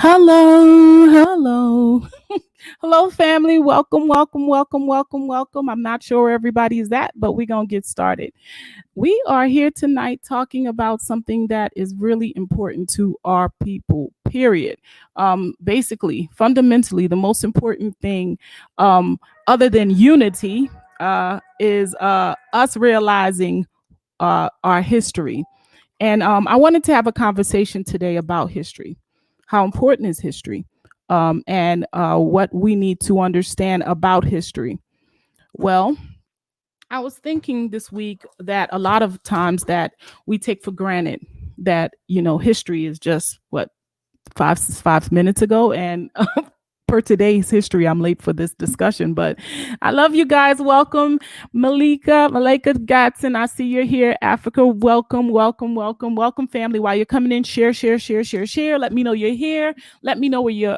Hello, hello, hello, family. Welcome, welcome, welcome, welcome, welcome. I'm not sure where everybody is at, but we're going to get started. We are here tonight talking about something that is really important to our people, period. Basically, fundamentally, the most important thing, other than unity, is us realizing our history. And I wanted to have a conversation today about history. How important is history? And what we need to understand about history. Well, I was thinking this week that a lot of times that we take for granted that, history is just what, five minutes ago, and per today's history, I'm late for this discussion, but I love you guys. Welcome, Malika Gatson. I see you're here. Africa, welcome, welcome, welcome, welcome, family. While you're coming in, share, share, share, share, share. Let me know you're here. Let me know where you're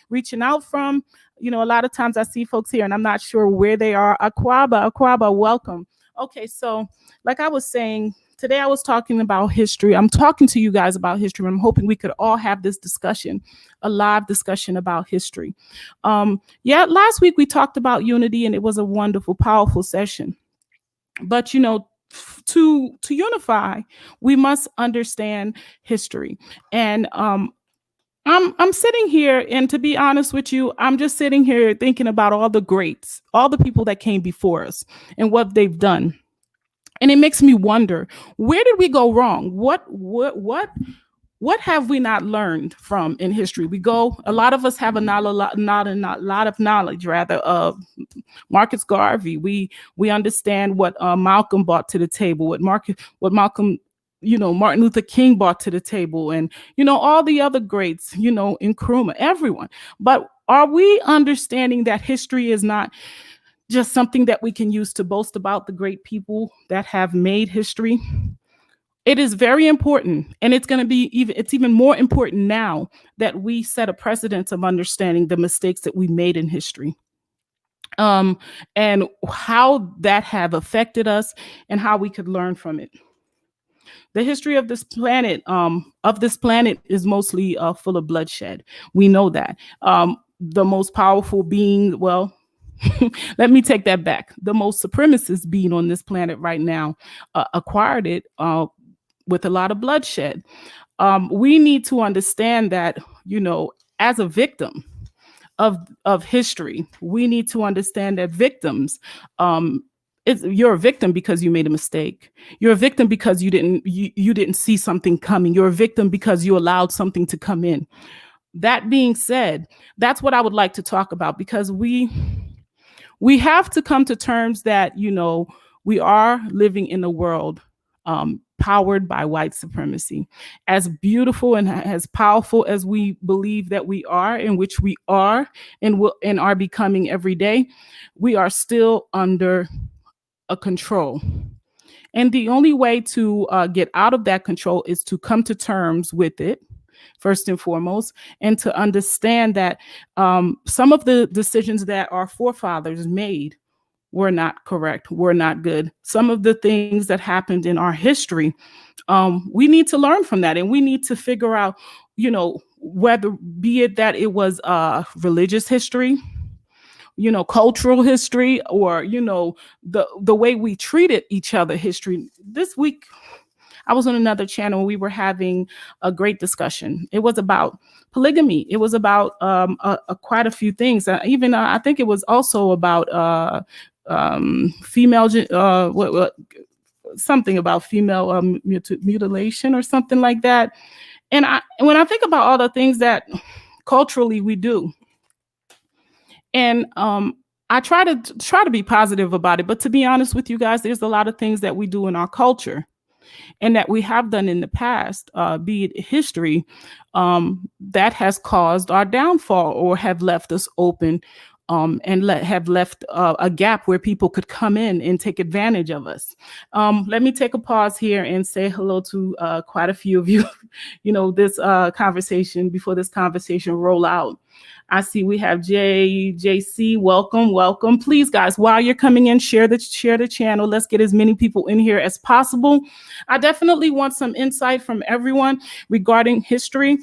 reaching out from. A lot of times I see folks here and I'm not sure where they are. Aquaba, welcome. Okay, so like I was saying, today I was talking about history. I'm talking to you guys about history. I'm hoping we could all have this discussion, a live discussion about history. Last week we talked about unity and it was a wonderful, powerful session. But, to unify, we must understand history. And I'm sitting here, and to be honest with you, I'm just sitting here thinking about all the greats, all the people that came before us and what they've done. And it makes me wonder, where did we go wrong? What have we not learned from in history? A lot of us have a lot of knowledge, rather, of Marcus Garvey. We understand what Malcolm brought to the table, what Malcolm, Martin Luther King brought to the table, and, all the other greats, Nkrumah, everyone. But are we understanding that history is not just something that we can use to boast about the great people that have made history? It is very important, and it's even more important now that we set a precedence of understanding the mistakes that we made in history, and how that have affected us and how we could learn from it. The history of this planet is mostly full of bloodshed. We know that. The most powerful being, well, let me take that back. The most supremacist being on this planet right now acquired it with a lot of bloodshed. We need to understand that, as a victim of history, we need to understand that victims, you're a victim because you made a mistake. You're a victim because you didn't see something coming. You're a victim because you allowed something to come in. That being said, that's what I would like to talk about, because we have to come to terms that, we are living in a world powered by white supremacy. As beautiful and as powerful as we believe that we are, in which we are and are becoming every day, we are still under a control. And the only way to get out of that control is to come to terms with it, first and foremost, and to understand that some of the decisions that our forefathers made were not correct, were not good. Some of the things that happened in our history, we need to learn from that, and we need to figure out, whether, be it that it was religious history, cultural history, or, the way we treated each other history. This week, I was on another channel. We were having a great discussion. It was about polygamy. It was about quite a few things. I think it was also about female, something about female mutilation or something like that. And when I think about all the things that culturally we do, and I try to be positive about it, but to be honest with you guys, there's a lot of things that we do in our culture and that we have done in the past, be it history, that has caused our downfall or have left us open, and have left a gap where people could come in and take advantage of us. Let me take a pause here and say hello to quite a few of you. This conversation, before this conversation roll out, I see we have JC. Welcome. Please, guys, while you're coming in, share the channel. Let's get as many people in here as possible. I definitely want some insight from everyone regarding history.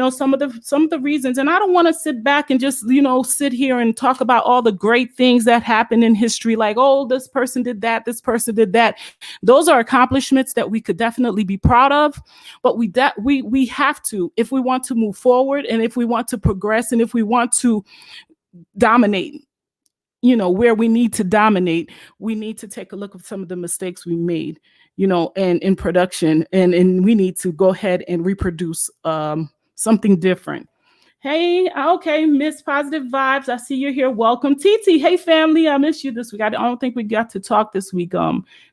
Some of the reasons, and I don't want to sit back and just sit here and talk about all the great things that happened in history, like, oh, this person did that, this person did that. Those are accomplishments that we could definitely be proud of, but we have to, if we want to move forward and if we want to progress and if we want to dominate, where we need to dominate, we need to take a look at some of the mistakes we made, and in production, and we need to go ahead and reproduce something different. Hey, okay, Miss Positive Vibes, I see you're here. Welcome. TT, hey family, I miss you this week. I don't think we got to talk this week.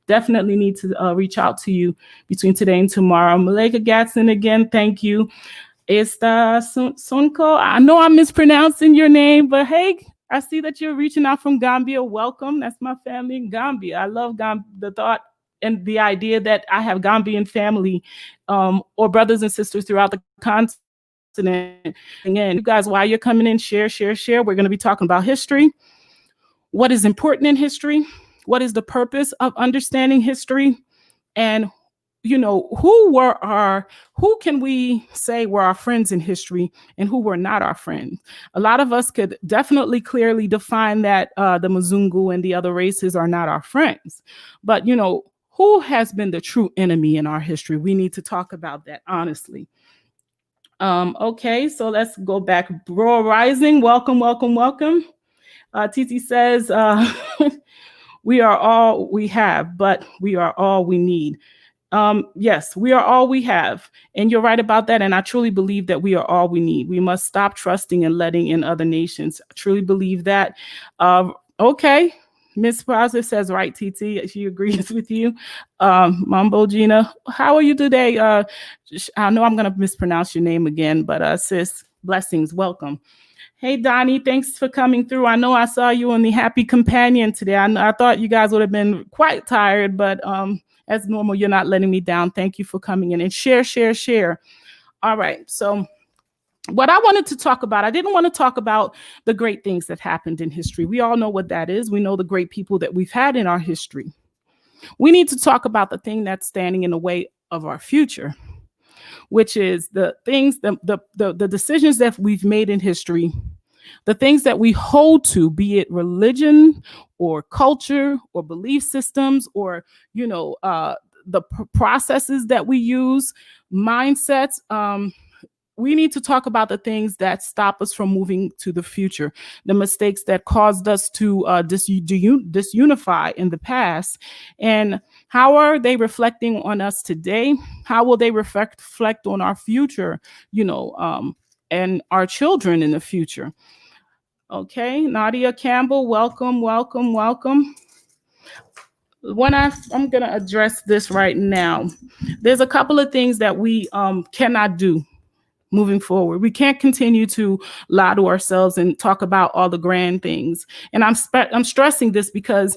Definitely need to reach out to you between today and tomorrow. Malika Gatson again, thank you. Esta Sunko, I know I'm mispronouncing your name, but hey, I see that you're reaching out from Gambia. Welcome. That's my family in Gambia. I love the thought and the idea that I have Gambian family or brothers and sisters throughout the continent. And you guys, while you're coming in, share. We're going to be talking about history. What is important in history? What is the purpose of understanding history? And who can we say were our friends in history and who were not our friends? A lot of us could definitely clearly define that the Mzungu and the other races are not our friends. But, who has been the true enemy in our history? We need to talk about that, honestly. Okay, so let's go back. Bro Rising, welcome. TT says, we are all we have, but we are all we need. Yes, we are all we have. And you're right about that. And I truly believe that we are all we need. We must stop trusting and letting in other nations. I truly believe that. Okay. Miss Positive says, right, TT, she agrees with you. Mambo Gina, how are you today? I know I'm going to mispronounce your name again, but sis, blessings, welcome. Hey, Donnie, thanks for coming through. I know I saw you on the Happy Companion today. I thought you guys would have been quite tired, but as normal, you're not letting me down. Thank you for coming in and share. All right, so what I wanted to talk about, I didn't want to talk about the great things that happened in history. We all know what that is. We know the great people that we've had in our history. We need to talk about the thing that's standing in the way of our future, which is the things, the decisions that we've made in history, the things that we hold to, be it religion or culture or belief systems or, the processes that we use, mindsets. We need to talk about the things that stop us from moving to the future, the mistakes that caused us to disunify in the past, and how are they reflecting on us today? How will they reflect on our future, and our children in the future? Okay, Nadia Campbell, welcome. I'm going to address this right now. There's a couple of things that we cannot do moving forward. We can't continue to lie to ourselves and talk about all the grand things. And I'm stressing this because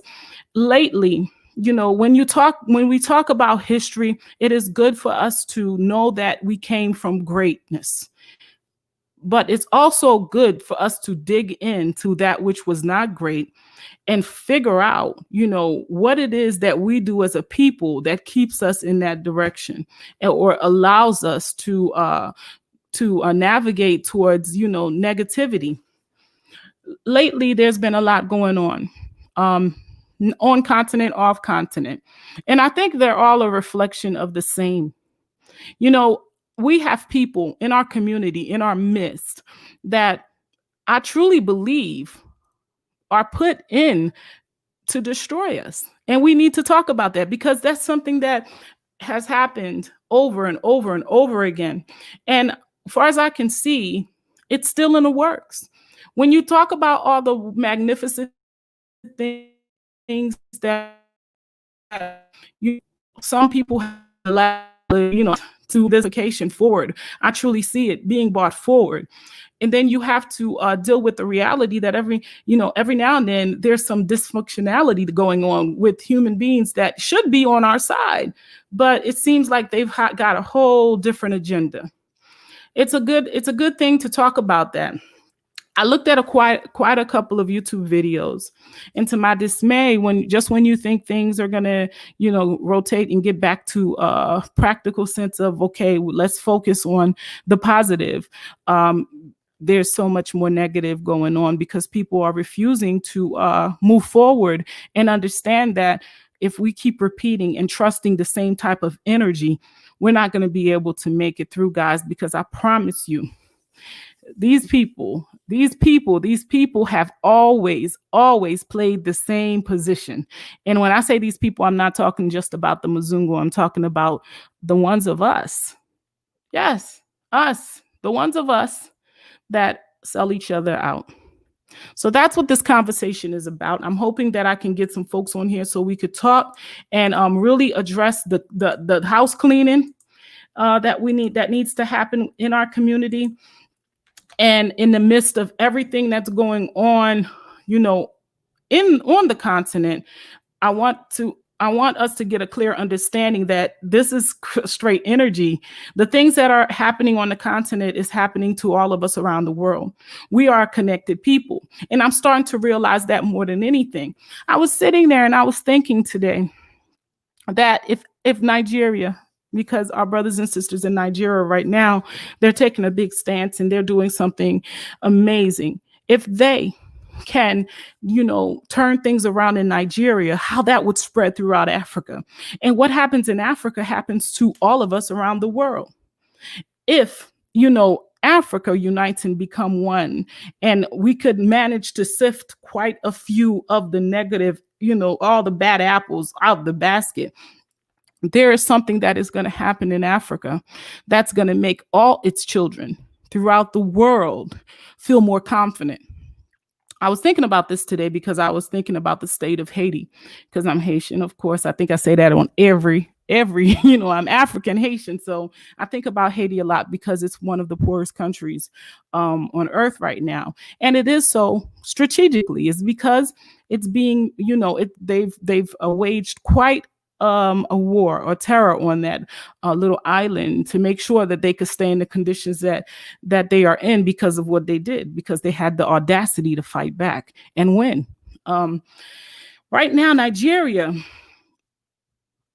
lately, when we talk about history, it is good for us to know that we came from greatness. But it's also good for us to dig into that which was not great and figure out, what it is that we do as a people that keeps us in that direction or allows us to navigate towards, negativity. Lately, there's been a lot going on continent, off continent. And I think they're all a reflection of the same. We have people in our community, in our midst, that I truly believe are put in to destroy us. And we need to talk about that because that's something that has happened over and over and over again. And as far as I can see, it's still in the works. When you talk about all the magnificent things that some people have, to this occasion forward, I truly see it being brought forward. And then you have to deal with the reality that every now and then there's some dysfunctionality going on with human beings that should be on our side, but it seems like they've got a whole different agenda. It's a good thing to talk about that. I looked at quite a couple of YouTube videos, and to my dismay, when you think things are gonna, rotate and get back to a practical sense of, okay, let's focus on the positive. There's so much more negative going on because people are refusing to move forward and understand that if we keep repeating and trusting the same type of energy, we're not going to be able to make it through, guys, because I promise you, these people have always played the same position. And when I say these people, I'm not talking just about the Mzungu. I'm talking about the ones of us. Yes, us, the ones of us that sell each other out. So that's what this conversation is about. I'm hoping that I can get some folks on here so we could talk and really address the house cleaning that needs to happen in our community. And in the midst of everything that's going on, on the continent, I want us to get a clear understanding that this is straight energy. The things that are happening on the continent is happening to all of us around the world. We are connected people. And I'm starting to realize that more than anything. I was sitting there and I was thinking today that if Nigeria, because our brothers and sisters in Nigeria right now, they're taking a big stance and they're doing something amazing. If they can, turn things around in Nigeria, how that would spread throughout Africa. And what happens in Africa happens to all of us around the world. If, Africa unites and become one, and we could manage to sift quite a few of the negative, all the bad apples out of the basket, there is something that is going to happen in Africa that's going to make all its children throughout the world feel more confident. I was thinking about this today because I was thinking about the state of Haiti, because I'm Haitian, of course. I think I say that on every, I'm African Haitian. So I think about Haiti a lot because it's one of the poorest countries on earth right now. And it is so strategically. It's because it's being, they've waged quite a war or terror on that little island to make sure that they could stay in the conditions that they are in because of what they did, because they had the audacity to fight back and win. Right now, Nigeria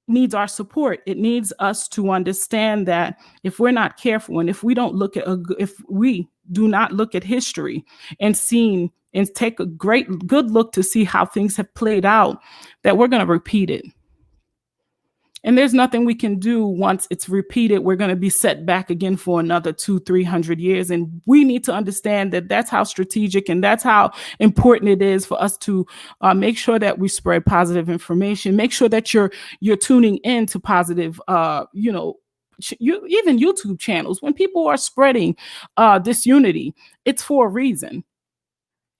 needs our support. It needs us to understand that if we're not careful and if we do not look at history and take a good look to see how things have played out, that we're going to repeat it. And there's nothing we can do once it's repeated. We're going to be set back again for another 200-300 years. And we need to understand that that's how strategic and that's how important it is for us to make sure that we spread positive information. Make sure that you're tuning in to positive, even YouTube channels. When people are spreading disunity, it's for a reason.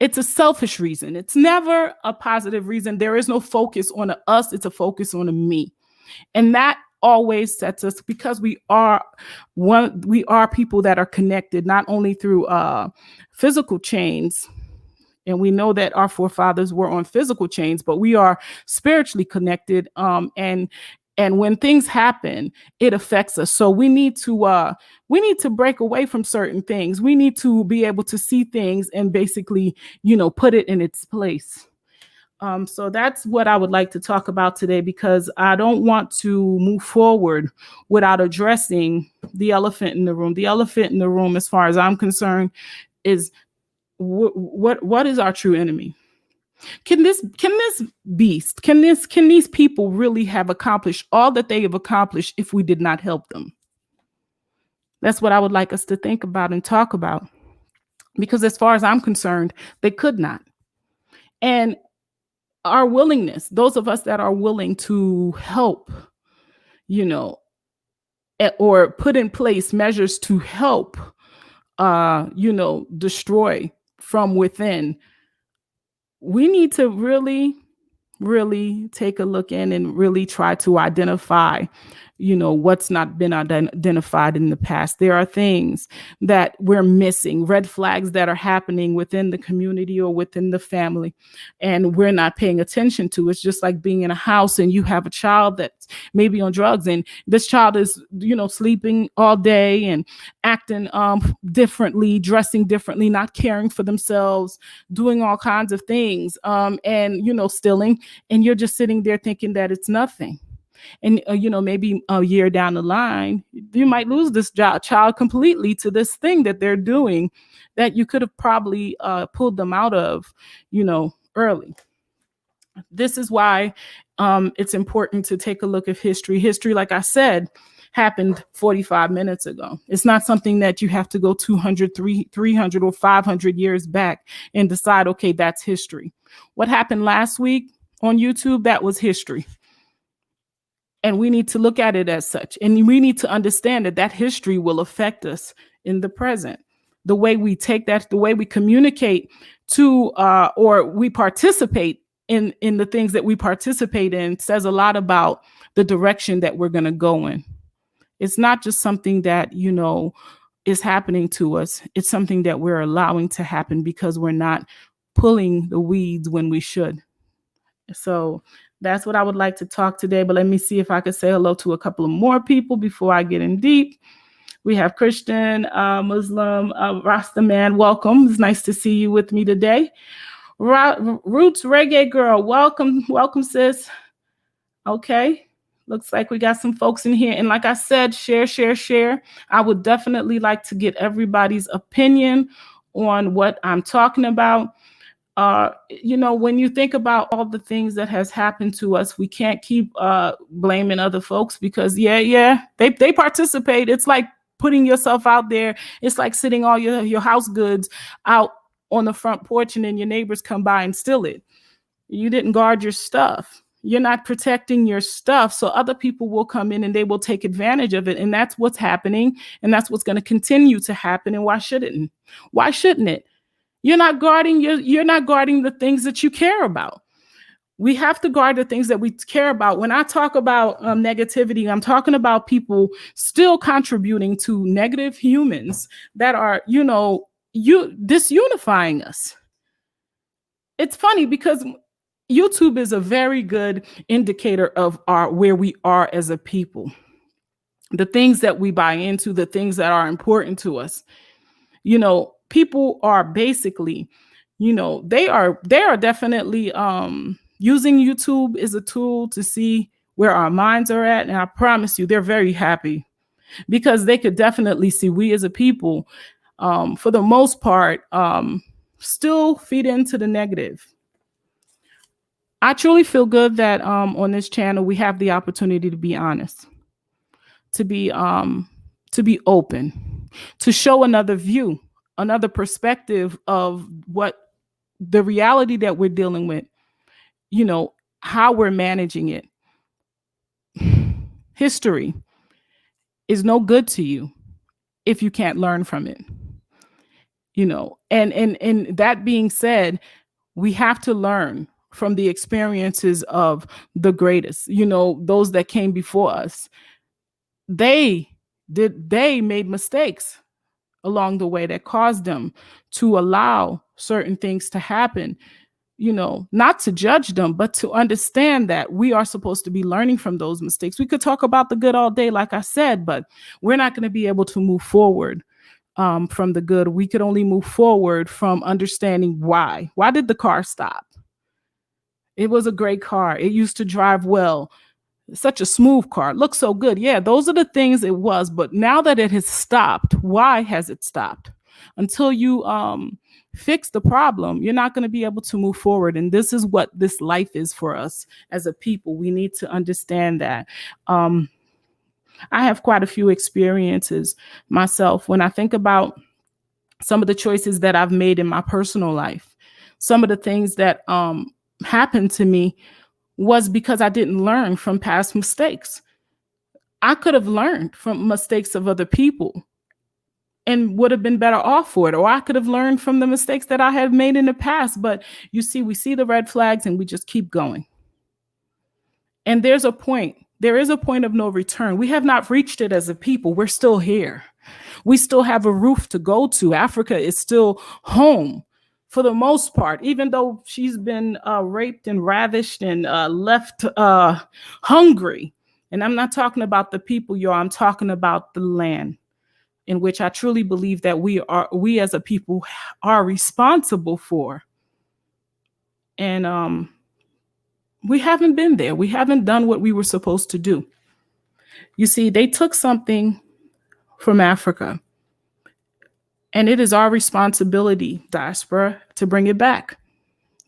It's a selfish reason. It's never a positive reason. There is no focus on us. It's a focus on a me. And that always sets us, because we are people that are connected, not only through physical chains. And we know that our forefathers were on physical chains, but we are spiritually connected. And when things happen, it affects us. So we need to break away from certain things. We need to be able to see things and basically, put it in its place. So that's what I would like to talk about today, because I don't want to move forward without addressing the elephant in the room. The elephant in the room, as far as I'm concerned, is what is our true enemy? Can these people really have accomplished all that they have accomplished if we did not help them? That's what I would like us to think about and talk about, because as far as I'm concerned, they could not. And our willingness, those of us that are willing to help, or put in place measures to help, destroy from within, we need to really, really take a look in and really try to identify, what's not been identified in the past. There are things that we're missing, red flags that are happening within the community or within the family, and we're not paying attention to. It's just like being in a house and you have a child that's maybe on drugs, and this child is, sleeping all day and acting differently, dressing differently, not caring for themselves, doing all kinds of things, and stealing, and you're just sitting there thinking that it's nothing. And maybe a year down the line, you might lose this child completely to this thing that they're doing that you could have probably pulled them out of early. This is why it's important to take a look at history. History, like I said, happened 45 minutes ago. It's not something that you have to go 200, 300 or 500 years back and decide, okay, that's history. What happened last week on YouTube, that was history. And we need to look at it as such. And we need to understand that history will affect us in the present. The way we take that, the way we communicate to, or we participate in the things that we participate in, says a lot about the direction that we're going to go in. It's not just something that, is happening to us. It's something that we're allowing to happen because we're not pulling the weeds when we should. So that's what I would like to talk today. But let me see if I could say hello to a couple of more people before I get in deep. We have Christian, Muslim, Rasta man. Welcome. It's nice to see you with me today. Roots Reggae Girl. Welcome. Welcome, sis. Okay. Looks like we got some folks in here. And like I said, share. I would definitely like to get everybody's opinion on what I'm talking about. When you think about all the things that has happened to us, we can't keep blaming other folks because they participate. It's like putting yourself out there. It's like sitting all your house goods out on the front porch and then your neighbors come by and steal it. You didn't guard your stuff. You're not protecting your stuff. So other people will come in and they will take advantage of it. And that's what's happening. And that's what's going to continue to happen. And why shouldn't it? You're not guarding the things that you care about. We have to guard the things that we care about. When I talk about negativity, I'm talking about people still contributing to negative humans that are, disunifying us. It's funny because YouTube is a very good indicator of where we are as a people. The things that we buy into, the things that are important to us. People are basically, they are definitely using YouTube as a tool to see where our minds are at. And I promise you, they're very happy because they could definitely see we as a people, for the most part, still feed into the negative. I truly feel good that on this channel, we have the opportunity to be honest, to be open, to show another view, another perspective of what the reality that we're dealing with, how we're managing it. History is no good to you if you can't learn from it, and that being said, we have to learn from the experiences of the greatest, those that came before us. They made mistakes along the way that caused them to allow certain things to happen, not to judge them, but to understand that we are supposed to be learning from those mistakes. We could talk about the good all day, like I said, but we're not going to be able to move forward from the good. We could only move forward from understanding why. Why did the car stop? It was a great car. It used to drive well. Such a smooth car. It looks so good. Yeah, those are the things it was. But now that it has stopped, why has it stopped? Until you fix the problem, you're not going to be able to move forward. And this is what this life is for us as a people. We need to understand that. I have quite a few experiences myself when I think about some of the choices that I've made in my personal life. Some of the things that happened to me was because I didn't learn from past mistakes. I could have learned from mistakes of other people and would have been better off for it. Or I could have learned from the mistakes that I have made in the past. But you see, we see the red flags and we just keep going. And there's a point There is a point of no return. We have not reached it as a people. We're still here. We still have a roof to go to. Africa is still home for the most part, even though she's been raped and ravished and left hungry. And I'm not talking about the people, y'all. I'm talking about the land, in which I truly believe that we as a people are responsible for. And we haven't been there. We haven't done what we were supposed to do. You see, they took something from Africa, and it is our responsibility, diaspora, to bring it back.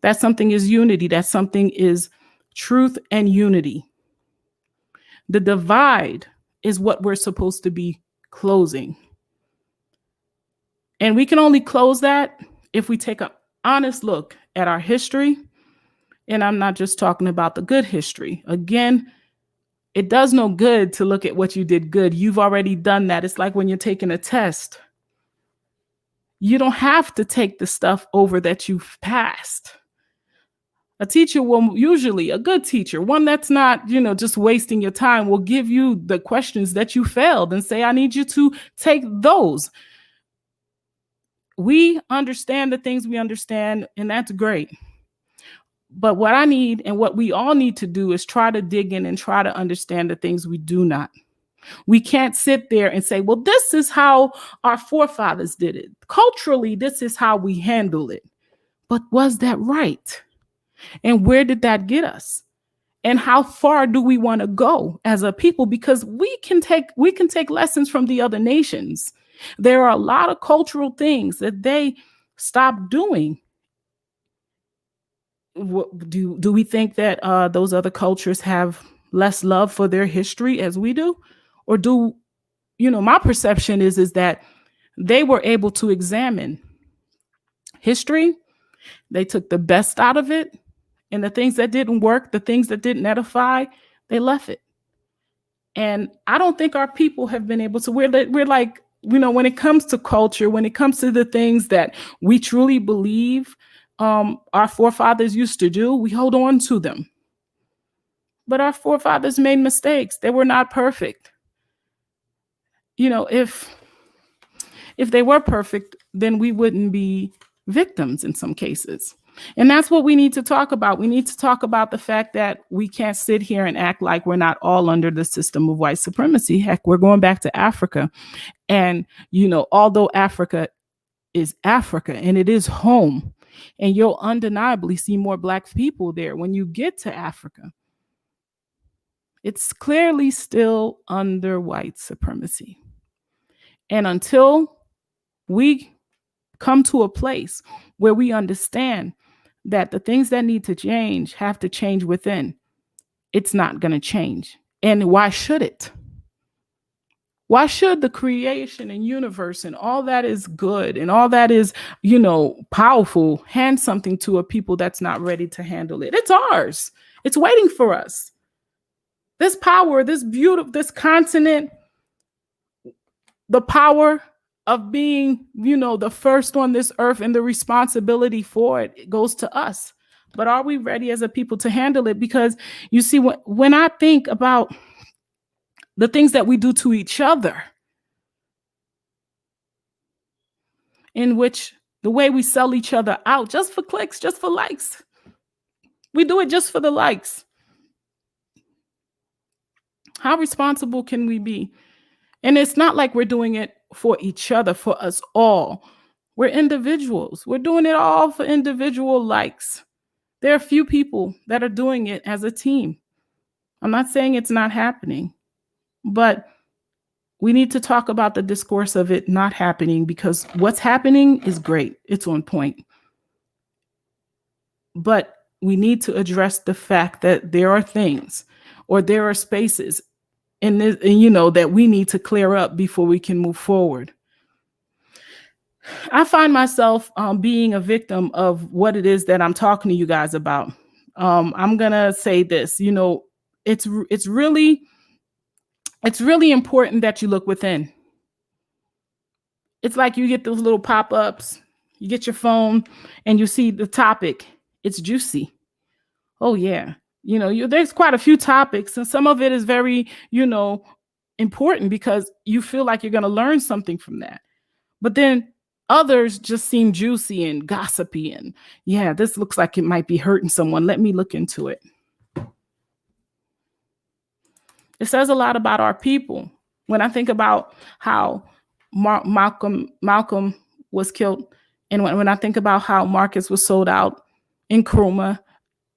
That something is unity. That something is truth and unity. The divide is what we're supposed to be closing. And we can only close that if we take an honest look at our history. And I'm not just talking about the good history. Again, it does no good to look at what you did good. You've already done that. It's like when you're taking a test. You don't have to take the stuff over that you've passed. A teacher will usually, a good teacher, one that's not, just wasting your time, will give you the questions that you failed and say, I need you to take those. We understand the things we understand, and that's great. But what I need and what we all need to do is try to dig in and try to understand the things we do not. We can't sit there and say, well, this is how our forefathers did it. Culturally, this is how we handle it. But was that right? And where did that get us? And how far do we want to go as a people? Because we can take lessons from the other nations. There are a lot of cultural things that they stopped doing. Do we think that those other cultures have less love for their history as we do? Or my perception is that they were able to examine history. They took the best out of it, and the things that didn't work, the things that didn't edify, they left it. And I don't think our people have been able to, we're like, when it comes to culture, when it comes to the things that we truly believe our forefathers used to do, we hold on to them. But our forefathers made mistakes. They were not perfect. If they were perfect, then we wouldn't be victims in some cases. And that's what we need to talk about. We need to talk about the fact that we can't sit here and act like we're not all under the system of white supremacy. Heck, we're going back to Africa. And, although Africa is Africa and it is home, and you'll undeniably see more Black people there when you get to Africa, it's clearly still under white supremacy. And until we come to a place where we understand that the things that need to change have to change within, it's not going to change. And why should it? Why should the creation and universe and all that is good and all that is, powerful hand something to a people that's not ready to handle it? It's ours. It's waiting for us. This power, this this continent, the power of being, the first on this earth and the responsibility for it goes to us. But are we ready as a people to handle it? Because you see, when I think about the things that we do to each other, in which the way we sell each other out just for clicks, just for likes, we do it just for the likes. How responsible can we be? And it's not like we're doing it for each other, for us all. We're individuals. We're doing it all for individual likes. There are a few people that are doing it as a team. I'm not saying it's not happening, but we need to talk about the discourse of it not happening, because what's happening is great. It's on point. But we need to address the fact that there are things or there are spaces in this, that we need to clear up before we can move forward. I find myself being a victim of what it is that I'm talking to you guys about. I'm gonna say this, it's really important that you look within. It's like you get those little pop-ups, you get your phone and you see the topic, it's juicy. Oh yeah, There's quite a few topics, and some of it is very, important because you feel like you're going to learn something from that. But then others just seem juicy and gossipy, and yeah, this looks like it might be hurting someone. Let me look into it. It says a lot about our people. When I think about how Malcolm was killed, and when I think about how Marcus was sold out, Nkrumah,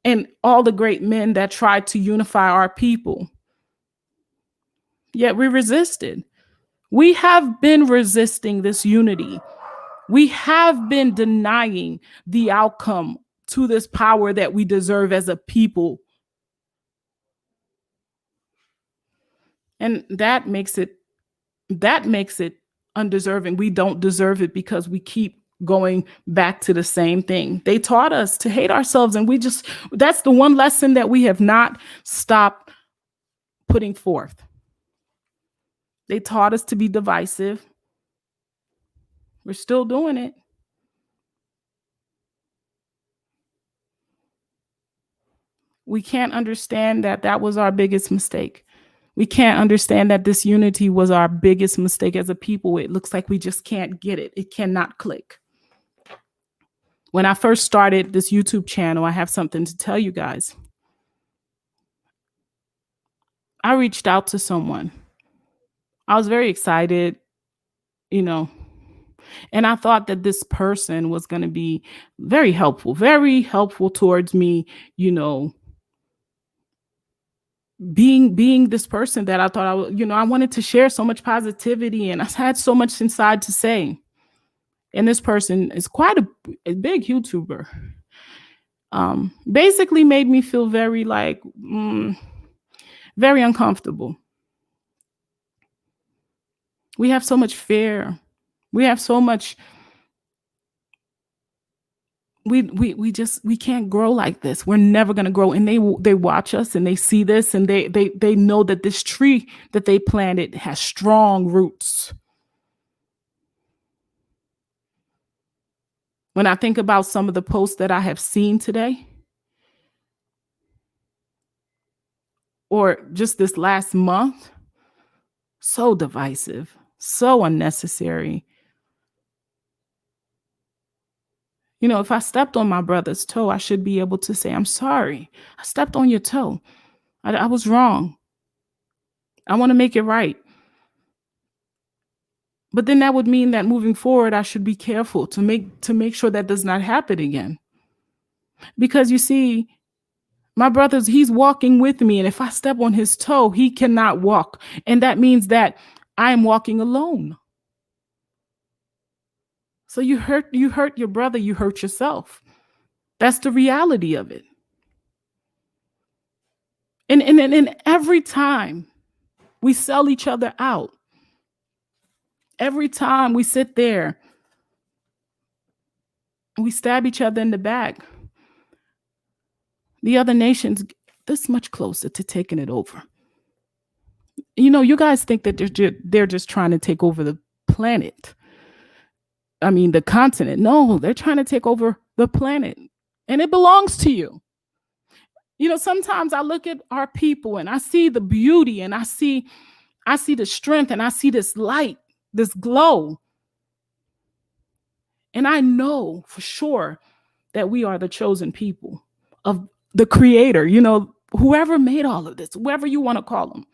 and all the great men that tried to unify our people, yet we resisted. We have been resisting this unity. We have been denying the outcome to this power that we deserve as a people. And that makes it undeserving. We don't deserve it because we keep going back to the same thing. They taught us to hate ourselves, and that's the one lesson that we have not stopped putting forth. They taught us to be divisive. We're still doing it. We can't understand that was our biggest mistake. We can't understand that this unity was our biggest mistake as a people. It looks like we just can't get it. It cannot click. When I first started this YouTube channel, I have something to tell you guys. I reached out to someone. I was very excited, and I thought that this person was going to be very helpful towards me, being this person that I thought I wanted to share so much positivity, and I had so much inside to say. And this person is quite a big YouTuber. Basically made me feel very very uncomfortable. We have so much fear. We have so much. We can't grow like this. We're never going to grow. And they watch us and they see this, and they know that this tree that they planted has strong roots. When I think about some of the posts that I have seen today, or just this last month, so divisive, so unnecessary. If I stepped on my brother's toe, I should be able to say, I'm sorry. I stepped on your toe. I was wrong. I want to make it right. But then that would mean that moving forward, I should be careful to make sure that does not happen again. Because you see, my brother's, he's walking with me, and if I step on his toe, he cannot walk. And that means that I'm walking alone. So you hurt your brother, you hurt yourself. That's the reality of it. And every time we sell each other out, every time we sit there, we stab each other in the back, the other nations this much closer to taking it over. You guys think that they're just trying to take over the planet. I mean, the continent. No, they're trying to take over the planet, and it belongs to you. Sometimes I look at our people and I see the beauty, and I see the strength, and I see this light, this glow. And I know for sure that we are the chosen people of the Creator, whoever made all of this, whoever you want to call them.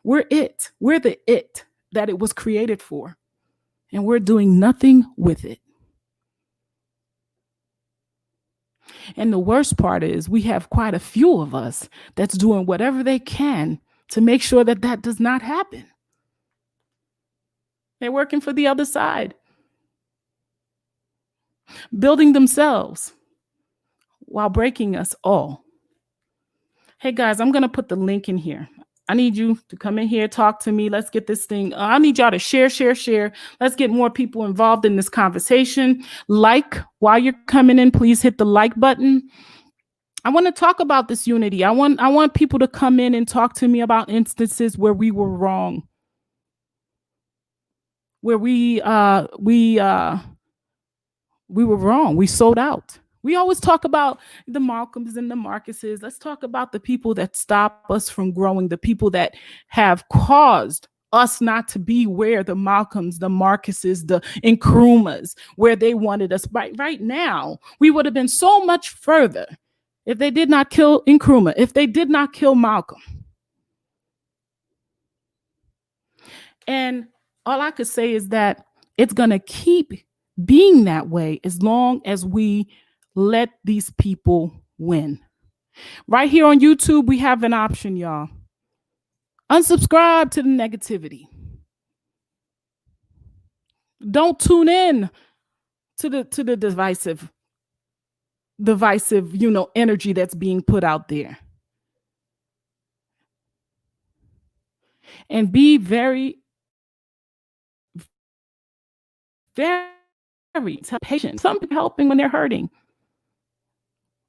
We're it. We're the it that it was created for. And we're doing nothing with it. And the worst part is we have quite a few of us that's doing whatever they can to make sure that does not happen. They're working for the other side, building themselves while breaking us all. Hey guys, I'm going to put the link in here. I need you to come in here, talk to me. Let's get this thing. I need y'all to share. Let's get more people involved in this conversation. While you're coming in, please hit the like button. I want to talk about this unity. I want people to come in and talk to me about instances where we were wrong, where we were wrong. We sold out. We always talk about the Malcolms and the Marcuses. Let's talk about the people that stop us from growing, the people that have caused us not to be where the Malcolms, the Marcuses, the Nkrumahs, where they wanted us. Right now, we would have been so much further if they did not kill Nkrumah, if they did not kill Malcolm. And all I could say is that it's going to keep being that way as long as we let these people win. Right here on YouTube, we have an option, y'all. Unsubscribe to the negativity. Don't tune in to the divisive, energy that's being put out there. And be very, very patient. Some people helping when they're hurting.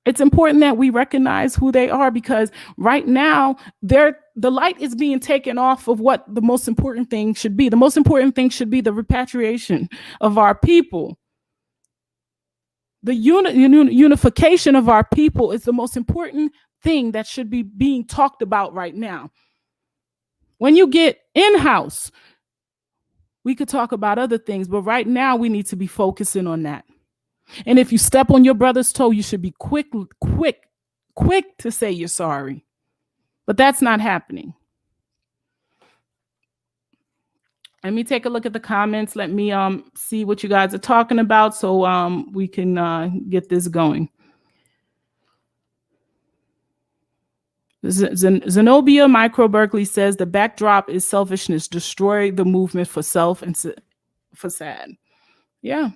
It's important that we recognize who they are, because right now the light is being taken off of what the most important thing should be. The most important thing should be the repatriation of our people. The unification of our people is the most important thing that should be being talked about right now. When you get in-house, we could talk about other things, but right now we need to be focusing on that. And if you step on your brother's toe, you should be quick to say you're sorry. But that's not happening. Let me take a look at the comments. Let me see what you guys are talking about so we can get this going. Zenobia Micro Berkeley says the backdrop is selfishness. Destroy the movement for self and facade. Yeah.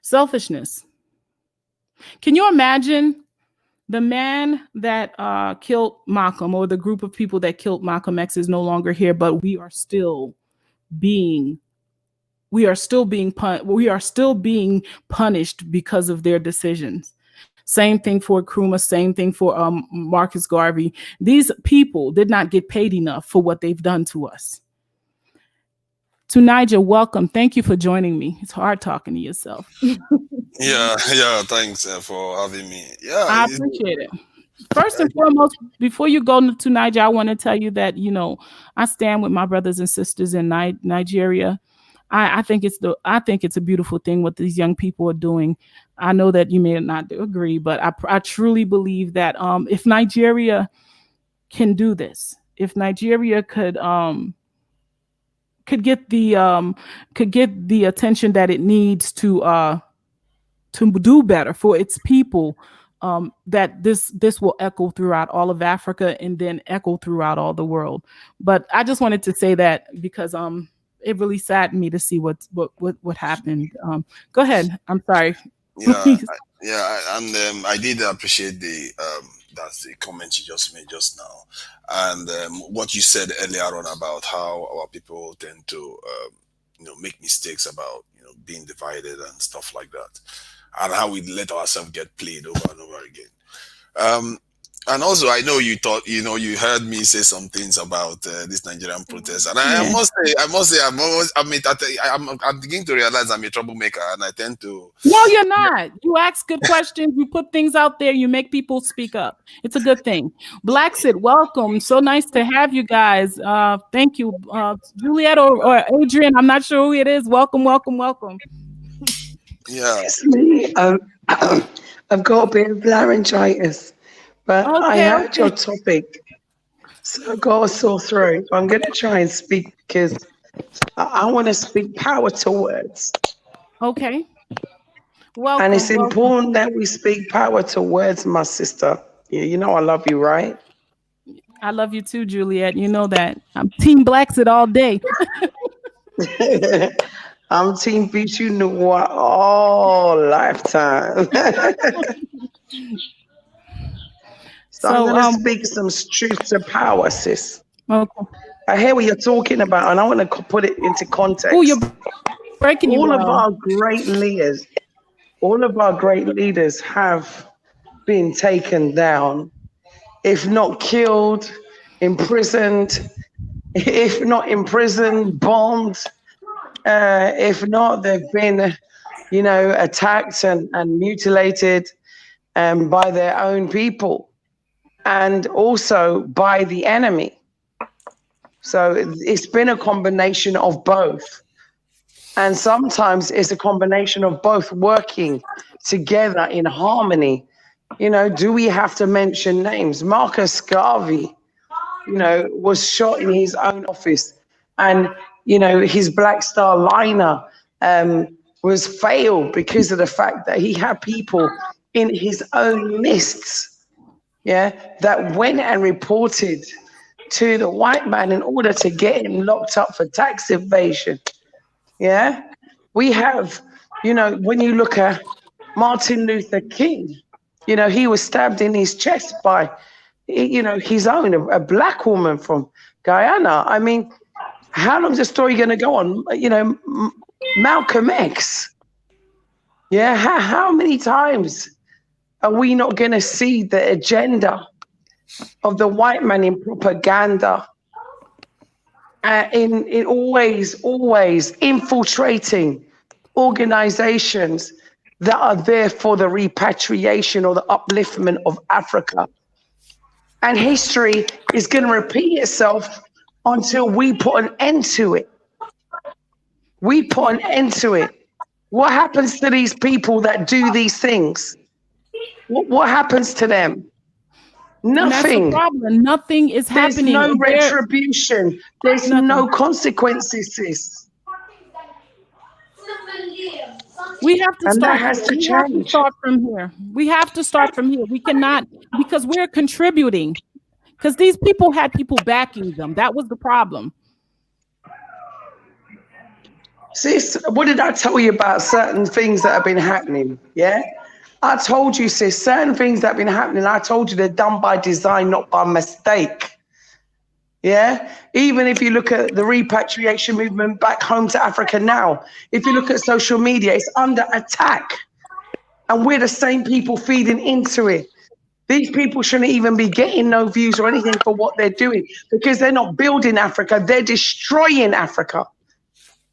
Selfishness. Can you imagine the man that killed Malcolm, or the group of people that killed Malcolm X, is no longer here, but we are still being punished because of their decisions. Same thing for Nkrumah, same thing for Marcus Garvey. These people did not get paid enough for what they've done to us. To Nigel, welcome. Thank you for joining me. It's hard talking to yourself. Yeah, thanks for having me. Yeah, I appreciate it. First and foremost, before you go to Niger, I want to tell you that, I stand with my brothers and sisters in Nigeria. I think it's a beautiful thing what these young people are doing. I know that you may not agree, but I truly believe that if Nigeria can do this, if Nigeria could get the attention that it needs to do better for its people, that this will echo throughout all of Africa and then echo throughout all the world. But I just wanted to say that because it really saddened me to see what happened. Go ahead. I'm sorry. And I did appreciate that's the comment you just made just now, and what you said earlier on about how our people tend to make mistakes about being divided and stuff like that, and how we let ourselves get played over and over again. And also, I know you thought, you heard me say some things about this Nigerian protest, and I must say, I'm beginning to realize I'm a troublemaker, and I tend to. No, you're not. You ask good questions. You put things out there. You make people speak up. It's a good thing. Blacksit, welcome. So nice to have you guys. Thank you, Juliet or Adrian. I'm not sure who it is. Welcome. Yeah, it's me. I've got a bit of laryngitis. But okay, I heard your topic, so I got a sore throat. I'm going to try and speak because I want to speak power to words. Okay. Welcome, and it's important that we speak power to words, my sister. You know I love you, right? I love you too, Juliet. You know that. I'm Team Blacksit all day. I'm Team Bichu Noir all lifetime. So I'm going to speak some truth to power, sis. Okay. I hear what you're talking about, and I want to put it into context. Oh, you're breaking all of our great leaders have been taken down, if not killed, imprisoned, if not imprisoned, bombed. If not, they've been attacked and mutilated by their own people and also by the enemy. So it's been a combination of both. And sometimes it's a combination of both working together in harmony. Do we have to mention names? Marcus Garvey, was shot in his own office. And, his Black Star liner was failed because of the fact that he had people in his own midst, that went and reported to the white man in order to get him locked up for tax evasion. We have, when you look at Martin Luther King, he was stabbed in his chest by, his own, a black woman from Guyana. I mean, how long's the story going to go on? Malcolm X. How many times are we not going to see the agenda of the white man in propaganda? In always infiltrating organizations that are there for the repatriation or the upliftment of Africa. And history is going to repeat itself until we put an end to it. We put an end to it. What happens to these people that do these things? What happens to them? Nothing. That's the problem. Nothing is happening. There's no retribution. There's no consequences, sis. We have to start. That has to change. Start from here. We have to start from here. We cannot, because we're contributing. Because these people had people backing them. That was the problem. Sis, what did I tell you about certain things that have been happening? I told you, sis, certain things that have been happening, I told you they're done by design, not by mistake. Even if you look at the repatriation movement back home to Africa now, if you look at social media, it's under attack. And we're the same people feeding into it. These people shouldn't even be getting no views or anything for what they're doing, because they're not building Africa, they're destroying Africa.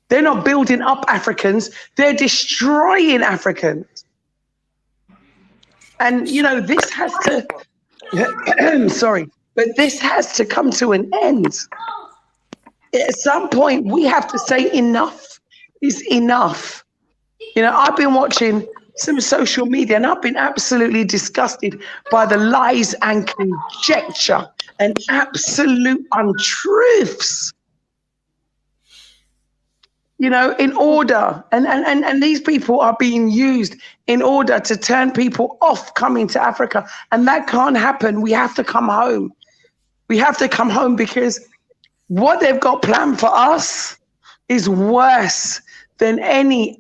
They're not building up Africans, they're destroying Africans. And, this has to, sorry, but this has to come to an end. At some point, we have to say enough is enough. I've been watching some social media and I've been absolutely disgusted by the lies and conjecture and absolute untruths. In order, and these people are being used in order to turn people off coming to Africa. And that can't happen. We have to come home. We have to come home, because what they've got planned for us is worse than any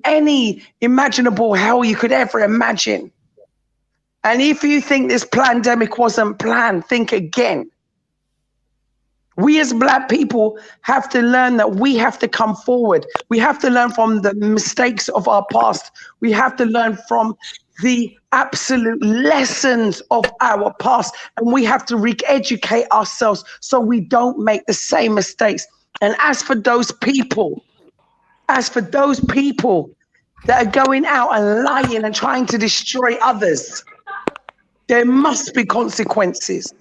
imaginable hell you could ever imagine. And if you think this pandemic wasn't planned, think again. We as Black people have to learn that we have to come forward. We have to learn from the mistakes of our past. We have to learn from the absolute lessons of our past. And we have to re-educate ourselves so we don't make the same mistakes. And as for those people that are going out and lying and trying to destroy others, there must be consequences.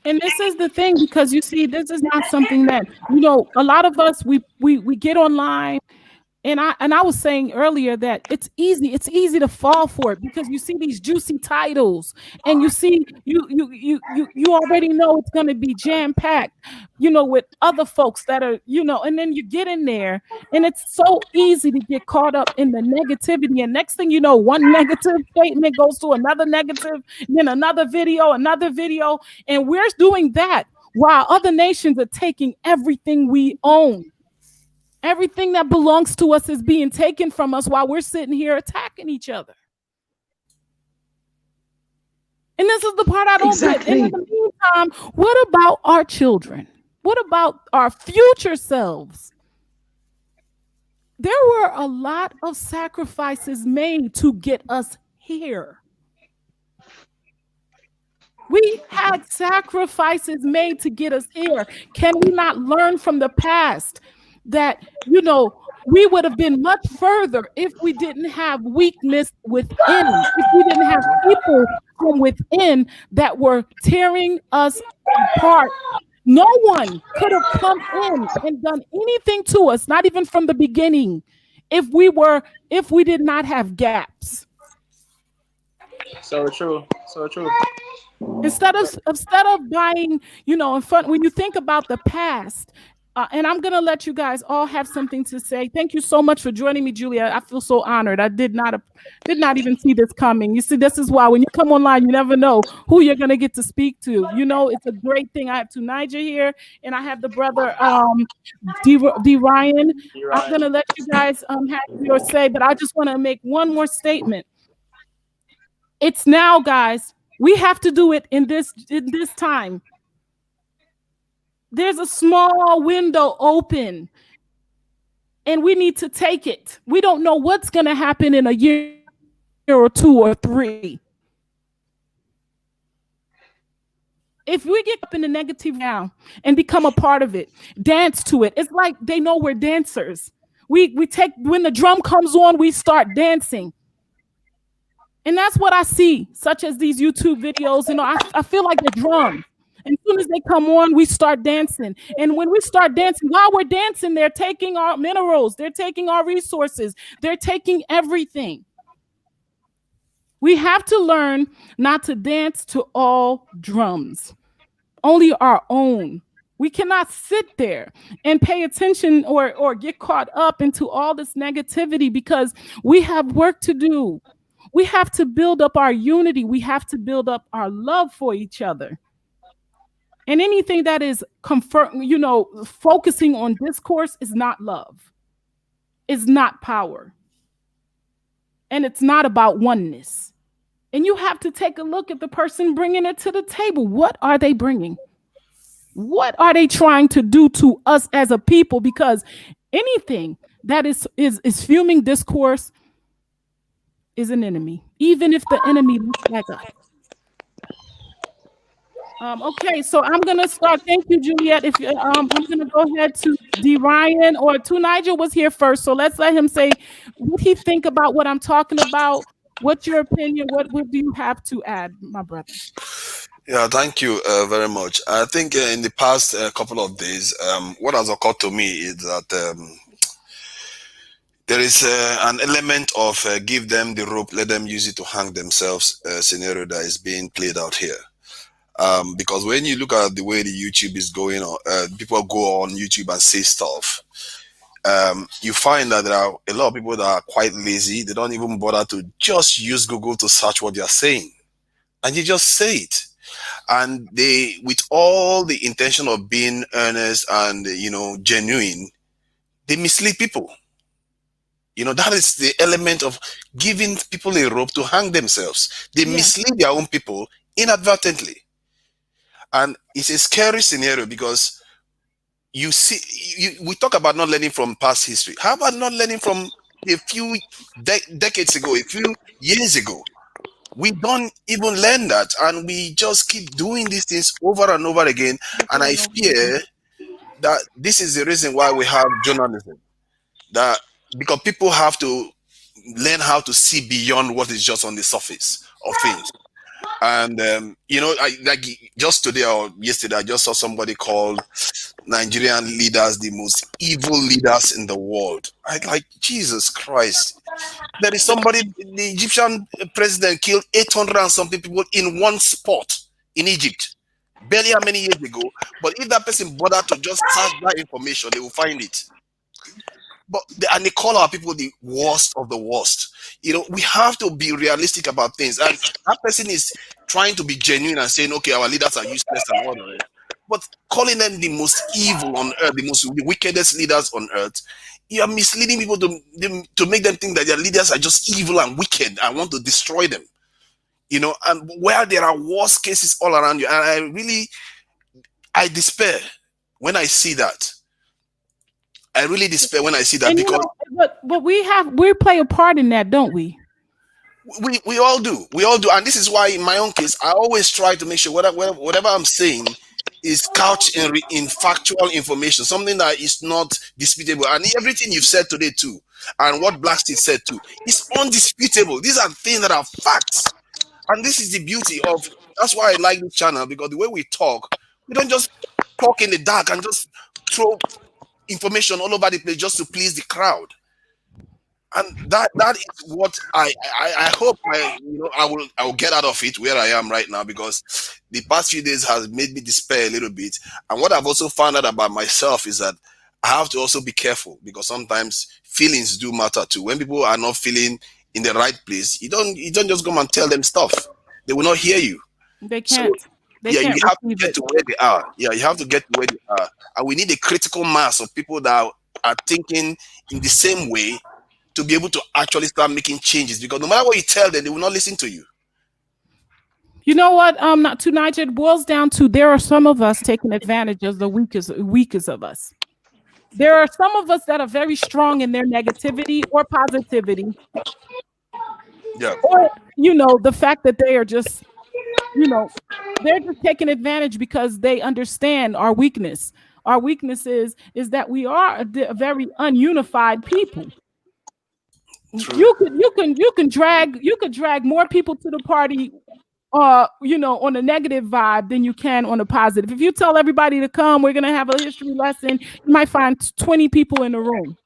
And this is the thing, because you see, this is not something that, a lot of us, we get online. And I was saying earlier that it's easy to fall for it, because you see these juicy titles and you see you already know it's going to be jam-packed, with other folks that are, and then you get in there and it's so easy to get caught up in the negativity. And next thing you know, one negative statement goes to another negative, then another video. And we're doing that while other nations are taking everything we own. Everything that belongs to us is being taken from us while we're sitting here attacking each other. And this is the part I don't get. And in the meantime, what about our children? What about our future selves? There were a lot of sacrifices made to get us here. We had sacrifices made to get us here. Can we not learn from the past that, we would have been much further if we didn't have weakness within, if we didn't have people from within that were tearing us apart. No one could have come in and done anything to us, not even from the beginning, if we did not have gaps. So true. So true. Instead of buying, in front, when you think about the past, and I'm gonna let you guys all have something to say. Thank you so much for joining me, Julia. I feel so honored. I did not even see this coming. You see, this is why when you come online, you never know who you're gonna get to speak to. It's a great thing. I have Tunija here, and I have the brother D Ryan. I'm gonna let you guys have your say, but I just want to make one more statement. It's now, guys. We have to do it in this time. There's a small window open, and we need to take it. We don't know what's going to happen in a year or 2 or 3. If we get up in the negative now and become a part of it, dance to it. It's like they know we're dancers. We take, when the drum comes on, we start dancing. And that's what I see, such as these YouTube videos. I feel like the drum. And as soon as they come on, we start dancing. And when we start dancing, while we're dancing, they're taking our minerals. They're taking our resources. They're taking everything. We have to learn not to dance to all drums, only our own. We cannot sit there and pay attention or get caught up into all this negativity, because we have work to do. We have to build up our unity. We have to build up our love for each other. And anything that is focusing on discourse is not love. It's not power. And it's not about oneness. And you have to take a look at the person bringing it to the table. What are they bringing? What are they trying to do to us as a people? Because anything that is fuming discourse is an enemy, even if the enemy looks like us. Okay, so I'm gonna start. Thank you, Juliet. If I'm gonna go ahead to D Ryan, or Tunija was here first, so let's let him say what he think about what I'm talking about. What's your opinion? What do you have to add, my brother? Yeah, thank you very much. I think in the past couple of days, what has occurred to me is that there is an element of give them the rope, let them use it to hang themselves scenario that is being played out here. Because when you look at the way the YouTube is going on, people go on YouTube and say stuff. You find that there are a lot of people that are quite lazy. They don't even bother to just use Google to search what they are saying, and you just say it. And they, with all the intention of being earnest and genuine, they mislead people. That is the element of giving people a rope to hang themselves. They mislead their own people inadvertently. And it's a scary scenario, because you see, we talk about not learning from past history. How about not learning from a few decades ago, a few years ago? We don't even learn that, and we just keep doing these things over and over again. And I fear that this is the reason why we have journalism. That because people have to learn how to see beyond what is just on the surface of things. And like just today or yesterday, I just saw somebody called Nigerian leaders the most evil leaders in the world. I like, Jesus Christ. There is somebody, the Egyptian president killed 800 and something people in one spot in Egypt, barely how many years ago. But if that person bothered to just search that information, they will find it. And they call our people the worst of the worst. We have to be realistic about things. And that person is trying to be genuine and saying, okay, our leaders are useless and all that. But calling them the most evil on earth, the wickedest leaders on earth, you are misleading people to make them think that their leaders are just evil and wicked and want to destroy them. And where there are worse cases all around you. And I despair when I see that. I really despair when I see that, and because but we play a part in that, don't we? We all do, and this is why in my own case I always try to make sure whatever I'm saying is couched in factual information, something that is not disputable. And everything you've said today too, and what Blackstead said too, is undisputable. These are things that are facts. And this is the beauty of, that's why I like this channel, because the way we talk, we don't just talk in the dark and just throw information all over the place just to please the crowd. And that is what I hope I will get out of it where I am right now, because the past few days has made me despair a little bit. And what I've also found out about myself is that I have to also be careful, because sometimes feelings do matter too. When people are not feeling in the right place, you don't just go and tell them stuff. They will not hear you. They can't. So, you have to get to where they are. Yeah, you have to get to where they are. And we need a critical mass of people that are thinking in the same way to be able to actually start making changes, because no matter what you tell them, they will not listen to you. You know what? Not to Nigel, it boils down to, there are some of us taking advantage of the weakest of us. There are some of us that are very strong in their negativity or positivity. Yeah. Or, the fact that they are just, they're just taking advantage because they understand our weakness. Our weakness is that we are a very ununified people. True. You can drag more people to the party, on a negative vibe than you can on a positive. If you tell everybody to come, we're gonna have a history lesson, you might find 20 people in the room.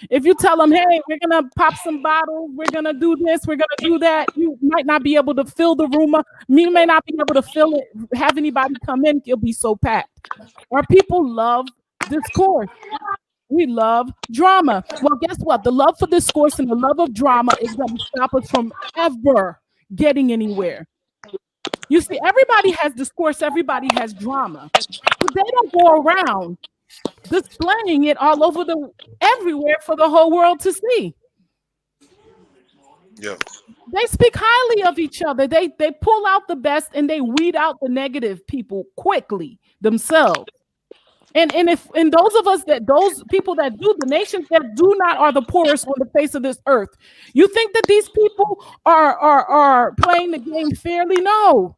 If you tell them, hey, we're gonna pop some bottles, we're gonna do this, we're gonna do that, you might not be able to fill the room up. You may not be able to fill it, have anybody come in, it'll be so packed. Our people love discourse. We love drama. Well, guess what? The love for discourse and the love of drama is going to stop us from ever getting anywhere. You see, everybody has discourse, everybody has drama, but they don't go around displaying it all over everywhere for the whole world to see. Yeah. They speak highly of each other. They pull out the best and they weed out the negative people quickly themselves. And those people that do, the nations that do not, are the poorest on the face of this earth. You think that these people are playing the game fairly? No.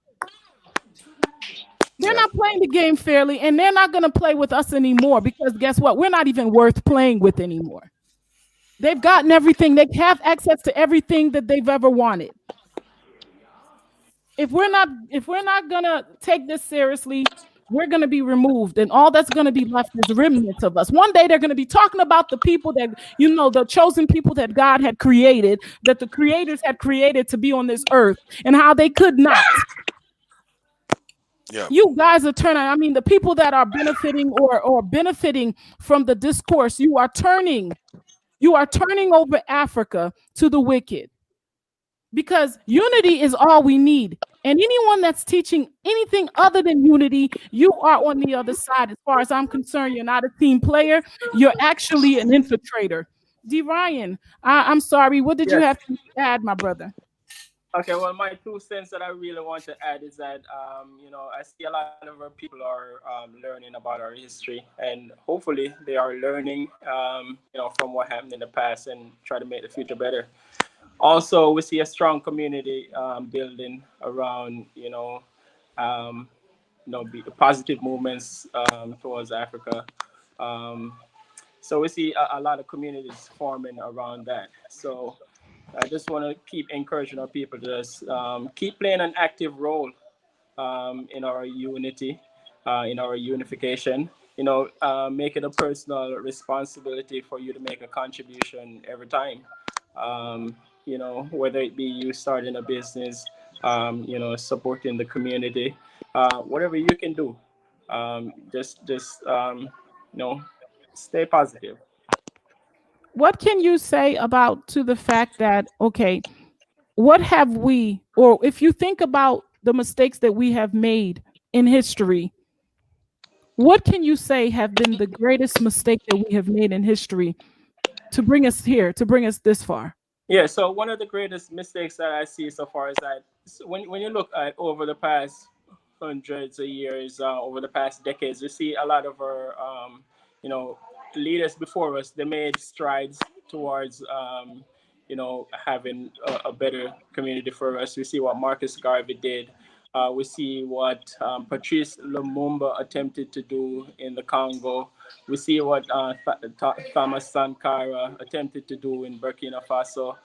They're not playing the game fairly, and they're not going to play with us anymore, because guess what? We're not even worth playing with anymore. They've gotten everything. They have access to everything that they've ever wanted. If we're not going to take this seriously, we're going to be removed, and all that's going to be left is remnants of us. One day they're going to be talking about the people that, the chosen people that God had created, that the creators had created to be on this earth, and how they could not. Yeah. You guys are turning, the people that are benefiting or benefiting from the discourse, you are turning over Africa to the wicked. Because unity is all we need. And anyone that's teaching anything other than unity, you are on the other side. As far as I'm concerned, you're not a team player. You're actually an infiltrator. D. Ryan, I'm sorry. What did you have to add, my brother? Okay, well, my 2 cents that I really want to add is that, I see a lot of our people are learning about our history, and hopefully they are learning, from what happened in the past and try to make the future better. Also, we see a strong community building around, positive movements towards Africa. So we see a lot of communities forming around that. So I just want to keep encouraging our people to just keep playing an active role in our unity, in our unification. Make it a personal responsibility for you to make a contribution every time. Whether it be you starting a business, supporting the community, whatever you can do, just stay positive. What can you say to the fact that, okay, what have we, or if you think about the mistakes that we have made in history, what can you say have been the greatest mistake that we have made in history to bring us here, to bring us this far? Yeah, so one of the greatest mistakes that I see so far is that when you look at over the past hundreds of years, over the past decades, we see a lot of our, leaders before us, they made strides towards, having a better community for us. We see what Marcus Garvey did. We see what Patrice Lumumba attempted to do in the Congo. We see what Thomas Sankara attempted to do in Burkina Faso.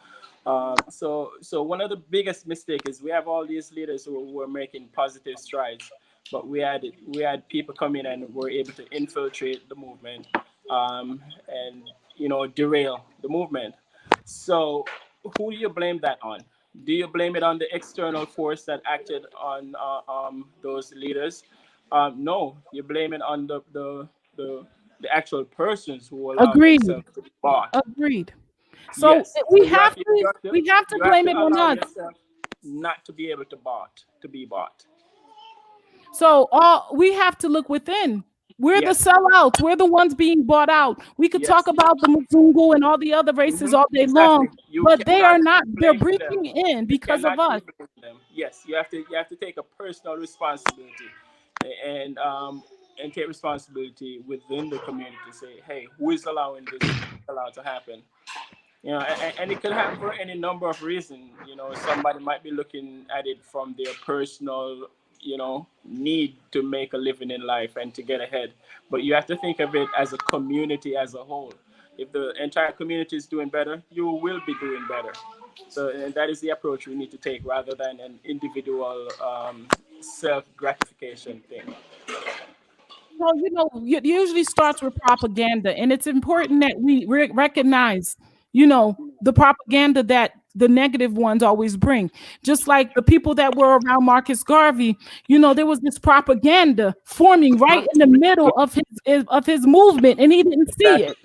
So one of the biggest mistakes is we have all these leaders who were making positive strides, but we had people come in and were able to infiltrate the movement, and derail the movement. So who do you blame that on? Do you blame it on the external force that acted on those leaders? No, you blame it on the actual persons who allow Agreed. themselves to be bought. Agreed. So Yes, so we have to you have blame to it on allow us. yourself not to be able to be bought. So we have to look within. We're the Yes, sellouts. We're the ones being bought out. We could talk yes, about the Muzungu and all the other races all day long, exactly. You but they cannot are not. keep They're blaming them. breaking in You because of cannot us. keep blaming them. Yes, you have to take a personal responsibility, and take responsibility within the community. Say, hey, who is allowing this allowed to happen? And it could happen for any number of reasons. Somebody might be looking at it from their personal, need to make a living in life and to get ahead. But you have to think of it as a community as a whole. If the entire community is doing better, you will be doing better. So, and that is the approach we need to take rather than an individual self-gratification thing. Well, it usually starts with propaganda, and it's important that we recognize, the propaganda that the negative ones always bring. Just like the people that were around Marcus Garvey, there was this propaganda forming right in the middle of his movement, and he didn't see Exactly. it.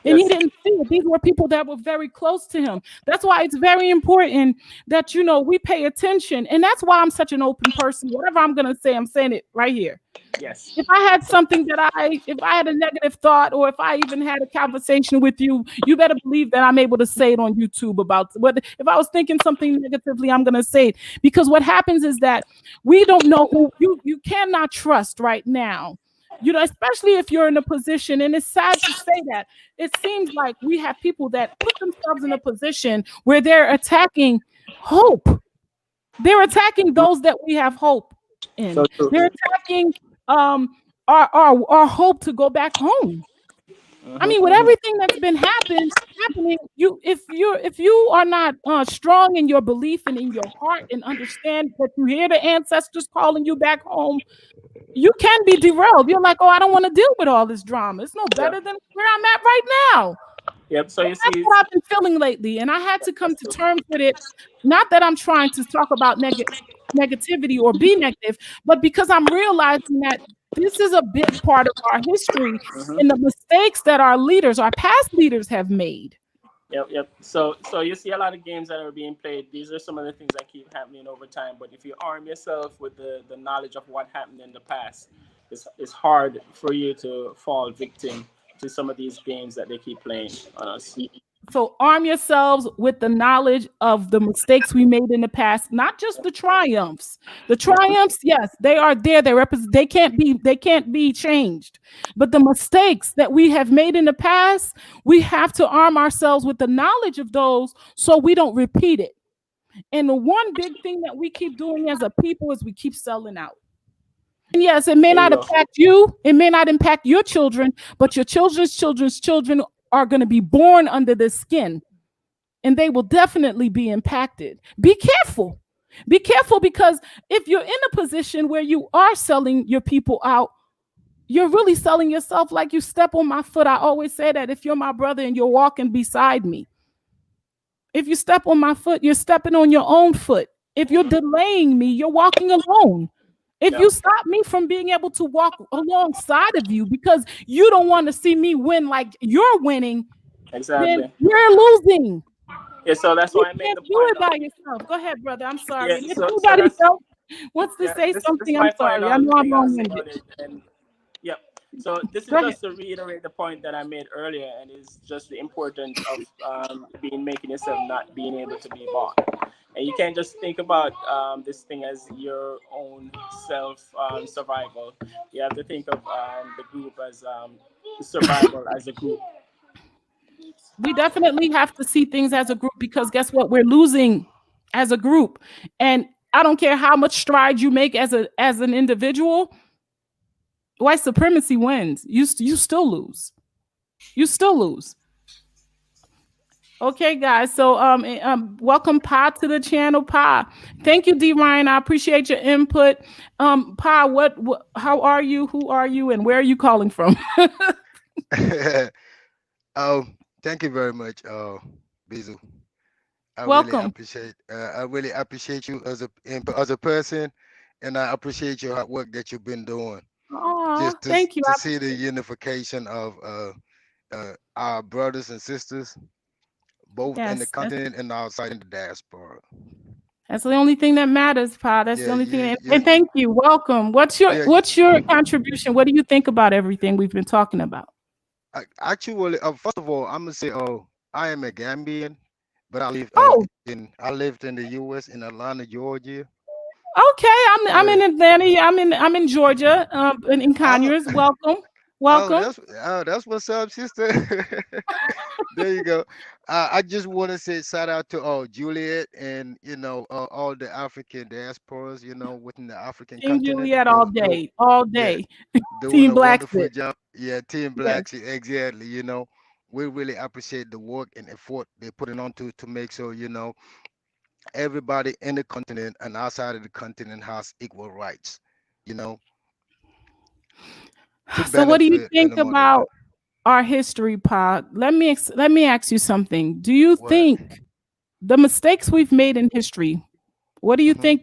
And he Yes. didn't see it. These were people that were very close to him. That's why it's very important that, we pay attention. And that's why I'm such an open person. Whatever I'm going to say, I'm saying it right here. Yes. If I had something if I had a negative thought, or if I even had a conversation with you, you better believe that I'm able to say it on YouTube about what, if I was thinking something negatively, I'm going to say it. Because what happens is that we don't know who you cannot trust right now. Especially if you're in a position, and it's sad to say that it seems like we have people that put themselves in a position where they're attacking hope. They're attacking those that we have hope in. So true. They're attacking our hope to go back home. I mean, with everything that's been happening, if you are not strong in your belief and in your heart, and understand that you hear the ancestors calling you back home, you can be derailed. You're like, oh, I don't want to deal with all this drama. It's no better than where I'm at right now. Yep. So And you that's see, what I've been feeling lately, and I had to come to terms with it. Not that I'm trying to talk about negativity or be negative, but because I'm realizing that this is a big part of our history and the mistakes that our past leaders have made. Yep. So you see a lot of games that are being played. These are some of the things that keep happening over time. But if you arm yourself with the knowledge of what happened in the past, it's hard for you to fall victim to some of these games that they keep playing on us. So arm yourselves with the knowledge of the mistakes we made in the past, not just the triumphs. The triumphs, yes, they are there. They represent. They can't be changed. But the mistakes that we have made in the past, we have to arm ourselves with the knowledge of those so we don't repeat it. And the one big thing that we keep doing as a people is we keep selling out. And yes, it may not impact you, it may not impact your children, but your children's children are going to be born under this skin, and they will definitely be impacted. Be careful. Be careful, because if you're in a position where you are selling your people out, you're really selling yourself. Like, you step on my foot. I always say that if you're my brother and you're walking beside me, if you step on my foot, you're stepping on your own foot. If you're delaying me, you're walking alone. If you stop me from being able to walk alongside of you because you don't want to see me win like you're winning, then you're losing. Yeah, so that's why I made the point. You do it by yourself. Go ahead, brother. I'm sorry. Yeah, if anybody else wants to say something, I'm sorry. I know I'm long-winded. Yep. So this is just to reiterate the point that I made earlier, and it's just the importance of making yourself not being able to be bought. And you can't just think about this thing as your own self survival. You have to think of the group as survival as a group. We definitely have to see things as a group, because guess what? We're losing as a group. And I don't care how much strides you make as an individual, white supremacy wins. You still lose. You still lose. Okay, guys. So welcome Pa to the channel. Pa, thank you, D Ryan. I appreciate your input. Pa, what how are you? Who are you, and where are you calling from? Thank you very much, Bizu. Welcome. I really appreciate you as a person, and I appreciate your hard work that you've been doing. Oh, Just thank you. to see the unification of our brothers and sisters, both in the Yes, continent and outside in the diaspora. that's the only thing that matters, Pa. That's the Yeah, only thing. you, And thank you. Welcome. yeah. What's your contribution? What do you think about everything we've been talking about? Actually, first of all, I'm gonna say, I am a Gambian, but Oh, I lived in the U.S. in Atlanta, Georgia. okay. I'm Yeah. in Atlanta. Yeah, I'm in Georgia. In Oh, Conyers. Welcome. Welcome. that's what's up, sister. There you go. I just want to say shout out to Juliet and all the African diasporas within the African Team continent. Juliet all day. All Yeah, day. doing Team a wonderful Blacksmith. job. Yeah, Team Yes. Blacks, exactly. We really appreciate the work and effort they're putting on to make sure everybody in the continent and outside of the continent has equal rights. You know, to So what do you benefit in think the motherland. about our history, Pa? Let me ask you something. Do you What? think the mistakes we've made in history, what do you hmm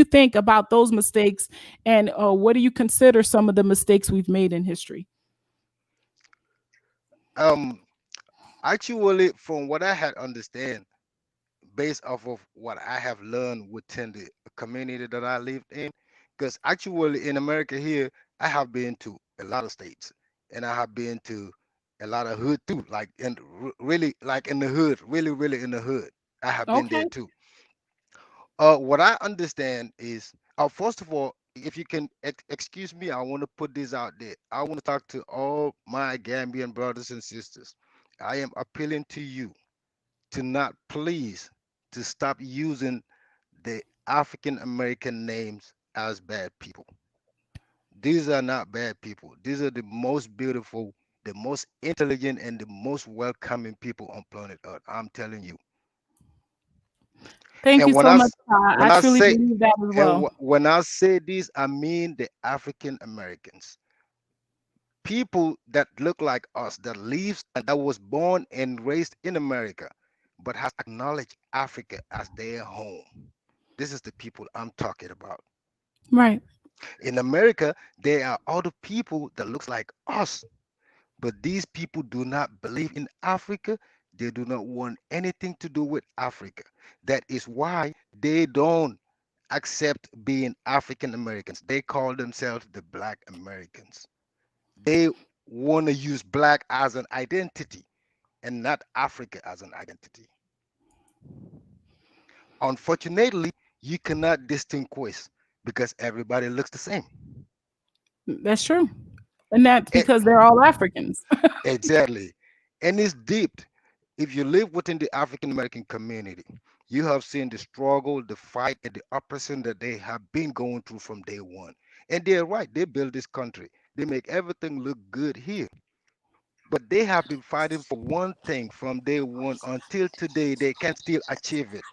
think about those mistakes, and what do you consider some of the mistakes we've made in history? Um, Actually, from what I had understand, based off of what I have learned within the community that I lived in, because actually in America here, I have been to a lot of states, and I have been to a lot of hood too, like really like in the hood, really, really in the hood. I have been Okay. there too. What I understand is, first of all, if you can excuse me, I want to put this out there. I want to talk to all my Gambian brothers and sisters. I am appealing to you to not please to stop using the African American names as bad people. These are not bad people. These are the most beautiful, the most intelligent, and the most welcoming people on planet Earth. I'm telling you. Thank And you so much, Pa. I when I truly say believe that as well. when I say this, I mean the African Americans, people that look like us, that lives and that was born and raised in America, but has acknowledged Africa as their home. This is the people I'm talking about. Right. In America, there are other people that looks like us, but these people do not believe in Africa. They do not want anything to do with Africa. That is why they don't accept being African Americans. They call themselves the Black Americans. They want to use black as an identity and not Africa as an identity. Unfortunately, you cannot distinguish because everybody looks the same. That's true. And that's E- because they're all Africans. Exactly. And it's deep. If you live within the African American community, you have seen the struggle, the fight, and the oppression that they have been going through from day one. And they're right. They build this country. They make everything look good here. But they have been fighting for one thing from day one until today. They can still achieve it.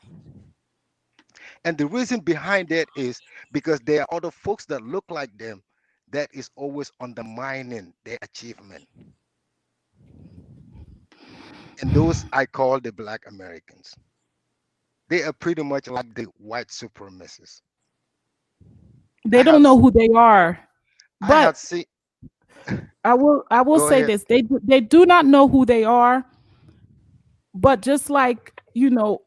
And the reason behind that is because there are other folks that look like them that is always undermining their achievement. And those I call the Black Americans. They are pretty much like the white supremacists. They I don't have know who they are. I But had seen. I will Go say ahead. this. They do not know who they are, but just like,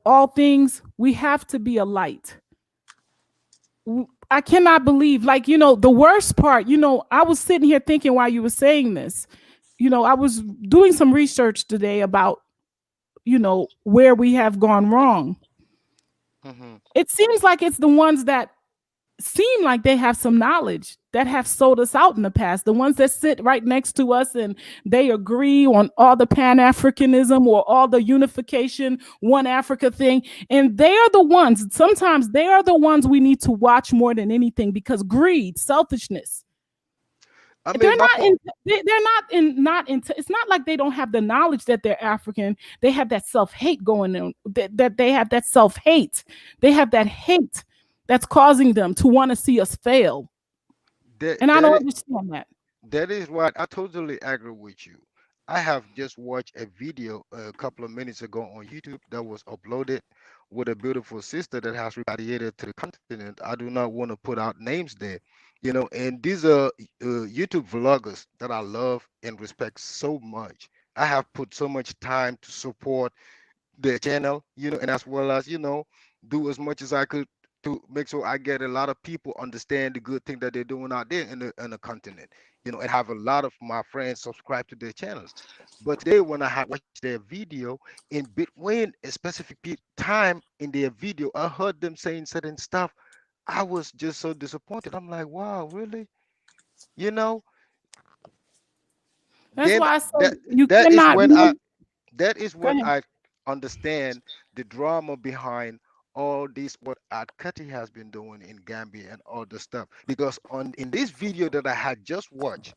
all things, we have to be a light. I cannot believe, like, the worst part, I was sitting here thinking while you were saying this, I was doing some research today about, where we have gone wrong. hmm It seems like it's the ones that seem like they have some knowledge that have sold us out in the past. The ones that sit right next to us and they agree on all the Pan-Africanism or all the unification, one Africa thing. And they are the ones, sometimes they are the ones we need to watch more than anything, because greed, selfishness. I mean, They're not in, they're not into, it's not like they don't have the knowledge that they're African. They have that self-hate going on, that they have that self-hate. They have that hate that's causing them to want to see us fail. And I don't understand that. that is what I totally agree with you. I have just watched a video a couple of minutes ago on YouTube that was uploaded with a beautiful sister that has repatriated to the continent. I do not want to put out names there, and these are YouTube vloggers that I love and respect so much. I have put so much time to support their channel, and as well as, do as much as I could to make sure I get a lot of people understand the good thing that they're doing out there in the continent, and have a lot of my friends subscribe to their channels. But today, when I had watched their video, in between a specific time in their video, I heard them saying certain stuff. I was just so disappointed. I'm like, wow, really? You know, That's then why I said that you that is cannot when I really, that is go when ahead. I understand the drama behind all this what Adkati has been doing in Gambia and all the stuff. Because on in this video that I had just watched,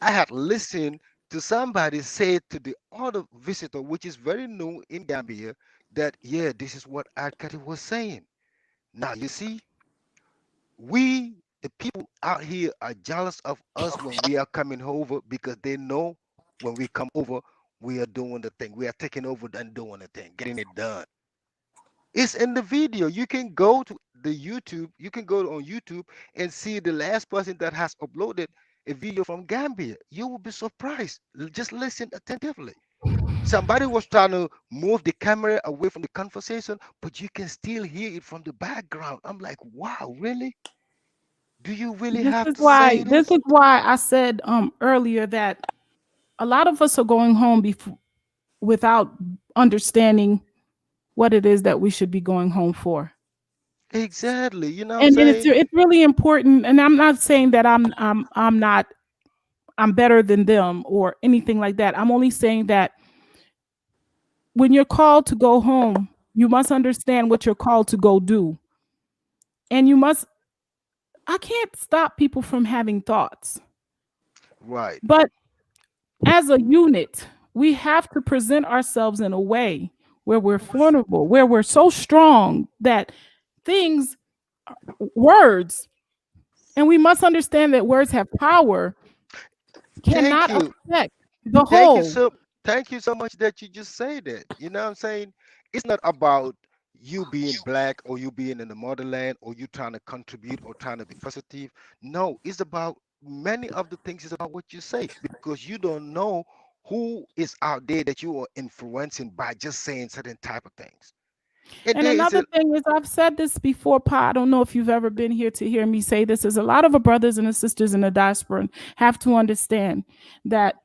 I had listened to somebody say to the other visitor, which is very new in Gambia, that yeah, this is what Adkati was saying. Now you see, we the people out here are jealous of us when we are coming over because they know when we come over, we are doing the thing. We are taking over and doing the thing, getting it done. It's in the video. You can go to the YouTube, you can go on YouTube and see the last person that has uploaded a video from Gambia. You will be surprised. Just listen attentively. Somebody was trying to move the camera away from the conversation, but you can still hear it from the background. I'm like, wow, really? Do you really This have is to why say this this? is why I said earlier that a lot of us are going home without understanding what it is that we should be going home for. Exactly. You know what I'm And it's saying? it's really important. And I'm not saying that I'm not, I'm better than them or anything like that. I'm only saying that when you're called to go home, you must understand what you're called to go do. And you must, I can't stop people from having thoughts, Right. but as a unit, we have to present ourselves in a way where we're formidable, where we're so strong that things, words, and we must understand that words have power, Thank cannot you. affect the Thank you whole. so thank you so much that you just say that. You know what I'm saying? It's not about you being black or you being in the motherland or you trying to contribute or trying to be positive. No, it's about many of the things is about what you say because you don't know who is out there that you are influencing by just saying certain type of things. And And there is another a thing is, I've said this before, Pa. I don't know if you've ever been here to hear me say this. Is a lot of our brothers and sisters in the diaspora have to understand that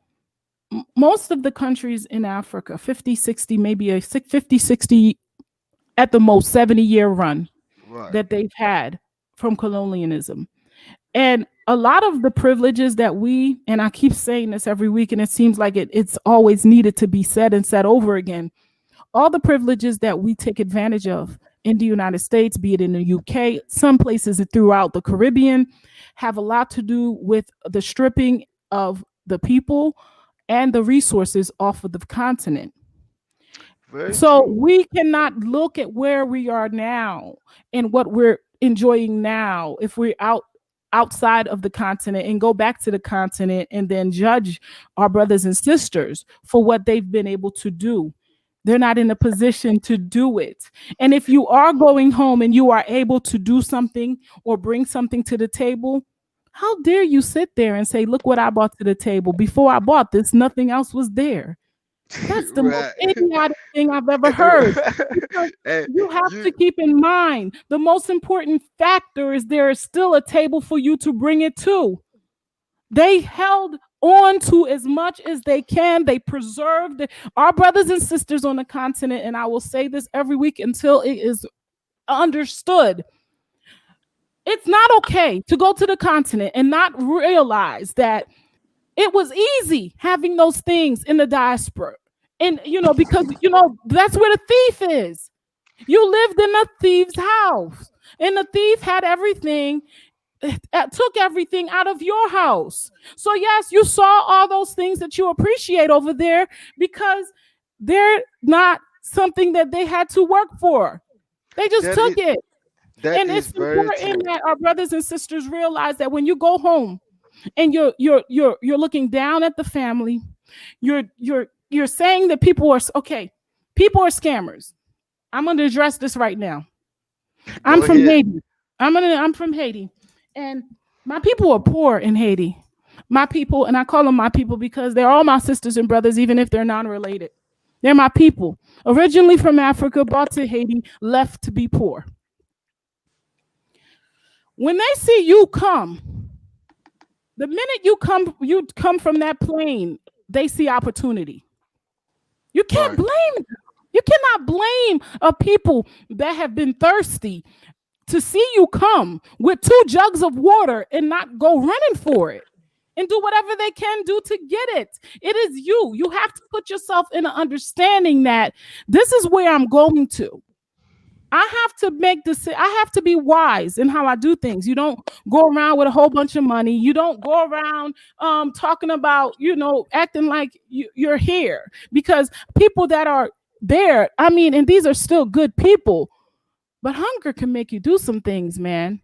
most of the countries in Africa, 50, 60, maybe a 50, 60, at the most 70-year run right, that they've had from colonialism. And a lot of the privileges that we, and I keep saying this every week, and it seems like it's always needed to be said and said over again. All the privileges that we take advantage of in the United States, be it in the UK, some places throughout the Caribbean, have a lot to do with the stripping of the people and the resources off of the continent. very So true. we cannot look at where we are now and what we're enjoying now if we're outside of the continent and go back to the continent and then judge our brothers and sisters for what they've been able to do. They're not in a position to do it. And if you are going home and you are able to do something or bring something to the table, how dare you sit there and say, look what I brought to the table. Before I bought this, nothing else was there. That's the most Right. idiotic thing I've ever heard. Because And you have you to keep in mind the most important factor is there is still a table for you to bring it to. They held on to as much as they can. They preserved it. Our brothers and sisters on the continent, and I will say this every week until it is understood. It's not okay to go to the continent and not realize that it was easy having those things in the diaspora. And, because, that's where the thief is. You lived in a thief's house, and the thief had everything, took everything out of your house. So, yes, you saw all those things that you appreciate over there because they're not something that they had to work for. They just That took is it. that And is it's very important true. that our brothers and sisters realize that when you go home and you're looking down at the family, you're saying that people are okay. People are scammers. I'm going to address this right now. I'm Go from ahead. Haiti. I'm from Haiti, and my people are poor in Haiti. My people, and I call them my people because they're all my sisters and brothers, even if they're non-related. They're my people, originally from Africa, brought to Haiti, left to be poor. When they see you come, the minute you come from that plane, they see opportunity. You can't Right. blame them. You cannot blame a people that have been thirsty to see you come with 2 jugs of water and not go running for it and do whatever they can do to get it. It is you. You have to put yourself in an understanding that this is where I'm going to. I have to make this. I have to be wise in how I do things. You don't go around with a whole bunch of money. You don't go around talking about, acting like you're here, because people that are there, I mean, and these are still good people, but hunger can make you do some things, man.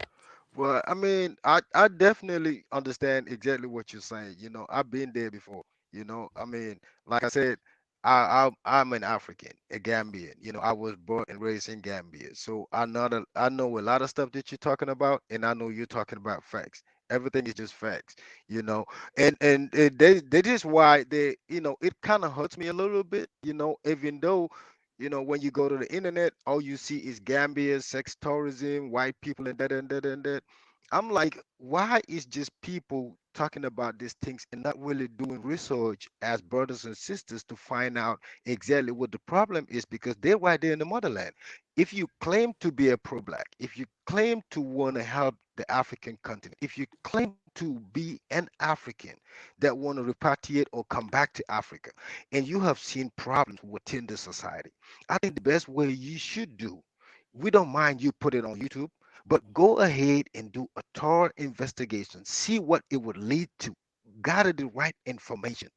Well, I mean, I definitely understand exactly what you're saying. I've been there before. I mean, like I said, I'm an African, a Gambian. I was born and raised in Gambia, so I know a lot of stuff that you're talking about, and I know you're talking about facts. Everything is just facts, you know, and that is why it kind of hurts me a little bit, even though when you go to the internet, all you see is Gambia, sex tourism, white people, and that and that and that. I'm like, why is just people talking about these things and not really doing research as brothers and sisters to find out exactly what the problem is? Because they're right there in the motherland. If you claim to be a pro-black, if you claim to want to help the African continent, if you claim to be an African that want to repatriate or come back to Africa, and you have seen problems within the society, I think the best way you should do, we don't mind you put it on YouTube, but go ahead and do a thorough investigation, see what it would lead to, gather the right information.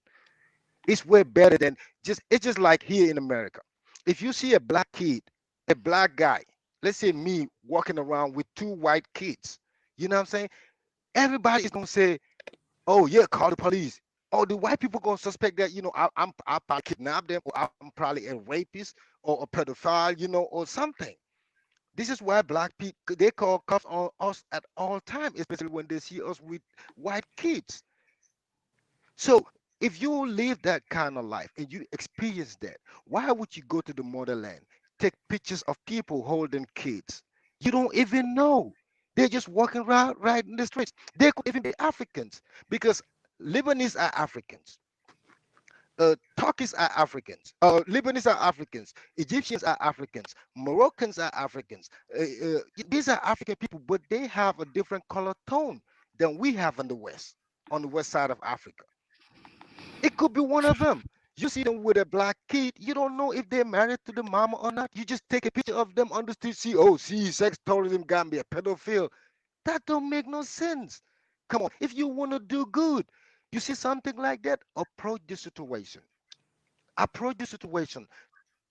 It's way better than it's just like here in America. If you see a black kid, a black guy, let's say me walking around with 2 white kids, you know what I'm saying? Everybody is gonna say, "Oh yeah, call the police." Oh, the white people gonna suspect that I probably kidnapped them, or I'm probably a rapist or a pedophile, or something. This is why black people they call cops on us at all time, especially when they see us with white kids. So if you live that kind of life and you experience that, why would you go to the motherland, take pictures of people holding kids? You don't even know. They're just walking around right in the streets. They could even be Africans because Lebanese are Africans. Turkish are Africans. Lebanese are Africans. Egyptians are Africans. Moroccans are Africans. These are African people, but they have a different color tone than we have in the West, on the west side of Africa. It could be one of them. You see them with a black kid. You don't know if they're married to the mama or not. You just take a picture of them on the street. See, oh, see, sex tourism, Gambia, pedophile. That don't make no sense. Come on, if you want to do good, you see something like that, approach the situation. Approach the situation.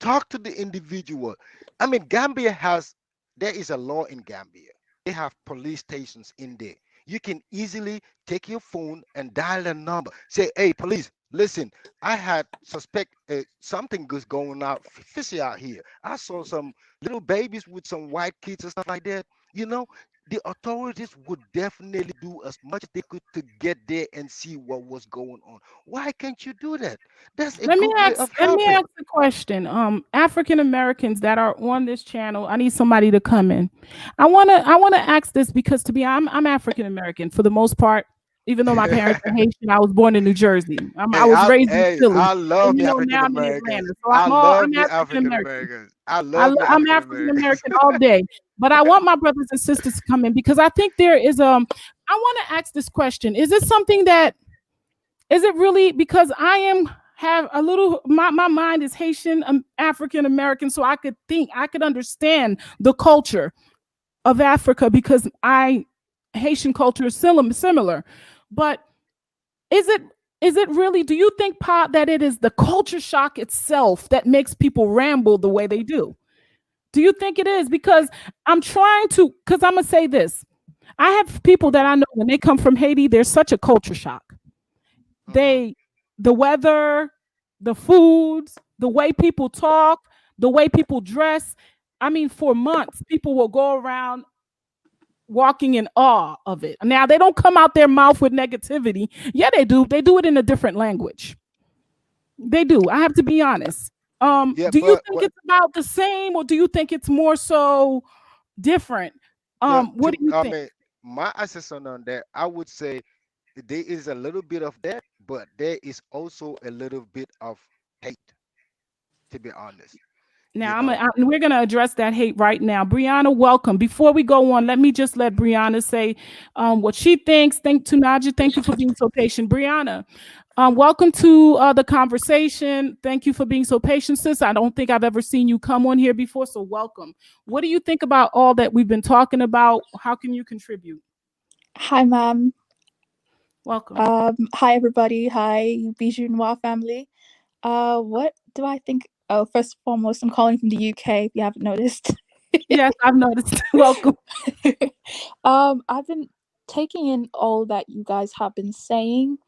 Talk to the individual. I mean, there is a law in Gambia. They have police stations in there. You can easily take your phone and dial a number. Say, hey, police, listen, I had suspect something is going out fishy out here. I saw some little babies with some white kids and stuff like that. You know, the authorities would definitely do as much as they could to get there and see what was going on. Why can't you do that? That's a Let me good way ask. of Let me helping. ask a question. African Americans that are on this channel, I need somebody to come in. I wanna ask this because to be, I'm African American for the most part. Even though my parents are Haitian, I was born in New Jersey. I Hey, was raised in Philly, I and love me African now I'm in Atlanta. Americans. So I love I'm me African African American. Americans. I love me I'm African African Americans. American all day, but I want my brothers and sisters to come in because I think there is I want to ask this question: is this something that is it really because I am have a little my mind is Haitian African American, so I could understand the culture of Africa because Haitian culture is similar, but is it really? Do you think, Pa, that it is the culture shock itself that makes people ramble the way they do? Do you think it is? Because because I'm gonna say this. I have people that I know when they come from Haiti, there's such a culture shock. Mhm. They, the weather, the foods, the way people talk, the way people dress. I mean, for months, people will go around walking in awe of it. Now, they don't come out their mouth with negativity. Yeah, they do. They do it in a different language. They do. I have to be honest. Yeah, Do you think but it's about the same, or do you think it's more so different? yeah, What do you I think? mean, my assessment on that, I would say there is a little bit of that, but there is also a little bit of hate, to be honest. You Now, know, we're going to address that hate right now. Brianna, welcome. Before we go on, let me just let Brianna say what she thinks. Thank to Naja. Thank you for being so patient. Brianna, welcome to the conversation. Thank you for being so patient, sis. I don't think I've ever seen you come on here before, so welcome. What do you think about all that we've been talking about? How can you contribute? Hi, ma'am. Welcome. Hi, everybody. Hi, Bijou Noir family. What do I think? Oh, first and foremost, I'm calling from the UK, if you haven't noticed. Yes, I've noticed. Welcome. I've been taking in all that you guys have been saying.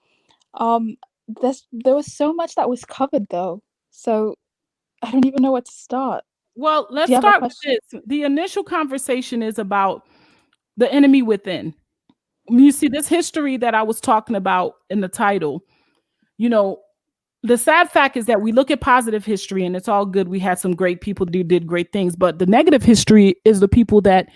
There was so much that was covered, though. So I don't even know where to start. Well, Do let's you have a start with question? this. The initial conversation is about the enemy within. You see, this history that I was talking about in the title, you know, the sad fact is that we look at positive history and it's all good. We had some great people who did great things, but the negative history is the people that,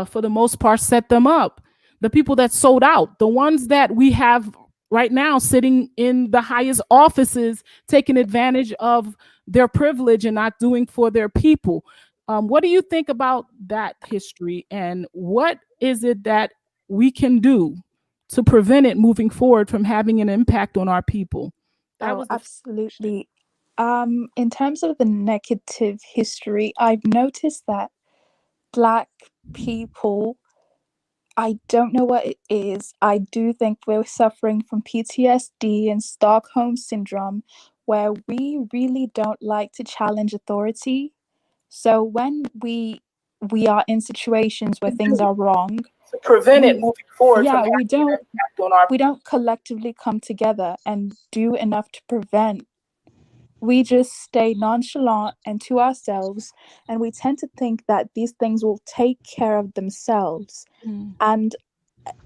for the most part, set them up. The people that sold out, the ones that we have right now sitting in the highest offices, taking advantage of their privilege and not doing for their people. What do you think about that history, and what is it that we can do to prevent it moving forward from having an impact on our people? That Oh, was the first question. absolutely. In terms of the negative history, I've noticed that Black people, I don't know what it is. I do think we're suffering from PTSD and Stockholm syndrome, where we really don't like to challenge authority. So when we are in situations where things are wrong, To prevent it we moving forward from yeah, having an impact on our we don't collectively come together and do enough to prevent. We just stay nonchalant and to ourselves, and we tend to think that these things will take care of themselves. Mm. And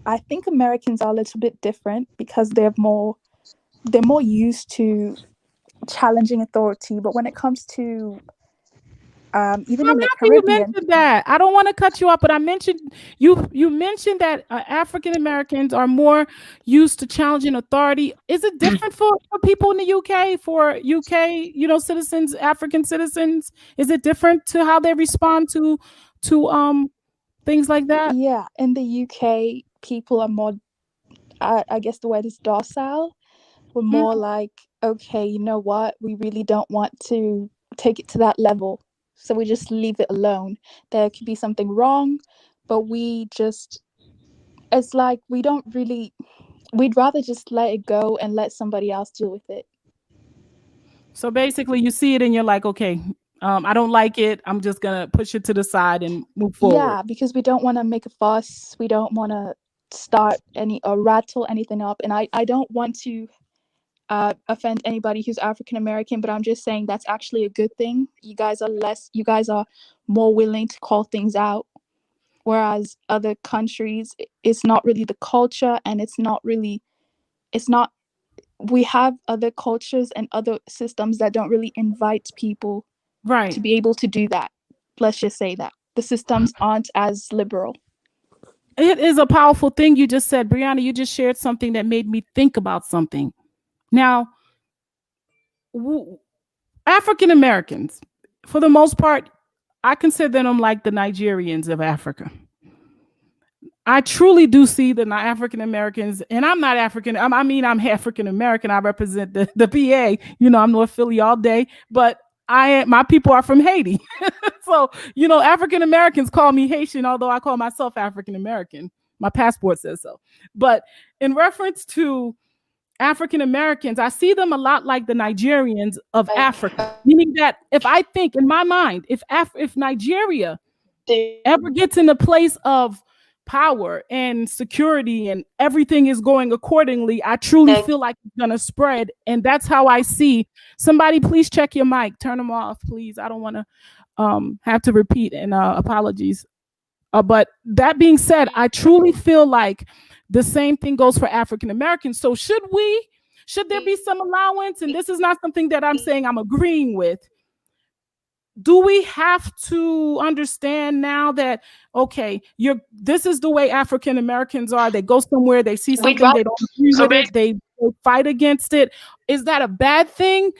I think Americans are a little bit different because they're more used to challenging authority. But when it comes to even I'm in the happy you Caribbean, mentioned that. I don't want to cut you off, but I mentioned you mentioned that African Americans are more used to challenging authority. Is it different for people in the UK, for UK, citizens, African citizens? Is it different to how they respond to things like that? yeah, in the UK, people are more, I guess the word is docile. We're Mm. more like, okay, you know what? We really don't want to take it to that level. So we just leave it alone. There could be something wrong, but it's like we'd rather just let it go and let somebody else deal with it. So basically, you see it and you're like, okay, I don't like it. I'm just gonna push it to the side and move forward. Yeah, because we don't want to make a fuss. We don't want to start any or rattle anything up. And I don't want to offend anybody who's African American, but I'm just saying that's actually a good thing. You guys are more willing to call things out, whereas other countries, it's not really the culture, and it's not. We have other cultures and other systems that don't really invite people to Right. be able to do that. Let's just say that the systems aren't as liberal. It is a powerful thing you just said, Brianna. You just shared something that made me think about something. Now, African Americans, for the most part, I consider them like the Nigerians of Africa. I truly do see the African Americans, and I'm not African. I'm African American. I represent the PA. You know, I'm North Philly all day, but my people are from Haiti. So, you know, African Americans call me Haitian, although I call myself African American. My passport says so. But in reference to African Americans, I see them a lot like the Nigerians of Africa, meaning that if I think in my mind, if Nigeria ever gets in a place of power and security and everything is going accordingly, I truly feel like it's going to spread. And that's how I see. Somebody please check your mic, turn them off, please. I don't want to have to repeat, and apologies. But that being said, I truly feel like the same thing goes for African Americans. So should there be some allowance? And this is not something that I'm saying I'm agreeing with. Do we have to understand now that, okay, this is the way African Americans are? They go somewhere, they see something, they don't agree with it, they fight against it. Is that a bad thing?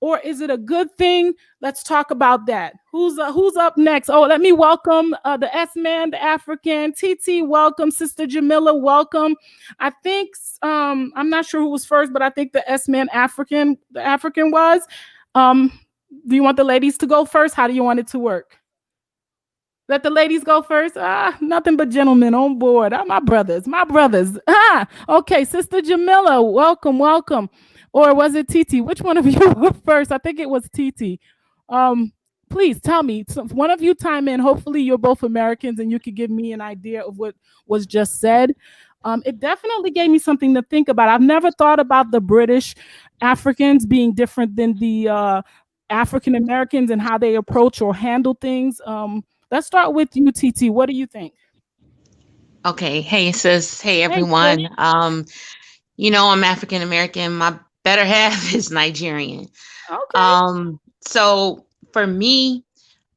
Or is it a good thing? Let's talk about that. Who's up next? Oh, let me welcome the S-Man, the African. TT, welcome. Sister Jamila, welcome. I think, I'm not sure who was first, but I think the S-Man the African was. Do you want the ladies to go first? How do you want it to work? Let the ladies go first. Nothing but gentlemen on board. My brothers. Okay, Sister Jamila, welcome. Or was it TT? Which one of you were first? I think it was TT. Please tell me. One of you chime in. Hopefully you're both Americans and you could give me an idea of what was just said. It definitely gave me something to think about. I've never thought about the British Africans being different than the African Americans and how they approach or handle things. Let's start with you, TT. What do you think? Okay. Hey, sis. Hey, everyone. Hey, you know, I'm African American. My better half is Nigerian. Okay. So for me,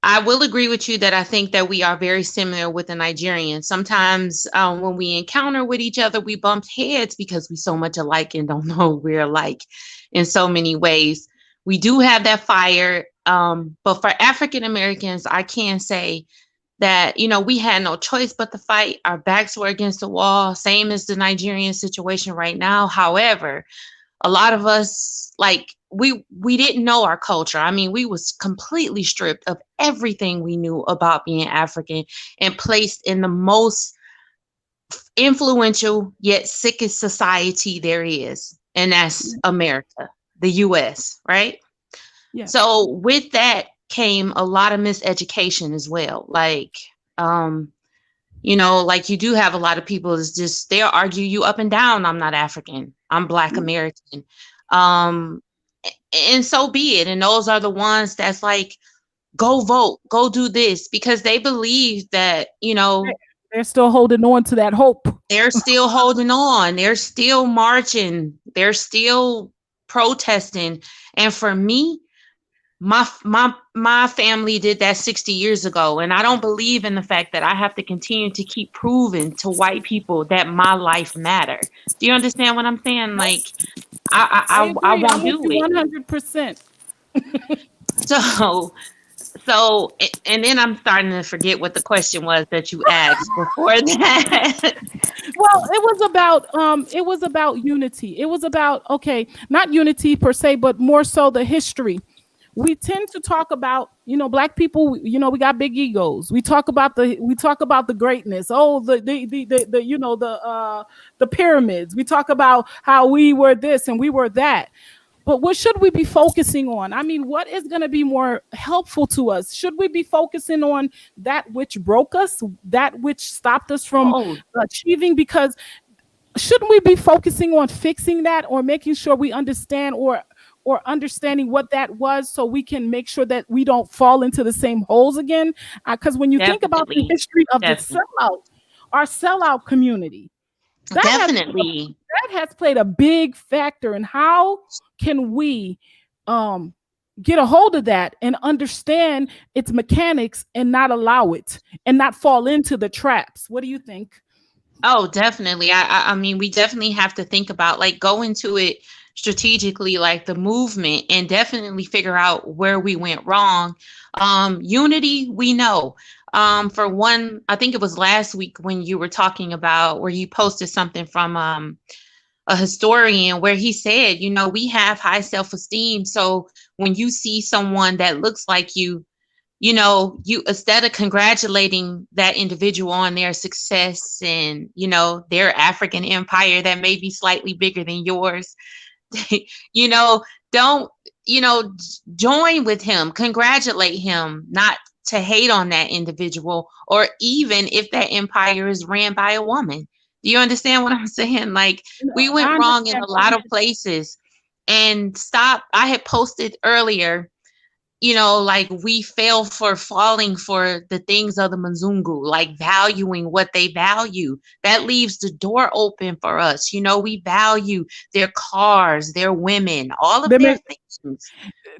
I will agree with you that I think that we are very similar with the Nigerians. Sometimes when we encounter with each other, we bump heads because we're so much alike and don't know we're alike in so many ways. We do have that fire. But for African Americans, I can say that, you know, we had no choice but to fight. Our backs were against the wall, same as the Nigerian situation right now. However, a lot of us, like, we didn't know our culture. I mean, we was completely stripped of everything we knew about being African and placed in the most influential yet sickest society there is. And that's America, the US, right? Yeah. So with that came a lot of miseducation as well. Like, you know, like you do have a lot of people that's just, they'll argue you up and down. I'm not African. I'm Black American. And so be it. And those are the ones that's like, go vote, go do this, because they believe that, you know, they're still holding on to that hope. They're still holding on. They're still marching. They're still protesting. And for me, my family did that 60 years ago. And I don't believe in the fact that I have to continue to keep proving to white people that my life matter. Do you understand what I'm saying? Like, I won't do it. 100%. So, and then I'm starting to forget what the question was that you asked before that. Well, it was about unity. It was about, okay, not unity per se, but more so the history. We tend to talk about, you know, Black people, you know, we got big egos. We talk about the greatness. Oh, the you know, the pyramids. We talk about how we were this and we were that. But what should we be focusing on? I mean, what is going to be more helpful to us? Should we be focusing on that which broke us, that which stopped us from achieving? Because shouldn't we be focusing on fixing that, or making sure we understand or understanding what that was, so we can make sure that we don't fall into the same holes again? Because when you think about the history of the sellout, our sellout community, that has played a big factor in how can we get a hold of that and understand its mechanics and not allow it and not fall into the traps. What do you think? Oh, definitely. I mean, we definitely have to think about like go into it strategically, like the movement, and definitely figure out where we went wrong. Unity, we know. For one, I think it was last week when you were talking about where you posted something from a historian where he said, you know, we have high self-esteem. So when you see someone that looks like you know, you instead of congratulating that individual on their success and, you know, their African empire that may be slightly bigger than yours, you know, don't, you know, join with him, congratulate him, not to hate on that individual, or even if that empire is ran by a woman. Do you understand what I'm saying? Like, we went wrong in a lot of places. And stop. I had posted earlier, you know, like we fail for falling for the things of the Mzungu, like valuing what they value. That leaves the door open for us. You know, we value their cars, their women, all of their things.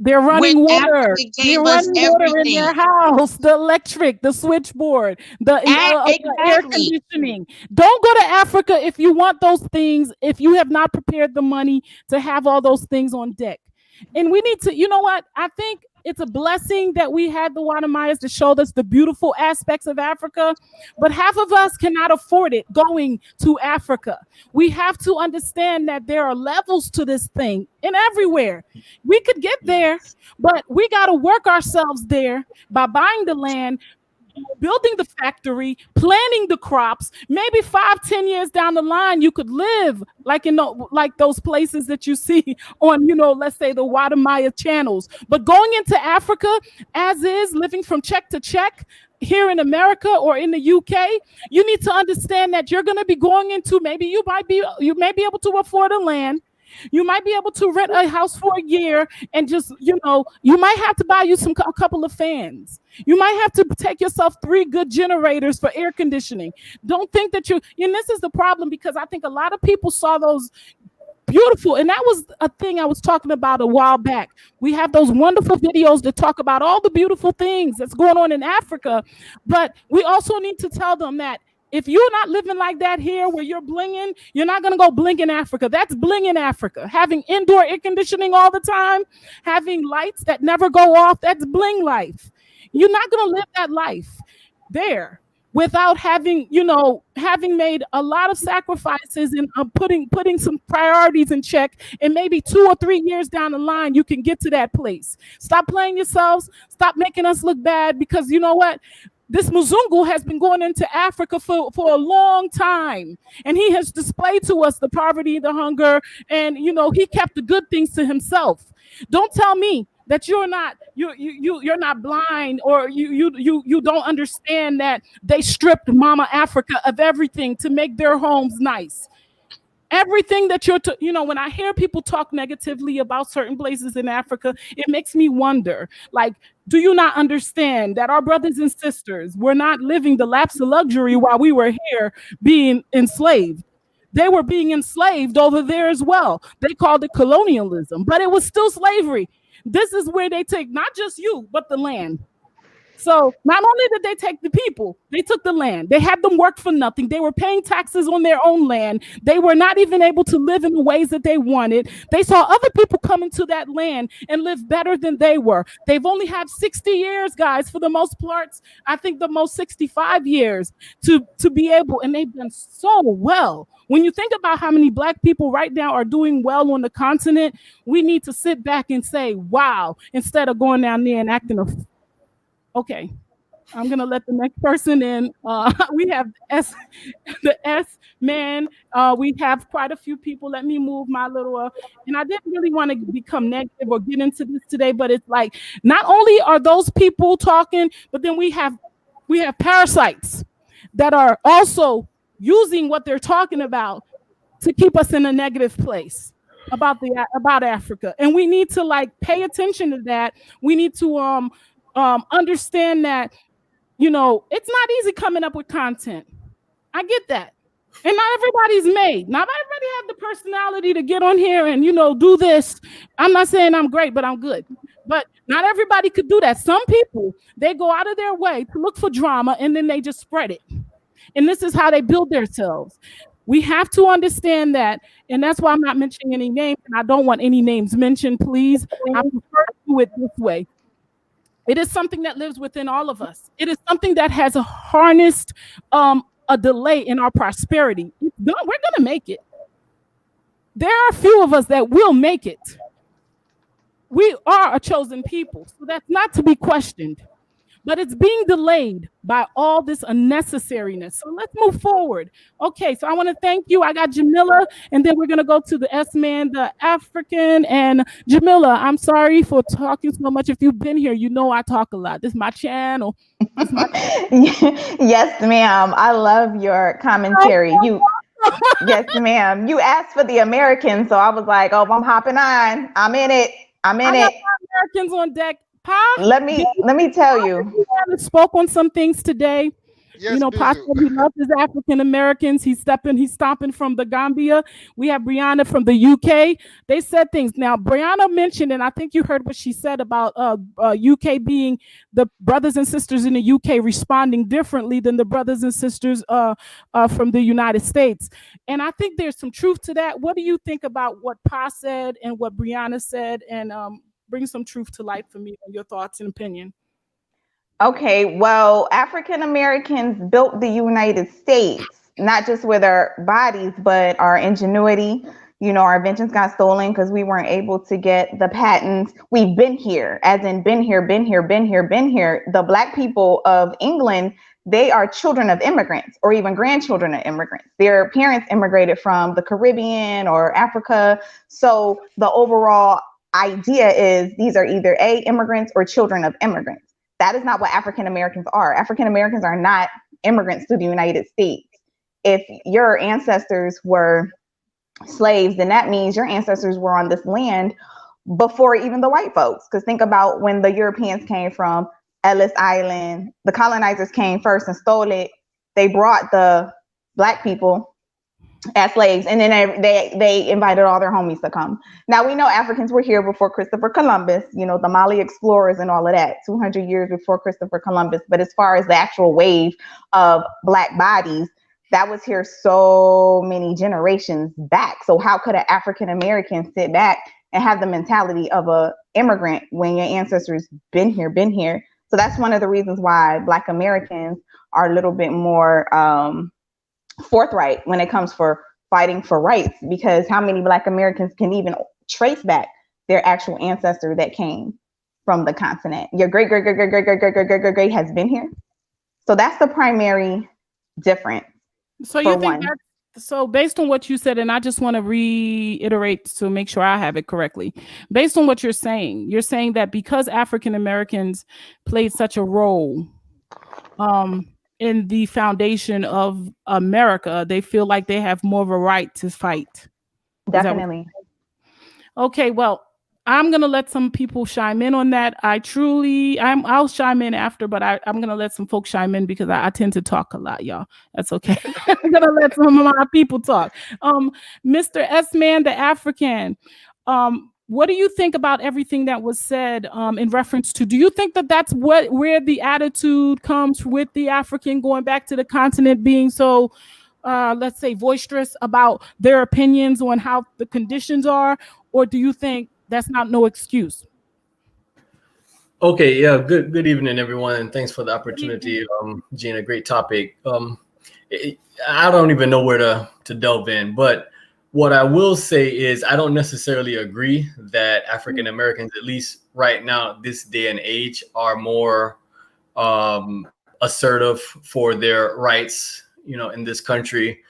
They're running water. They're running water in their house, the electric, the switchboard, the air conditioning. Don't go to Africa if you want those things, if you have not prepared the money to have all those things on deck. And we need to, you know what? I think it's a blessing that we had the Wadamayas to show us the beautiful aspects of Africa, but half of us cannot afford it going to Africa. We have to understand that there are levels to this thing, and everywhere. We could get there, but we got to work ourselves there by buying the land, building the factory, planting the crops. Maybe 5-10 years down the line, you could live like like those places that you see on, you know, let's say the Wadamaya channels. But going into Africa as is, living from check to check here in America or in the UK, you need to understand that you're going to be going into, you may be able to afford a land. You might be able to rent a house for a year and just, you know, you might have to buy you a couple of fans. You might have to take yourself 3 good generators for air conditioning. Don't think that and this is the problem, because I think a lot of people saw those beautiful, and that was a thing I was talking about a while back. We have those wonderful videos that talk about all the beautiful things that's going on in Africa, but we also need to tell them that if you're not living like that here where you're blinging, you're not going to go bling in Africa. That's bling in Africa. Having indoor air conditioning all the time, having lights that never go off, that's bling life. You're not going to live that life there without having, you know, having made a lot of sacrifices and putting some priorities in check. And maybe 2 or 3 years down the line, you can get to that place. Stop playing yourselves. Stop making us look bad, because you know what? This Mzungu has been going into Africa for a long time, and he has displayed to us the poverty, the hunger, and you know, he kept the good things to himself. Don't tell me that you're not blind, or you don't understand that they stripped Mama Africa of everything to make their homes nice. Everything that you know, when I hear people talk negatively about certain places in Africa, it makes me wonder, like, do you not understand that our brothers and sisters were not living the laps of luxury while we were here being enslaved? They were being enslaved over there as well. They called it colonialism, but it was still slavery. This is where they take not just you, but the land. So not only did they take the people, they took the land. They had them work for nothing. They were paying taxes on their own land. They were not even able to live in the ways that they wanted. They saw other people come into that land and live better than they were. They've only had 60 years, guys, for the most parts. I think the most 65 years to be able, and they've done so well. When you think about how many Black people right now are doing well on the continent, we need to sit back and say, wow, instead of going down there and acting okay, I'm gonna let the next person in. We have the S man. We have quite a few people. Let me move my little. And I didn't really want to become negative or get into this today, but it's like not only are those people talking, but then we have parasites that are also using what they're talking about to keep us in a negative place about Africa, and we need to like pay attention to that. We need to understand that, you know, it's not easy coming up with content. I get that. And not everybody's made. Not everybody have the personality to get on here and, you know, do this. I'm not saying I'm great, but I'm good. But not everybody could do that. Some people, they go out of their way to look for drama and then they just spread it. And this is how they build themselves. We have to understand that. And that's why I'm not mentioning any names. And I don't want any names mentioned, please. I prefer to do it this way. It is something that lives within all of us. It is something that has harnessed a delay in our prosperity. We're going to make it. There are a few of us that will make it. We are a chosen people, so that's not to be questioned. But it's being delayed by all this unnecessariness. So let's move forward. Okay, so I want to thank you. I got Jamila, and then we're going to go to the S-Man, the African. And Jamila, I'm sorry for talking so much. If you've been here, you know I talk a lot. This is my channel. Yes, ma'am. I love your commentary. Yes, ma'am. You asked for the Americans, so I was like, oh, I'm hopping on. I'm in it. Americans on deck. Let me tell you. Spoke on some things today. Yes, you know, possibly he loves his African Americans. He's stomping from the Gambia. We have Brianna from the UK. They said things. Now, Brianna mentioned, and I think you heard what she said about UK being the brothers and sisters in the UK responding differently than the brothers and sisters from the United States. And I think there's some truth to that. What do you think about what Pa said and what Brianna said? And bring some truth to light for me and your thoughts and opinion. Okay, well, African Americans built the United States, not just with our bodies, but our ingenuity. You know, our inventions got stolen because we weren't able to get the patents. We've been here, as in been here. The Black people of England, they are children of immigrants or even grandchildren of immigrants. Their parents immigrated from the Caribbean or Africa. So the overall idea is these are either immigrants or children of immigrants. That is not what African Americans are. African Americans are not immigrants to the United States. If your ancestors were slaves, then that means your ancestors were on this land before even the white folks. Because think about when the Europeans came from Ellis Island, the colonizers came first and stole it. They brought the Black people as slaves, and then they invited all their homies to come. Now we know Africans were here before Christopher Columbus, you know, the Mali explorers and all of that, 200 years before Christopher Columbus. But as far as the actual wave of Black bodies, that was here so many generations back. So how could an African American sit back and have the mentality of a immigrant when your ancestors been here? So that's one of the reasons why Black Americans are a little bit more forthright when it comes for fighting for rights, because how many Black Americans can even trace back their actual ancestor that came from the continent? Your great has been here. So that's the primary difference. So you think so based on what you said, and I just want to reiterate to make sure I have it correctly. Based on what you're saying that because African Americans played such a role in the foundation of America, they feel like they have more of a right to fight. Definitely. Okay, well, I'm going to let some people chime in on that. I'll chime in after, but I'm going to let some folks chime in because I tend to talk a lot, y'all. That's okay. I'm going to let some of my people talk. Mr. S-Man, the African, what do you think about everything that was said in reference to, do you think that that's where the attitude comes with the African going back to the continent being so, let's say, boisterous about their opinions on how the conditions are? Or do you think that's not no excuse? Okay, yeah, good evening, everyone, and thanks for the opportunity. Gina, great topic. I don't even know where to delve in, but what I will say is I don't necessarily agree that African Americans, at least right now, this day and age, are more assertive for their rights, you know, in this country.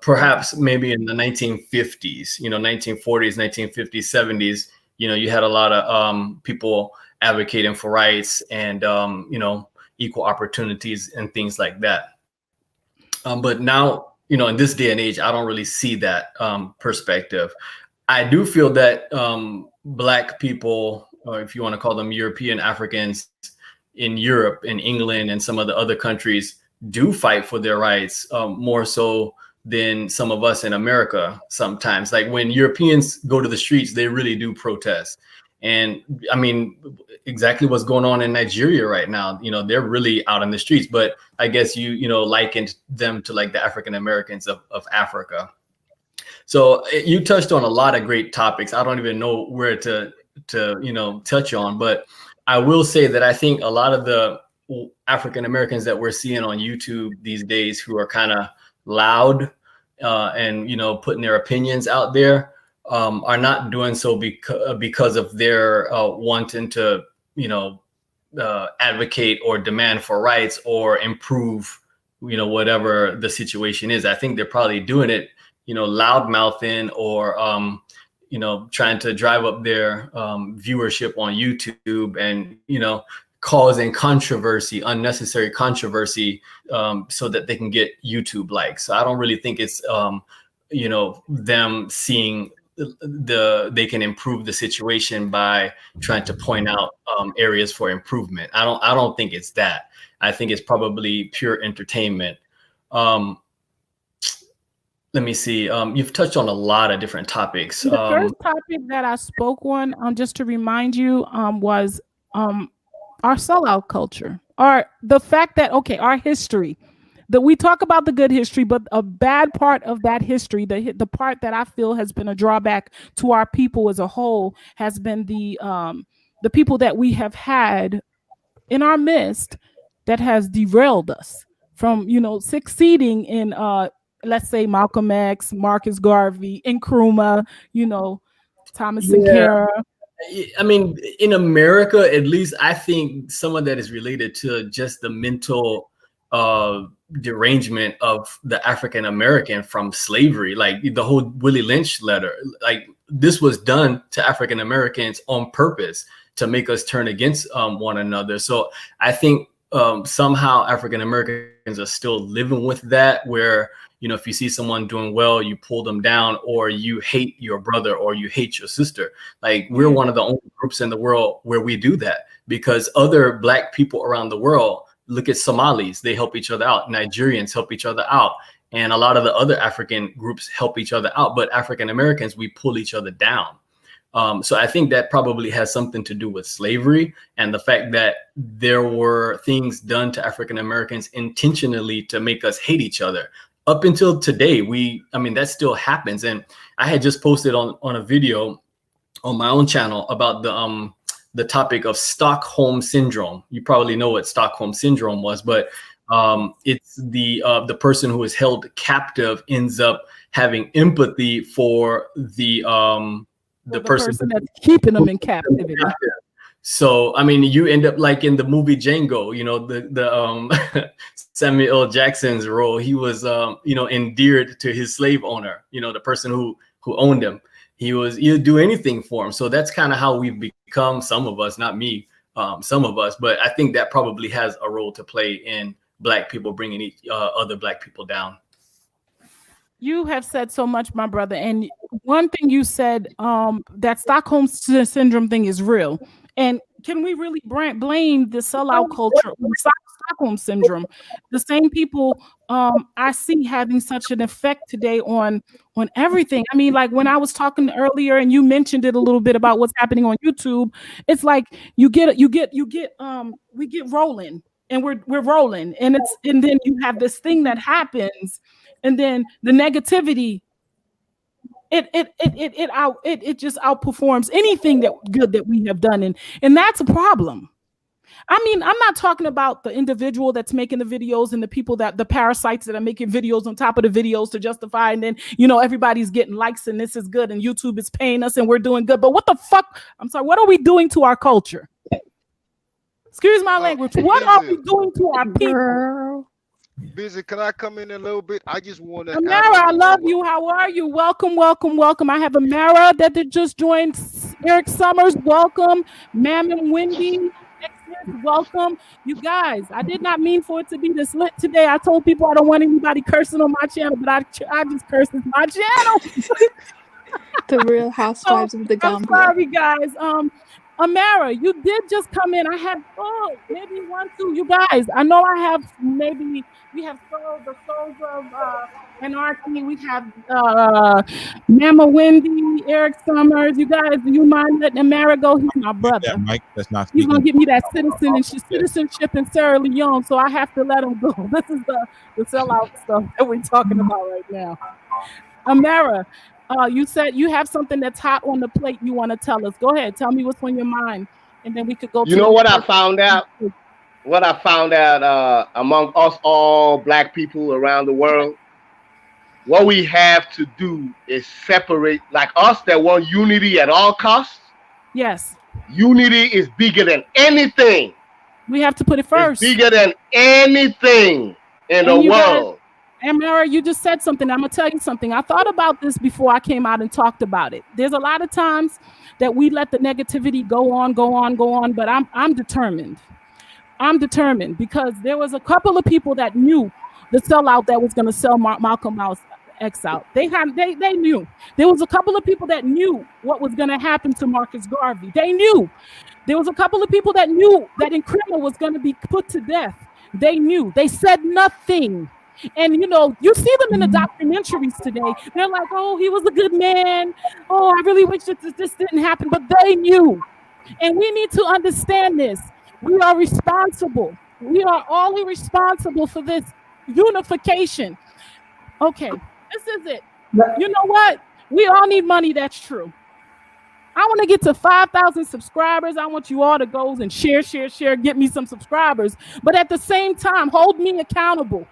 Perhaps maybe in the 1950s, you know, 1940s, 1950s, 70s, you know, you had a lot of people advocating for rights and, you know, equal opportunities and things like that. But now, you know, in this day and age, I don't really see that perspective. I do feel that Black people, or if you want to call them European Africans in Europe, in England, and some of the other countries do fight for their rights more so than some of us in America sometimes. Like when Europeans go to the streets, they really do protest. And I mean, exactly what's going on in Nigeria right now. They're really out in the streets, but I guess you likened them to like the African Americans of Africa. So you touched on a lot of great topics. I don't even know where to touch on, but I will say that I think a lot of the African Americans that we're seeing on YouTube these days who are kind of loud and putting their opinions out there are not doing so because of their wanting to advocate or demand for rights or improve whatever the situation is. I think they're probably doing it loud mouthing or trying to drive up their viewership on YouTube and causing controversy, unnecessary controversy, so that they can get YouTube likes. So I don't really think it's them seeing they can improve the situation by trying to point out areas for improvement. I don't think it's that. I think it's probably pure entertainment. Let me see. You've touched on a lot of different topics. The first topic that I spoke on, just to remind you, was our sellout culture, or the fact that, our history, that we talk about the good history, but a bad part of that history, the part that I feel has been a drawback to our people as a whole, has been the people that we have had in our midst that has derailed us from, succeeding in, let's say, Malcolm X, Marcus Garvey, Nkrumah, Thomas Sankara. I mean, in America, at least, I think some of that is related to just the mental derangement of the African American from slavery. Like the whole Willie Lynch letter, like this was done to African Americans on purpose to make us turn against one another. So I think somehow African Americans are still living with that, where if you see someone doing well, you pull them down, or you hate your brother, or you hate your sister. Like we're one of the only groups in the world where we do that, because other Black people around the world, look at Somalis, they help each other out. Nigerians help each other out. And a lot of the other African groups help each other out. But African Americans, we pull each other down. So I think that probably has something to do with slavery and the fact that there were things done to African Americans intentionally to make us hate each other. Up until today, that still happens. And I had just posted on a video on my own channel about the topic of Stockholm syndrome. You probably know what Stockholm syndrome was, but it's the person who is held captive ends up having empathy for the person that's keeping them in captivity. So, you end up like in the movie Django, the Samuel L. Jackson's role. He was, endeared to his slave owner, the person who owned him. He'd do anything for him. So that's kind of how we've become, some of us, not me, some of us. But I think that probably has a role to play in Black people bringing other Black people down. You have said so much, my brother. And one thing you said, that Stockholm syndrome thing is real. And can we really blame the sellout culture, Stockholm syndrome? The same people I see having such an effect today on everything. I mean, like when I was talking earlier and you mentioned it a little bit about what's happening on YouTube, it's like we get rolling and we're rolling, and then you have this thing that happens, and then the negativity, it just outperforms anything that good that we have done, and that's a problem. I mean, I'm not talking about the individual that's making the videos and the people the parasites that are making videos on top of the videos to justify, and then everybody's getting likes and this is good and YouTube is paying us and we're doing good. But what the fuck? I'm sorry, what are we doing to our culture? Excuse my language. What are we doing to our people? Busy, can I come in a little bit? I just want to. Amara, I love you. How are you? Welcome, welcome, welcome. I have Amara that just joined. Eric Summers, welcome. Mammon Wendy, welcome. You guys, I did not mean for it to be this lit today. I told people I don't want anybody cursing on my channel, but I just cursed my channel. The Real Housewives of the Gambia. I'm sorry, guys. Amara, you did just come in. I have maybe 1, 2. You guys, I know I have maybe we have the souls of anarchy. We have Mama Wendy, Eric Summers. You guys, do you mind letting Amara go? He's my brother. Mike, that's not. He's gonna give me that citizenship in Sierra Leone, so I have to let him go. This is the sellout stuff that we're talking about right now. Amara, you said you have something that's hot on the plate you want to tell us. Go ahead, tell me what's on your mind, and then we could go. You know what I found out? What I found out among us all Black people around the world, what we have to do is separate, like us that want unity at all costs. Yes. Unity is bigger than anything. We have to put it first. It's bigger than anything in the world. And Mara, you just said something. I'm gonna tell you something. I thought about this before I came out and talked about it. There's a lot of times that we let the negativity go on, but I'm determined. I'm determined because there was a couple of people that knew the sellout that was gonna sell Malcolm X out. They knew. There was a couple of people that knew what was gonna happen to Marcus Garvey. They knew. There was a couple of people that knew that Nkrumah was gonna be put to death. They knew. They said nothing. And you know, you see them in the documentaries today. They're like, "Oh, he was a good man. Oh, I really wish that this didn't happen." But they knew, and we need to understand this. We are responsible. We are all responsible for this unification. Okay, this is it. You know what? We all need money. That's true. I want to get to 5,000 subscribers. I want you all to go and share, get me some subscribers. But at the same time, hold me accountable.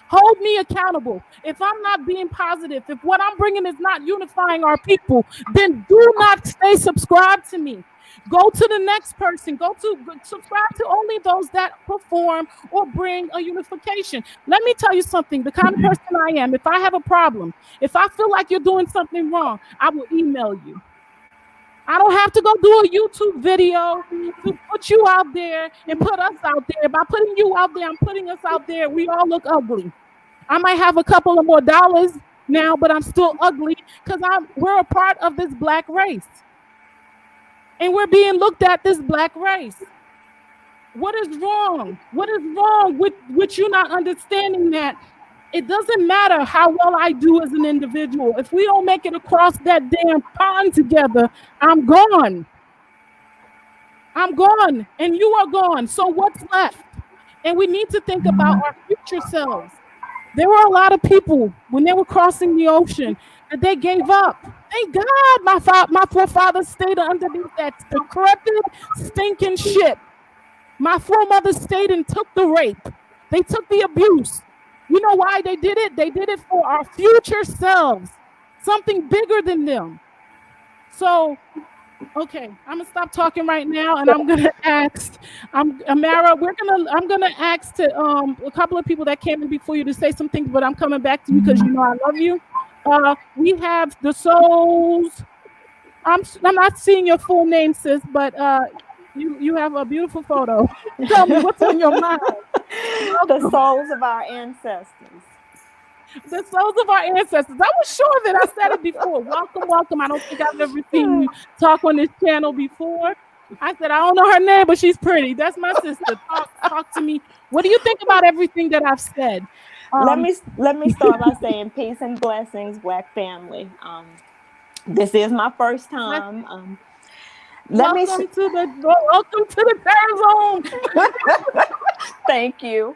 Hold me accountable. If I'm not being positive, if what I'm bringing is not unifying our people, then do not stay subscribed to me. Go to the next person. Subscribe to only those that perform or bring a unification. Let me tell you something. The kind of person I am, if I have a problem, if I feel like you're doing something wrong, I will email you. I don't have to go do a YouTube video to put you out there and put us out there. By putting you out there, I'm putting us out there. We all look ugly. I might have a couple of more dollars now, but I'm still ugly because we're a part of this Black race. And we're being looked at this Black race. What is wrong? What is wrong with you not understanding that? It doesn't matter how well I do as an individual. If we don't make it across that damn pond together, I'm gone. I'm gone, and you are gone. So what's left? And we need to think about our future selves. There were a lot of people when they were crossing the ocean that they gave up. Thank God my forefathers stayed underneath that decrepit, stinking ship. My foremothers stayed and took the rape. They took the abuse. You know why they did it? They did it for our future selves, something bigger than them. So, okay, I'm gonna stop talking right now, and I'm gonna ask, Amara. I'm gonna ask to a couple of people that came in before you to say some things, but I'm coming back to you because you know I love you. We have the souls. I'm not seeing your full name, sis, but you have a beautiful photo. Tell me what's on your mind. The souls of our ancestors. The souls of our ancestors. I was sure that I said it before. Welcome. I don't think I've ever seen you talk on this channel before. I said, I don't know her name, but she's pretty. That's my sister. Talk to me. What do you think about everything that I've said? Let me start by saying peace and blessings, Black family. This is my first time. Welcome to the Terror Zone. Thank you.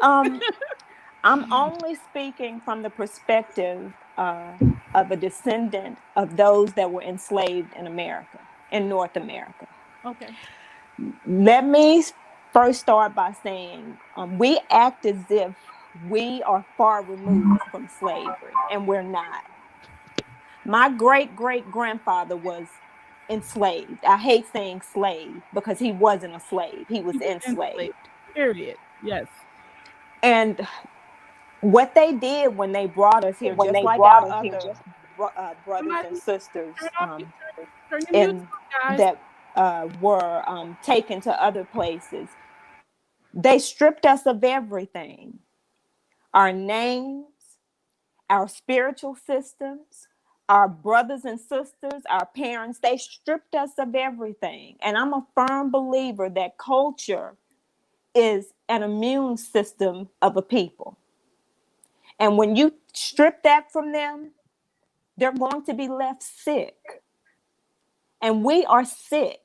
I'm only speaking from the perspective of a descendant of those that were enslaved in America, in North America. Okay. Let me first start by saying we act as if we are far removed from slavery, and we're not. My great-great-grandfather was enslaved. I hate saying slave because he wasn't a slave. He was enslaved. Period. Yes. And what they did when they brought us here, just like our other brothers and sisters that were taken to other places, they stripped us of everything. Our names, our spiritual systems, our brothers and sisters, our parents, they stripped us of everything. And I'm a firm believer that culture is an immune system of a people. And when you strip that from them, they're going to be left sick. And we are sick.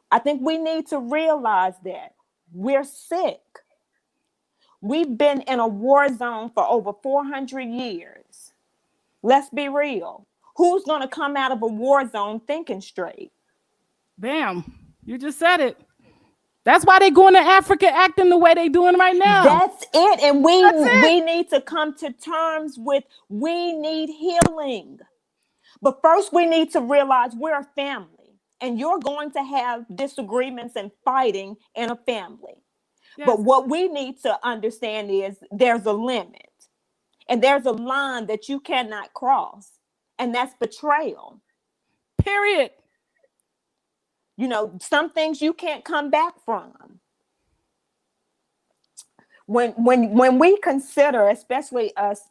I think we need to realize that we're sick. We've been in a war zone for over 400 years. Let's be real. Who's going to come out of a war zone thinking straight? Bam. You just said it. That's why they're going to Africa acting the way they're doing right now. That's it. And we need to come to terms with we need healing. But first, we need to realize we're a family. And you're going to have disagreements and fighting in a family. Yes. But what we need to understand is there's a limit. And there's a line that you cannot cross. And that's betrayal. Period. You know, some things you can't come back from. When we consider, especially us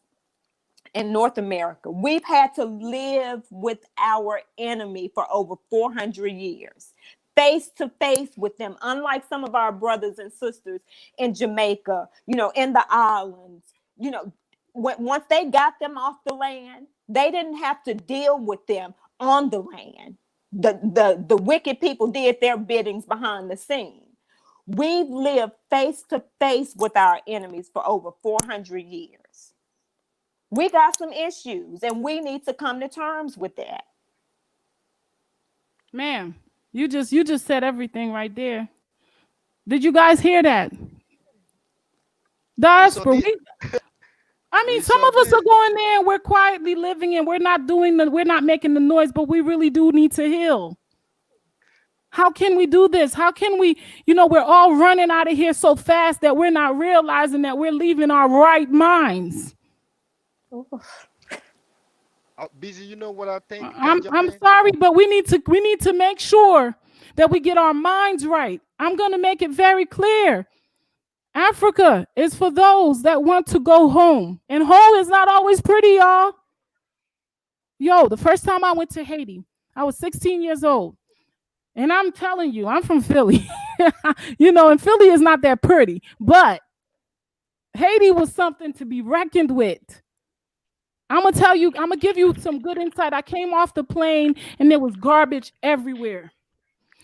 in North America, we've had to live with our enemy for over 400 years, face to face with them, unlike some of our brothers and sisters in Jamaica, you know, in the islands. You know, once they got them off the land, they didn't have to deal with them on the land. The wicked people did their biddings behind the scene. We've lived face to face with our enemies for over 400 years. We got some issues and we need to come to terms with that. Man, you just said everything right there. Did you guys hear that? Diaspora. I mean, some of us are going there and we're quietly living and we're not making the noise, but we really do need to heal. How can we do this? How can we, we're all running out of here so fast that we're not realizing that we're leaving our right minds. Busy, you know what I think? I'm sorry, but we need to make sure that we get our minds right. I'm going to make it very clear. Africa is for those that want to go home. And home is not always pretty, y'all. Yo, the first time I went to Haiti, I was 16 years old. And I'm telling you, I'm from Philly. And Philly is not that pretty. But Haiti was something to be reckoned with. I'm going to give you some good insight. I came off the plane and there was garbage everywhere.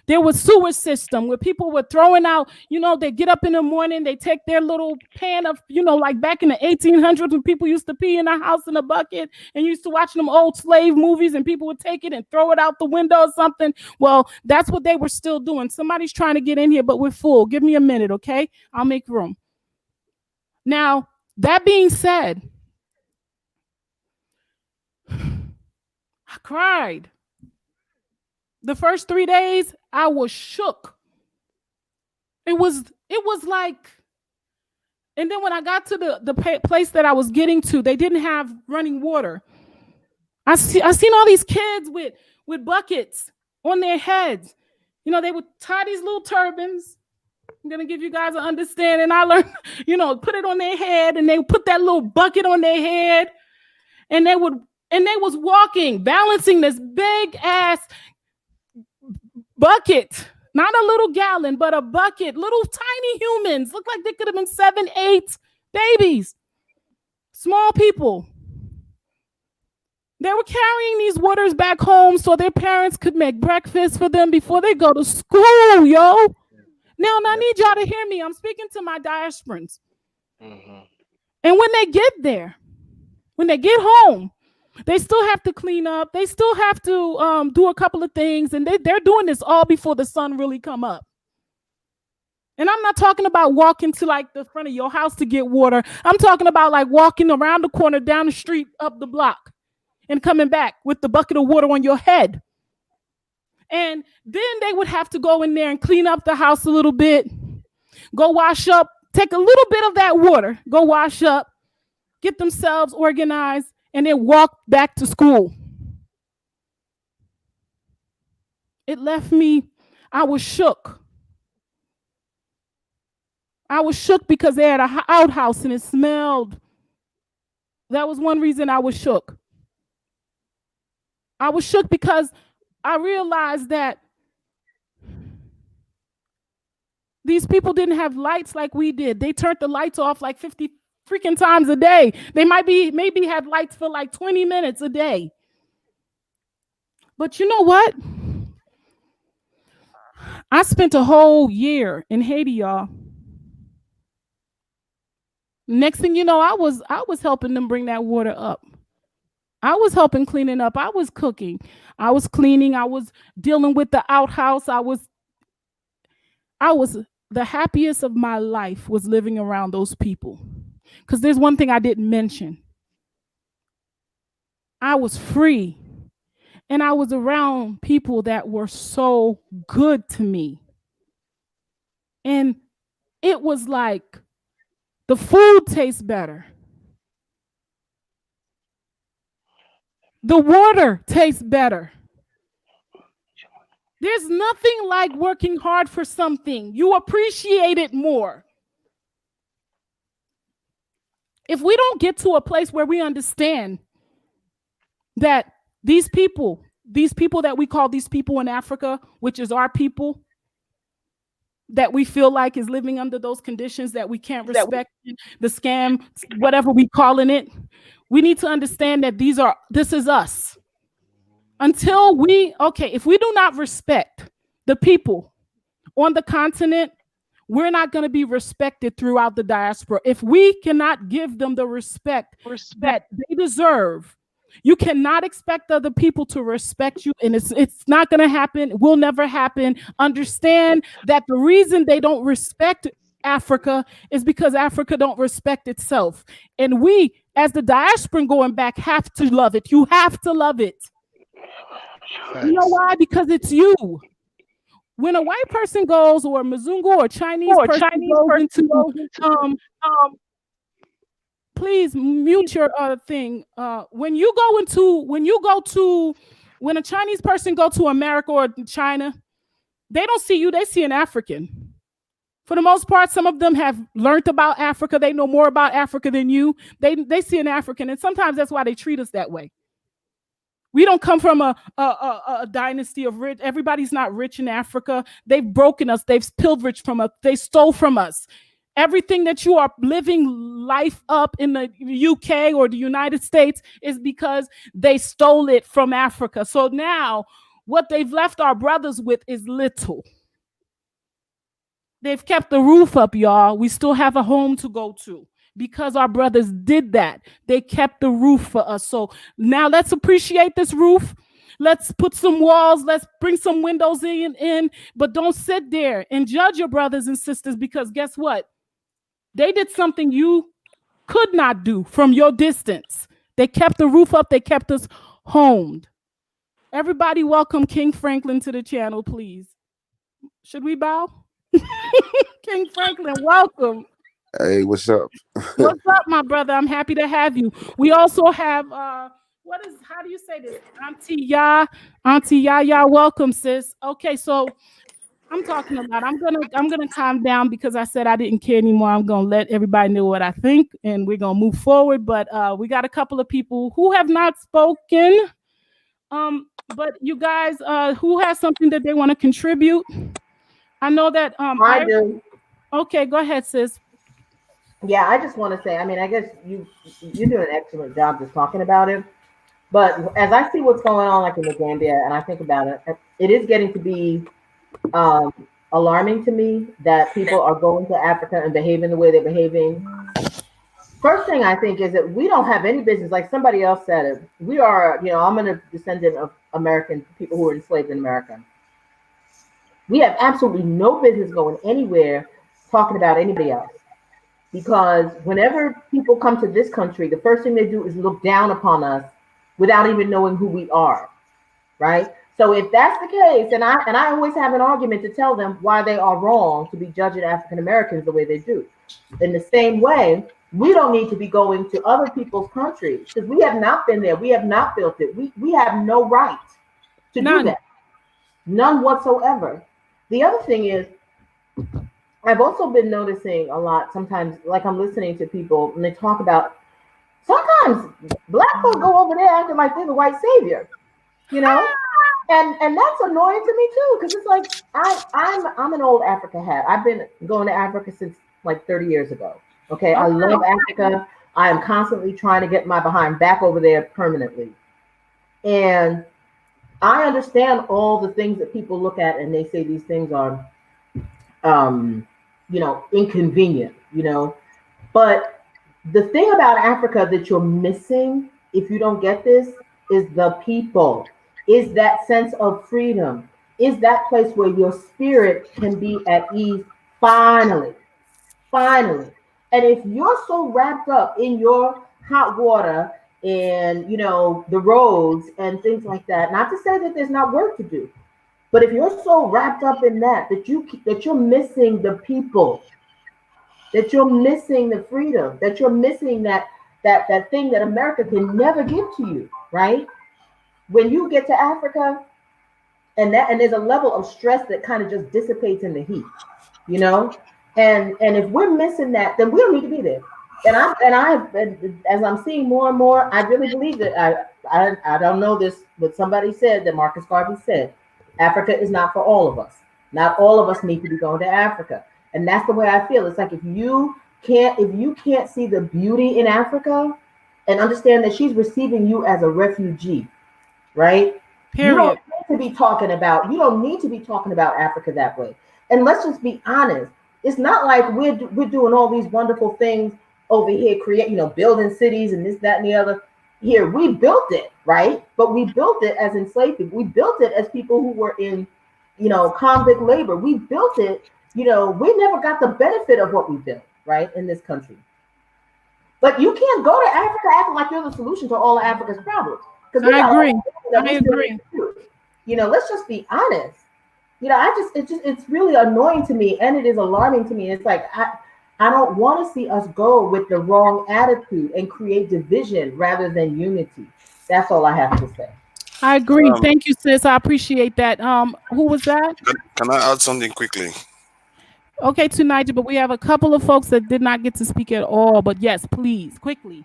There was sewer system where people were throwing out, they get up in the morning, they take their little pan of, like back in the 1800s when people used to pee in a house in a bucket and used to watch them old slave movies and people would take it and throw it out the window or something. Well, that's what they were still doing. Somebody's trying to get in here, but we're full. Give me a minute, okay? I'll make room. Now, that being said, I cried. The first 3 days, I was shook. It was like, and then when I got to the place that I was getting to, they didn't have running water. I seen all these kids with buckets on their heads. They would tie these little turbans. I'm going to give you guys an understanding. I learned, put it on their head, and they would put that little bucket on their head, and they was walking, balancing this big ass bucket, not a little gallon, but a bucket. Little tiny humans, look like they could have been 7, 8 babies, small people. They were carrying these waters back home so their parents could make breakfast for them before they go to school, yo. Now I need y'all to hear me. I'm speaking to my diasporans. Mm-hmm. And when they get there, when they get home, they still have to clean up. They still have to do a couple of things. And they're doing this all before the sun really come up. And I'm not talking about walking to like the front of your house to get water. I'm talking about like walking around the corner, down the street, up the block, and coming back with the bucket of water on your head. And then they would have to go in there and clean up the house a little bit, go wash up, take a little bit of that water, go wash up, get themselves organized, and then walk back to school. It left me, I was shook. I was shook because they had an outhouse and it smelled. That was one reason I was shook. I was shook because I realized that these people didn't have lights like we did. They turned the lights off like 50 freaking times a day. They maybe had lights for like 20 minutes a day. But you know what? I spent a whole year in Haiti, y'all. Next thing you know, I was helping them bring that water up. I was helping cleaning up. I was cooking. I was cleaning. I was dealing with the outhouse. I was the happiest of my life was living around those people. Because there's one thing I didn't mention. I was free. And I was around people that were so good to me. And it was like the food tastes better. The water tastes better. There's nothing like working hard for something. You appreciate it more. If we don't get to a place where we understand that these people that we call these people in Africa, which is our people, that we feel like is living under those conditions that we can't respect, the scam, whatever we calling it, we need to understand that this is us. Until if we do not respect the people on the continent, we're not going to be respected throughout the diaspora. If we cannot give them the respect that they deserve, you cannot expect other people to respect you, and it's not going to happen. It will never happen. Understand that the reason they don't respect Africa is because Africa don't respect itself. And we, as the diaspora going back, have to love it. You have to love it. You know why? Because it's you. When a white person goes, or a Mzungu or Chinese person goes into please mute your thing. When a Chinese person go to America or China, they don't see you, they see an African. For the most part, some of them have learned about Africa. They know more about Africa than you. They see an African, and sometimes that's why they treat us that way. We don't come from a dynasty of rich. Everybody's not rich in Africa. They've broken us. They've pillaged from us. They stole from us. Everything that you are living life up in the UK or the United States is because they stole it from Africa. So now what they've left our brothers with is little. They've kept the roof up, y'all. We still have a home to go to because our brothers did that. They kept the roof for us. So now let's appreciate this roof. Let's put some walls. Let's bring some windows in. But don't sit there and judge your brothers and sisters, because guess what? They did something you could not do from your distance. They kept the roof up. They kept us homed. Everybody welcome King Franklin to the channel, please. Should we bow? King Franklin, welcome. Hey, what's up? What's up, my brother? I'm happy to have you. We also have, how do you say this? Auntie Yaya, welcome, sis. Okay, so I'm talking a lot. I'm gonna calm down because I said I didn't care anymore. I'm gonna let everybody know what I think, and we're gonna move forward. But we got a couple of people who have not spoken. But you guys, who has something that they want to contribute? I know that I do. Okay, go ahead, sis. Yeah, I just want to say, I mean, I guess you do an excellent job just talking about it. But as I see what's going on, like in the Gambia, and I think about it, it is getting to be alarming to me that people are going to Africa and behaving the way they're behaving. First thing I think is that we don't have any business, like somebody else said it. We are, I'm a descendant of American people who were enslaved in America. We have absolutely no business going anywhere talking about anybody else. Because whenever people come to this country, the first thing they do is look down upon us without even knowing who we are, right? So if that's the case, and I always have an argument to tell them why they are wrong to be judging African Americans the way they do. In the same way, we don't need to be going to other people's countries because we have not been there. We have not built it. We have no right to do that. None whatsoever. The other thing is, I've also been noticing a lot sometimes, like I'm listening to people and they talk about, sometimes black folk go over there acting like they're the white savior. And that's annoying to me too, because it's like I'm an old Africa hat. I've been going to Africa since like 30 years ago. Okay, I love Africa. I am constantly trying to get my behind back over there permanently. And I understand all the things that people look at and they say these things are, inconvenient, But the thing about Africa that you're missing, if you don't get this, is the people, is that sense of freedom, is that place where your spirit can be at ease finally. Finally. And if you're so wrapped up in your hot water and the roads and things like that, not to say that there's not work to do, but if you're so wrapped up in that you're missing the people, that you're missing the freedom, that you're missing that thing that America can never give to you, right? When you get to Africa, and there's a level of stress that kind of just dissipates in the heat, And if we're missing that, then we don't need to be there. And as I'm seeing more and more, I really believe that I don't know this, but somebody said that Marcus Garvey said, Africa is not for all of us. Not all of us need to be going to Africa. And that's the way I feel. It's like if you can't see the beauty in Africa and understand that she's receiving you as a refugee, right? Period. You don't need to be talking about Africa that way. And let's just be honest. It's not like we're doing all these wonderful things over here, building cities and this, that, and the other. Here, we built it, right? But we built it as enslaved people. We built it as people who were in, convict labor. We built it, we never got the benefit of what we built, right, in this country. But you can't go to Africa acting like you're the solution to all of Africa's problems. I agree. I agree. Let's just be honest. It's really annoying to me, and it is alarming to me. It's like I don't want to see us go with the wrong attitude and create division rather than unity. That's all I have to say. I agree. Thank you, sis. I appreciate that. Who was that? Can I add something quickly? Okay, to Nigel, but we have a couple of folks that did not get to speak at all. But yes, please, quickly.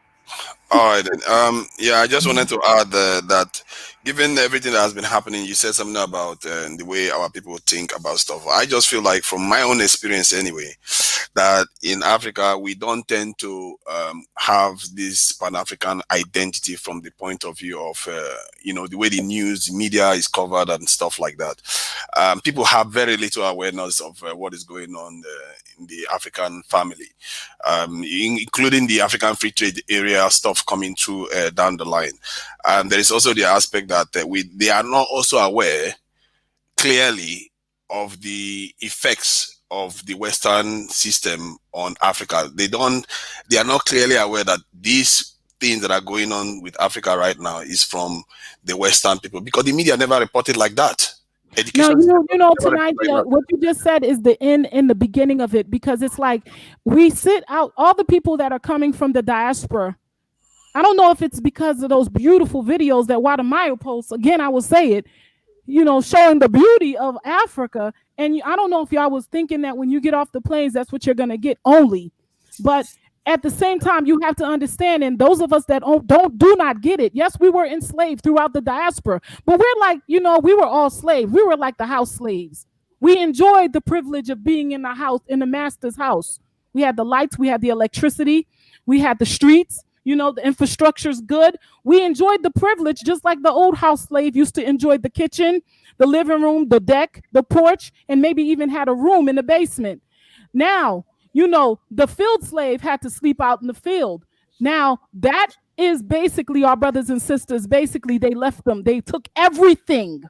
All right, then. I just wanted to add that given everything that has been happening, you said something about the way our people think about stuff. I just feel like, from my own experience anyway, that in Africa, we don't tend to have this Pan-African identity from the point of view of, the way the news, media is covered and stuff like that. People have very little awareness of what is going on in the African family, including the African Free Trade Area stuff coming through down the line. And there is also the aspect that they are not also aware clearly of the effects of the Western system on Africa. They are not clearly aware that these things that are going on with Africa right now is from the Western people, because the media never reported like that. Education, tonight, what you just said is the end and the beginning of it, because it's like we sit out all the people that are coming from the diaspora. I don't know if it's because of those beautiful videos that Wadamayo posts. Again, I will say it, showing the beauty of Africa. And I don't know if y'all was thinking that when you get off the planes, that's what you're going to get only. But at the same time, you have to understand, and those of us that do not get it, yes, we were enslaved throughout the diaspora, but we're like, we were all slaves. We were like the house slaves. We enjoyed the privilege of being in the house, in the master's house. We had the lights, we had the electricity, we had the streets, the infrastructure's good. We enjoyed the privilege just like the old house slave used to enjoy the kitchen, the living room, the deck, the porch, and maybe even had a room in the basement. Now, the field slave had to sleep out in the field. Now, that is basically our brothers and sisters. Basically, they left them. They took everything,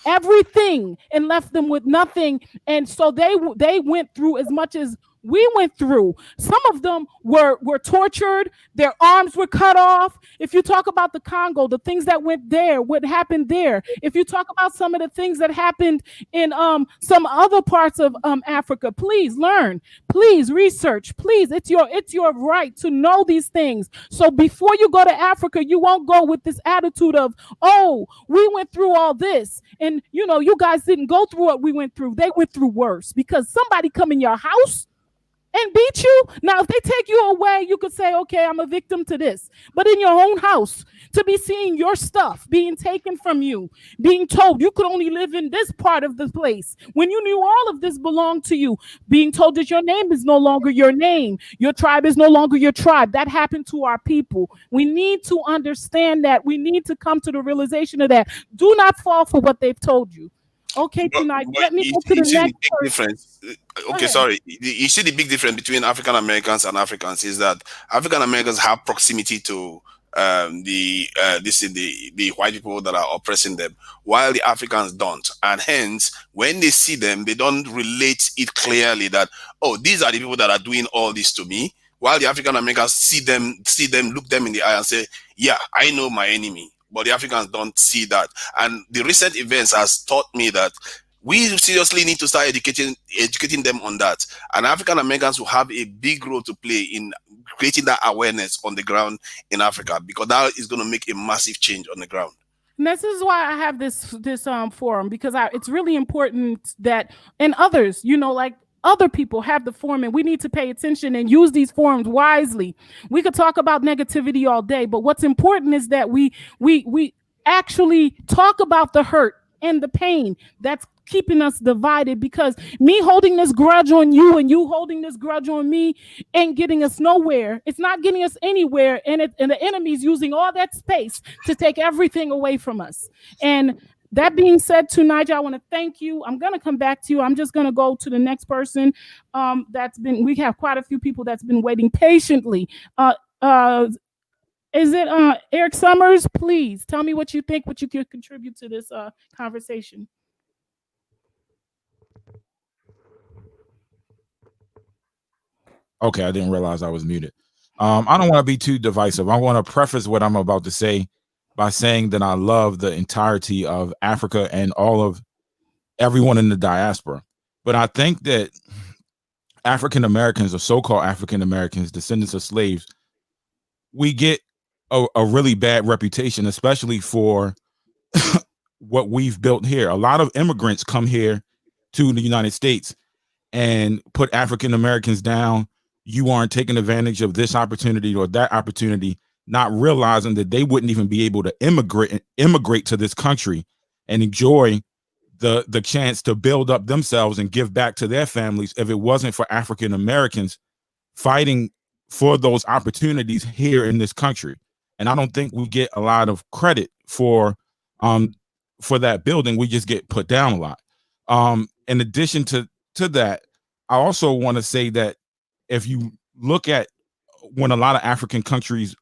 and left them with nothing. And so they went through as much as we went through. Some of them were tortured. Their arms were cut off. If you talk about the Congo, the things that went there, what happened there. If you talk about some of the things that happened in some other parts of Africa, please learn. Please research. Please, it's your right to know these things. So before you go to Africa, you won't go with this attitude of, oh, we went through all this, and you guys didn't go through what we went through. They went through worse, because somebody come in your house and beat you. Now, if they take you away, you could say, okay, I'm a victim to this. But in your own house, to be seeing your stuff being taken from you, being told you could only live in this part of the place when you knew all of this belonged to you, being told that your name is no longer your name, your tribe is no longer your tribe. That happened to our people. We need to understand that. We need to come to the realization of that. Do not fall for what they've told you. Okay, tonight, let me go to the next difference. Okay, sorry. You see the big difference between African Americans and Africans is that African Americans have proximity to the white people that are oppressing them, while the Africans don't. And hence, when they see them, they don't relate it clearly that, oh, these are the people that are doing all this to me. While the African Americans see them, look them in the eye and say, yeah, I know my enemy. But the Africans don't see that. And the recent events has taught me that we seriously need to start educating them on that. And African Americans will have a big role to play in creating that awareness on the ground in Africa, because that is going to make a massive change on the ground. And this is why I have this forum, because it's really important that, and others, you know, like other people have the forum, and we need to pay attention and use these forums wisely. We could talk about negativity all day, but what's important is that we actually talk about the hurt and the pain that's keeping us divided, because me holding this grudge on you and you holding this grudge on me ain't getting us nowhere. It's not getting us anywhere, and the enemy's using all that space to take everything away from us. And that being said, tonight, I want to thank you. I'm going to come back to you. I'm just going to go to the next person. We have quite a few people that's been waiting patiently. Is it Eric Summers? Please tell me what you think, what you could contribute to this conversation. Okay, I didn't realize I was muted. I don't want to be too divisive. I want to preface what I'm about to say by saying that I love the entirety of Africa and all of everyone in the diaspora. But I think that African Americans, or so-called African Americans, descendants of slaves, we get a really bad reputation, especially for what we've built here. A lot of immigrants come here to the United States and put African Americans down. You aren't taking advantage of this opportunity or that opportunity, not realizing that they wouldn't even be able to immigrate to this country and enjoy the chance to build up themselves and give back to their families if it wasn't for African Americans fighting for those opportunities here in this country. And I don't think we get a lot of credit for that building. We just get put down a lot. In addition to that, I also want to say that if you look at when a lot of African countries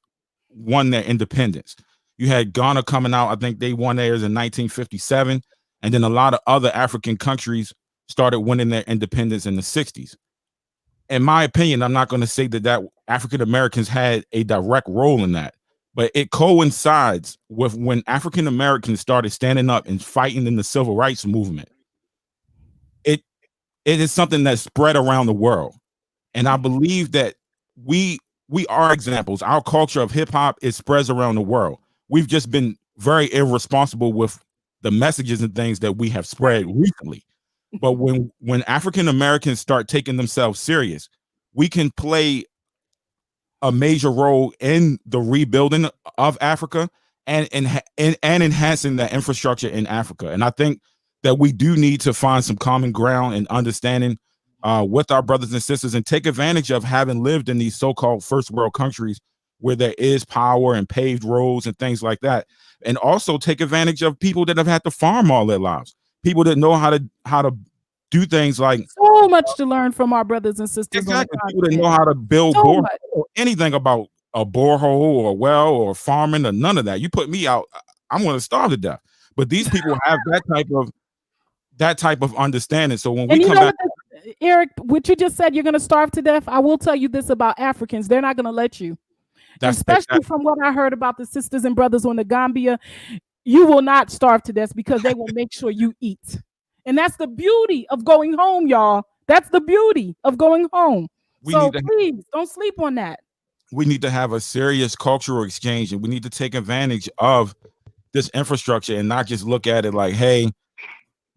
won their independence, you had Ghana coming out. I think they won theirs in 1957. And then a lot of other African countries started winning their independence in the 60s. In my opinion, I'm not going to say that African Americans had a direct role in that, but it coincides with when African Americans started standing up and fighting in the civil rights movement. It is something that spread around the world. And I believe that we are examples. Our culture of hip hop, it spreads around the world. We've just been very irresponsible with the messages and things that we have spread recently. But when African Americans start taking themselves serious, we can play a major role in the rebuilding of Africa and enhancing the infrastructure in Africa. And I think that we do need to find some common ground and understanding with our brothers and sisters, and take advantage of having lived in these so-called first world countries where there is power and paved roads and things like that. And also take advantage of people that have had to farm all their lives, people that know how to do things like so much to learn from our brothers and sisters. Exactly. People that know how to build boreholes or anything about a borehole or a well or farming or none of that. You put me out, I'm going to starve to death. But these people have that type of understanding. So when we come back, Eric, what you just said, you're going to starve to death. I will tell you this about Africans: they're not going to let you. Especially from what I heard about the sisters and brothers on the Gambia, you will not starve to death because they will make sure you eat. And that's the beauty of going home, y'all. That's the beauty of going home. Please don't sleep on that. We need to have a serious cultural exchange, and we need to take advantage of this infrastructure and not just look at it like, hey,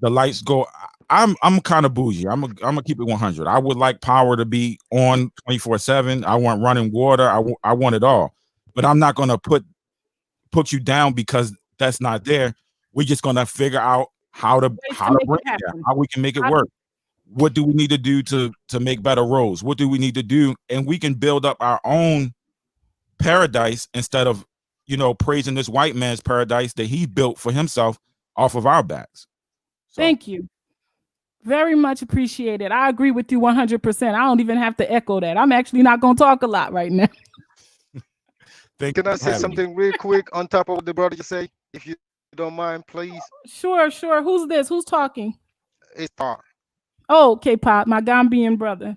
the lights go. I'm kind of bougie. I'm gonna keep it 100. I would like power to be on 24/7. I want running water. I want it all. But I'm not gonna put you down because that's not there. We're just gonna figure out how to bring it there, how we can make it work. What do we need to do to make better roads? What do we need to do? And we can build up our own paradise instead of, you know, praising this white man's paradise that he built for himself off of our backs. So. Thank you. Very much appreciated. I agree with you 100%. I don't even have to echo that. I'm actually not going to talk a lot right now. Can I say something real quick on top of what the brother just say, if you don't mind, please? Sure. Who's this? Who's talking? It's Pa. Oh, okay, Pa, my Gambian brother.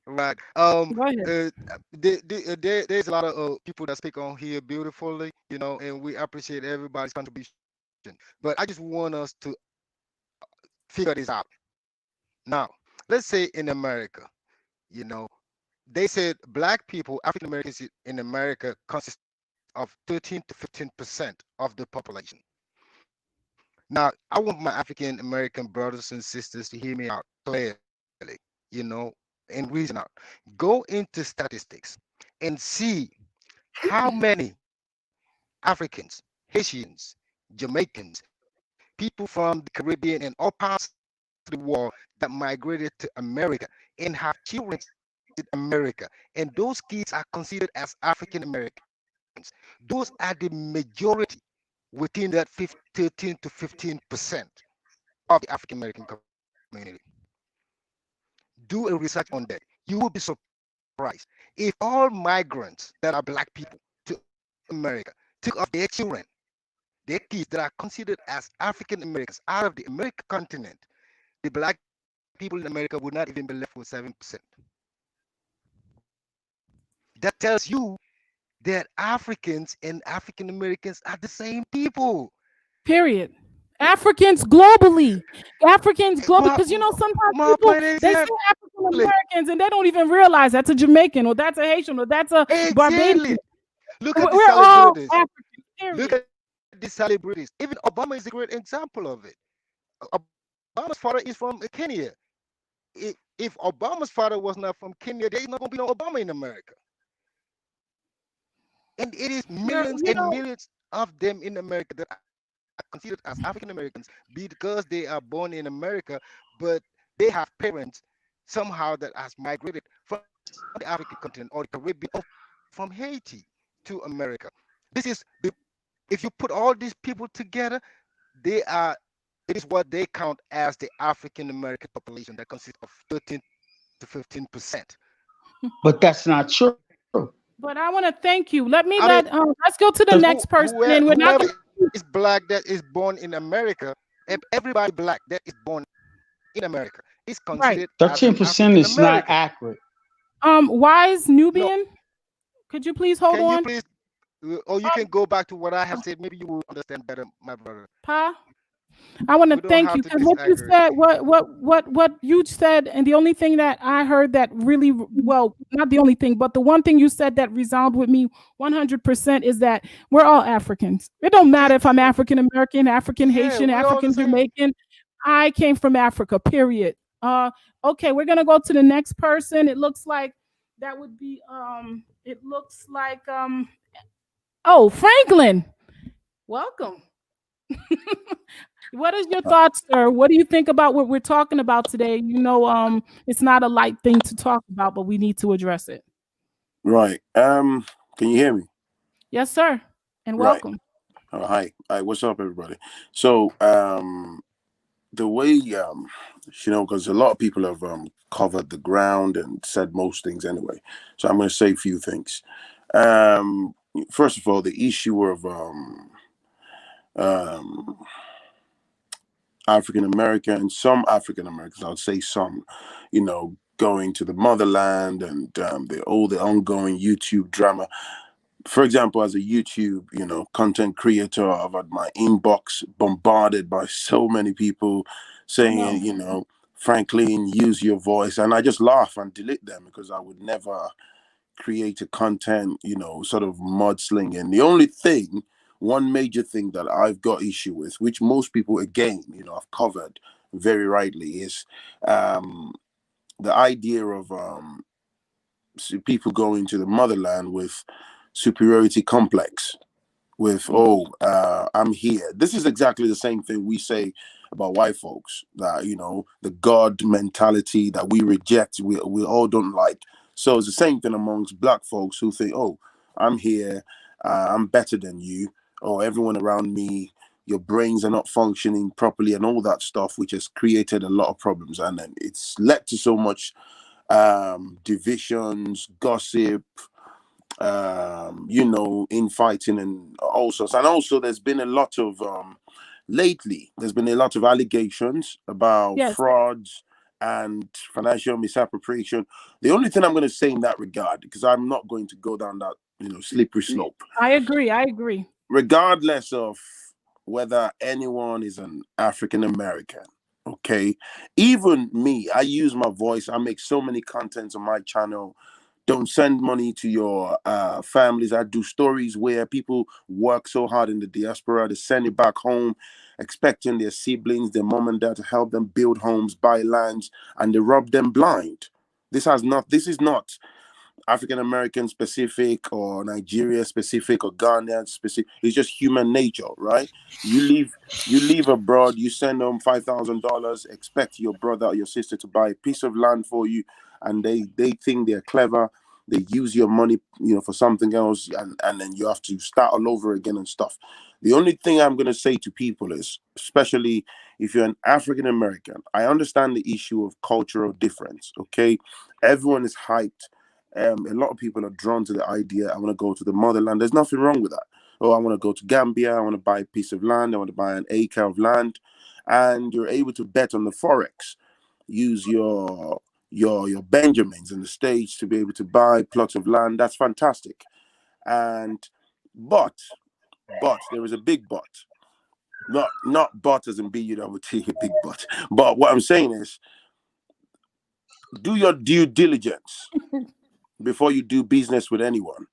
Right. Go ahead. There's a lot of people that speak on here beautifully, you know, and we appreciate everybody's contribution. But I just want us to figure this out. Now, let's say in America, you know, they said Black people, African Americans in America consist of 13 to 15% of the population. Now, I want my African American brothers and sisters to hear me out clearly, you know, and reason out. Go into statistics and see how many Africans, Haitians, Jamaicans, people from the Caribbean and all parts of the world that migrated to America and have children in America. And those kids are considered as African Americans. Those are the majority within that 13 to 15% of the African American community. Do a research on that. You will be surprised. If all migrants that are Black people to America took off their children, their kids that are considered as African Americans out of the American continent, the Black people in America would not even be left with 7%. That tells you that Africans and African Americans are the same people. Period. Africans globally, because you know sometimes people they say African Americans and they don't even realize that's a Jamaican or that's a Haitian or that's a Barbadian. Look at the celebrities. Look at the celebrities. Even Obama is a great example of it. Obama's father is from Kenya. If Obama's father was not from Kenya, there is not going to be no Obama in America. And it is millions and millions of them in America that are considered as African Americans because they are born in America, but they have parents somehow that has migrated from the African continent or the Caribbean or from Haiti to America. This is if you put all these people together, it is what they count as the African American population that consists of 13 to 15%. But that's not true. But I want to thank you. Let's go to the next person. And we're not is Black that is born in America, everybody Black that is born in America is considered 13% is not accurate. Wise Nubian, could you please hold on? Or you can go back to what I have said. Maybe you will understand better, my brother. Pa, I want to thank you because what you said, what you said, and the only thing that I heard that really, well, not the only thing, but the one thing you said that resounded with me 100% is that we're all Africans. It don't matter if I'm African American, African Haitian, African Jamaican. I came from Africa. Period. Okay, we're gonna go to the next person. It looks like that would be oh, Franklin. Welcome. What is your thoughts, sir? What do you think about what we're talking about today? You know, it's not a light thing to talk about, but we need to address it. Right. Can you hear me? Yes, sir. And welcome. Hi. What's up, everybody? So, the way, you know, because a lot of people have covered the ground and said most things anyway. So I'm going to say a few things. First of all, the issue of African American and some African Americans, I'll say some, you know, going to the motherland and the ongoing YouTube drama. For example, as a YouTube, you know, content creator, I've had my inbox bombarded by so many people saying, you know, Franklin, use your voice, and I just laugh and delete them because I would never create a content, you know, sort of mudslinging. The only thing, one major thing that I've got issue with, which most people, again, you know, I've covered very rightly, is the idea of people going to the motherland with superiority complex, with I'm here. This is exactly the same thing we say about white folks, that the god mentality that we reject, we all don't like. So it's the same thing amongst black folks who think, oh, I'm here, I'm better than you, oh, everyone around me, your brains are not functioning properly, and all that stuff, which has created a lot of problems, and then it's led to so much divisions, gossip, infighting, and all sorts. And also, there's been a lot of lately. There's been a lot of allegations about frauds and financial misappropriation. The only thing I'm going to say in that regard, because I'm not going to go down that slippery slope. I agree. Regardless of whether anyone is an African American, okay, even me, I use my voice. I make so many contents on my channel. Don't send money to your families. I do stories where people work so hard in the diaspora, they send it back home, expecting their siblings, their mom and dad to help them build homes, buy lands, and they rob them blind. This is not African American specific or Nigeria specific or Ghanaian specific. It's just human nature, right? You live abroad, you send them $5,000, expect your brother or your sister to buy a piece of land for you, and they think they're clever. They use your money, for something else, and then you have to start all over again and stuff. The only thing I'm going to say to people is, especially if you're an African American, I understand the issue of cultural difference, okay? Everyone is hyped. A lot of people are drawn to the idea, I want to go to the motherland. There's nothing wrong with that. Oh, I want to go to Gambia. I want to buy a piece of land. I want to buy an acre of land. And you're able to bet on the Forex. Use your Benjamins in the States to be able to buy plots of land. That's fantastic. But there is a big but. Not but as in B-U-T, big but. But what I'm saying is, do your due diligence before you do business with anyone.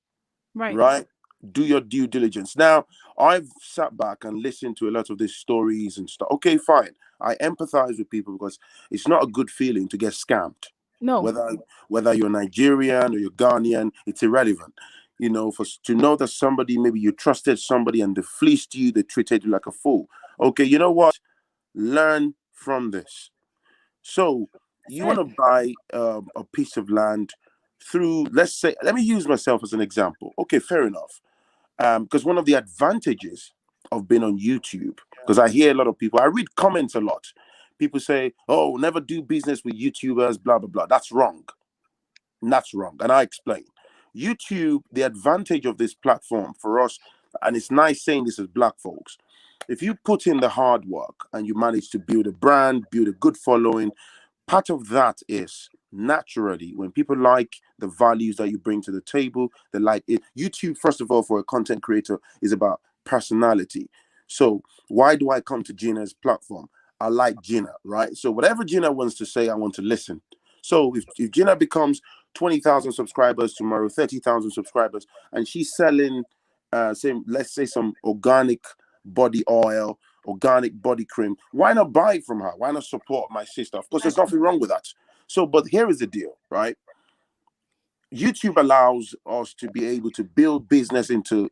Right? Do your due diligence. Now, I've sat back and listened to a lot of these stories and stuff. Okay, fine. I empathize with people because it's not a good feeling to get scammed. No. Whether you're Nigerian or you're Ghanaian, it's irrelevant. To know that somebody, maybe you trusted somebody and they fleeced you, they treated you like a fool. Okay, you know what? Learn from this. So you want to buy a piece of land through, let me use myself as an example. Okay, fair enough. Because one of the advantages of being on YouTube, because I hear a lot of people, I read comments a lot. People say, oh, never do business with YouTubers, blah, blah, blah. That's wrong. That's wrong. And I explain. YouTube, the advantage of this platform for us, and it's nice saying this as black folks, if you put in the hard work and you manage to build a brand, build a good following, part of that is naturally when people like the values that you bring to the table, they like it. YouTube, first of all, for a content creator is about personality. So why do I come to Gina's platform? I like Gina, right? So whatever Gina wants to say, I want to listen. So if Gina becomes 20,000 subscribers tomorrow, 30,000 subscribers, and she's selling, let's say some organic body oil, organic body cream, why not buy from her? Why not support my sister? Of course, there's nothing wrong with that. So, but here is the deal, right? YouTube allows us to be able to build business into,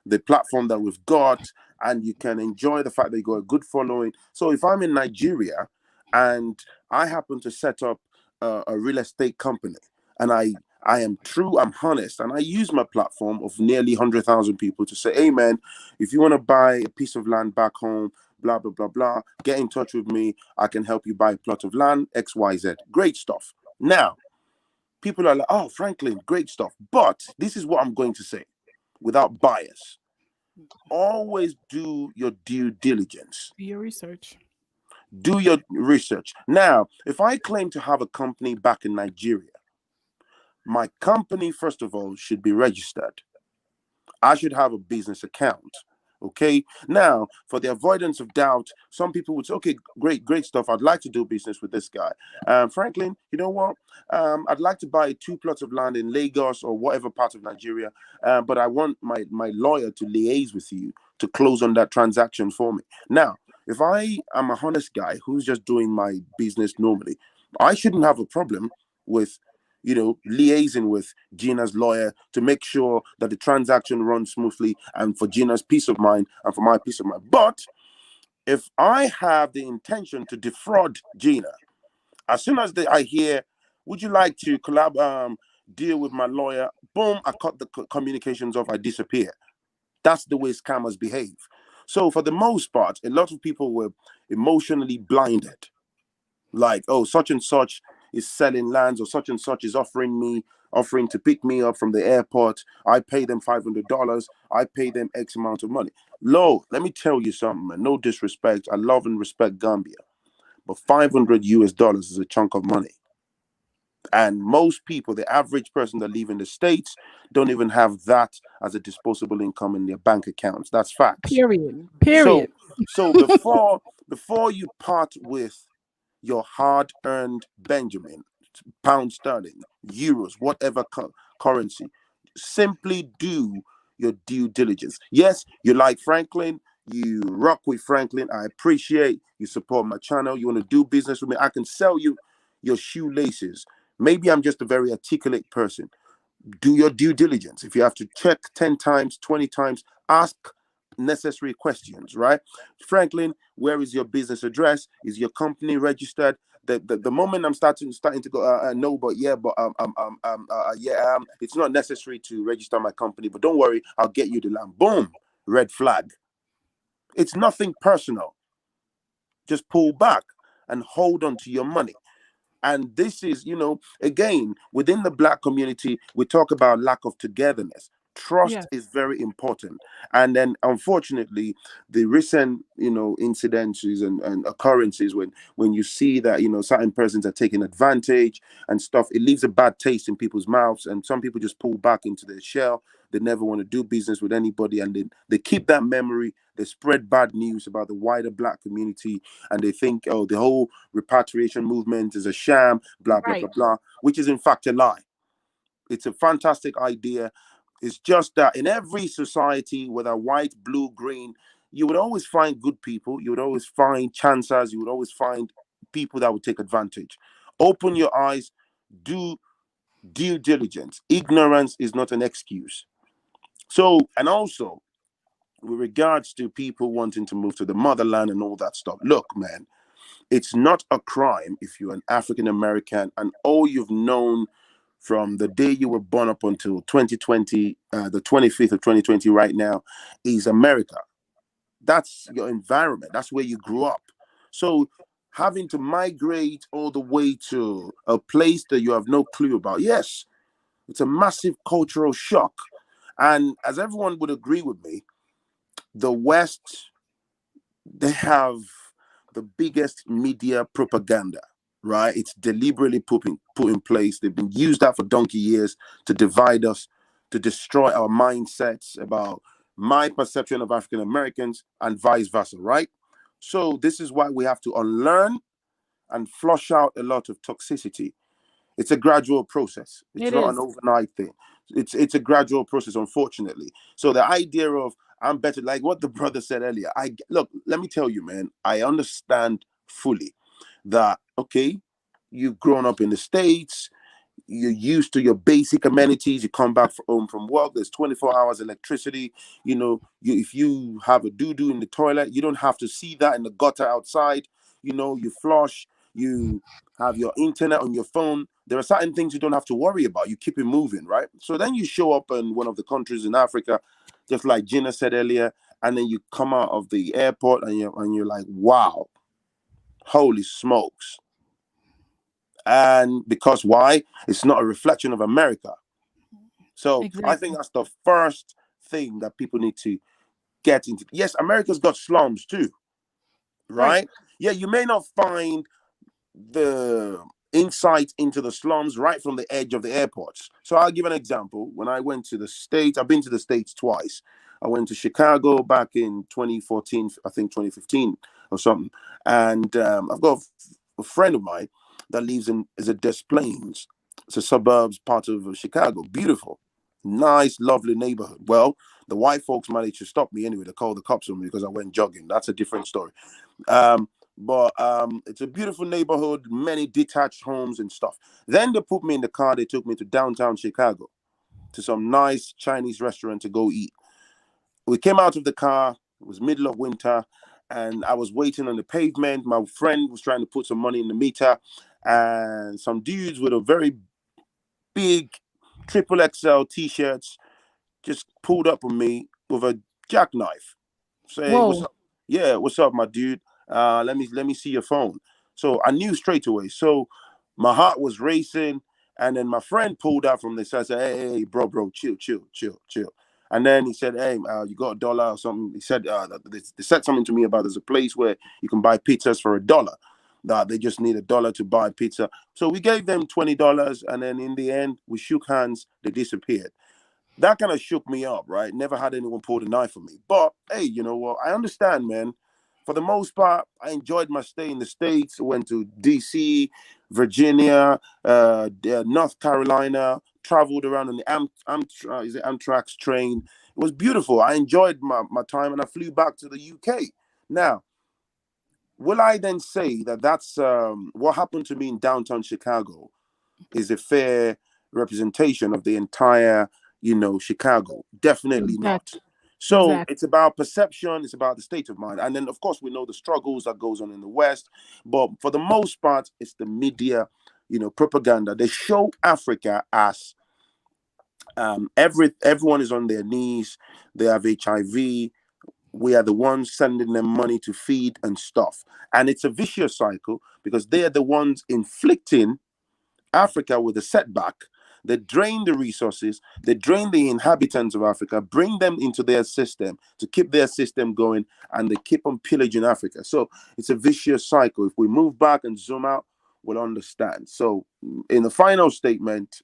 the platform that we've got, and you can enjoy the fact that you got a good following. So if I'm in Nigeria and I happen to set up a real estate company, and I am true, I'm honest, and I use my platform of nearly 100,000 people to say, hey man, if you want to buy a piece of land back home, blah, blah, blah, blah, get in touch with me. I can help you buy a plot of land, XYZ. Great stuff. Now, people are like, oh, Franklin, great stuff. But this is what I'm going to say without bias. Always do your due diligence. Do your research. Do your research. Now, if I claim to have a company back in Nigeria, my company, first of all, should be registered. I should have a business account. Okay. Now, for the avoidance of doubt, some people would say, okay, great stuff. I'd like to do business with this guy. Franklin, you know what? I'd like to buy 2 plots of land in Lagos or whatever part of Nigeria. But I want my lawyer to liaise with you to close on that transaction for me. Now, if I am a honest guy who's just doing my business normally, I shouldn't have a problem with, liaising with Gina's lawyer to make sure that the transaction runs smoothly and for Gina's peace of mind and for my peace of mind. But if I have the intention to defraud Gina, as soon as I hear, would you like to deal with my lawyer? Boom, I cut the communications off, I disappear. That's the way scammers behave. So for the most part, a lot of people were emotionally blinded. Like, oh, such and such is selling lands, or such and such is offering to pick me up from the airport. I pay them $500. I pay them X amount of money. Let me tell you something, man. No disrespect. I love and respect Gambia, but $500 is a chunk of money. And most people, the average person that live in the States, don't even have that as a disposable income in their bank accounts. That's facts. Period. So before you part with your hard-earned Benjamin, pound sterling, euros, whatever currency, simply do your due diligence. Yes, you like Franklin, you rock with Franklin. I appreciate you support my channel. You want to do business with me, I can sell you your shoelaces. Maybe I'm just a very articulate person. Do your due diligence. If you have to check 10 times, 20 times, ask necessary questions, right? Franklin, where is your business address? Is your company registered? The moment I'm starting to go, no, but yeah, but it's not necessary to register my company, but don't worry, I'll get you the land. Boom, red flag. It's nothing personal. Just pull back and hold on to your money. And this is, again, within the Black community, we talk about lack of togetherness. Trust is very important. And then, unfortunately, the recent, incidences and occurrences when you see that, certain persons are taking advantage and stuff, it leaves a bad taste in people's mouths. And some people just pull back into their shell. They never want to do business with anybody. And they keep that memory. They spread bad news about the wider Black community. And they think, oh, the whole repatriation movement is a sham, blah, blah, blah, blah, which is in fact a lie. It's a fantastic idea. It's just that in every society, whether white, blue, green, you would always find good people. You would always find chancers. You would always find people that would take advantage. Open your eyes. Do due diligence. Ignorance is not an excuse. So, and also, with regards to people wanting to move to the motherland and all that stuff, look, man, it's not a crime if you're an African American and all you've known from the day you were born up until 2020, the 25th of 2020 right now, is America. That's your environment. That's where you grew up. So having to migrate all the way to a place that you have no clue about, yes, it's a massive cultural shock. And as everyone would agree with me, the West, they have the biggest media propaganda, right? It's deliberately put in place. They've been used that for donkey years to divide us, to destroy our mindsets about my perception of African Americans and vice versa, right? So this is why we have to unlearn and flush out a lot of toxicity. It's a gradual process. It's not an overnight thing. It's a gradual process, unfortunately. So the idea of I'm better, like what the brother said earlier, look, let me tell you, man, I understand fully that, okay, you've grown up in the States, you're used to your basic amenities, you come back home from work, there's 24 hours electricity, if you have a doo-doo in the toilet, you don't have to see that in the gutter outside, you flush, you have your internet on your phone. There are certain things you don't have to worry about. You keep it moving, right? So then you show up in one of the countries in Africa, just like Gina said earlier, and then you come out of the airport and you're like, wow, holy smokes. And because why? It's not a reflection of America. So exactly. I think that's the first thing that people need to get into. Yes, America's got slums too, right? Yeah, you may not find the insight into the slums right from the edge of the airports. So I'll give an example. When I went to the States, I've been to the States twice. I went to Chicago back in 2014, I think 2015 or something. And I've got a friend of mine that lives in Des Plaines. It's a suburbs part of Chicago. Beautiful, nice, lovely neighborhood. Well, The white folks managed to stop me anyway. They called the cops on me because I went jogging. That's a different story. But it's a beautiful neighborhood, many detached homes and stuff. Then they put me in the car. They took me to downtown Chicago to some nice Chinese restaurant to go eat. We came out of the car. It was middle of winter, and I was waiting on the pavement. My friend was trying to put some money in the meter, and some dudes with a very big triple XL t-shirts just pulled up on me with a jackknife. Say, what's up? Yeah, what's up, my dude? Let me see your phone. So I knew straight away. So my heart was racing, and then my friend pulled out from the side. I said, hey, bro, chill. And then he said, hey, you got $1 or something? He said, they said something to me about there's a place where you can buy pizzas for $1. They just need $1 to buy pizza. So we gave them $20, and then in the end, we shook hands. They disappeared. That kind of shook me up, right? Never had anyone pull a knife on me. But hey, you know what? I understand, man. For the most part, I enjoyed my stay in the States. Went to DC, Virginia, North Carolina, traveled around on the Amtrak's train. It was beautiful. I enjoyed my time, and I flew back to the UK. Now, will I then say that that's what happened to me in downtown Chicago is a fair representation of the entire, Chicago? Definitely not. So it's about perception, it's about the state of mind. And then, of course, we know the struggles that goes on in the West. But for the most part, it's the media, propaganda. They show Africa as everyone is on their knees. They have HIV. We are the ones sending them money to feed and stuff. And it's a vicious cycle because they are the ones inflicting Africa with a setback. They drain the resources, they drain the inhabitants of Africa, bring them into their system to keep their system going, and they keep on pillaging Africa. So it's a vicious cycle. If we move back and zoom out, we'll understand. So in the final statement,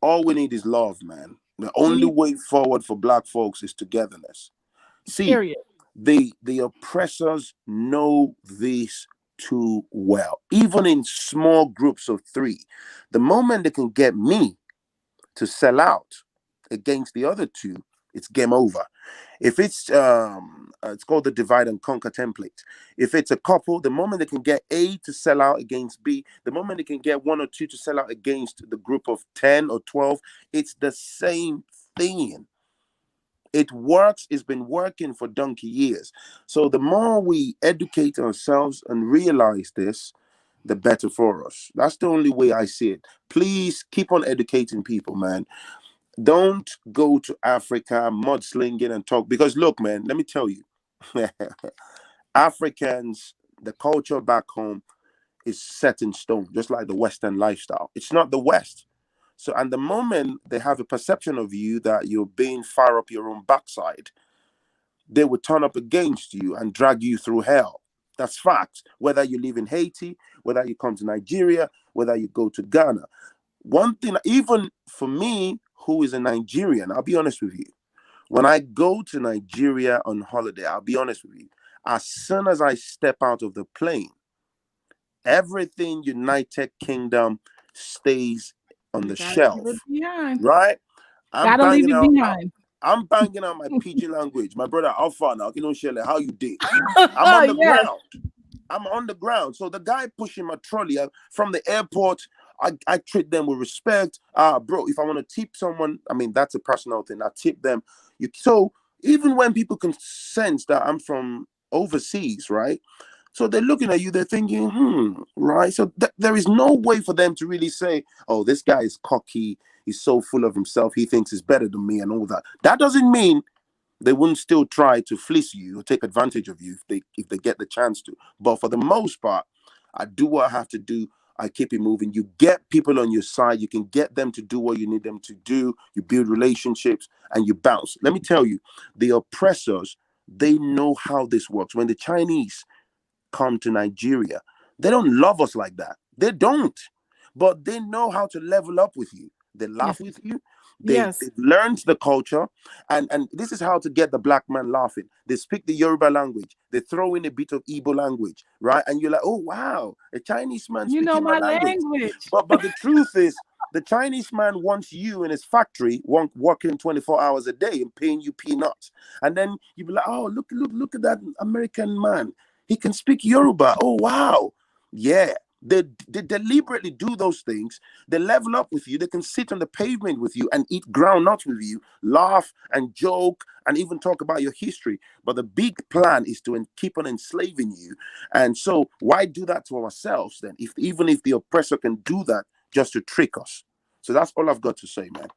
all we need is love, man. The only way forward for Black folks is togetherness. See, the oppressors know this too well, even in small groups of 3. The moment they can get me to sell out against the other 2, it's game over. If it's called the divide and conquer template. If it's a couple, the moment they can get A to sell out against B, the moment they can get 1 or 2 to sell out against the group of 10 or 12, it's the same thing. It works. It's been working for donkey years. So the more we educate ourselves and realize this, the better for us. That's the only way I see it. Please keep on educating people, man. Don't go to Africa mudslinging and talk. Because look, man, let me tell you, Africans, the culture back home is set in stone, just like the Western lifestyle. It's not the West. So, and the moment they have a perception of you that you're being far up your own backside, they will turn up against you and drag you through hell. That's fact. Whether you live in Haiti, whether you come to Nigeria, whether you go to Ghana. One thing, even for me, who is a Nigerian, I'll be honest with you. When I go to Nigeria on holiday, I'll be honest with you. As soon as I step out of the plane, everything United Kingdom stays on the shelf, right? I'm banging out my PG language. My brother, how far now? You know, Shelley, how you did? I'm on the ground. I'm on the ground. So the guy pushing my trolley from the airport, I treat them with respect. Bro, if I want to tip someone, I mean, that's a personal thing. I tip them. So even when people can sense that I'm from overseas, right? So they're looking at you, they're thinking, right? So there is no way for them to really say, oh, this guy is cocky. He's so full of himself. He thinks he's better than me and all that. That doesn't mean they wouldn't still try to fleece you or take advantage of you if they get the chance to. But for the most part, I do what I have to do. I keep it moving. You get people on your side. You can get them to do what you need them to do. You build relationships and you bounce. Let me tell you, the oppressors, they know how this works. When the Chinese come to Nigeria, they don't love us like that. They don't. But they know how to level up with you. They laugh with you. They've learned the culture. And this is how to get the Black man laughing. They speak the Yoruba language. They throw in a bit of Igbo language, right? And you're like, oh, wow, a Chinese man speaking my language. But the truth is, The Chinese man wants you in his factory, working 24 hours a day and paying you peanuts. And then you be like, oh, look at that American man. He can speak Yoruba. Oh, wow. Yeah. They deliberately do those things. They level up with you. They can sit on the pavement with you and eat groundnuts with you, laugh and joke and even talk about your history. But the big plan is to keep on enslaving you. And so why do that to ourselves then? Even if the oppressor can do that just to trick us. So that's all I've got to say, man.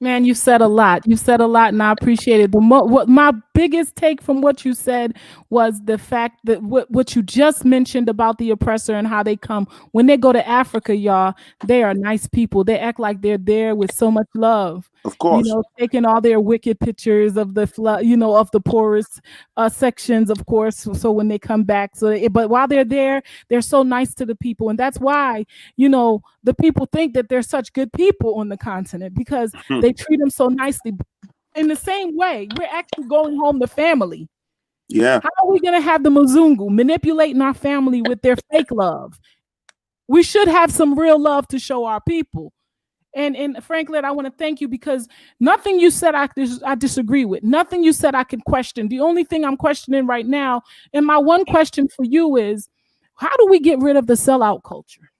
Man, you said a lot. You said a lot, and I appreciate it. But what my biggest take from what you said was the fact that what you just mentioned about the oppressor and how they come when they go to Africa, y'all. They are nice people. They act like they're there with so much love. Of course, taking all their wicked pictures of the of the poorest sections, of course. So when they come back, but while they're there, they're so nice to the people, and that's why the people think that they're such good people on the continent because they treat them so nicely. In the same way, we're actually going home to family. Yeah. How are we going to have the Mzungu manipulating our family with their fake love? We should have some real love to show our people. And Franklin, I want to thank you because nothing you said I disagree with. Nothing you said I can question. The only thing I'm questioning right now, and my one question for you is, how do we get rid of the sellout culture?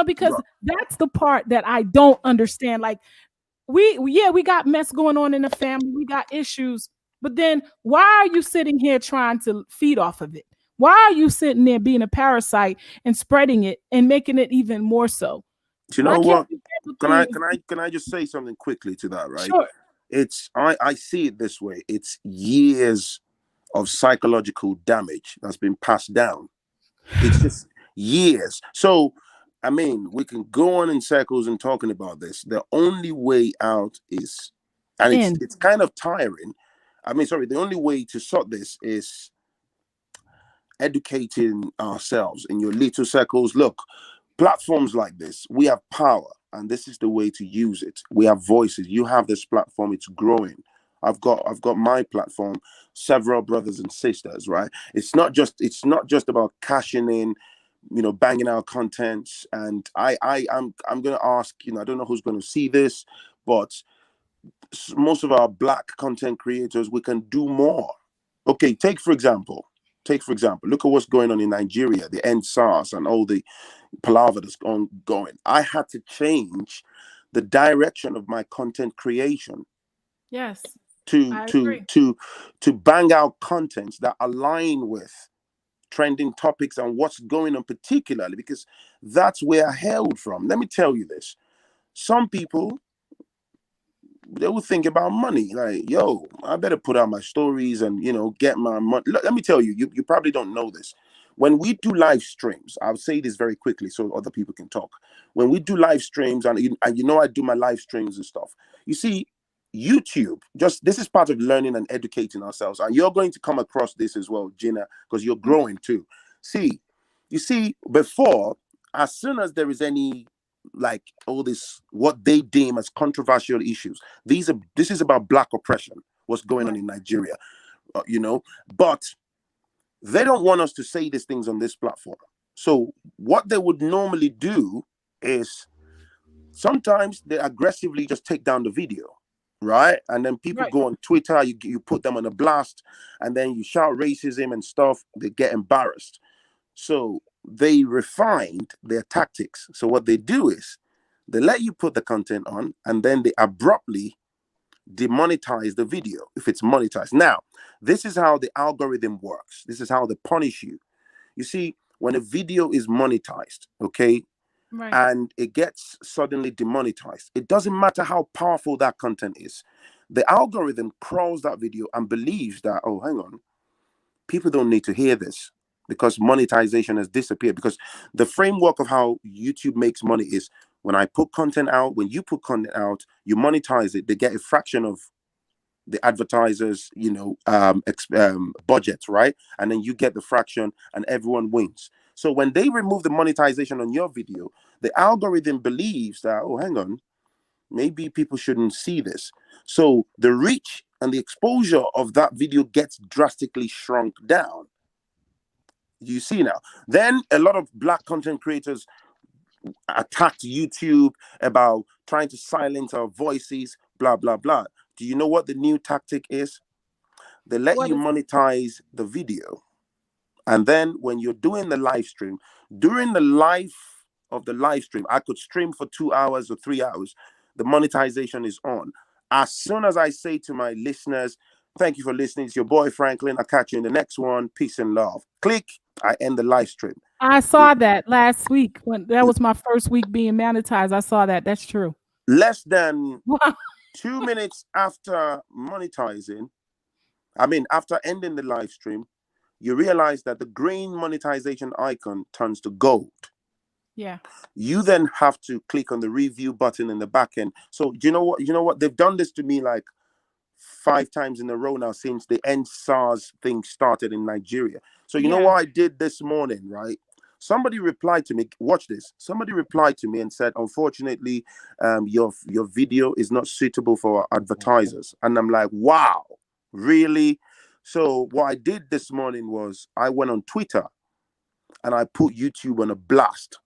Because that's the part that I don't understand. Like, we got mess going on in the family. We got issues. But then why are you sitting here trying to feed off of it? Why are you sitting there being a parasite and spreading it and making it even more so? Do you know what? Can I just say something quickly to that, right? Sure. It's I see it this way. It's years of psychological damage that's been passed down. It's just years. So I mean, we can go on in circles and talking about this. The only way out is, and it's kind of tiring. I mean, sorry, the only way to sort this is educating ourselves in your little circles. Look, platforms like this, we have power, and this is the way to use it. We have voices. You have this platform, it's growing. I've got my platform, several brothers and sisters, right? It's not just about cashing in, banging out contents. And I'm gonna ask, I don't know who's gonna see this, but most of our Black content creators, we can do more. Okay, take for example, look at what's going on in Nigeria, the end SARS and all the palaver that's ongoing. I had to change the direction of my content creation. Yes. To bang out contents that align with trending topics and what's going on, particularly because that's where I hailed from. Let me tell you this. Some people, they will think about money. Like, yo, I better put out my stories and, get my money. Let me tell you, you probably don't know this. When we do live streams, I'll say this very quickly so other people can talk. When we do live streams, and I do my live streams and stuff, you see, YouTube, this is part of learning and educating ourselves. And you're going to come across this as well, Gina, because you're growing too. You see, before, as soon as there is any, like all this, what they deem as controversial issues, this is about Black oppression, what's going on in Nigeria, but they don't want us to say these things on this platform. So what they would normally do is sometimes they aggressively just take down the video, right? And then people go on Twitter, you put them on a blast, and then you shout racism and stuff, they get embarrassed. So they refined their tactics. So what they do is they let you put the content on, and then they abruptly demonetize the video if it's monetized. Now, this is how the algorithm works. This is how they punish you. You see, when a video is monetized, okay, and it gets suddenly demonetized, it doesn't matter how powerful that content is. The algorithm crawls that video and believes that, oh, hang on, people don't need to hear this because monetization has disappeared. Because the framework of how YouTube makes money is when you put content out, you monetize it, they get a fraction of the advertisers, budgets, right? And then you get the fraction and everyone wins. So when they remove the monetization on your video, the algorithm believes that, oh, hang on, maybe people shouldn't see this. So the reach and the exposure of that video gets drastically shrunk down. You see now. Then a lot of Black content creators attacked YouTube about trying to silence our voices, blah, blah, blah. Do you know what the new tactic is? They let you monetize the video. And then when you're doing the live stream, during the life of the live stream, I could stream for 2 hours or 3 hours. The monetization is on. As soon as I say to my listeners, thank you for listening, it's your boy Franklin, I'll catch you in the next one. Peace and love. Click, I end the live stream. I saw that last week when that was my first week being monetized. I saw that. That's true. Less than 2 minutes after monetizing, after ending the live stream, you realize that the green monetization icon turns to gold. Yeah. You then have to click on the review button in the back end. So you know what? They've done this to me like 5 times in a row now since the end SARS thing started in Nigeria. So you know what I did this morning, right? Somebody replied to me, watch this. Somebody replied to me and said, unfortunately, your video is not suitable for advertisers. And I'm like, wow, really? So what I did this morning was I went on Twitter and I put YouTube on a blast.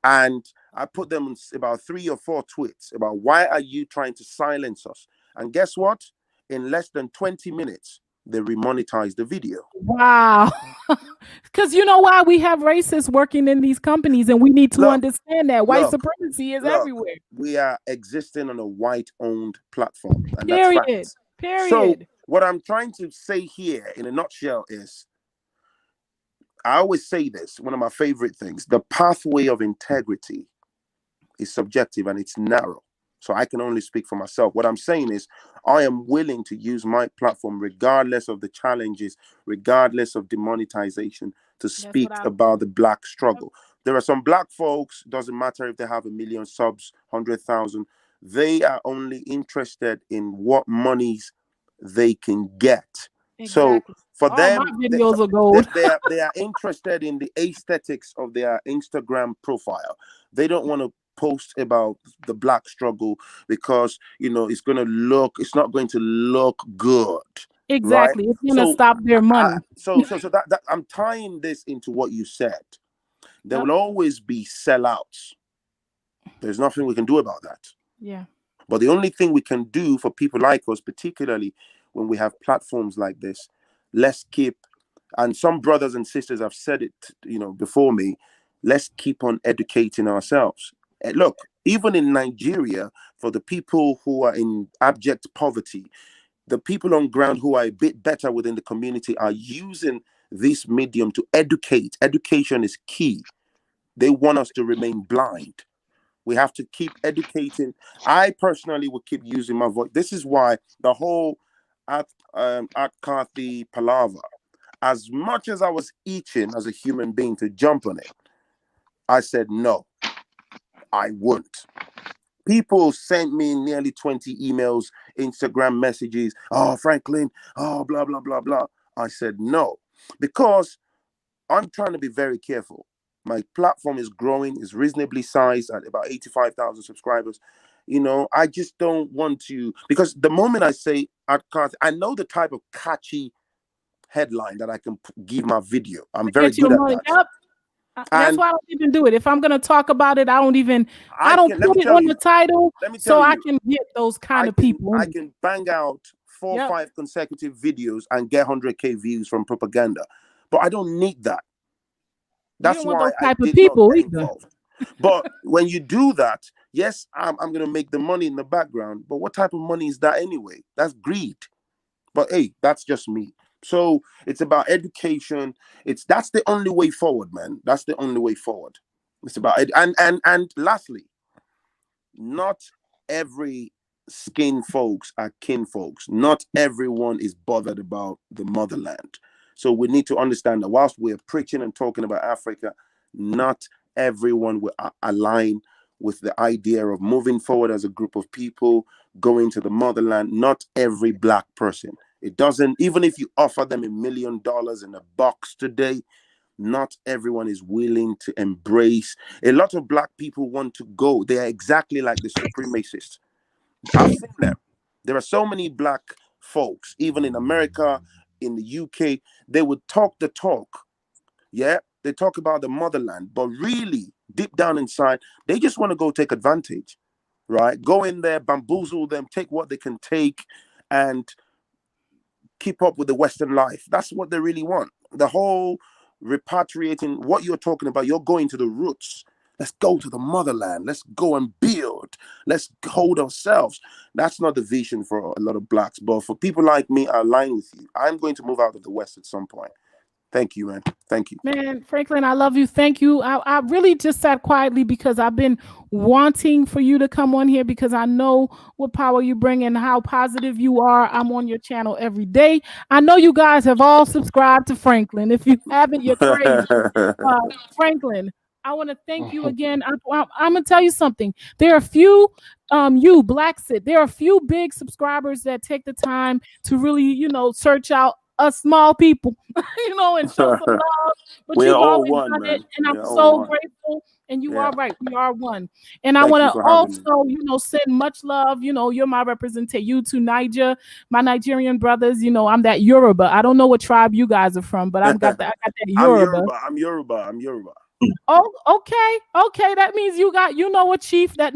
And I put them about 3 or 4 tweets about why are you trying to silence us? And guess what? In less than 20 minutes, they remonetized the video. Wow. Because you know why? We have racists working in these companies, and we need to understand that white supremacy is everywhere. We are existing on a white-owned platform. And Period. That's facts. Period. So what I'm trying to say here in a nutshell is, I always say this, one of my favorite things, the pathway of integrity is subjective and it's narrow. So I can only speak for myself. What I'm saying is I am willing to use my platform regardless of the challenges, regardless of demonetization, to speak about the Black struggle. There are some Black folks, doesn't matter if they have 1 million subs, 100,000, they are only interested in what monies they can get. Exactly. So for them, my videos are gold. they are interested in the aesthetics of their Instagram profile. They don't want to post about the Black struggle because it's not going to look good. Exactly. Right? It's going to stop their money. So that I'm tying this into what you said. There will always be sellouts. There's nothing we can do about that. Yeah. But the only thing we can do for people like us, particularly when we have platforms like this, let's keep, and some brothers and sisters have said it, before me, let's keep on educating ourselves. And look, even in Nigeria, for the people who are in abject poverty, the people on ground who are a bit better within the community are using this medium to educate. Education is key. They want us to remain blind. We have to keep educating. I personally will keep using my voice. This is why the whole Art Carthy palaver, as much as I was itching as a human being to jump on it, I said, no, I wouldn't. People sent me nearly 20 emails, Instagram messages. Oh, Franklin, oh, blah, blah, blah, blah. I said, no, because I'm trying to be very careful. My platform is growing, is reasonably sized at about 85,000 subscribers. I just don't want to, because the moment I say Art Carthy, I know the type of catchy headline that I can give my video. I'm very good at that. Yep. That's why I don't even do it. If I'm going to talk about it, I don't put it on the title so I can get those kind of people. I can bang out 4 or 5 consecutive videos and get 100K views from propaganda, but I don't need that. That's why I did not get involved. But when you do that, yes, I'm going to make the money in the background, but what type of money is that anyway? That's greed. But hey, that's just me. So it's about education. That's the only way forward, man. That's the only way forward. It's about it. And lastly, not every skin folks are kin folks. Not everyone is bothered about the motherland. So we need to understand that whilst we're preaching and talking about Africa, not everyone will align with the idea of moving forward as a group of people, going to the motherland. Not every Black person. It doesn't, even if you offer them $1 million in a box today, not everyone is willing to embrace. A lot of Black people want to go. They are exactly like the supremacists. I've seen them. There are so many Black folks, even in America, in the UK, they would talk the talk. Yeah, they talk about the motherland, but really, deep down inside, they just want to go take advantage, right? Go in there, bamboozle them, take what they can take, and keep up with the Western life. That's what they really want. The whole repatriating, what you're talking about, you're going to the roots. Let's go to the motherland. Let's go and build. Let's hold ourselves. That's not the vision for a lot of blacks. But for people like me, I align with you. I'm going to move out of the West at some point. Thank you, man. Thank you. Man, Franklin, I love you. Thank you. I really just sat quietly because I've been wanting for you to come on here because I know what power you bring and how positive you are. I'm on your channel every day. I know you guys have all subscribed to Franklin. If you haven't, you're crazy. Franklin, I want to thank you again. I'm going to tell you something. There are a few, you, Black Sit, there are a few big subscribers that take the time to really, search out us small people, and show some love. But you've always done it, and I'm so grateful. And you are right, we are one. And I want to also, send much love. You're my representative. You to Niger, my Nigerian brothers. I'm that Yoruba. I don't know what tribe you guys are from, but I got that Yoruba. I'm Yoruba. Oh, okay. That means you know a chief that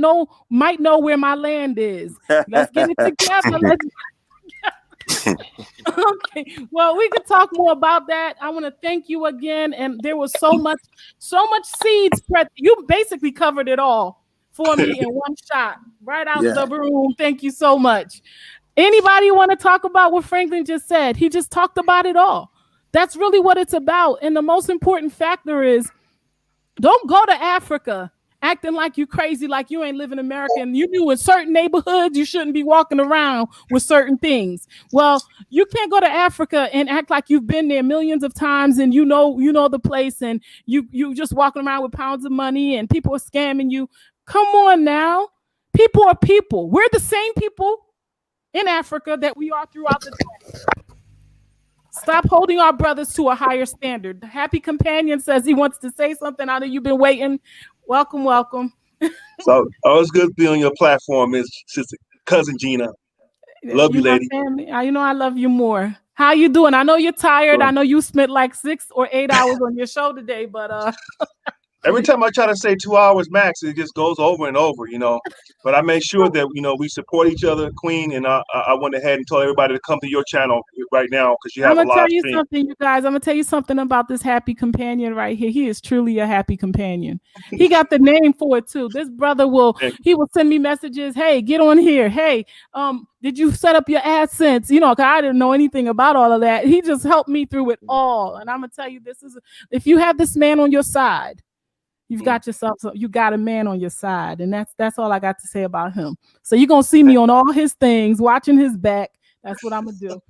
might know where my land is. Let's get it together. Okay, well, we could talk more about that. I want to thank you again. And there was so much seeds spread. You basically covered it all for me in one shot, right out the room. Thank you so much. Anybody want to talk about what Franklin just said? He just talked about it all. That's really what it's about. And the most important factor is don't go to Africa acting like you crazy, like you ain't living in America, and you knew in certain neighborhoods you shouldn't be walking around with certain things. Well, you can't go to Africa and act like you've been there millions of times and you know the place, and you just walking around with pounds of money and people are scamming you. Come on now. People are people. We're the same people in Africa that we are throughout the planet. Stop holding our brothers to a higher standard. The Happy Companion says he wants to say something. I know you've been waiting. Welcome. So always good to be on your platform, Miss Sister Cousin Gina. Love you, lady. I love you more. How you doing? I know you're tired. Sure. I know you spent like 6 or 8 hours on your show today, but every time I try to say 2 hours max, it just goes over and over, But I make sure that we support each other, Queen. And I went ahead and told everybody to come to your channel right now because you have a lot of. I'm gonna tell you something, you guys. I'm gonna tell you something about this Happy Companion right here. He is truly a happy companion. He got the name for it too. This brother will send me messages. Hey, get on here. Hey, did you set up your AdSense? Because I didn't know anything about all of that. He just helped me through it all. And I'm gonna tell you, if you have this man on your side, you got a man on your side, and that's all I got to say about him. So you're gonna see me on all his things, watching his back. That's what I'm gonna do.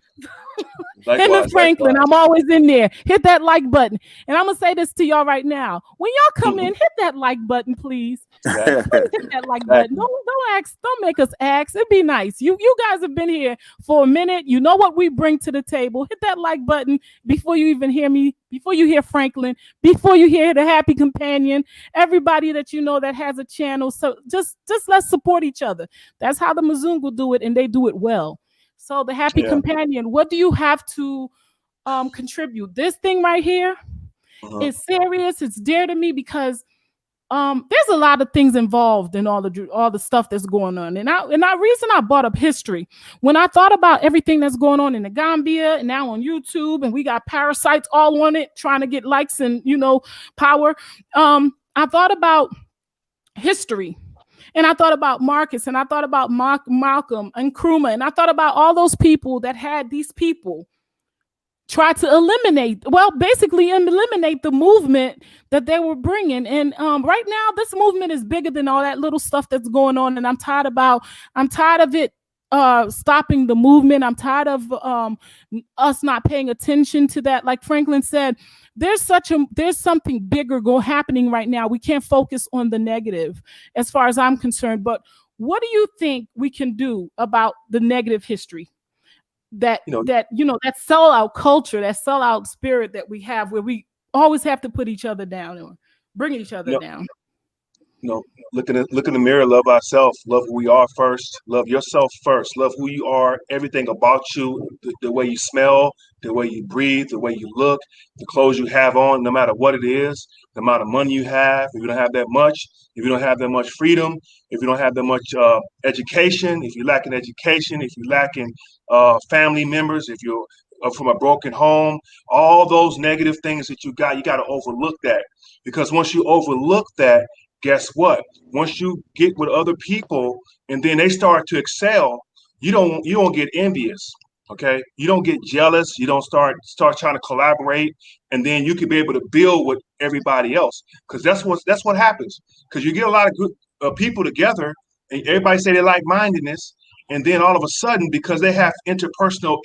Him and Franklin, I'm always in there. Hit that like button, and I'm gonna say this to y'all right now: when y'all come in, hit that like button, please. Please hit that like button. Don't make us ask. It'd be nice. You guys have been here for a minute. You know what we bring to the table. Hit that like button before you even hear me. Before you hear Franklin. Before you hear the Happy Companion. Everybody that you know that has a channel. So just let's support each other. That's how the Mzungu do it, and they do it well. So the Happy Companion, what do you have to contribute? This thing right here is serious. It's dear to me because there's a lot of things involved in all the stuff that's going on. And the reason I brought up history, when I thought about everything that's going on in the Gambia and now on YouTube, and we got parasites all on it trying to get likes and power. I thought about history. And I thought about Marcus, and I thought about Malcolm and Nkrumah, and I thought about all those people that had these people try to basically eliminate the movement that they were bringing. And right now, this movement is bigger than all that little stuff that's going on. And I'm tired of it stopping the movement. I'm tired of us not paying attention to that. Like Franklin said, there's something bigger happening right now. We can't focus on the negative as far as I'm concerned. But what do you think we can do about the negative history? That sellout culture, that sellout spirit that we have, where we always have to put each other down or bring each other down. Look in the mirror, love ourselves, love who we are first, love yourself first, love who you are, everything about you, the way you smell, the way you breathe, the way you look, the clothes you have on, no matter what it is, the amount of money you have. If you don't have that much, if you don't have that much freedom, if you don't have that much education, if you're lacking education, if you're lacking family members, if you're from a broken home, all those negative things that you got to overlook that. Because once you overlook that, guess what? Once you get with other people and then they start to excel, you don't get envious. Okay, you don't get jealous. You don't start trying to collaborate, and then you can be able to build with everybody else. Because that's what happens. Because you get a lot of good people together, and everybody say they like mindedness, and then all of a sudden, because they have interpersonal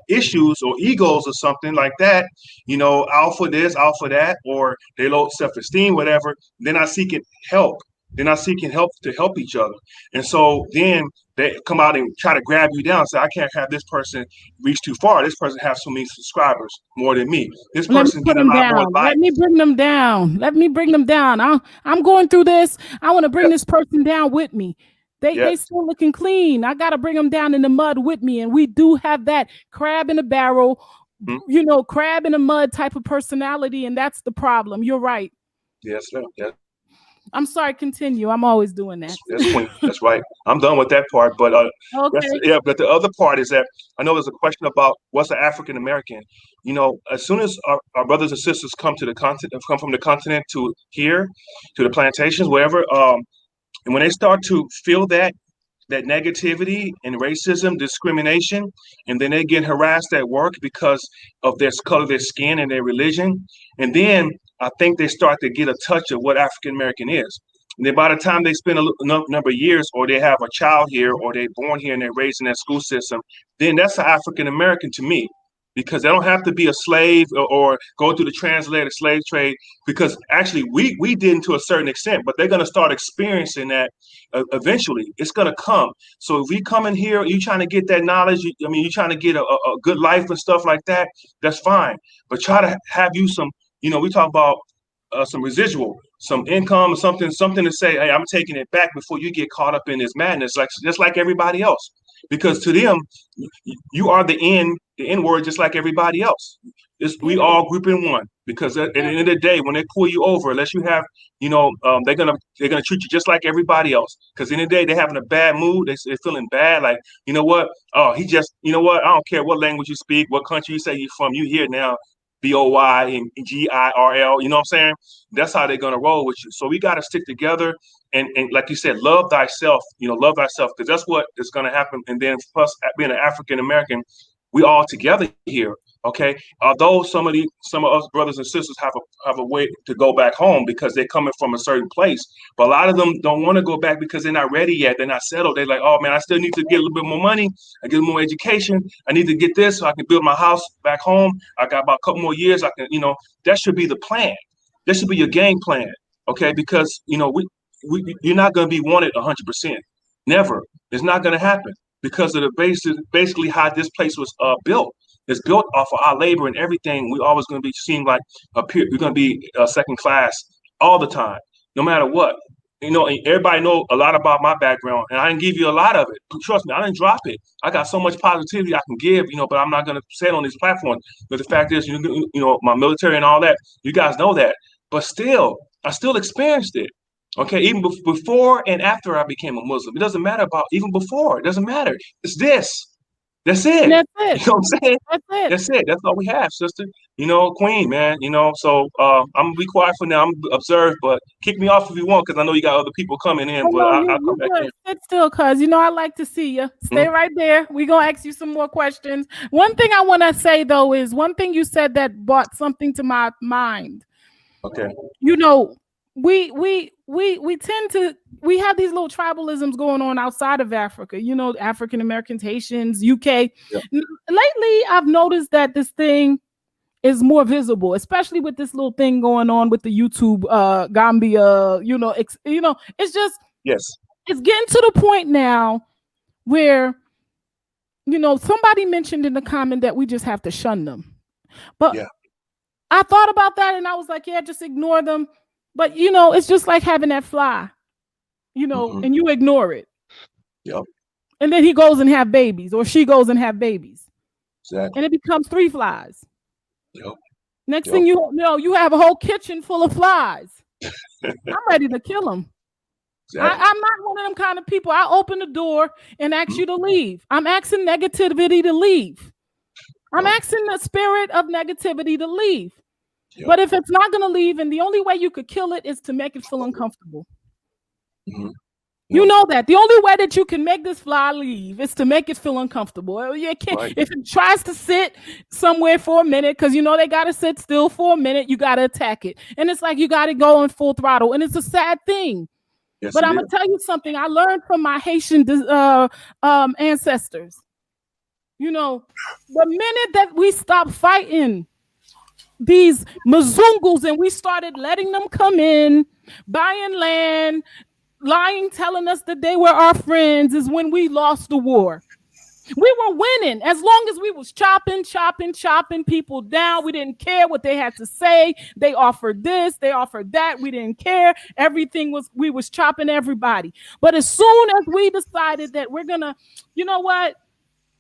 issues or egos or something like that, alpha this, alpha that, or they low self-esteem, whatever, they're not seeking help. They're not seeking help to help each other. And so then they come out and try to grab you down and say, I can't have this person reach too far. This person has so many subscribers more than me. This person getting a lot more likes. Let me bring them down. Let me bring them down. I'm going through this. I want to bring this person down with me. They still looking clean. I got to bring them down in the mud with me. And we do have that crab in a barrel, crab in the mud type of personality. And that's the problem. You're right. Yes, sir. Yes. I'm sorry, continue. I'm always doing that. That's right. I'm done with that part. But okay. But the other part is that I know there's a question about what's an African American. As soon as our brothers and sisters come to the continent, come from the continent to here, to the plantations, wherever, and when they start to feel that negativity and racism, discrimination, and then they get harassed at work because of their color of their skin and their religion, and then I think they start to get a touch of what African American is. And then by the time they spend a number of years, or they have a child here, or they're born here and they're raised in that school system, then that's an African American to me. Because they don't have to be a slave or go through the translated slave trade, because actually we didn't to a certain extent, but they're going to start experiencing that eventually. It's going to come. So if we come in here, you trying to get that knowledge, you're trying to get a good life and stuff like that, that's fine. But try to have you some, we talk about some residual, some income or something to say, hey, I'm taking it back before you get caught up in this madness, just like everybody else. Because to them, you are the N word, just like everybody else. We all group in one. Because at the end of the day, when they pull you over, unless you have, they're gonna treat you just like everybody else. Because in the day, they're having a bad mood, they're feeling bad. Like, you know what? Oh, he just, I don't care what language you speak, what country you say you're from. You here now. BOY and GIRL, you know what I'm saying? That's how they're gonna roll with you. So we gotta stick together and like you said, love thyself, love thyself, because that's what is gonna happen. And then plus being an African American, we all together here. Okay. Although some of us brothers and sisters have a way to go back home because they're coming from a certain place. But a lot of them don't want to go back because they're not ready yet. They're not settled. They're like, oh man, I still need to get a little bit more money. I get more education. I need to get this so I can build my house back home. I got about a couple more years. I can, that should be the plan. That should be your game plan. Okay. Because, you're not going to be wanted 100%. Never. It's not going to happen because of the basically how this place was built. It's built off of our labor and everything. We're always going to be seen like we're going to be second class all the time, no matter what. And everybody know a lot about my background, and I didn't give you a lot of it. Trust me, I didn't drop it. I got so much positivity I can give, but I'm not going to say it on these platforms. But the fact is, my military and all that, you guys know that. But still, I still experienced it. Okay, even before and after I became a Muslim. It doesn't matter about even before. It doesn't matter. It's this. That's it. That's it. You know what I'm saying? That's it. That's all we have, sister. Queen, man. So I'm gonna be quiet for now. I'm gonna observe, but kick me off if you want, because I know you got other people coming in. But I'll come back in. Sit still, cuz I like to see you. Stay right there. We're gonna ask you some more questions. One thing I want to say though is one thing you said that brought something to my mind. Okay. We have these little tribalisms going on outside of Africa, African Americans, Haitians, UK. Yeah. Lately, I've noticed that this thing is more visible, especially with this little thing going on with the YouTube Gambia, it's just, yes, it's getting to the point now where, somebody mentioned in the comment that we just have to shun them. But yeah. I thought about that and I was like, yeah, just ignore them. But, it's just like having that fly, and you ignore it. Yep. And then he goes and have babies, or she goes and have babies. Exactly. And it becomes 3 flies. Yep. Next thing you know, you have a whole kitchen full of flies. I'm ready to kill them. Exactly. I'm not one of them kind of people. I open the door and ask you to leave. I'm asking negativity to leave. I'm asking the spirit of negativity to leave. Yep. But if it's not going to leave, and the only way you could kill it is to make it feel uncomfortable. Mm-hmm. You know that the only way that you can make this fly leave is to make it feel uncomfortable. You can't, right. If it tries to sit somewhere for a minute, because you know they got to sit still for a minute, you got to attack it. And it's like you got to go in full throttle. And it's a sad thing. Yes, but I'm going to tell you something I learned from my Haitian ancestors. You know, the minute that we stopped fighting these Mzungus and we started letting them come in, buying land, lying, telling us that they were our friends, is when we lost the war. We were winning as long as we was chopping people down. We didn't care what they had to say. They offered this, they offered that. We didn't care. We was chopping everybody. But as soon as we decided that we're gonna, you know what?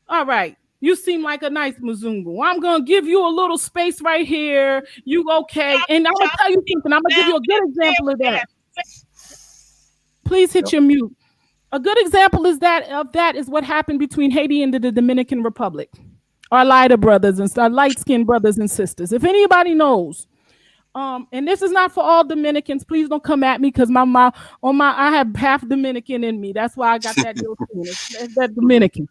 All right, you seem like a nice Mzungu. I'm gonna give you a little space right here. You okay? And I'm gonna tell you something. I'm gonna give you a good example of that. Please hit your mute. A good example is that is what happened between Haiti and the Dominican Republic. Our lighter brothers and our light-skinned brothers and sisters. If anybody knows, and this is not for all Dominicans, please don't come at me because I have half Dominican in me. That's why I got that that Dominican.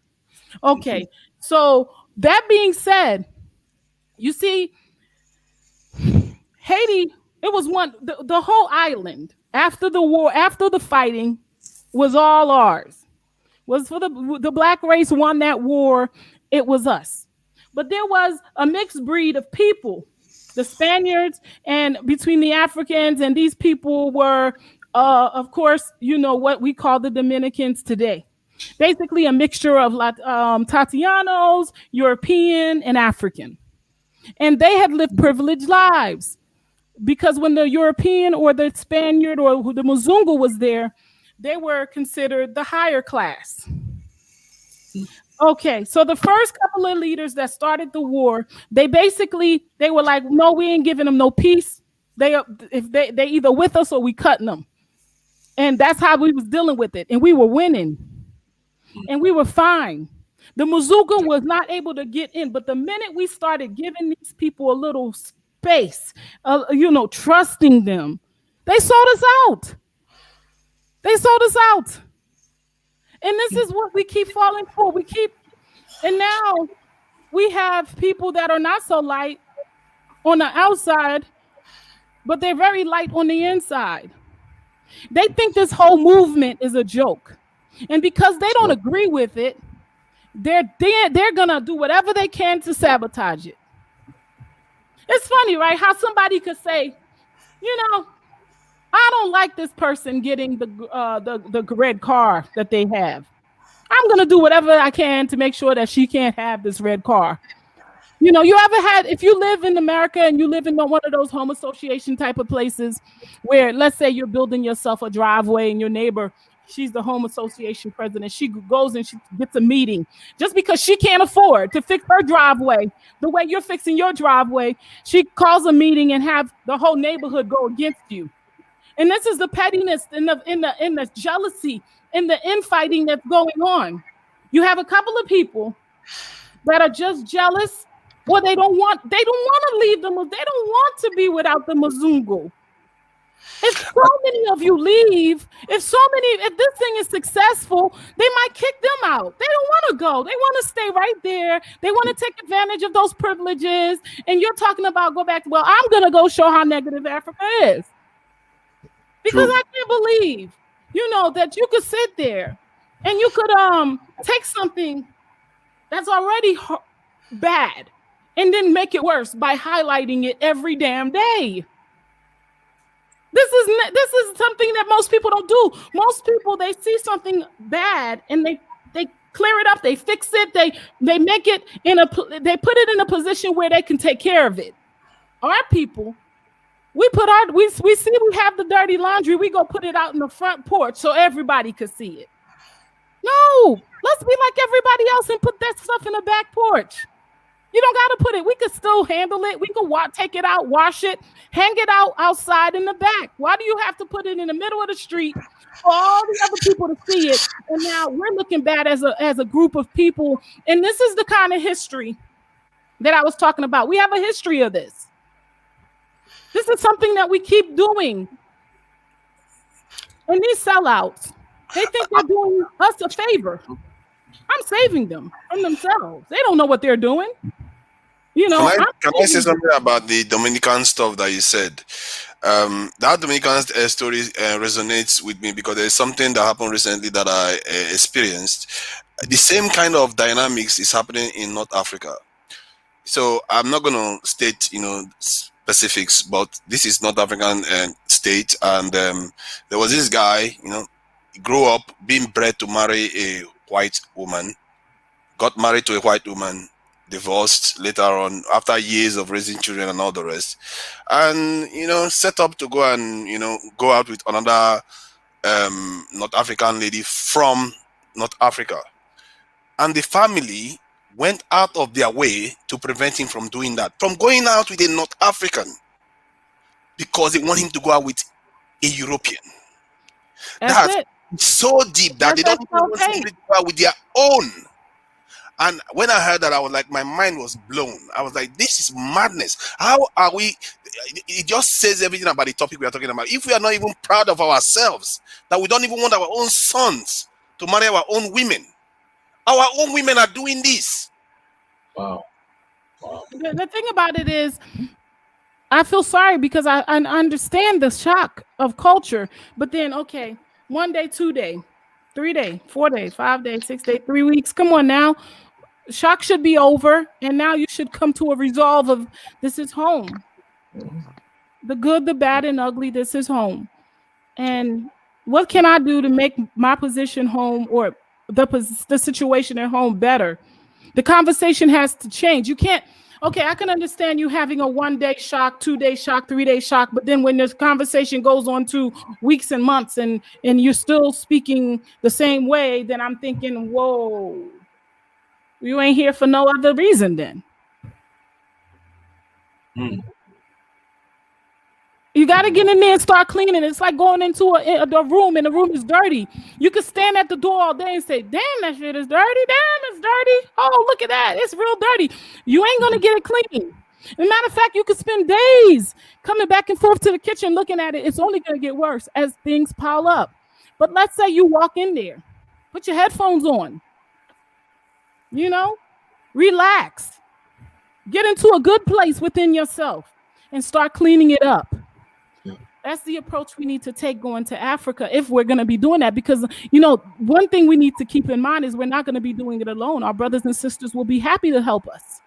Okay, so that being said, you see, Haiti, it was the whole island after the war, after the fighting, was all ours. Was for the black race won that war, it was us. But there was a mixed breed of people, the Spaniards, and between the Africans, and these people were, of course, you know what we call the Dominicans today. Basically a mixture of Tatianos, European, and African. And they had lived privileged lives because when the European or the Spaniard or the Mzungu was there, they were considered the higher class. Okay, so the first couple of leaders that started the war, they were like, no, we ain't giving them no peace. They either with us or we cutting them. And that's how we was dealing with it. And we were winning. And we were fine. The Mzungu was not able to get in, but the minute we started giving these people a little space, trusting them, they sold us out. They sold us out. And this is what we keep falling for. And now we have people that are not so light on the outside, but they're very light on the inside. They think this whole movement is a joke. And because they don't agree with it, they're gonna do whatever they can to sabotage it. It's funny, right? How somebody could say, I don't like this person getting the red car that they have. I'm gonna do whatever I can to make sure that she can't have this red car. You ever had, if you live in America and you live in one of those home association type of places where, let's say you're building yourself a driveway and your neighbor, she's the home association president. She goes and she gets a meeting just because she can't afford to fix her driveway the way you're fixing your driveway. She calls a meeting and have the whole neighborhood go against you. And this is the pettiness in the jealousy, in the infighting that's going on. You have a couple of people that are just jealous, or they don't want to leave them. They don't want to be without the Mzungu. If so many of you leave, if this thing is successful, they might kick them out. They don't want to go. They want to stay right there. They want to take advantage of those privileges. And you're talking about go back. Well, I'm going to go show how negative Africa is. Because I can't believe, that you could sit there and you could take something that's already bad and then make it worse by highlighting it every damn day. This is something that most people don't do. Most people, they see something bad and they clear it up, they fix it, they make it they put it in a position where they can take care of it. Our people, we see we have the dirty laundry, we go put it out in the front porch so everybody could see it. No, let's be like everybody else and put that stuff in the back porch. You don't got to put it. We could still handle it. We could take it out, wash it, hang it out outside in the back. Why do you have to put it in the middle of the street for all the other people to see it? And now we're looking bad as a group of people. And this is the kind of history that I was talking about. We have a history of this. This is something that we keep doing. And these sellouts, they think they're doing us a favor. I'm saving them from themselves. They don't know what they're doing. You know, can I say something about the Dominican stuff that you said? That Dominican story resonates with me because there's something that happened recently that I experienced. The same kind of dynamics is happening in North Africa. So I'm not going to state, specifics, but this is North African state, and there was this guy, he grew up being bred to marry a white woman, got married to a white woman, divorced later on after years of raising children and all the rest, and set up to go and go out with another North African lady from North Africa, and the family went out of their way to prevent him from doing that, from going out with a North African, because they want him to go out with a European. That's so deep that they don't even want somebody to go out with their own. And when I heard that, I was like, my mind was blown. I was like, this is madness. How are we? It just says everything about the topic we are talking about. If we are not even proud of ourselves, that we don't even want our own sons to marry our own women. Our own women are doing this. Wow. The thing about it is, I feel sorry because I understand the shock of culture. But then, okay, 1 day, 2 day, 3 day, 4 days, 5 days, 6 days, 3 weeks. Come on now. Shock should be over. And now you should come to a resolve of this is home. The good, the bad, and ugly, this is home. And what can I do to make my position home or the situation at home better? The conversation has to change. You can't, okay, I can understand you having a 1 day shock, 2 day shock, 3 day shock, but then when this conversation goes on to weeks and months and you're still speaking the same way, then I'm thinking, whoa, you ain't here for no other reason then. You got to get in there and start cleaning. It's like going into a room and the room is dirty. You could stand at the door all day and say, damn, that shit is dirty. Damn, it's dirty. Oh, look at that. It's real dirty. You ain't going to get it clean. As a matter of fact, you could spend days coming back and forth to the kitchen looking at it. It's only going to get worse as things pile up. But let's say you walk in there, put your headphones on, relax, get into a good place within yourself and start cleaning it up. That's the approach we need to take going to Africa if we're going to be doing that. Because, one thing we need to keep in mind is we're not going to be doing it alone. Our brothers and sisters will be happy to help us.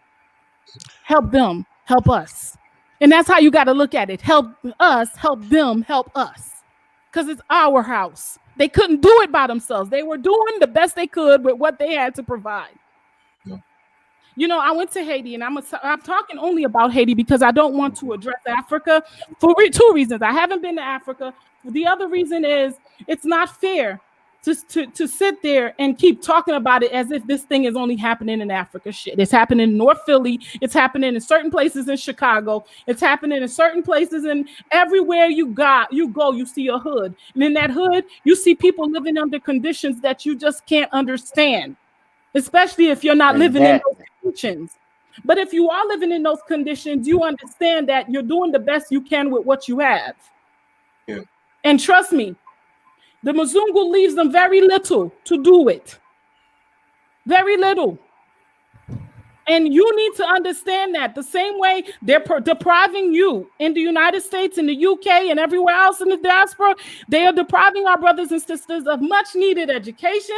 Help them, help us. And that's how you got to look at it. Help us, help them, help us. Because it's our house. They couldn't do it by themselves. They were doing the best they could with what they had to provide. I went to Haiti, and I'm talking only about Haiti because I don't want to address Africa for two reasons. I haven't been to Africa. The other reason is it's not fair to sit there and keep talking about it as if this thing is only happening in Africa. Shit, it's happening in North Philly. It's happening in certain places in Chicago. It's happening in certain places, and everywhere you go, you see a hood. And in that hood, you see people living under conditions that you just can't understand. Especially if you're not living in those conditions. But if you are living in those conditions, you understand that you're doing the best you can with what you have. Yeah. And trust me, the Mzungu leaves them very little to do it. Very little. And you need to understand that the same way they're depriving you in the United States, in the UK, and everywhere else in the diaspora, they are depriving our brothers and sisters of much needed education,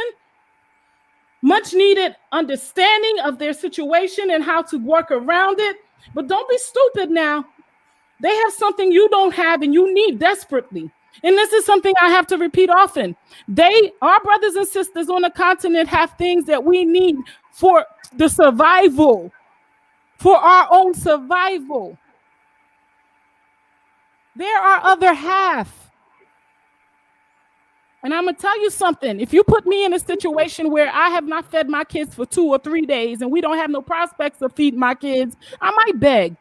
much needed understanding of their situation and how to work around it. But don't be stupid now. They have something you don't have and you need desperately. And this is something I have to repeat often. Our brothers and sisters on the continent have things that we need for the survival, for our own survival. They're our other half. And I'm going to tell you something. If you put me in a situation where I have not fed my kids for 2 or 3 days and we don't have no prospects of feeding my kids, I might beg.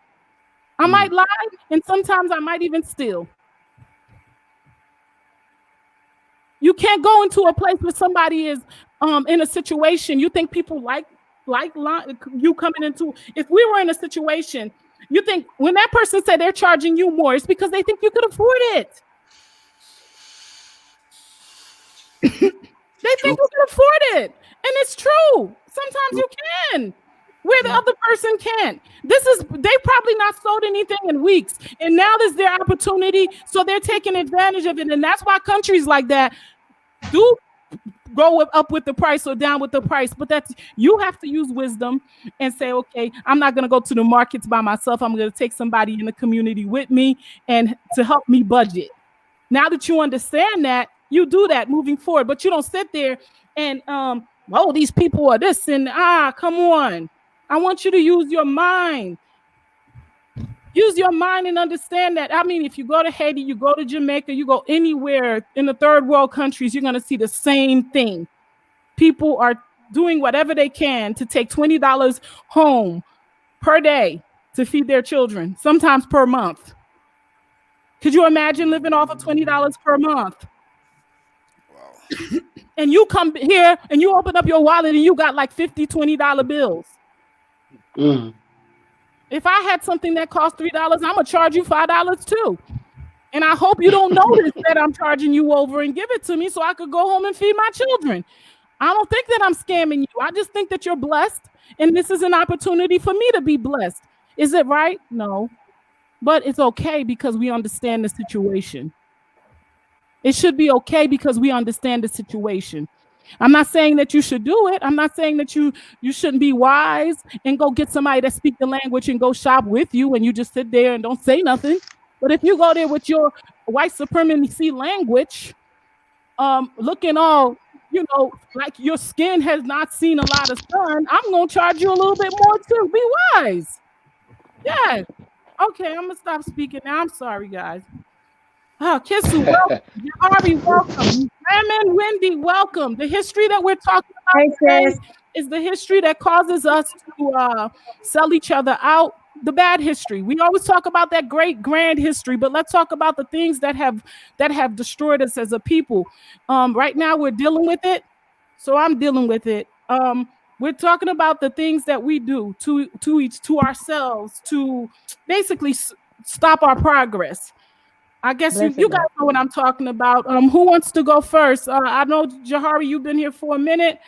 I might lie, and sometimes I might even steal. You can't go into a place where somebody is in a situation. You think people like you coming into, if we were in a situation, you think when that person said they're charging you more, it's because they think you could afford it. They think you can afford it. And it's true. Sometimes you can, where the other person can't. They probably not sold anything in weeks. And now there's their opportunity. So they're taking advantage of it. And that's why countries like that do go up with the price or down with the price. But that's, you have to use wisdom and say, okay, I'm not going to go to the markets by myself. I'm going to take somebody in the community with me and to help me budget. Now that you understand that, you do that moving forward, but you don't sit there and, oh, these people are this and come on. I want you to use your mind. Use your mind and understand that. I mean, if you go to Haiti, you go to Jamaica, you go anywhere in the third world countries, you're going to see the same thing. People are doing whatever they can to take $20 home per day to feed their children, sometimes per month. Could you imagine living off of $20 per month? And you come here and you open up your wallet and you got like $50, $20 bills. If I had something that cost $3, I'm going to charge you $5 too. And I hope you don't notice that I'm charging you over and give it to me so I could go home and feed my children. I don't think that I'm scamming you. I just think that you're blessed. And this is an opportunity for me to be blessed. Is it right? No. But it's okay because we understand the situation. It should be okay because we understand the situation. I'm not saying that you should do it. I'm not saying that you shouldn't be wise and go get somebody that speaks the language and go shop with you and you just sit there and don't say nothing. But if you go there with your white supremacy language, looking all, like your skin has not seen a lot of sun, I'm going to charge you a little bit more too. Be wise. Yeah. Okay, I'm going to stop speaking now. I'm sorry, guys. Oh, Kissu, welcome. Ari, welcome. Raymond, Wendy, welcome. The history that we're talking about today is the history that causes us to sell each other out. The bad history. We always talk about that great grand history, but let's talk about the things that have destroyed us as a people. Right now, we're dealing with it, so I'm dealing with it. We're talking about the things that we do to ourselves to basically stop our progress. I guess you guys know what I'm talking about. Who wants to go first? I know, Jahari, you've been here for a minute.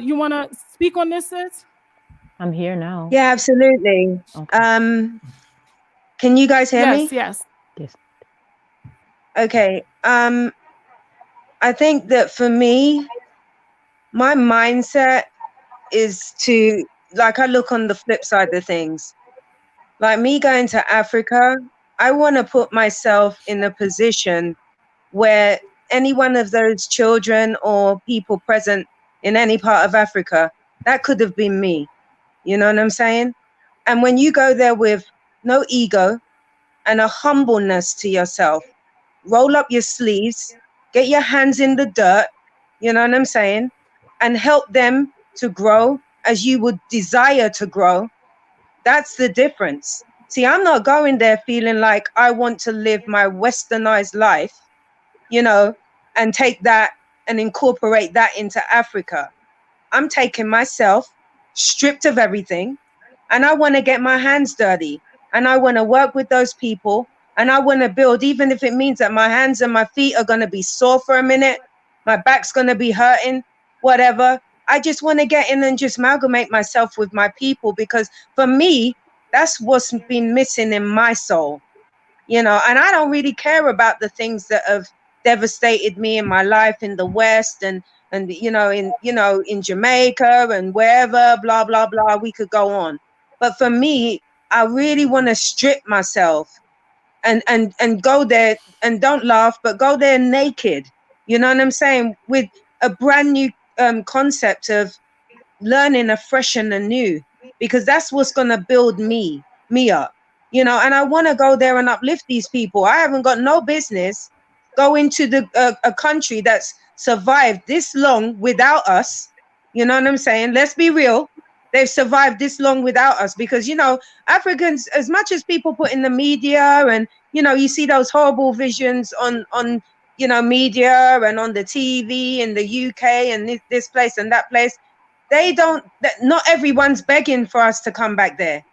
You want to speak on this, sis? I'm here now. Yeah, absolutely. Okay. Can you guys hear me? Yes. Okay. I think that for me, my mindset is to, like, I look on the flip side of things. Like me going to Africa, I want to put myself in a position where any one of those children or people present in any part of Africa, that could have been me. You know what I'm saying? And when you go there with no ego and a humbleness to yourself, roll up your sleeves, get your hands in the dirt, you know what I'm saying? And help them to grow as you would desire to grow. That's the difference. See, I'm not going there feeling like I want to live my westernized life, and take that and incorporate that into Africa. I'm taking myself stripped of everything, and I want to get my hands dirty, and I want to work with those people, and I want to build, even if it means that my hands and my feet are going to be sore for a minute, my back's going to be hurting, whatever. I just want to get in and just amalgamate myself with my people, because for me, that's what's been missing in my soul, and I don't really care about the things that have devastated me in my life in the West and in Jamaica and wherever, blah, blah, blah, we could go on. But for me, I really want to strip myself and go there, and don't laugh, but go there naked. You know what I'm saying? With a brand new concept of learning afresh and anew, because that's what's going to build me up, and I want to go there and uplift these people. I haven't got no business go into a country that's survived this long without us. You know what I'm saying? Let's be real. They've survived this long without us because, you know, Africans, as much as people put in the media and, you know, you see those horrible visions on you know, media and on the TV in the UK and this place and that place, not everyone's begging for us to come back there.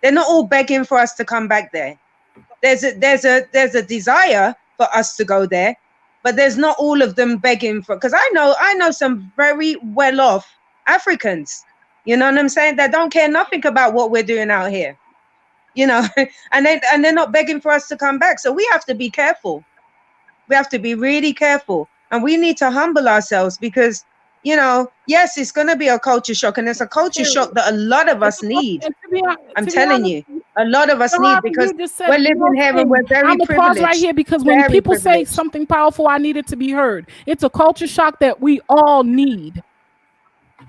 They're not all begging for us to come back there. There's a desire for us to go there, but there's not all of them begging for, because I know some very well-off Africans, you know what I'm saying, that don't care nothing about what we're doing out here, you know, and they're not begging for us to come back. So we have to be careful. We have to be really careful, and we need to humble ourselves because, you know, yes, it's going to be a culture shock, and it's a culture shock that a lot of us need. I'm telling you, a lot of us need, because we're living here and we're very privileged. I'm going to pause right here because when people say something powerful, I need it to be heard. It's a culture shock that we all need.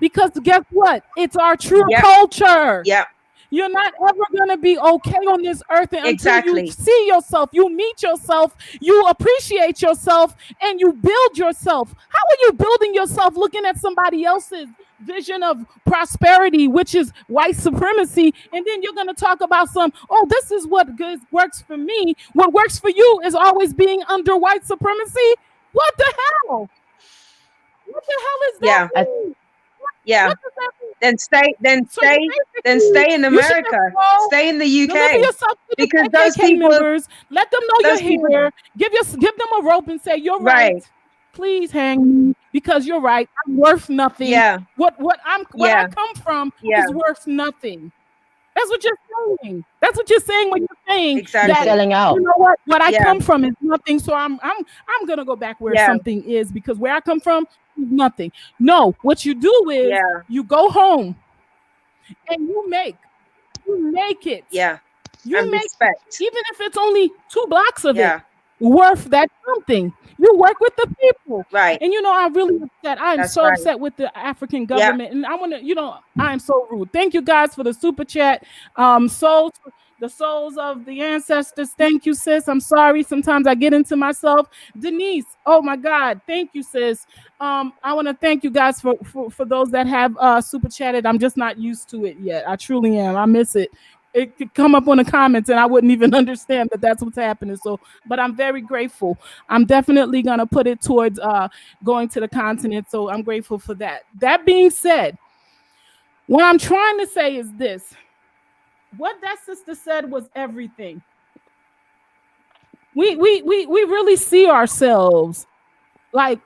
Because guess what? It's our true culture. Yeah. You're not ever going to be okay on this earth until you see yourself, you meet yourself, you appreciate yourself, and you build yourself. How are you building yourself looking at somebody else's vision of prosperity, which is white supremacy, and then you're going to talk about this is what works for me. What works for you is always being under white supremacy? What the hell? What the hell is that? Yeah. Then stay in America. Stay in the UK. Because those people, members, let them know you're here. Give them a rope and say you're right. Please hang me because you're right. I'm worth nothing. Yeah. What I come from is worth nothing. That's what you're saying. That's what you're saying when you're saying that, selling out. You know what I come from is nothing. So I'm gonna go back where something is, because where I come from is nothing. No, what you do is you go home and you make it. Yeah. You and make respect. Even if it's only 2 blocks of it worth that something. You work with the people. Right. And you know, I'm really upset. I am upset with the African government. And I want to, I am so rude. Thank you guys for the super chat. The souls of the ancestors. Thank you, sis. I'm sorry. Sometimes I get into myself. Denise, oh my God. Thank you, sis. I want to thank you guys for those that have super chatted. I'm just not used to it yet. I truly am. I miss it. It could come up on the comments and I wouldn't even understand that that's what's happening. So, but I'm very grateful. I'm definitely going to put it towards going to the continent. So I'm grateful for that. That being said, what I'm trying to say is this. What that sister said was everything. We really see ourselves like,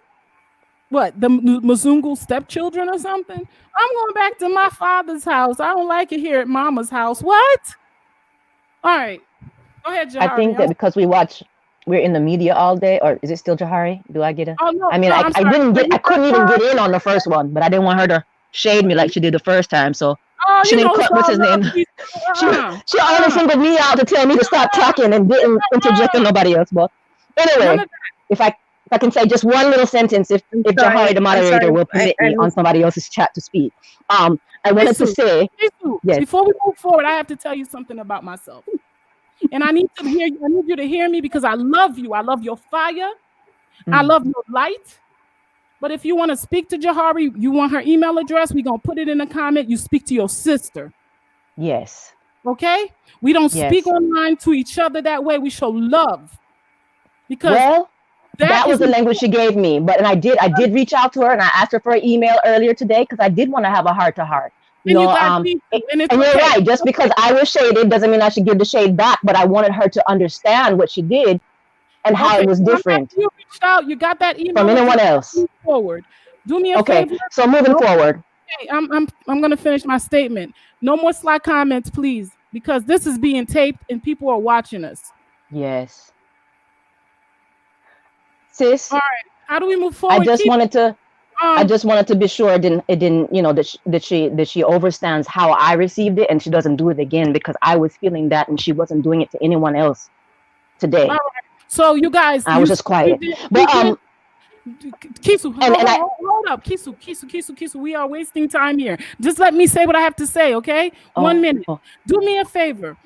what, the Mzungu stepchildren or something? I'm going back to my father's house. I don't like it here at mama's house. What? All right. Go ahead, Jahari. I think that because we're in the media all day, or is it still Jahari? Do I get it? Oh, no, I mean, I couldn't even get in on the first one, but I didn't want her to shade me like she did the first time. So she didn't cut, what's his name? She only singled me out to tell me to stop talking and didn't interject with nobody else. But anyway, if I can say just one little sentence, if Jahari, the moderator, will permit me on somebody else's chat to speak. I wanted to say, yes. Before we move forward, I have to tell you something about myself. And I need you to hear me because I love you. I love your fire. I love your light. But if you want to speak to Jahari, you want her email address, we're going to put it in the comment. You speak to your sister. Yes. Okay? We don't speak online to each other that way. We show love. Because that was the language she gave me. But I did reach out to her and I asked her for an email earlier today because I did want to have a heart-to-heart. And you're right. Just because I was shaded doesn't mean I should give the shade back. But I wanted her to understand what she did and how it was different. You reached out. You got that email from anyone else. Move forward. Do me a favor. So moving forward. Okay, I'm gonna finish my statement. No more sly comments, please, because this is being taped and people are watching us. Yes. Sis. All right. How do we move forward? I just wanted to be sure it didn't, that she understands how I received it and she doesn't do it again, because I was feeling that and she wasn't doing it to anyone else today. All right. So you guys, I was just quiet. But Kisu, hold up, Kisu. We are wasting time here. Just let me say what I have to say, okay? 1 minute. Do me a favor.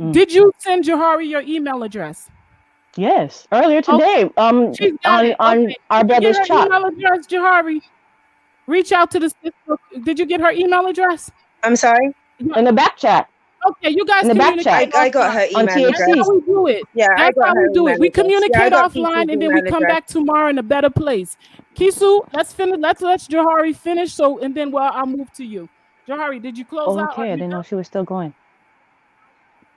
Did you send Jahari your email address? Yes, earlier today. She's got it. On our brother's chat. chat. Email address, Jahari. Reach out to the sister. Did you get her email address? I'm sorry? In the back chat. Okay, you guys in the back chat. I got her email address. That's how we do it. Yeah, That's how we do it. We communicate offline, and then we come back tomorrow in a better place. Kisu, let's finish. Let's let Jahari finish. So, and then I'll move to you. Jahari, did you close out? Okay, I didn't know she was still going.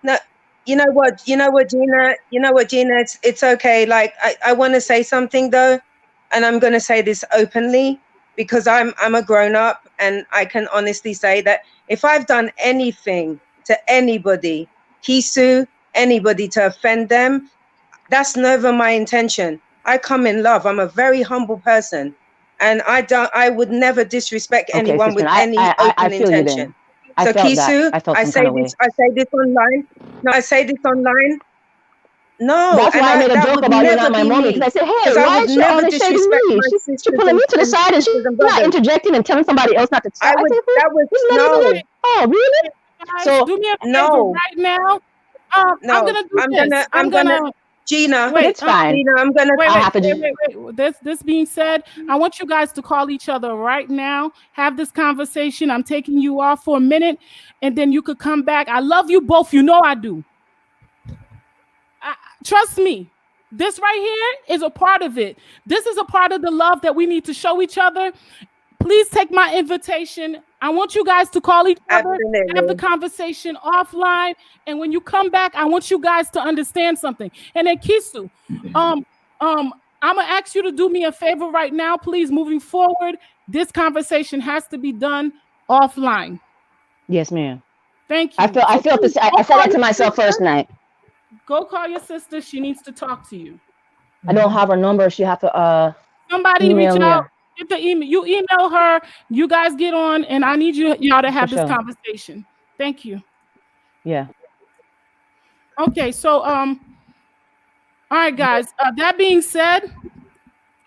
No, you know what, Gina. Gina. It's okay. Like I want to say something though, and I'm going to say this openly because I'm a grown up, and I can honestly say that if I've done anything to anybody, Kisu, anybody, to offend them, that's never my intention. I come in love. I'm a very humble person, and I would never disrespect anyone with any open intention. So Kisu, I say this online. No, I say this online. No, that's why I made a joke about you, not my mommy, because I said, hey, why is she always shading me? She's pulling me to the side, and she's not interjecting and telling somebody else not to talk. Oh, really? So do me a favor right now. I'm gonna Gina, wait, it's fine. Gina, I'm gonna wait. This being said, I want you guys to call each other right now. Have this conversation. I'm taking you off for a minute, and then you could come back. I love you both. You know I do. Trust me. This right here is a part of it. This is a part of the love that we need to show each other. Please take my invitation. I want you guys to call each other, have the conversation offline, and when you come back, I want you guys to understand something. And then Kisu, I'm gonna ask you to do me a favor right now, please. Moving forward, this conversation has to be done offline. Yes, ma'am. Thank you. I felt this. I said that to myself first night. Go call your sister. She needs to talk to you. I don't have her number. She have to somebody reach out. Get the email. You email her. You guys get on, and I need y'all to have this conversation. Thank you. Yeah. Okay. So all right, guys. That being said,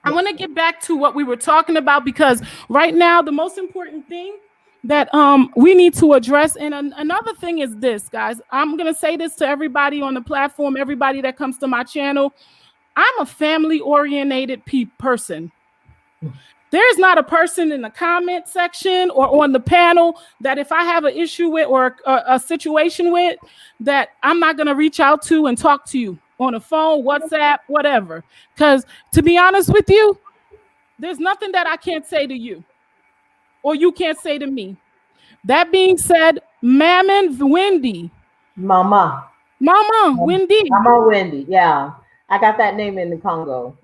I want to get back to what we were talking about, because right now the most important thing that we need to address, and another thing is this, guys. I'm gonna say this to everybody on the platform, everybody that comes to my channel. I'm a family-oriented person. There's not a person in the comment section or on the panel that if I have an issue with or a situation with, that I'm not going to reach out to and talk to you on the phone, WhatsApp, whatever. Because to be honest with you, there's nothing that I can't say to you or you can't say to me. That being said, Mammon Wendy. Mama Wendy. Mama Wendy, yeah. I got that name in the Congo.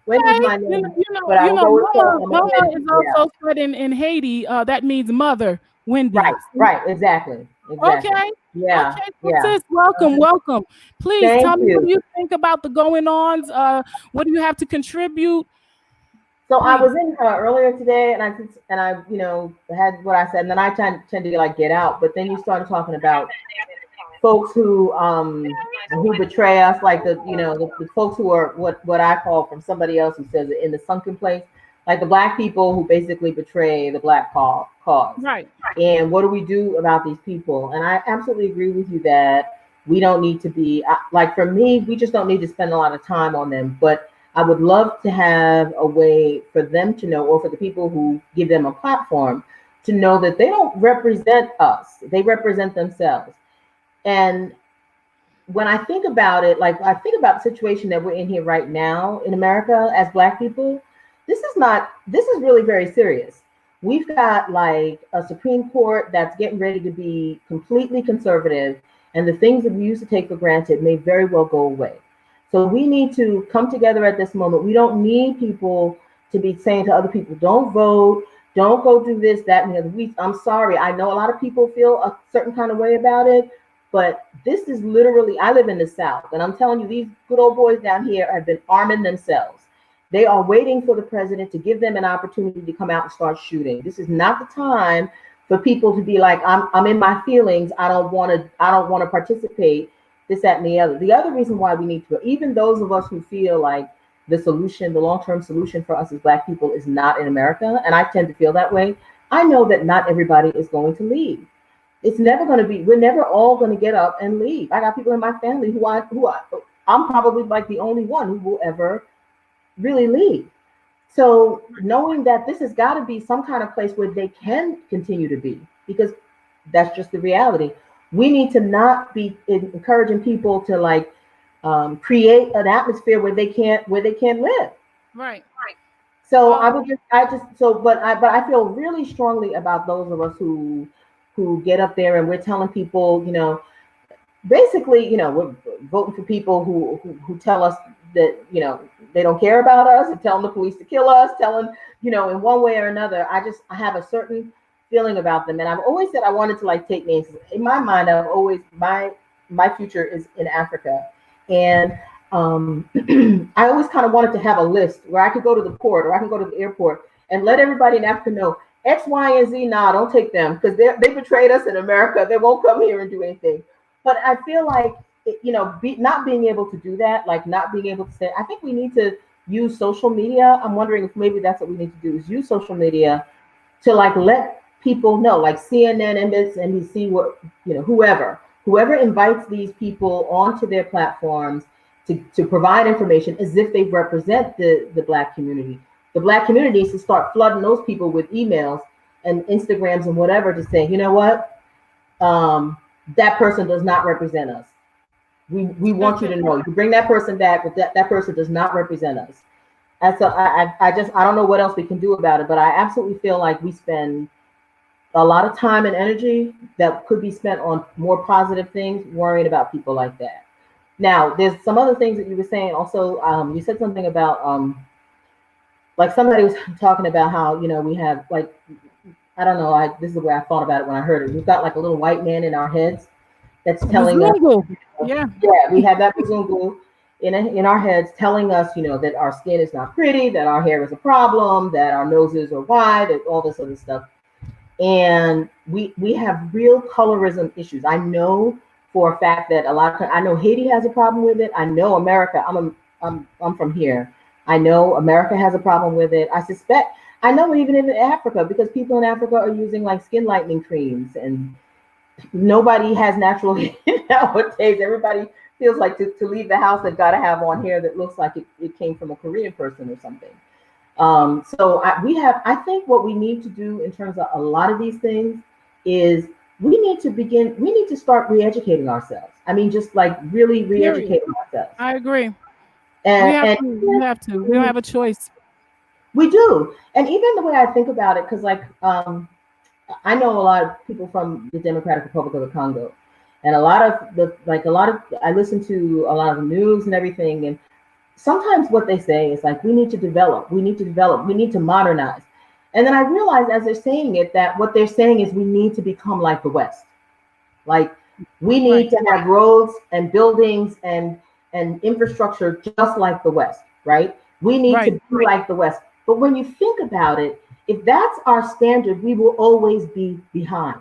Wendy's my name. Mama is also said in Haiti. That means mother, Wendy. Right, exactly. Okay. Yeah. Okay, sis, welcome. Please tell me what you think about the going-ons. What do you have to contribute? So I was in earlier today, and I had what I said, and then I tend to like get out. But then you started talking about folks who betray us, like the folks who are what I call, from somebody else who says it, in the sunken place, like the Black people who basically betray the Black cause. Right. And what do we do about these people? And I absolutely agree with you that we don't need to be like, for me, we just don't need to spend a lot of time on them. But I would love to have a way for them to know, or for the people who give them a platform to know, that they don't represent us. They represent themselves. And when I think about it, like I think about the situation that we're in here right now in America as Black people, this is really very serious. We've got like a Supreme Court that's getting ready to be completely conservative, and the things that we used to take for granted may very well go away. So we need to come together at this moment. We don't need people to be saying to other people, don't vote, don't go do this, that, and the other. I'm sorry. I know a lot of people feel a certain kind of way about it. But this is literally, I live in the South, and I'm telling you, these good old boys down here have been arming themselves. They are waiting for the president to give them an opportunity to come out and start shooting. This is not the time for people to be like, I'm in my feelings. I don't want to participate. This, that, and the other. The other reason why we need to, even those of us who feel like the long-term solution for us as Black people is not in America, and I tend to feel that way. I know that not everybody is going to leave. It's never going to be, we're never all going to get up and leave. I got people in my family who I'm probably like the only one who will ever really leave. So knowing that this has got to be some kind of place where they can continue to be, because that's just the reality. We need to not be encouraging people to like create an atmosphere where they can't live. Right. So but I feel really strongly about those of us who get up there and we're telling people, basically, we're voting for people who tell us that, they don't care about us, and telling the police to kill us, telling, in one way or another. I have a certain feeling about them. And I've always said I wanted to like take names. In my mind, I've always, my future is in Africa. And I always kind of wanted to have a list where I could go to the port or I can go to the airport and let everybody in Africa know X, Y, and Z. Nah, don't take them, because they betrayed us in America. They won't come here and do anything. But I feel like, not being able to do that, like not being able to say, I think we need to use social media. I'm wondering if maybe that's what we need to do, is use social media to like let people know, like CNN, NBC, whoever invites these people onto their platforms to provide information as if they represent the Black community. The Black community needs to start flooding those people with emails and Instagrams and whatever to say, you know what, that person does not represent us. We want you to know. You bring that person back, but that person does not represent us. And so I don't know what else we can do about it, but I absolutely feel like we spend a lot of time and energy that could be spent on more positive things, worrying about people like that. Now, there's some other things that you were saying also. You said something about, like somebody was talking about how, we have like, I don't know, this is the way I thought about it when I heard it. We've got like a little white man in our heads that's telling us, we have that Bazungu in our heads telling us, that our skin is not pretty, that our hair is a problem, that our noses are wide, and all this other stuff. And we have real colorism issues. I know for a fact that I know Haiti has a problem with it. I know America, I'm from here. I know America has a problem with it. I know even in Africa, because people in Africa are using like skin lightening creams, and nobody has natural hair nowadays. Everybody feels like to leave the house, they've got to have on hair that looks like it came from a Korean person or something. So I think what we need to do in terms of a lot of these things is we need to start re-educating ourselves. I mean, just like really re-educating ourselves. I agree. And we have to. We don't have a choice. We do. And even the way I think about it, because like, I know a lot of people from the Democratic Republic of the Congo, and I listen to a lot of the news and everything. And sometimes what they say is like, we need to develop, we need to modernize. And then I realized as they're saying it, that what they're saying is we need to become like the West. Like we need to have roads and buildings and infrastructure just like the West, right? We need to be like the West. But when you think about it, if that's our standard, we will always be behind.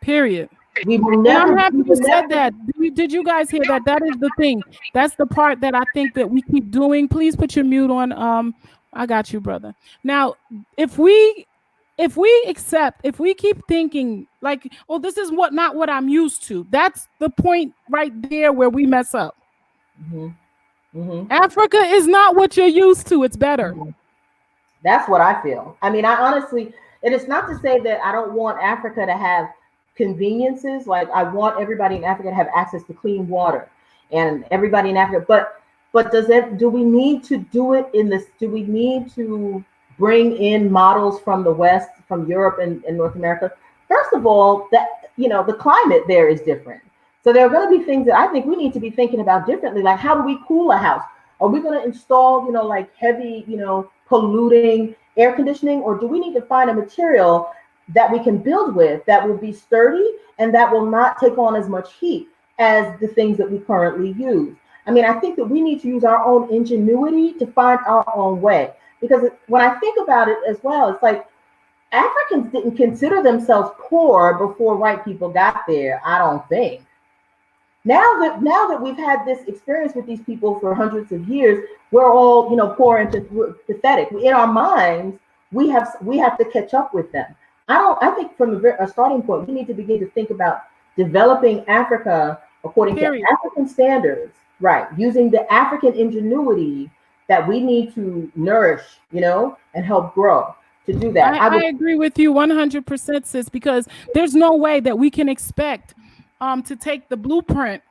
Period. We will never. And I'm happy you said that. Did you guys hear that? That is the thing. That's the part that I think that we keep doing. Please put your mute on. I got you, brother. Now, if we keep thinking like, oh, this is not what I'm used to. That's the point right there where we mess up. Mm-hmm. Mm-hmm. Africa is not what you're used to. It's better. Mm-hmm. That's what I feel. I mean, I honestly, it is not to say that I don't want Africa to have conveniences. Like I want everybody in Africa to have access to clean water, and everybody in Africa. But do we need to do it in this? Do we need to bring in models from the West, from Europe and North America? First of all, the climate there is different. So there are going to be things that I think we need to be thinking about differently. Like, how do we cool a house? Are we going to install, like heavy, polluting air conditioning, or do we need to find a material that we can build with that will be sturdy and that will not take on as much heat as the things that we currently use? I mean, I think that we need to use our own ingenuity to find our own way. Because when I think about it as well, it's like Africans didn't consider themselves poor before white people got there, I don't think. Now that we've had this experience with these people for hundreds of years, we're all, poor and pathetic. In our minds, we have to catch up with them. I think from a starting point, we need to begin to think about developing Africa according to African standards, Right. Using the African ingenuity that we need to nourish, and help grow to do that. I agree with you 100%, sis, because there's no way that we can expect to take the blueprint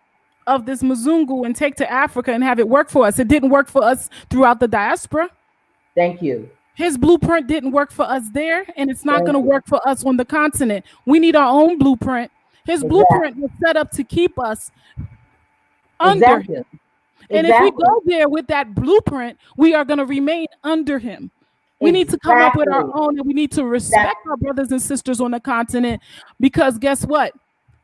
of this Mzungu and take to Africa and have it work for us. It didn't work for us throughout the diaspora. Thank you. His blueprint didn't work for us there, and it's not going to work for us on the continent. We need our own blueprint. His blueprint was set up to keep us under him. And if we go there with that blueprint, we are going to remain under him. We need to come up with our own, and we need to respect our brothers and sisters on the continent, because guess what?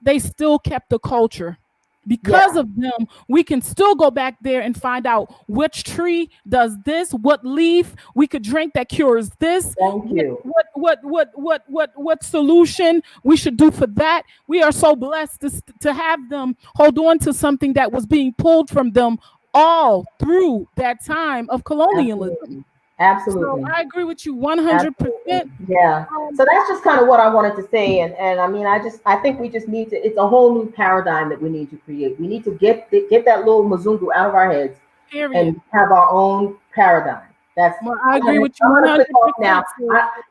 They still kept the culture. Because of them, we can still go back there and find out which tree does this, what leaf we could drink that cures this. Thank you. What solution we should do for that. We are so blessed to have them hold on to something that was being pulled from them all through that time of colonialism. Absolutely. So I agree with you 100%. Yeah. So that's just kind of what I wanted to say. And I mean, I think we just need to, it's a whole new paradigm that we need to create. We need to get that little Mzungu out of our heads and have our own paradigm. I agree with you 100%. Now,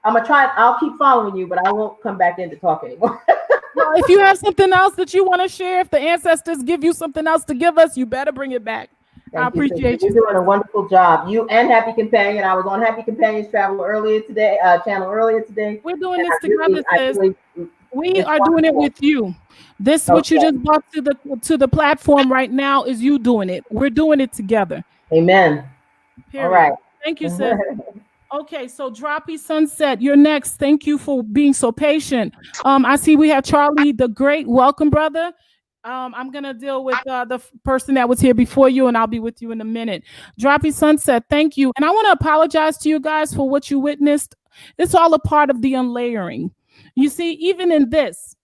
I'm going to try, I'll keep following you, but I won't come back in to talk anymore. Well, if you have something else that you want to share, if the ancestors give you something else to give us, you better bring it back. I appreciate you. You're doing a wonderful job. You and Happy Companion. I was on Happy Companion's channel earlier today. We're doing this together, sis. We are doing it with you. This what you just brought to the platform right now is you doing it. We're doing it together. Amen. Period. All right. Thank you, sis. Okay, so Droppy Sunset, you're next. Thank you for being so patient. I see we have Charlie the Great. Welcome, brother. I'm going to deal with the person that was here before you, and I'll be with you in a minute. Droppy Sunset, thank you. And I want to apologize to you guys for what you witnessed. It's all a part of the unlayering. You see, even in this,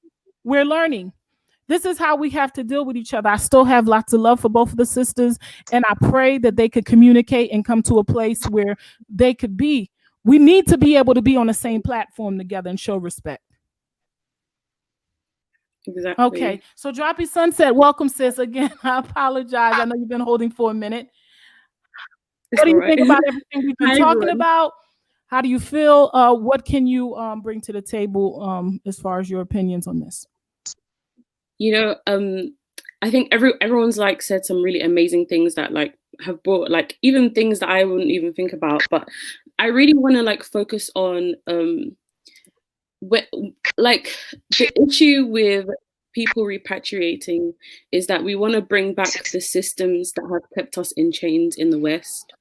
we're learning. This is how we have to deal with each other. I still have lots of love for both of the sisters, and I pray that they could communicate and come to a place where they could be. We need to be able to be on the same platform together and show respect. Exactly. Okay, so Droppy Sunset, welcome, sis. Again, I apologize. I know you've been holding for a minute. What do you think about everything we've been talking about? How do you feel? What can you bring to the table as far as your opinions on this? You know, I think everyone's like said some really amazing things that like have brought like even things that I wouldn't even think about. But I really want to like focus on like the issue with people repatriating is that we want to bring back the systems that have kept us in chains in the West.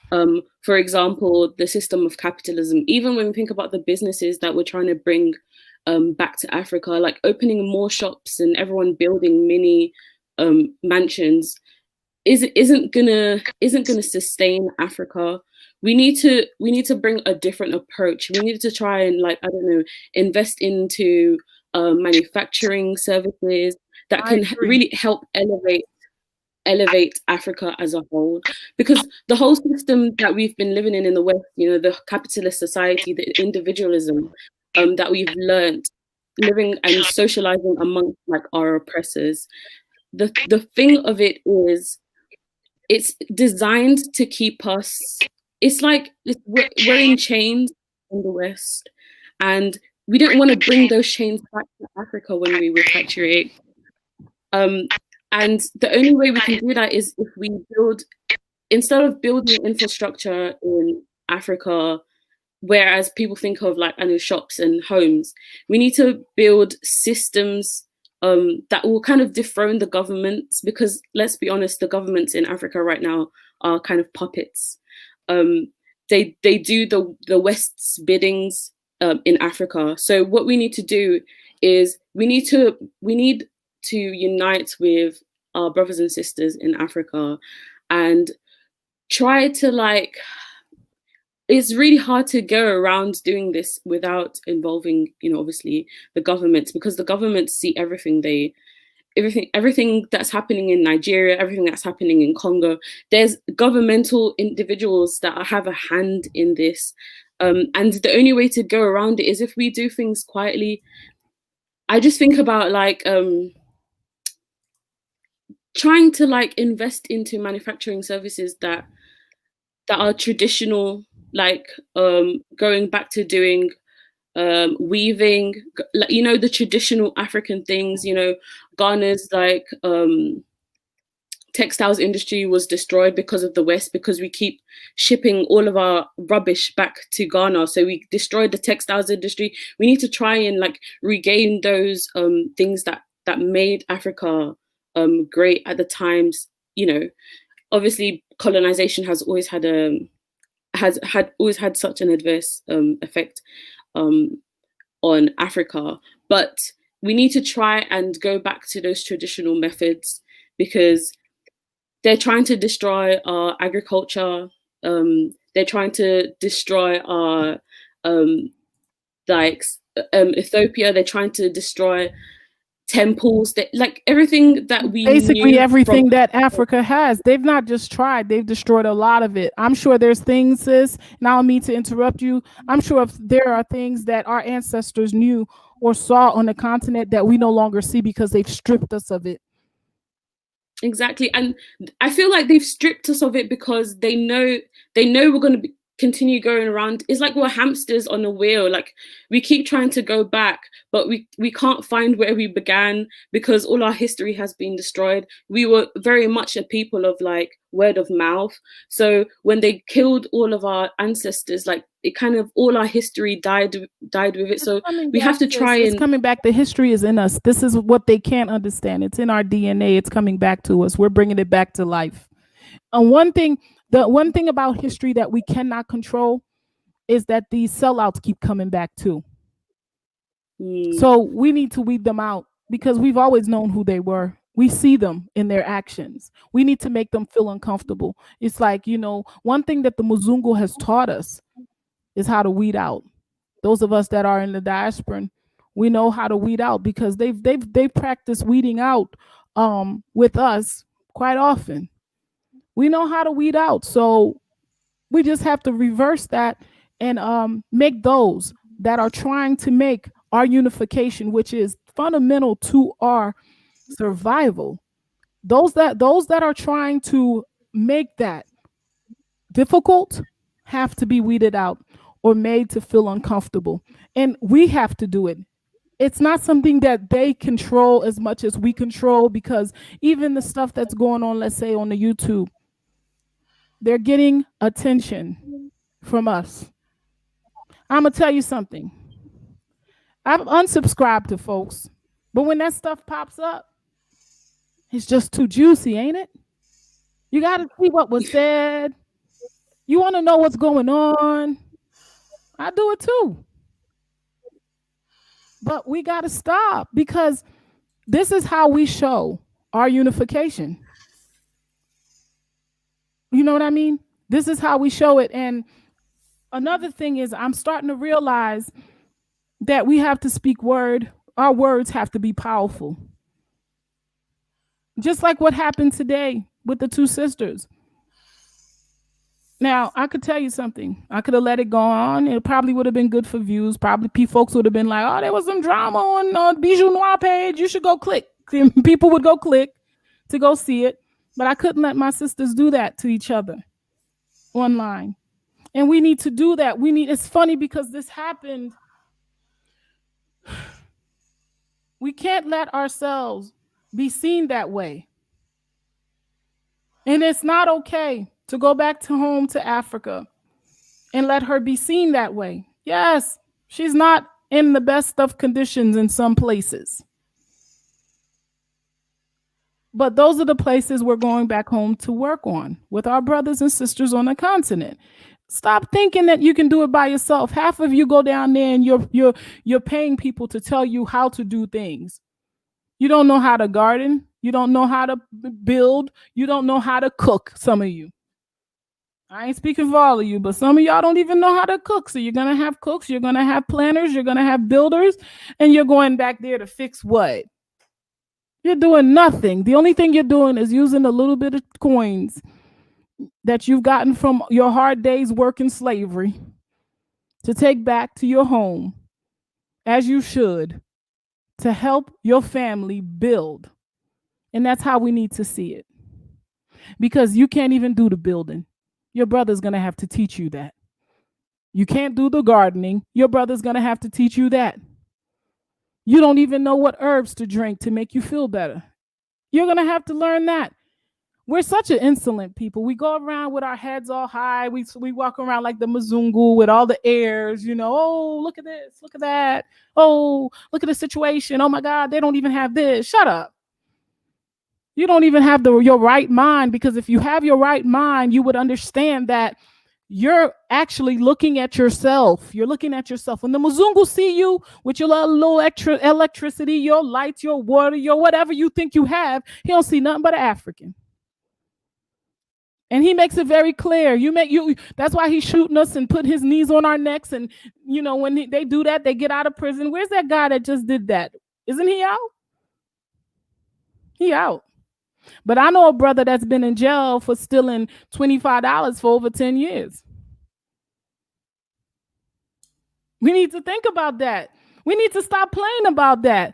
For example, the system of capitalism. Even when we think about the businesses that we're trying to bring back to Africa, like opening more shops and everyone building mini mansions isn't gonna sustain Africa. We need to bring a different approach. We need to try and like, I don't know, invest into manufacturing services that can really help elevate Africa as a whole. Because the whole system that we've been living in the West, you know, the capitalist society, the individualism that we've learned living and socializing amongst like our oppressors. The thing of it is, it's designed to keep us. It's like we're in chains in the West, and we don't want to bring those chains back to Africa when we repatriate. And the only way we can do that is if we build, instead of building infrastructure in Africa, whereas people think of like, I know, shops and homes, we need to build systems that will kind of dethrone the governments, because let's be honest, the governments in Africa right now are kind of puppets. They do the West's biddings in Africa. So what we need to do is we need to unite with our brothers and sisters in Africa and try to like, it's really hard to go around doing this without involving, you know, obviously the governments, because the governments see everything that's happening in Nigeria, everything that's happening in Congo. There's governmental individuals that have a hand in this. And the only way to go around it is if we do things quietly. I just think about like, trying to like invest into manufacturing services that are traditional, like going back to doing weaving, you know, the traditional African things. You know, Ghana's like textiles industry was destroyed because of the West, because we keep shipping all of our rubbish back to Ghana. So we destroyed the textiles industry. We need to try and like regain those things that made Africa great at the times. You know, obviously colonization has always had always had such an adverse effect on Africa, but we need to try and go back to those traditional methods, because they're trying to destroy our agriculture. They're trying to destroy our Ethiopia. They're trying to destroy temples, like everything that we basically everything that Africa has. They've not just tried, they've destroyed a lot of it. I'm sure there's things, sis, and I don't mean to interrupt you. I'm sure if there are things that our ancestors knew or saw on the continent that we no longer see because they've stripped us of it. Exactly. And I feel like they've stripped us of it because they know we're going to continue going around. It's like we're hamsters on a wheel. Like we keep trying to go back, but we can't find where we began because all our history has been destroyed. We were very much a people of like word of mouth. So when they killed all of our ancestors, like it kind of, all our history died with it. So we have to try and... It's coming back. The history is in us. This is what they can't understand. It's in our DNA. It's coming back to us. We're bringing it back to life. And the one thing about history that we cannot control is that these sellouts keep coming back too. So we need to weed them out because we've always known who they were. We see them in their actions. We need to make them feel uncomfortable. It's like, you know, one thing that the Muzungu has taught us is how to weed out. Those of us that are in the diaspora, we know how to weed out because they've practiced weeding out with us quite often. We know how to weed out. So we just have to reverse that and make those that are trying to make our unification, which is fundamental to our survival. Those that are trying to make that difficult have to be weeded out or made to feel uncomfortable. And we have to do it. It's not something that they control as much as we control, because even the stuff that's going on, let's say on the YouTube, they're getting attention from us. I'm going to tell you something. I've unsubscribed to folks, but when that stuff pops up, it's just too juicy, ain't it? You got to see what was said. You want to know what's going on. I do it too. But we got to stop, because this is how we show our unification. You know what I mean? This is how we show it. And another thing is, I'm starting to realize that we have to speak word. Our words have to be powerful. Just like what happened today with the two sisters. Now, I could tell you something. I could have let it go on. It probably would have been good for views. Probably folks would have been like, oh, there was some drama on Bijou Noir page. You should go click. People would go click to go see it. But I couldn't let my sisters do that to each other online. And we need to do that. It's funny because this happened. We can't let ourselves be seen that way. And it's not okay to go back to home to Africa and let her be seen that way. Yes, she's not in the best of conditions in some places. But those are the places we're going back home to work on with our brothers and sisters on the continent. Stop thinking that you can do it by yourself. Half of you go down there and you're paying people to tell you how to do things. You don't know how to garden. You don't know how to build. You don't know how to cook, some of you. I ain't speaking for all of you, but some of y'all don't even know how to cook. So you're going to have cooks, you're going to have planners, you're going to have builders, and you're going back there to fix what? You're doing nothing. The only thing you're doing is using a little bit of coins that you've gotten from your hard days working slavery to take back to your home, as you should, to help your family build. And that's how we need to see it. Because you can't even do the building. Your brother's going to have to teach you that. You can't do the gardening. Your brother's going to have to teach you that. You don't even know what herbs to drink to make you feel better. You're going to have to learn that. We're such an insolent people. We go around with our heads all high. We walk around like the Mzungu with all the airs, you know. Oh, look at this. Look at that. Oh, look at the situation. Oh, my God, they don't even have this. Shut up. You don't even have your right mind, because if you have your right mind, you would understand that you're actually looking at yourself. You're looking at yourself. When the Mzungu see you with your little electricity, your lights, your water, your whatever you think you have, he don't see nothing but an African. And he makes it very clear. That's why he's shooting us and put his knees on our necks. And, you know, when they do that, they get out of prison. Where's that guy that just did that? Isn't he out? He out. But I know a brother that's been in jail for stealing $25 for over 10 years. We need to think about that. We need to stop playing about that.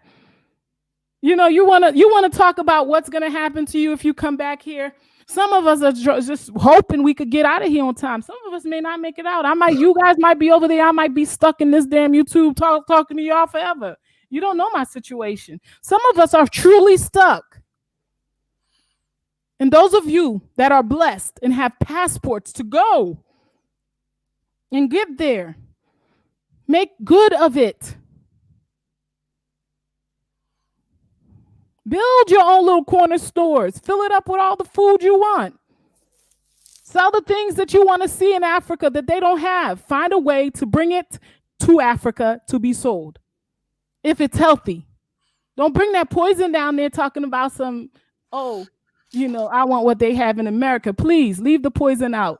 You know, you want to talk about what's going to happen to you if you come back here. Some of us are just hoping we could get out of here on time. Some of us may not make it out. You guys might be over there. I might be stuck in this damn YouTube talking to y'all forever. You don't know my situation. Some of us are truly stuck. And those of you that are blessed and have passports to go and get there, make good of it. Build your own little corner stores. Fill it up with all the food you want. Sell the things that you want to see in Africa that they don't have. Find a way to bring it to Africa to be sold. If it's healthy. Don't bring that poison down there talking about I want what they have in America. Please leave the poison out.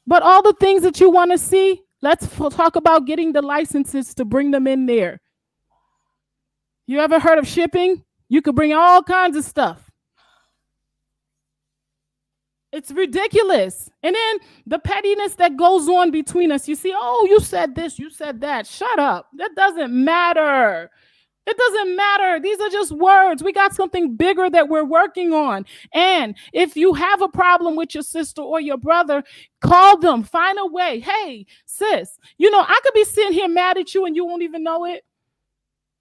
But all the things that you want to see, let's talk about getting the licenses to bring them in there. You ever heard of shipping? You could bring all kinds of stuff. It's ridiculous. And then the pettiness that goes on between us. You see, oh, you said this, you said that. Shut up. That doesn't matter. It doesn't matter. These are just words. We got something bigger that we're working on. And if you have a problem with your sister or your brother, call them. Find a way. Hey, sis, I could be sitting here mad at you and you won't even know it.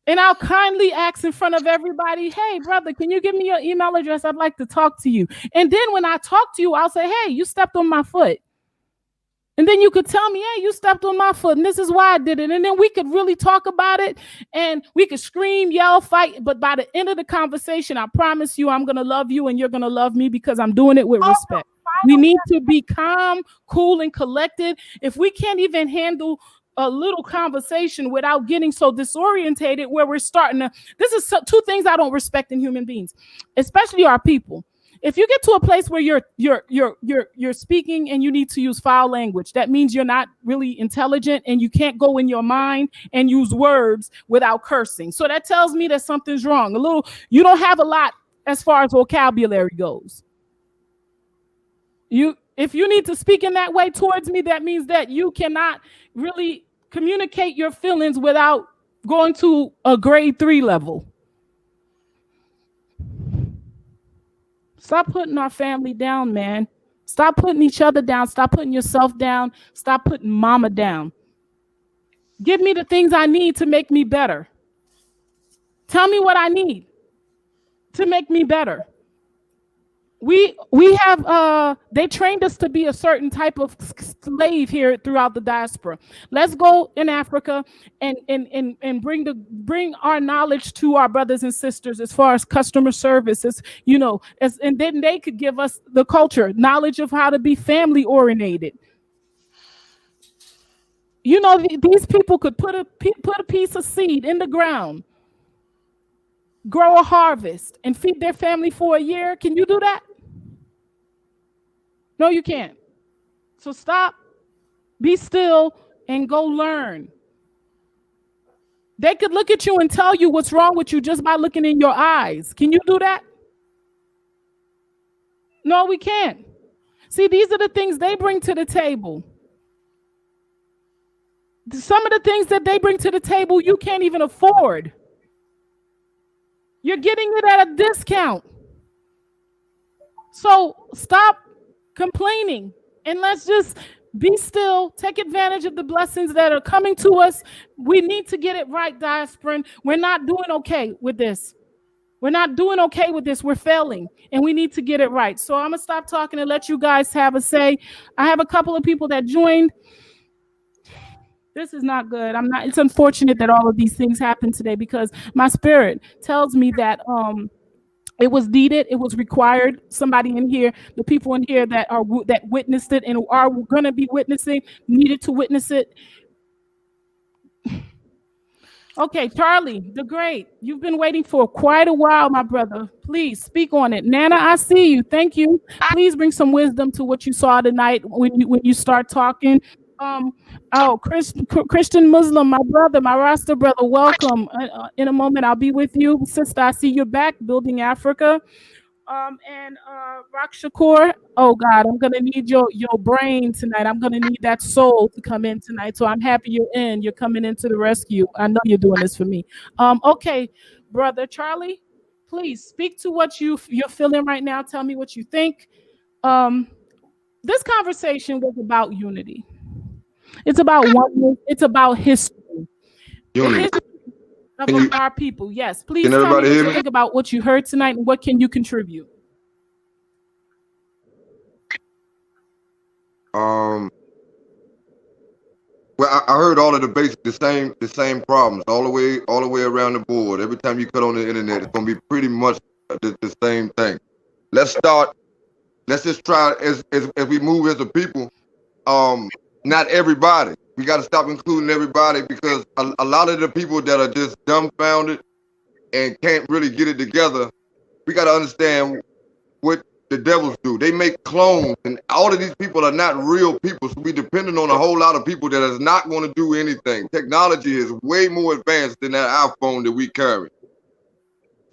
And I'll kindly ask in front of everybody, hey, brother, can you give me your email address? I'd like to talk to you. And then when I talk to you, I'll say, hey, you stepped on my foot. And then you could tell me, hey, you stepped on my foot, and this is why I did it. And then we could really talk about it, and we could scream, yell, fight. But by the end of the conversation, I promise you I'm going to love you, and you're going to love me because I'm doing it with respect. We need to be calm, cool, and collected. If we can't even handle a little conversation without getting so disorientated where we're starting to, this is two things I don't respect in human beings, especially our people. If you get to a place where you're speaking and you need to use foul language, that means you're not really intelligent and you can't go in your mind and use words without cursing. So that tells me that something's wrong. You don't have a lot as far as vocabulary goes. If you need to speak in that way towards me, that means that you cannot really communicate your feelings without going to a grade 3 level. Stop putting our family down, man. Stop putting each other down. Stop putting yourself down. Stop putting mama down. Give me the things I need to make me better. Tell me what I need to make me better. We have they trained us to be a certain type of slave here throughout the diaspora. Let's go in Africa and bring our knowledge to our brothers and sisters as far as customer services, and then they could give us the culture, knowledge of how to be family oriented. These people could put a piece of seed in the ground, grow a harvest, and feed their family for a year. Can you do that? No, you can't. So stop, be still, and go learn. They could look at you and tell you what's wrong with you just by looking in your eyes. Can you do that? No, we can't. See, these are the things they bring to the table. Some of the things that they bring to the table, you can't even afford. You're getting it at a discount. So stop complaining and let's just be still, take advantage of the blessings that are coming to us. We need to get it right, Diaspora. We're not doing okay with this. We're not doing okay with this. We're failing and we need to get it right. So I'm going to stop talking and let you guys have a say. I have a couple of people that joined. This is not good. It's unfortunate that all of these things happen today because my spirit tells me that it was needed. It was required. Somebody in here, the people in here that witnessed it and are going to be witnessing, needed to witness it. Okay, Charlie, the Great, you've been waiting for quite a while, my brother. Please speak on it. Nana, I see you. Thank you. Please bring some wisdom to what you saw tonight when you start talking. Christian Muslim, my brother, my Rasta brother, welcome. In a moment, I'll be with you. Sister, I see you're back, Building Africa. And Rock Shakur, oh God, I'm gonna need your brain tonight. I'm gonna need that soul to come in tonight. So I'm happy you're in. You're coming into the rescue. I know you're doing this for me. Okay, brother Charlie, please speak to what you're feeling right now. Tell me what you think. This conversation was about unity. It's about oneness. It's about history. Unity. Of our people. Yes, please tell me what you think about what you heard tonight and what can you contribute. Well, I heard all of the basic, the same problems all the way around the board. Every time you cut on the internet, it's gonna be pretty much the same thing. Let's just try as we move as a people. Not everybody. We got to stop including everybody because a lot of the people that are just dumbfounded and can't really get it together, we got to understand what the devils do. They make clones, and all of these people are not real people. So we depending on a whole lot of people that is not going to do anything. Technology is way more advanced than that iPhone that we carry.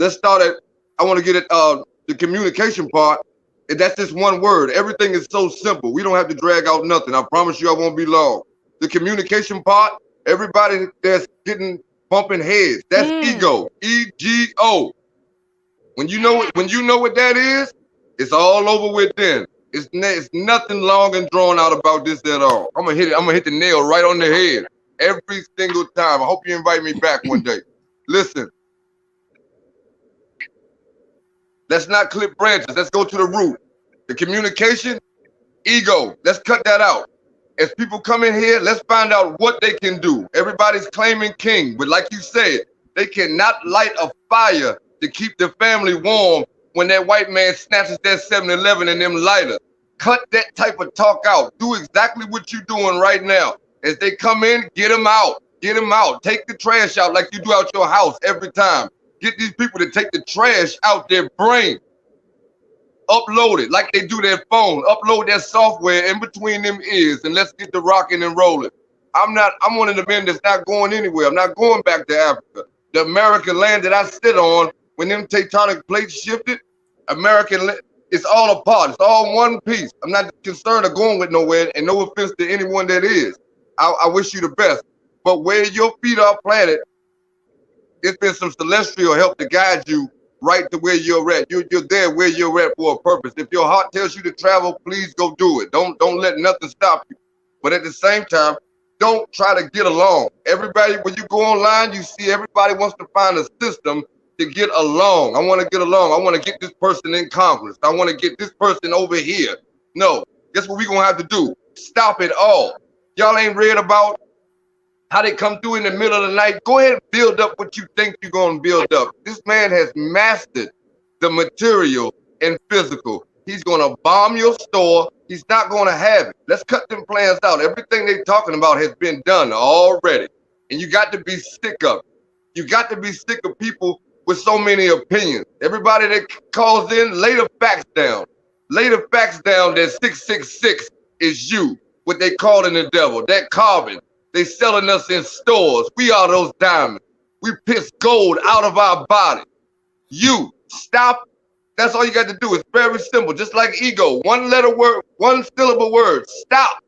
Let's start at, I want to get at the communication part. And that's just one word. Everything is so simple. We don't have to drag out nothing. I promise you I won't be long. The communication part, everybody that's getting bumping heads, that's ego. E-G-O. When you know what that is, it's all over with then. It's nothing long and drawn out about this at all. I'm gonna hit the nail right on the head every single time. I hope you invite me back one day. Listen. Let's not clip branches. Let's go to the root. The communication, ego. Let's cut that out. As people come in here, let's find out what they can do. Everybody's claiming king, but like you said, they cannot light a fire to keep the family warm when that white man snatches that 7-Eleven and them lighters. Cut that type of talk out. Do exactly what you're doing right now. As they come in, get them out. Get them out. Take the trash out like you do out your house every time. Get these people to take the trash out their brain. Upload it like they do their phone. Upload that software in between them ears and let's get the rocking and rolling. I'm one of the men that's not going anywhere. I'm not going back to Africa. The American land that I sit on, when them tectonic plates shifted, it's all apart. It's all one piece. I'm not concerned of going with nowhere, and no offense to anyone that is. I wish you the best. But where your feet are planted, it's been some celestial help to guide you right to where you're at. You're there where you're at for a purpose. If your heart tells you to travel, please go do it. Don't let nothing stop you. But at the same time, don't try to get along. Everybody, when you go online, you see everybody wants to find a system to get along. I want to get along. I want to get this person in Congress. I want to get this person over here. No, guess what we're going to have to do? Stop it all. Y'all ain't read about how they come through in the middle of the night. Go ahead and build up what you think you're going to build up. This man has mastered the material and physical. He's going to bomb your store. He's not going to have it. Let's cut them plans out. Everything they're talking about has been done already. And you got to be sick of it. You got to be sick of people with so many opinions. Everybody that calls in, lay the facts down. Lay the facts down that 666 is you, what they calling the devil, that carbon. They selling us in stores. We are those diamonds. We piss gold out of our body. You stop. That's all you got to do. It's very simple. Just like ego. One letter word, one syllable word. Stop.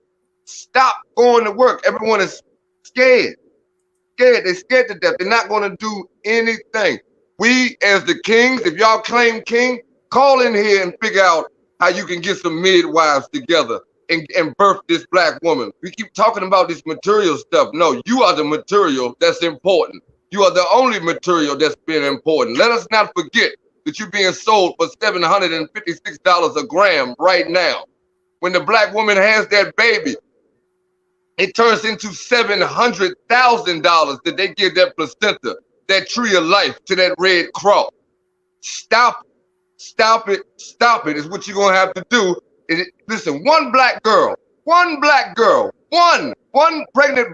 Stop going to work. Everyone is scared. They're scared to death. They're not going to do anything. We, as the kings, if y'all claim king, call in here and figure out how you can get some midwives together and birth this black woman. We keep talking about this material stuff. No, you are the material that's important. You are the only material that's been important. Let us not forget that you're being sold for $756 a gram right now. When the black woman has that baby, it turns into $700,000 that they give that placenta, that tree of life, to that Red Cross. Stop it. Stop it. Stop it is what you're going to have to do. Listen, one pregnant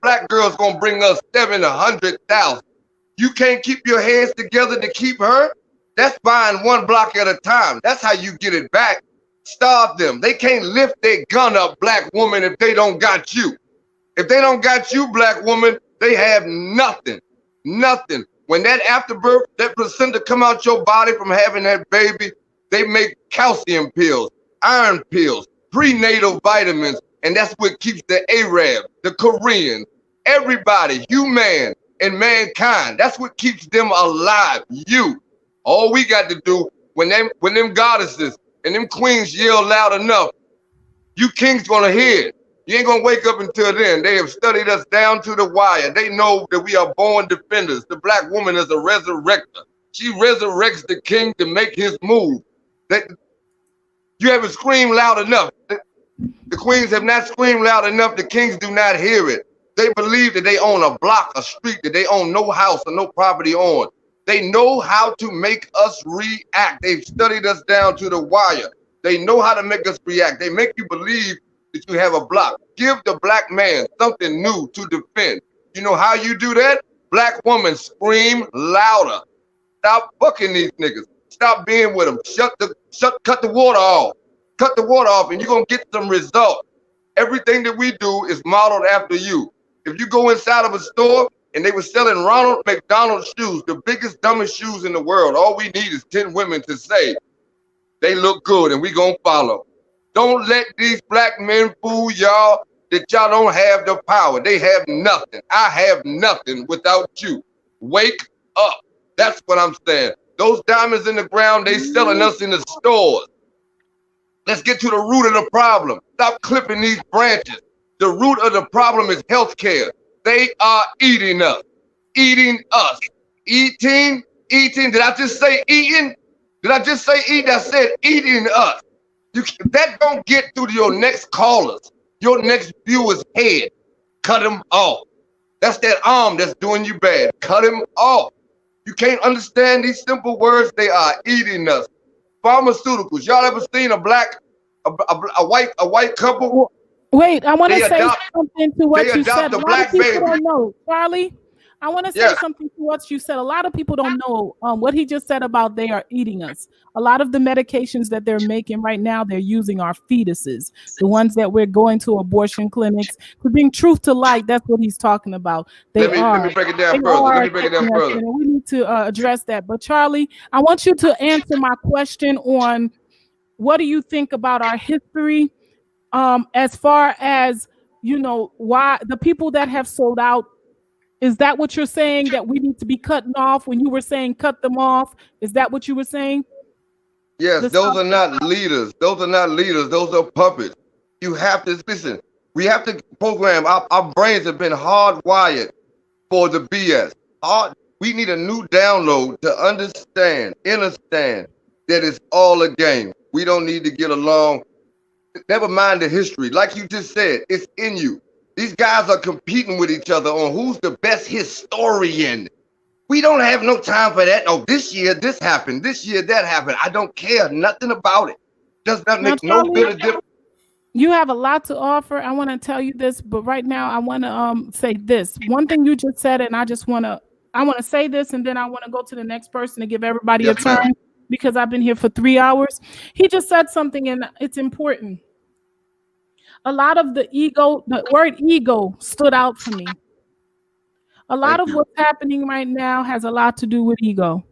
black girl is going to bring us 700,000. You can't keep your heads together to keep her? That's buying one block at a time. That's how you get it back. Starve them. They can't lift their gun up, black woman, if they don't got you. If they don't got you, black woman, they have nothing. Nothing. When that afterbirth, that placenta come out your body from having that baby, they make calcium pills, iron pills, prenatal vitamins, and that's what keeps the Arabs, the Koreans, everybody, human and mankind. That's what keeps them alive. You. All we got to do when them goddesses and them queens yell loud enough, you kings gonna hear it. You ain't gonna wake up until then. They have studied us down to the wire. They know that we are born defenders. The black woman is a resurrector. She resurrects the king to make his move. You haven't screamed loud enough. The queens have not screamed loud enough. The kings do not hear it. They believe that they own a block, a street, that they own no house or no property on. They know how to make us react. They've studied us down to the wire. They know how to make us react. They make you believe that you have a block. Give the black man something new to defend. You know how you do that? Black woman, scream louder. Stop fucking these niggas. Stop being with them. Cut the water off. Cut the water off and you're gonna get some results. Everything that we do is modeled after you. If you go inside of a store and they were selling Ronald McDonald shoes, the biggest, dumbest shoes in the world, all we need is 10 women to say, they look good and we gonna follow. Don't let these black men fool y'all that y'all don't have the power. They have nothing. I have nothing without you. Wake up. That's what I'm saying. Those diamonds in the ground, they selling us in the stores. Let's get to the root of the problem. Stop clipping these branches. The root of the problem is healthcare. They are eating us. Eating us. Eating. Did I just say eating? Did I just say eating? I said eating us. That don't get through to your next callers, your next viewer's head. Cut them off. That's that arm that's doing you bad. Cut him off. You can't understand these simple words. They are eating us. Pharmaceuticals. Y'all ever seen a white couple? Wait, I want to say something to what you said. A lot of people don't know, Charlie. I want to say something to what you said. A lot of people don't know what he just said about they are eating us. A lot of the medications that they're making right now, they're using our fetuses, the ones that we're going to abortion clinics. To bring truth to light, that's what he's talking about. Let me break it down further. We need to address that. But Charlie, I want you to answer my question on what do you think about our history as far as, you know, why the people that have sold out. Is that what you're saying, that we need to be cutting off when you were saying cut them off? Is that what you were saying? Yes, those are not leaders. Those are not leaders. Those are puppets. You have to listen. We have to program. Our brains have been hardwired for the BS. We need a new download to understand that it's all a game. We don't need to get along. Never mind the history. Like you just said, it's in you. These guys are competing with each other on who's the best historian. We don't have no time for that. Oh, this year this happened. This year that happened. I don't care nothing about it. Does not make no bit of difference. You have a lot to offer. I want to tell you this, but right now I want to say this. One thing you just said, and I want to say this, and then I want to go to the next person to give everybody a turn because I've been here for 3 hours. He just said something, and it's important. A lot of the word ego stood out for me. A lot of what's happening right now has a lot to do with ego.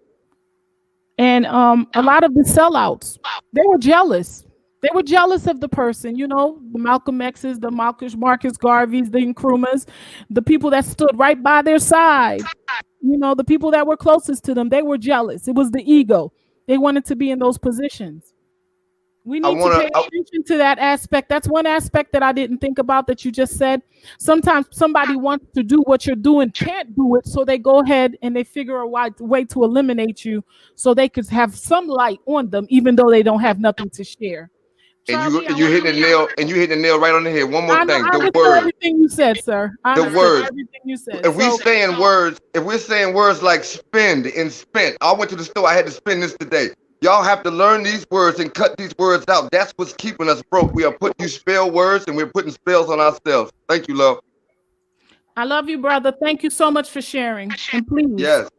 And a lot of the sellouts, they were jealous. They were jealous of the person, you know, the Malcolm X's, the Marcus Garveys, the Nkrumahs, the people that stood right by their side. You know, the people that were closest to them, they were jealous. It was the ego. They wanted to be in those positions. We need to pay attention to that aspect. That's one aspect that I didn't think about that you just said. Sometimes somebody wants to do what you're doing, can't do it, so they go ahead and they figure a way to eliminate you so they could have some light on them, even though they don't have nothing to share. Charlie, and you hit the nail, right on the head. One more thing, the word. Everything you said, sir. The word. Everything you said. If we're saying words like spend and spent, I went to the store. I had to spend this today. Y'all have to learn these words and cut these words out. That's what's keeping us broke. We are putting you spell words and we're putting spells on ourselves. Thank you, love. I love you, brother. Thank you so much for sharing. And please,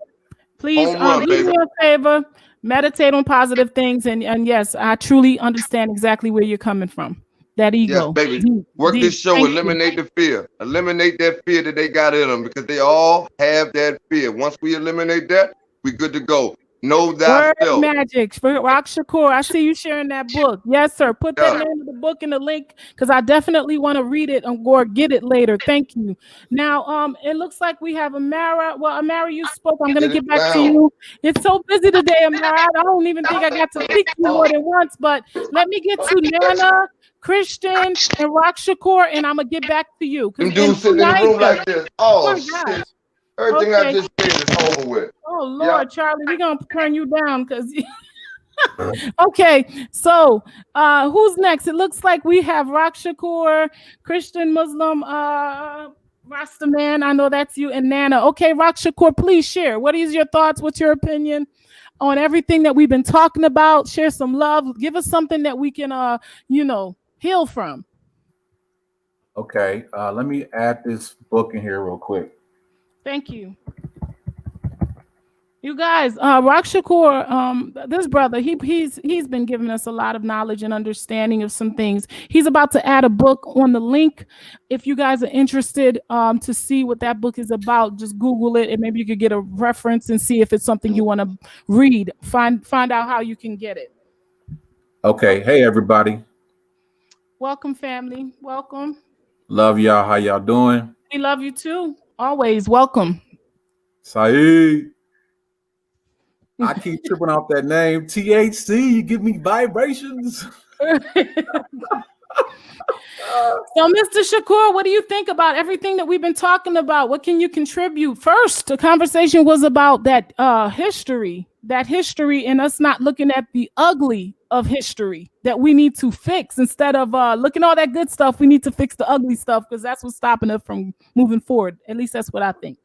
please do me a favor. Meditate on positive things. And yes, I truly understand exactly where you're coming from. That ego. Yes, baby. Work this show. Eliminate the fear. Eliminate that fear that they got in them because they all have that fear. Once we eliminate that, we're good to go. Know that Word magic for Rock Shakur. I see you sharing that book. Yes, sir. Put that name of the book in the link because I definitely want to read it or get it later. Thank you. Now, it looks like we have Amara. Well, Amara, you spoke. I'm going to get back to you. It's so busy today, Amara. I don't even think I got to speak to you more than once, but let me get to Nana, Christian, and Rock Shakur, and I'm going to get back to you. Them dudes sitting in the room like this. Oh shit. Everything I just said is over with. Oh Lord, Charlie, we're gonna turn you down because okay. So who's next? It looks like we have Rock Shakur, Christian Muslim Rastaman. I know that's you, and Nana. Okay, Rock Shakur, please share. What is your thoughts? What's your opinion on everything that we've been talking about? Share some love. Give us something that we can heal from. Okay, let me add this book in here real quick. Thank you. You guys, Rock Shakur, this brother, he's been giving us a lot of knowledge and understanding of some things. He's about to add a book on the link. If you guys are interested to see what that book is about, just Google it and maybe you could get a reference and see if it's something you want to read. Find out how you can get it. Okay, hey everybody. Welcome, family. Welcome. Love y'all. How y'all doing? We love you too. Always welcome. Saeed. I keep tripping off that name. THC, you give me vibrations. So, Mr. Shakur, what do you think about everything that we've been talking about? What can you contribute? First, the conversation was about that history and us not looking at the ugly of history that we need to fix. Instead of looking at all that good stuff, we need to fix the ugly stuff because that's what's stopping us from moving forward. At least that's what I think.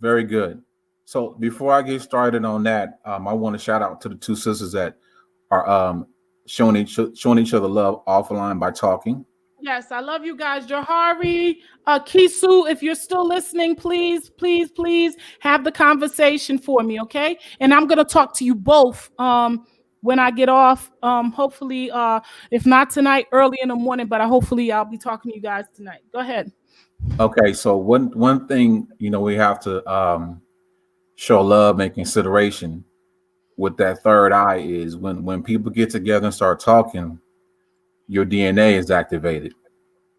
Very good. So before I get started on that, I want to shout out to the two sisters that are showing each other love offline by talking. Yes, I love you guys. Johari, Kisu, if you're still listening, please have the conversation for me, okay? And I'm going to talk to you both when I get off. Hopefully, if not tonight, early in the morning, but hopefully I'll be talking to you guys tonight. Go ahead. Okay, so one thing, we have to show love and consideration with that third eye is when people get together and start talking, your DNA is activated.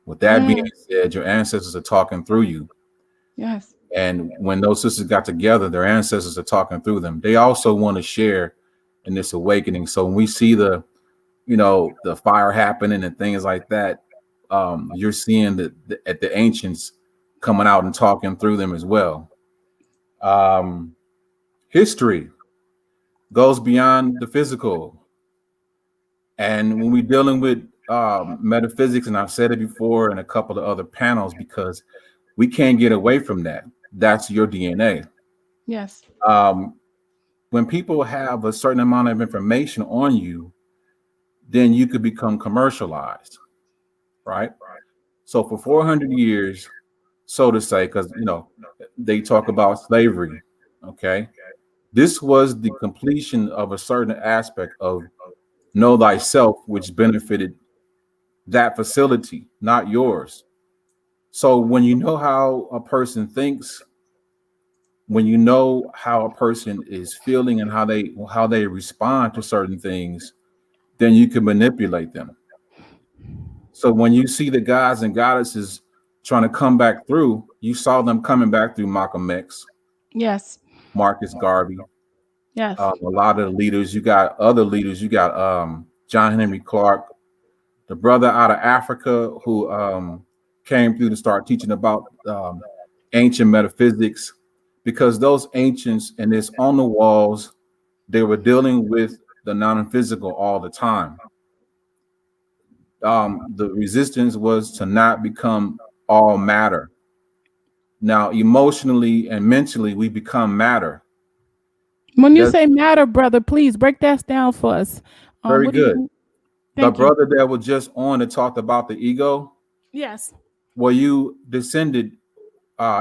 With that being said, your ancestors are talking through you. Yes. And when those sisters got together, their ancestors are talking through them. They also want to share in this awakening. So when we see the fire happening and things like that, you're seeing the ancients coming out and talking through them as well. History goes beyond the physical. And when we're dealing with metaphysics, and I've said it before in a couple of other panels, because we can't get away from that. That's your DNA. Yes. When people have a certain amount of information on you, then you could become commercialized, right? So for 400 years, so to say, because they talk about slavery, okay? This was the completion of a certain aspect of know thyself, which benefited that facility, not yours. So when you know how a person thinks, when you know how a person is feeling and how they respond to certain things, then you can manipulate them. So when you see the gods and goddesses trying to come back through, you saw them coming back through Malcolm X. Yes. Marcus Garvey. Yes. A lot of the leaders. You got other leaders. You got John Henry Clark, the brother out of Africa who came through to start teaching about ancient metaphysics, because those ancients, and it's on the walls, they were dealing with the non-physical all the time. The resistance was to not become all matter. Now, emotionally and mentally, we become matter. When you say matter, brother, please break that down for us. Very good. The brother that was just on that talked about the ego. Yes. Well, you descended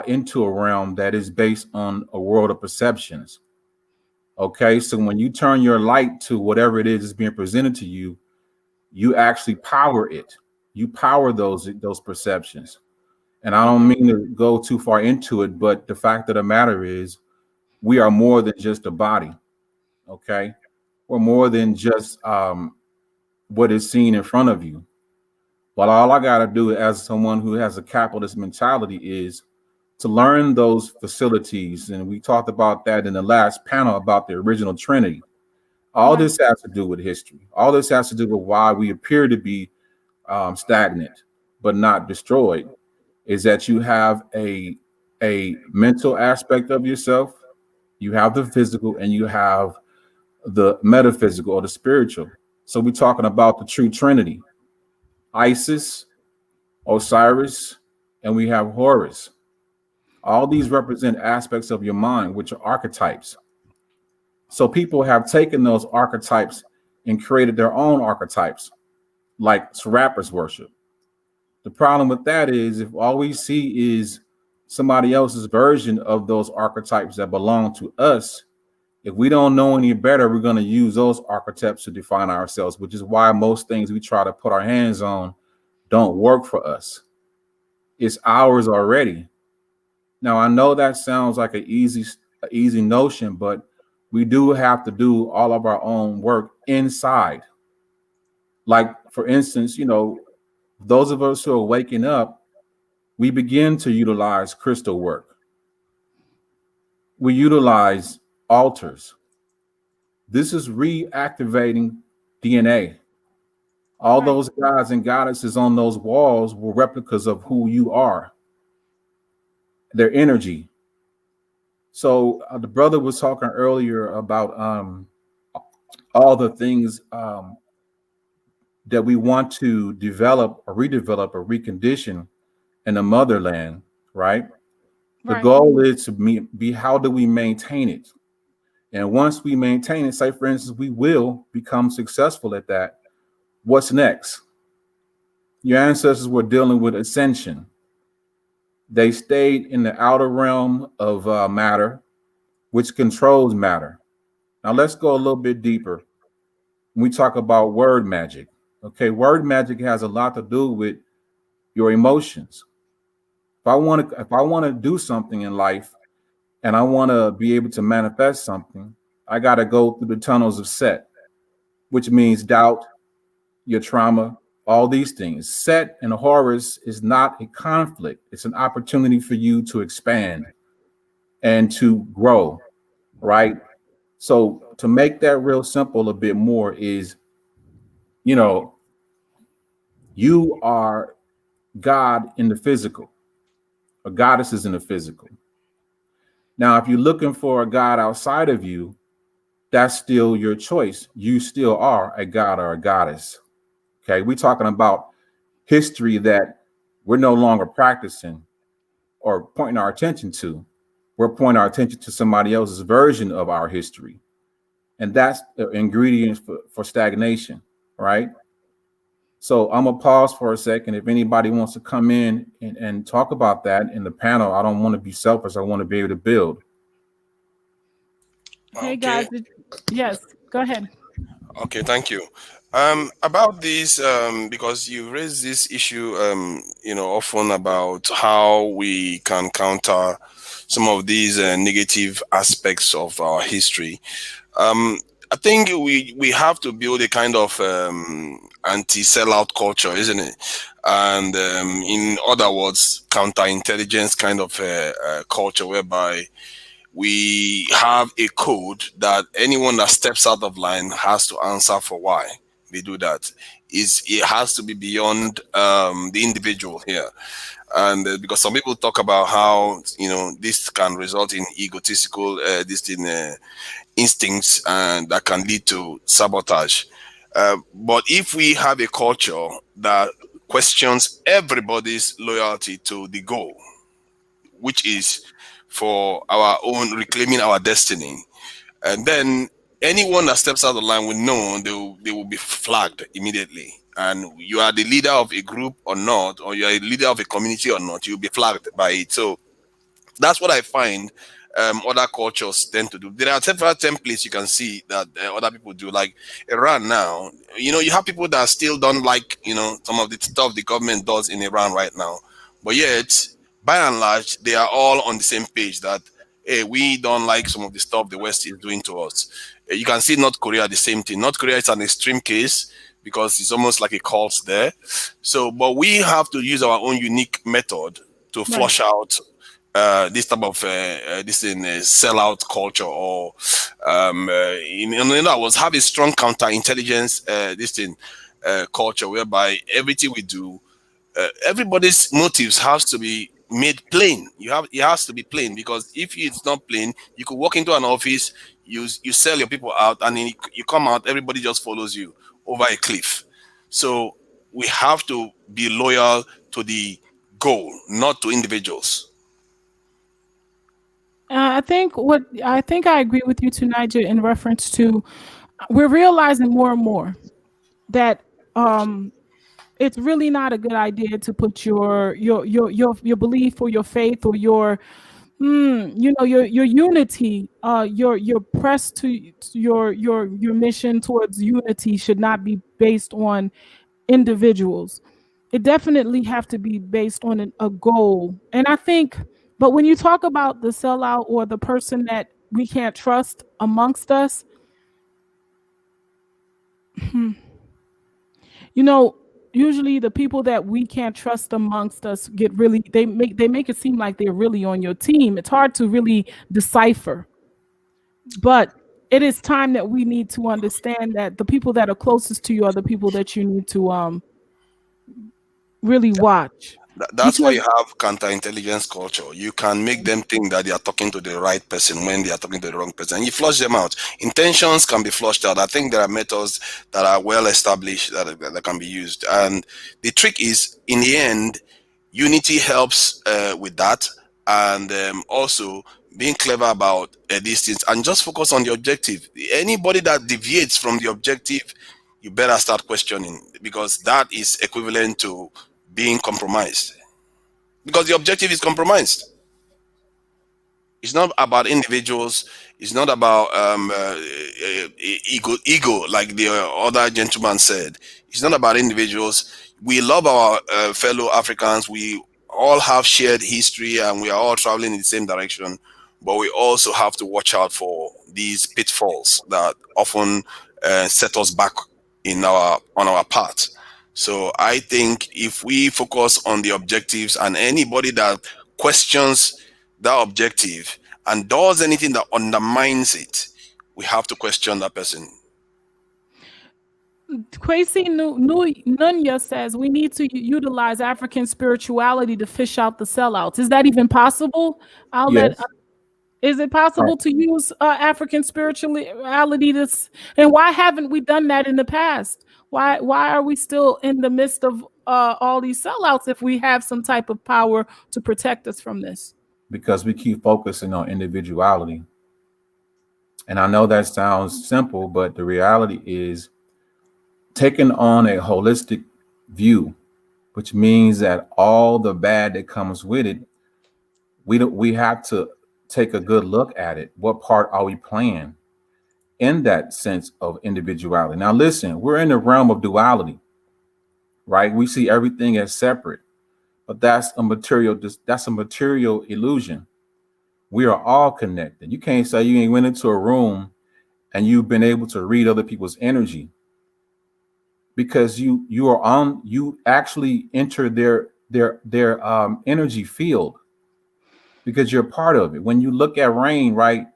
into a realm that is based on a world of perceptions. Okay, so when you turn your light to whatever it is that's being presented to you, you actually power it. You power those perceptions. And I don't mean to go too far into it, but the fact of the matter is, we are more than just a body. Okay, we're more than just what is seen in front of you. But all I got to do as someone who has a capitalist mentality is to learn those facilities. And we talked about that in the last panel about the original Trinity. All this has to do with history. All this has to do with why we appear to be stagnant, but not destroyed, is that you have a mental aspect of yourself, you have the physical, and you have the metaphysical or the spiritual. So we're talking about the true Trinity, Isis, Osiris, and we have Horus. All these represent aspects of your mind, which are archetypes. So people have taken those archetypes and created their own archetypes, like rappers worship. The problem with that is, if all we see is somebody else's version of those archetypes that belong to us, if we don't know any better, we're going to use those archetypes to define ourselves, which is why most things we try to put our hands on don't work for us. It's ours already. Now, I know that sounds like an easy notion, but we do have to do all of our own work inside. Like, for instance, those of us who are waking up, we begin to utilize crystal work. We utilize altars. This is reactivating DNA. All those gods and goddesses on those walls were replicas of who you are, their energy. So the brother was talking earlier about all the things that we want to develop or redevelop or recondition in the motherland, right? The goal is to be how do we maintain it? And once we maintain it, say for instance, we will become successful at that. What's next? Your ancestors were dealing with ascension. They stayed in the outer realm of matter, which controls matter. Now let's go a little bit deeper. When we talk about word magic, okay, word magic has a lot to do with your emotions. If I want to do something in life and I want to be able to manifest something, I got to go through the tunnels of Set, which means doubt, your trauma, all these things. Set and Horus is not a conflict. It's an opportunity for you to expand and to grow, right? So to make that real simple a bit more is, you are God in the physical, a goddess is in the physical. Now, if you're looking for a God outside of you, that's still your choice. You still are a god or a goddess. Okay, we're talking about history that we're no longer practicing or pointing our attention to. We're pointing our attention to somebody else's version of our history. And that's the ingredient for stagnation, right? So I'm gonna pause for a second. If anybody wants to come in and talk about that in the panel, I don't want to be selfish. I want to be able to build. Hey guys, yes, go ahead. Okay, thank you. About this, because you raised this issue, often about how we can counter some of these negative aspects of our history. I think we have to build a kind of anti-sellout culture, isn't it? And in other words, counterintelligence kind of culture, whereby we have a code that anyone that steps out of line has to answer for why they do that. It has to be beyond the individual here. And because some people talk about how this can result in egotistical instincts, and that can lead to sabotage. But if we have a culture that questions everybody's loyalty to the goal, which is for our own reclaiming our destiny, and then anyone that steps out of line will know they will be flagged immediately. And you are the leader of a group or not, or you are a leader of a community or not, you'll be flagged by it. So that's what I find other cultures tend to do. There are several templates you can see that other people do, like Iran now. You have people that still don't like some of the stuff the government does in Iran right now, but yet by and large they are all on the same page that, hey, we don't like some of the stuff the West is doing to us. You can see North Korea, the same thing. North Korea is an extreme case because it's almost like a cult there. So, but we have to use our own unique method to flush out this type of sellout culture, or in other words, have a strong counterintelligence culture whereby everything we do, everybody's motives has to be made plain. It has to be plain, because if it's not plain, you could walk into an office, you sell your people out, and then you come out, everybody just follows you over a cliff. So we have to be loyal to the goal, not to individuals. I think I agree with you tonight in reference to, we're realizing more and more that it's really not a good idea to put your belief or your faith or your your unity, your press to your mission towards unity should not be based on individuals. It definitely have to be based on a goal. And I think, but when you talk about the sellout or the person that we can't trust amongst us, usually the people that we can't trust amongst us they make it seem like they're really on your team. It's hard to really decipher. But it is time that we need to understand that the people that are closest to you are the people that you need to really watch. That's why you have counterintelligence culture. You can make them think that they are talking to the right person when they are talking to the wrong person, and you flush them out. Intentions can be flushed out. I think there are methods that are well established that can be used. And the trick is, in the end, unity helps with that, and also being clever about these things, and just focus on the objective. Anybody that deviates from the objective, you better start questioning, because that is equivalent to being compromised, because the objective is compromised. It's not about individuals. It's not about ego, like the other gentleman said. It's not about individuals. We love our fellow Africans. We all have shared history, and we are all traveling in the same direction. But we also have to watch out for these pitfalls that often set us back on our path. So I think if we focus on the objectives, and anybody that questions that objective and does anything that undermines it, we have to question that person. Kwesi Nunya says we need to utilize African spirituality to fish out the sellouts. Is that even possible? Is it possible to use African spirituality and why haven't we done that in the past? Why are we still in the midst of all these sellouts if we have some type of power to protect us from this? Because we keep focusing on individuality. And I know that sounds simple, but the reality is taking on a holistic view, which means that all the bad that comes with it, we have to take a good look at it. What part are we playing in that sense of individuality? Now, listen, we're in the realm of duality, right? We see everything as separate, but that's a material illusion. We are all connected. You can't say you ain't went into a room and you've been able to read other people's energy, because you actually enter their energy field. because you're part of it. When you look at rain, right,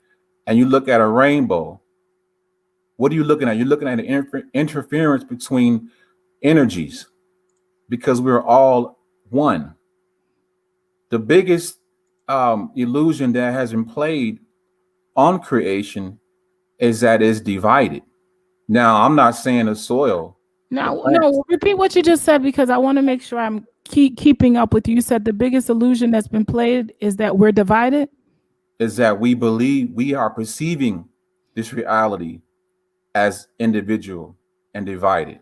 and you look at a rainbow, what are you looking at? You're looking at an interference between energies, because we're all one. The biggest illusion that has been played on creation is that it's divided. Now, I'm not saying the soil. No, repeat what you just said, because I want to make sure I'm keeping up with you. You said the biggest illusion that's been played is that we're divided. Is that we believe we are perceiving this reality as individual and divided.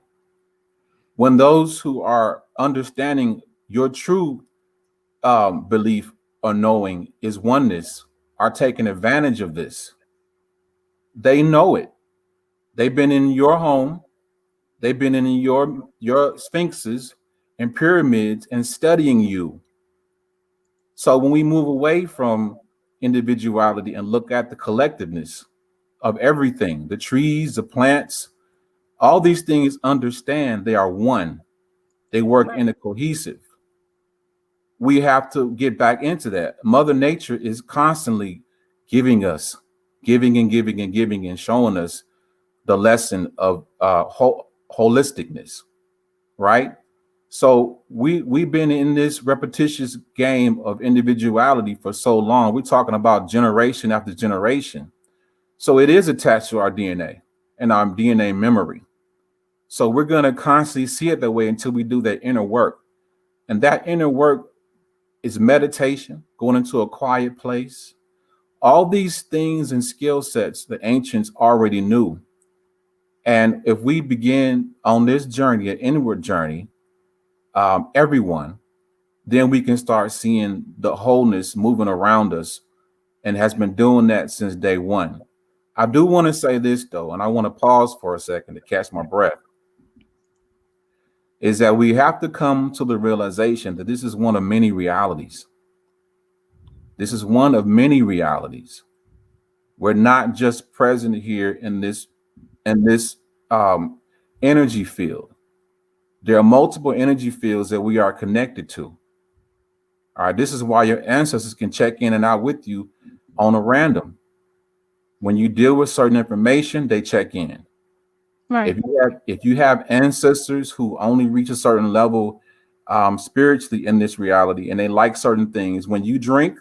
When those who are understanding your true belief or knowing is oneness are taking advantage of this. They know it. They've been in your home. They've been in your sphinxes and pyramids and studying you. So when we move away from individuality and look at the collectiveness of everything, the trees, the plants, all these things, understand they are one. They work in a cohesive. We have to get back into that. Mother Nature is constantly giving us, giving and giving and giving and showing us the lesson of holisticness, right? So we've been in this repetitious game of individuality for so long. We're talking about generation after generation. So it is attached to our DNA and our DNA memory. So we're going to constantly see it that way until we do that inner work. And that inner work is meditation, going into a quiet place. All these things and skill sets the ancients already knew. And if we begin on this journey, an inward journey, everyone, then we can start seeing the wholeness moving around us, and has been doing that since day one. I do want to say this, though, and I want to pause for a second to catch my breath, is that we have to come to the realization that this is one of many realities. This is one of many realities. We're not just present here in this energy field. There are multiple energy fields that we are connected to. All right, this is why your ancestors can check in and out with you on a random. When you deal with certain information, they check in. Right. If you have ancestors who only reach a certain level spiritually in this reality, and they like certain things, when you drink,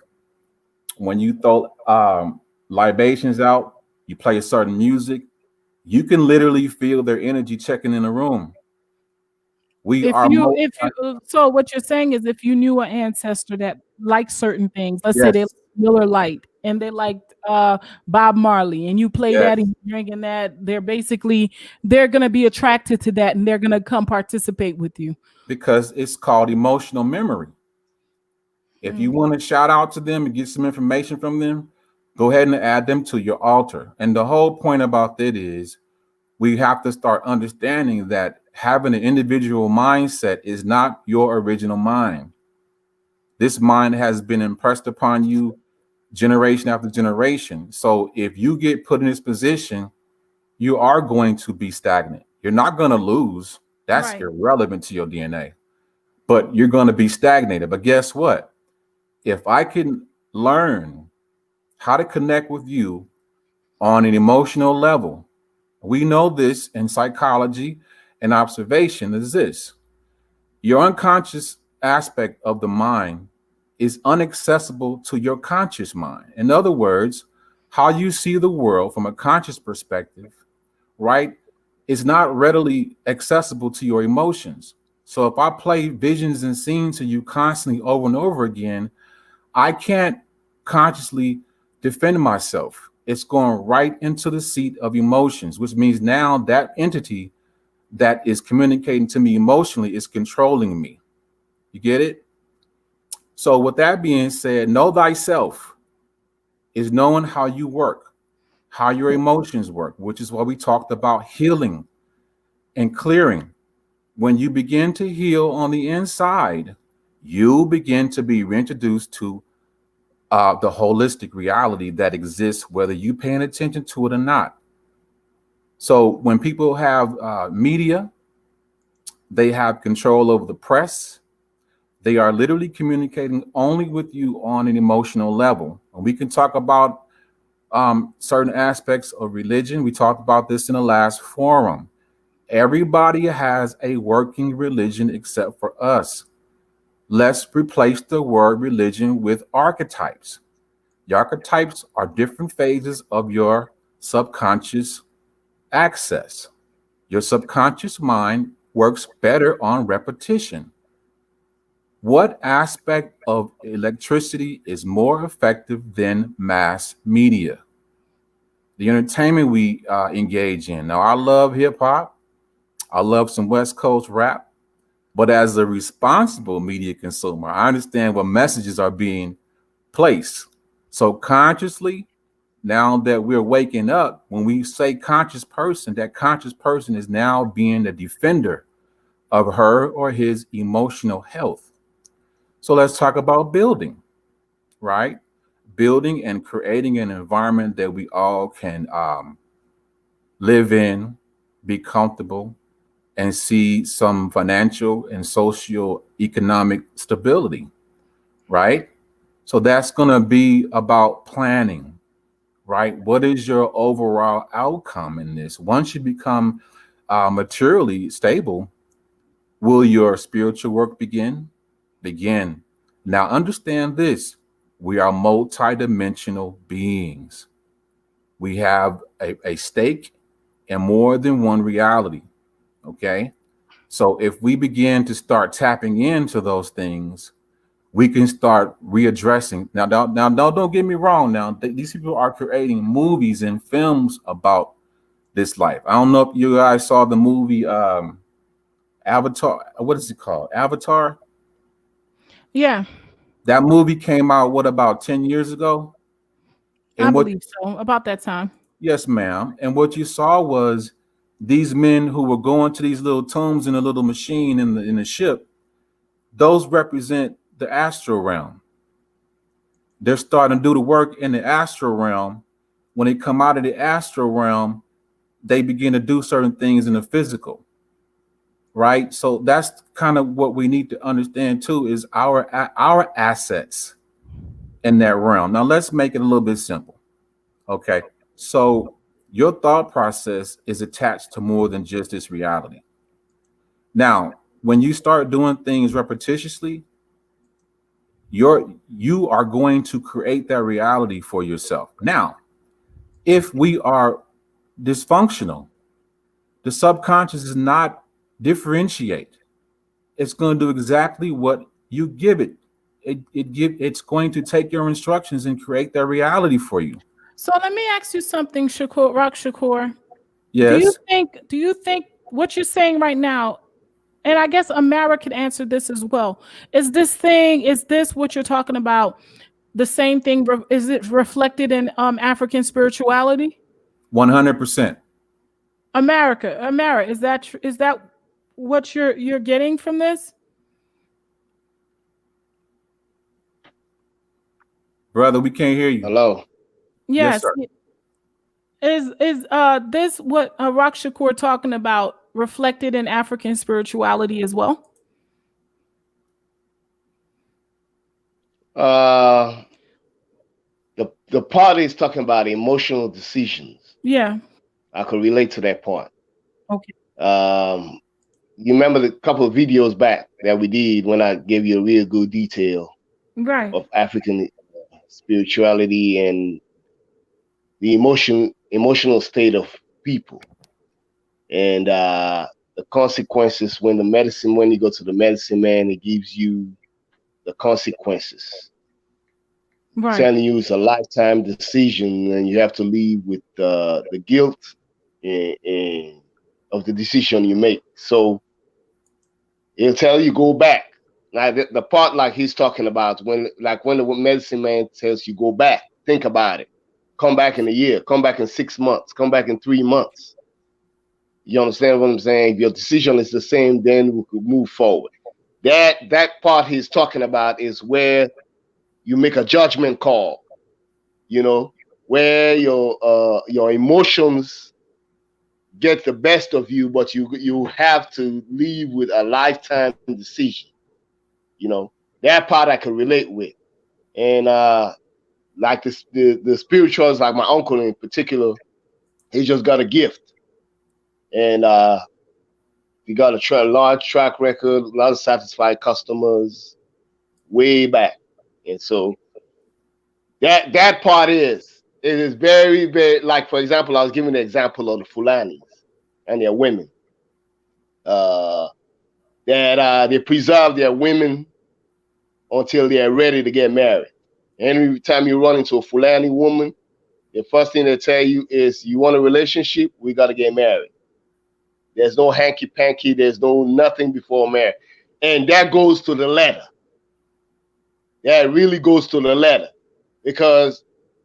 when you throw libations out, you play a certain music, you can literally feel their energy checking in the room. So what you're saying is, if you knew an ancestor that liked certain things, let's say they liked Miller Lite and they liked Bob Marley, and you play that and you're drinking that, they're going to be attracted to that, and they're going to come participate with you. Because it's called emotional memory. If you want to shout out to them and get some information from them, go ahead and add them to your altar. And the whole point about that is we have to start understanding that having an individual mindset is not your original mind. This mind has been impressed upon you generation after generation. So if you get put in this position, you are going to be stagnant. You're not going to lose. That's irrelevant to your DNA. But you're going to be stagnated. But guess what? If I can learn how to connect with you on an emotional level, we know this in psychology and observation is this: your unconscious aspect of the mind is inaccessible to your conscious mind. In other words, how you see the world from a conscious perspective, right, is not readily accessible to your emotions. So if I play visions and scenes to you constantly over and over again, I can't consciously defend myself. It's going right into the seat of emotions, which means now that entity that is communicating to me emotionally is controlling me. You get it? So with that being said, know thyself is knowing how you work, how your emotions work, which is what we talked about healing and clearing. When you begin to heal on the inside, you begin to be reintroduced to the holistic reality that exists, whether you paying attention to it or not. So when people have media, they have control over the press, They are literally communicating only with you on an emotional level. And we can talk about certain aspects of religion. We talked about this in the last forum. Everybody has a working religion except for us. Let's replace the word religion with archetypes. The archetypes are different phases of your subconscious access. Your subconscious mind works better on repetition. What aspect of electricity is more effective than mass media? The entertainment we engage in. Now, I love hip hop. I love some West Coast rap. But as a responsible media consumer, I understand what messages are being placed. So consciously, now that we're waking up, when we say conscious person, that conscious person is now being the defender of her or his emotional health. So let's talk about building, right? Building and creating an environment that we all can live in, be comfortable, and see some financial and social economic stability, right? So that's going to be about planning, right? What is your overall outcome in this? Once you become materially stable, will your spiritual work begin? Begin. Now understand this. We are multidimensional beings. We have a stake in more than one reality. Okay. So if we begin to start tapping into those things, we can start readdressing. Now, don't get me wrong. Now, these people are creating movies and films about this life. I don't know if you guys saw the movie Avatar. What is it called? Avatar? Yeah. That movie came out, what, about 10 years ago? And I believe so, about that time. Yes, ma'am. And what you saw was these men who were going to these little tombs in a little machine in the ship. Those represent the astral realm. They're starting to do the work in the astral realm. When they come out of the astral realm, they begin to do certain things in the physical, right? So that's kind of what we need to understand too, is our assets in that realm. Now let's make it a little bit simple. Okay. So your thought process is attached to more than just this reality. Now, when you start doing things repetitiously, you are going to create that reality for yourself. Now, if we are dysfunctional, the subconscious is not differentiate. It's going to do exactly what you give it. It's going to take your instructions and create that reality for you. So let me ask you something, Shakur, Rock Shakur. Yes. Do you think what you're saying right now, and I guess Amara could answer this as well, is this what you're talking about? The same thing, is it reflected in African spirituality? 100%. Amara, is that what you're getting from this? Brother, we can't hear you. Hello. Yes. Sir. Is this what Rock Shakur talking about reflected in African spirituality as well? The part is talking about emotional decisions. Yeah. I could relate to that part. Okay. You remember the couple of videos back that we did when I gave you a real good detail of African spirituality and the emotional state of people, and the consequences when you go to the medicine man, it gives you the consequences. Right. Telling you it's a lifetime decision, and you have to live with the guilt of the decision you make. So it'll tell you go back. Now the part like he's talking about when the medicine man tells you go back, think about it, come back in a year, come back in 6 months, come back in 3 months. You understand what I'm saying? If your decision is the same, then we could move forward. That part he's talking about is where you make a judgment call, where your emotions get the best of you, but you have to live with a lifetime decision. You know, that part I can relate with. And like the spirituals, like my uncle in particular, he just got a gift. And he got a large track record, a lot of satisfied customers way back. And so that part it is very, very, like, for example, I was giving the example of the Fulanis and their women. That they preserve their women until they are ready to get married. Every time you run into a Fulani woman, the first thing they tell you is, you want a relationship, we got to get married. There's no hanky-panky, there's no nothing before marriage. And that goes to the letter. That really goes to the letter. Because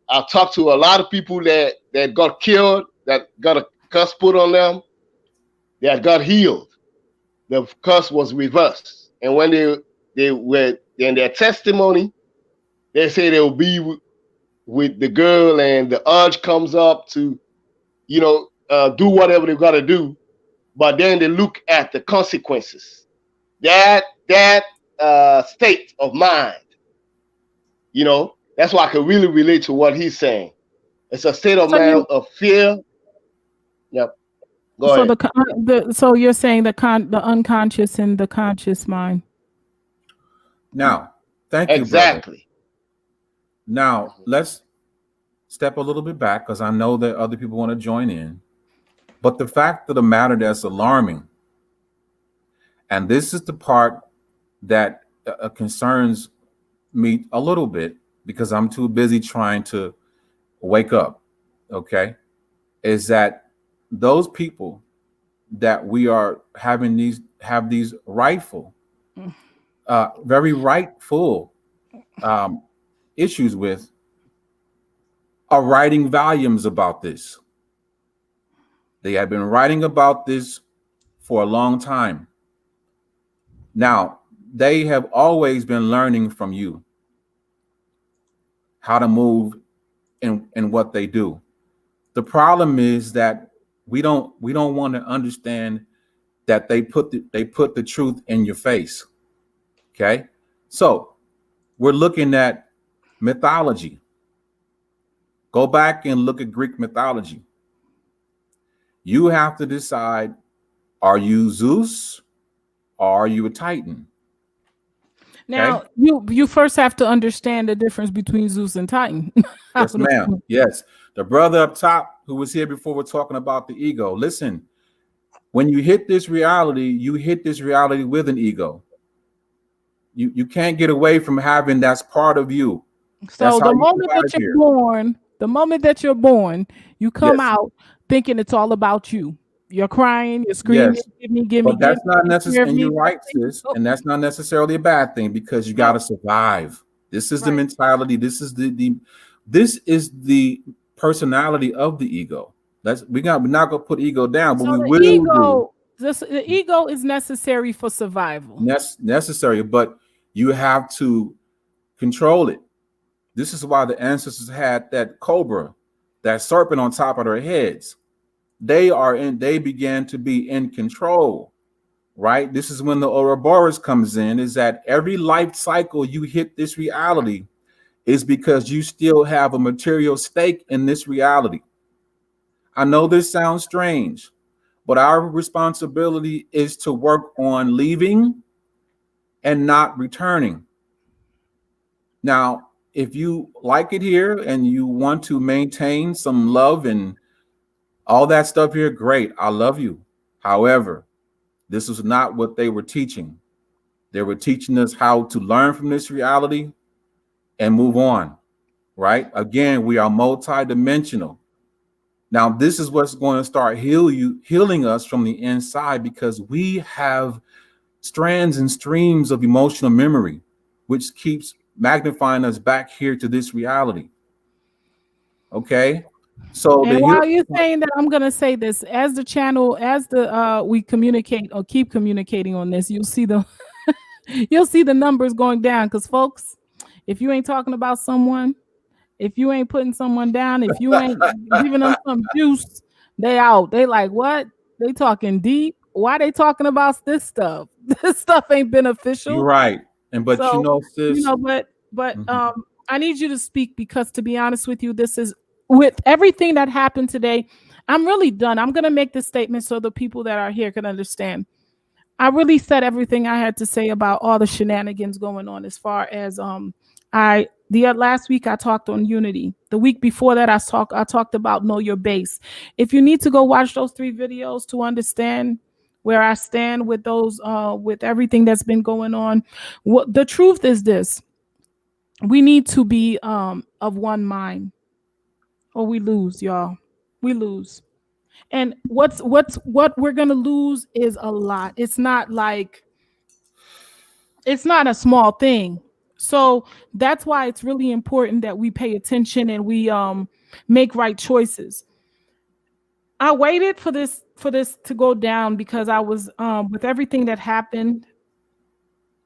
I've talked to a lot of people that got killed, that got a curse put on them, that got healed. The curse was reversed. And when they were in their testimony, they say they'll be with the girl, and the urge comes up to, do whatever they've got to do. But then they look at the consequences. That state of mind, that's why I can really relate to what he's saying. It's a state of mind of fear. Yep. Go ahead. So you're saying the unconscious and the conscious mind. Now, thank you. Exactly. Brother. Now, let's step a little bit back, because I know that other people want to join in. But the fact of the matter that's alarming, and this is the part that concerns me a little bit, because I'm too busy trying to wake up, okay, is that those people that we are have these rightful, very rightful issues with, are writing volumes about this. They have been writing about this for a long time. Now, they have always been learning from you how to move in what they do. The problem is that we don't want to understand that they put the truth in your face. Okay, so we're looking at mythology. Go back and look at Greek mythology. You have to decide, are you Zeus or are you a Titan? Now, okay? you first have to understand the difference between Zeus and Titan. Yes, ma'am. Yes. The brother up top who was here before, we're talking about the ego. Listen, when you hit this reality, you hit this reality with an ego. You can't get away from having that's part of you. So the moment that you're born, you come out thinking it's all about you. You're crying, you're screaming, give me. But that's not necessarily, and you're right, sis, and that's not necessarily a bad thing, because you got to survive. This is the mentality. This is the personality of the ego. We're not gonna put ego down, but we will. The ego is necessary for survival. Necessary, but you have to control it. This is why the ancestors had that cobra, that serpent on top of their heads. They began to be in control, right? This is when the Ouroboros comes in, is that every life cycle you hit this reality is because you still have a material stake in this reality. I know this sounds strange, but our responsibility is to work on leaving and not returning. Now, if you like it here and you want to maintain some love and all that stuff here, great. I love you. However, this is not what they were teaching. They were teaching us how to learn from this reality and move on, right? Again, we are multidimensional. Now, this is what's going to start healing us from the inside, because we have strands and streams of emotional memory, which keeps magnifying us back here to this reality. Okay? So while you're saying that, I'm gonna say this: as the channel, we communicate or keep communicating on this, you'll see the numbers going down. Because folks, if you ain't talking about someone, if you ain't putting someone down, if you ain't giving them some juice, they out. They like, what? They talking deep. Why they talking about this stuff? This stuff ain't beneficial. You're right. And but So, you know, sis, but I need you to speak, because to be honest with you, this is, with everything that happened today, I'm really done. I'm gonna make this statement so the people that are here can understand. I really said everything I had to say about all the shenanigans going on. As far as last week I talked on unity. The week before that I talked about know your base. If you need to go watch those 3 videos to understand where I stand with those with everything that's been going on, what the truth is this: we need to be of one mind, or we lose, y'all. We lose. And what we're gonna lose is a lot. It's not a small thing. So that's why it's really important that we pay attention and we make right choices. I waited for this to go down because I was with everything that happened,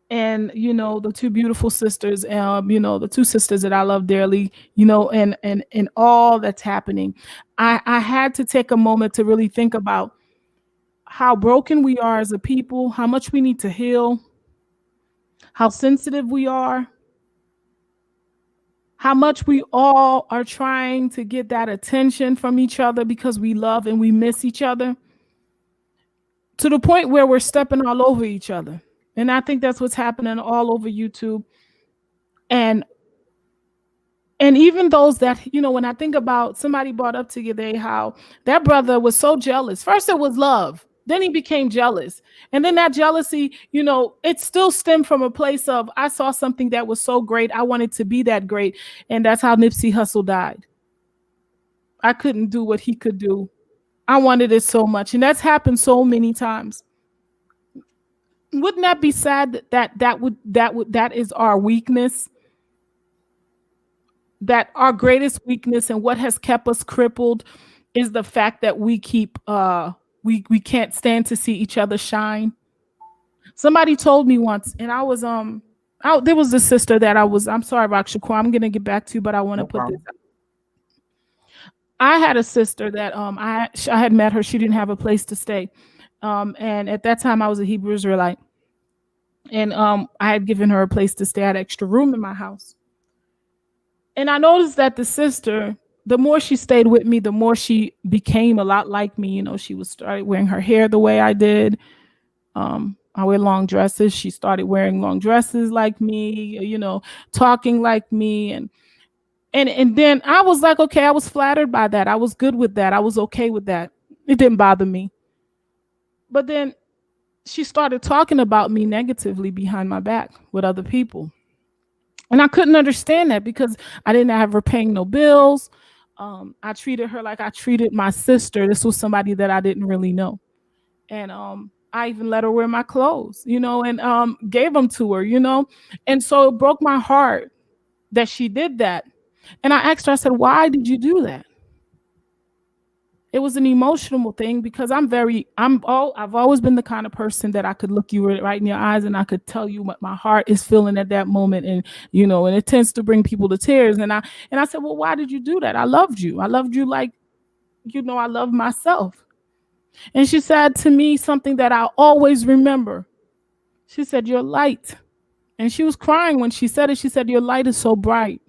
and the 2 beautiful sisters, the 2 sisters that I love dearly, and all that's happening. I had to take a moment to really think about how broken we are as a people, how much we need to heal, how sensitive we are, how much we all are trying to get that attention from each other because we love and we miss each other, to the point where we're stepping all over each other. And I think that's what's happening all over YouTube. And even those that, when I think about, somebody brought up today how that brother was so jealous. First it was love, then he became jealous. And then that jealousy, it still stemmed from a place of, I saw something that was so great, I wanted to be that great. And that's how Nipsey Hussle died. I couldn't do what he could do. I wanted it so much. And that's happened so many times. Wouldn't that be sad that is our weakness? That our greatest weakness and what has kept us crippled is the fact that we keep we can't stand to see each other shine. Somebody told me once, and I was there was this sister that I'm sorry about, Shakur, I'm gonna get back to you, but I want to put this out. I had a sister that I had met her. She didn't have a place to stay, and at that time I was a Hebrew Israelite, and I had given her a place to stay. I had extra room in my house. And I noticed that the sister, the more she stayed with me, the more she became a lot like me. She started wearing her hair the way I did. I wear long dresses. She started wearing long dresses like me, talking like me. And then I was like, okay, I was flattered by that. I was good with that. I was okay with that. It didn't bother me. But then she started talking about me negatively behind my back with other people. And I couldn't understand that because I didn't have her paying no bills. I treated her like I treated my sister. This was somebody that I didn't really know. And I even let her wear my clothes, and gave them to her, And so it broke my heart that she did that. And I asked her, I said, why did you do that? It was an emotional thing because I've always been the kind of person that I could look you right in your eyes and I could tell you what my heart is feeling at that moment. And, and it tends to bring people to tears. And I said, well, why did you do that? I loved you. I loved you like, I love myself. And she said to me something that I always remember. She said, your light. And she was crying when she said it. She said, your light is so bright.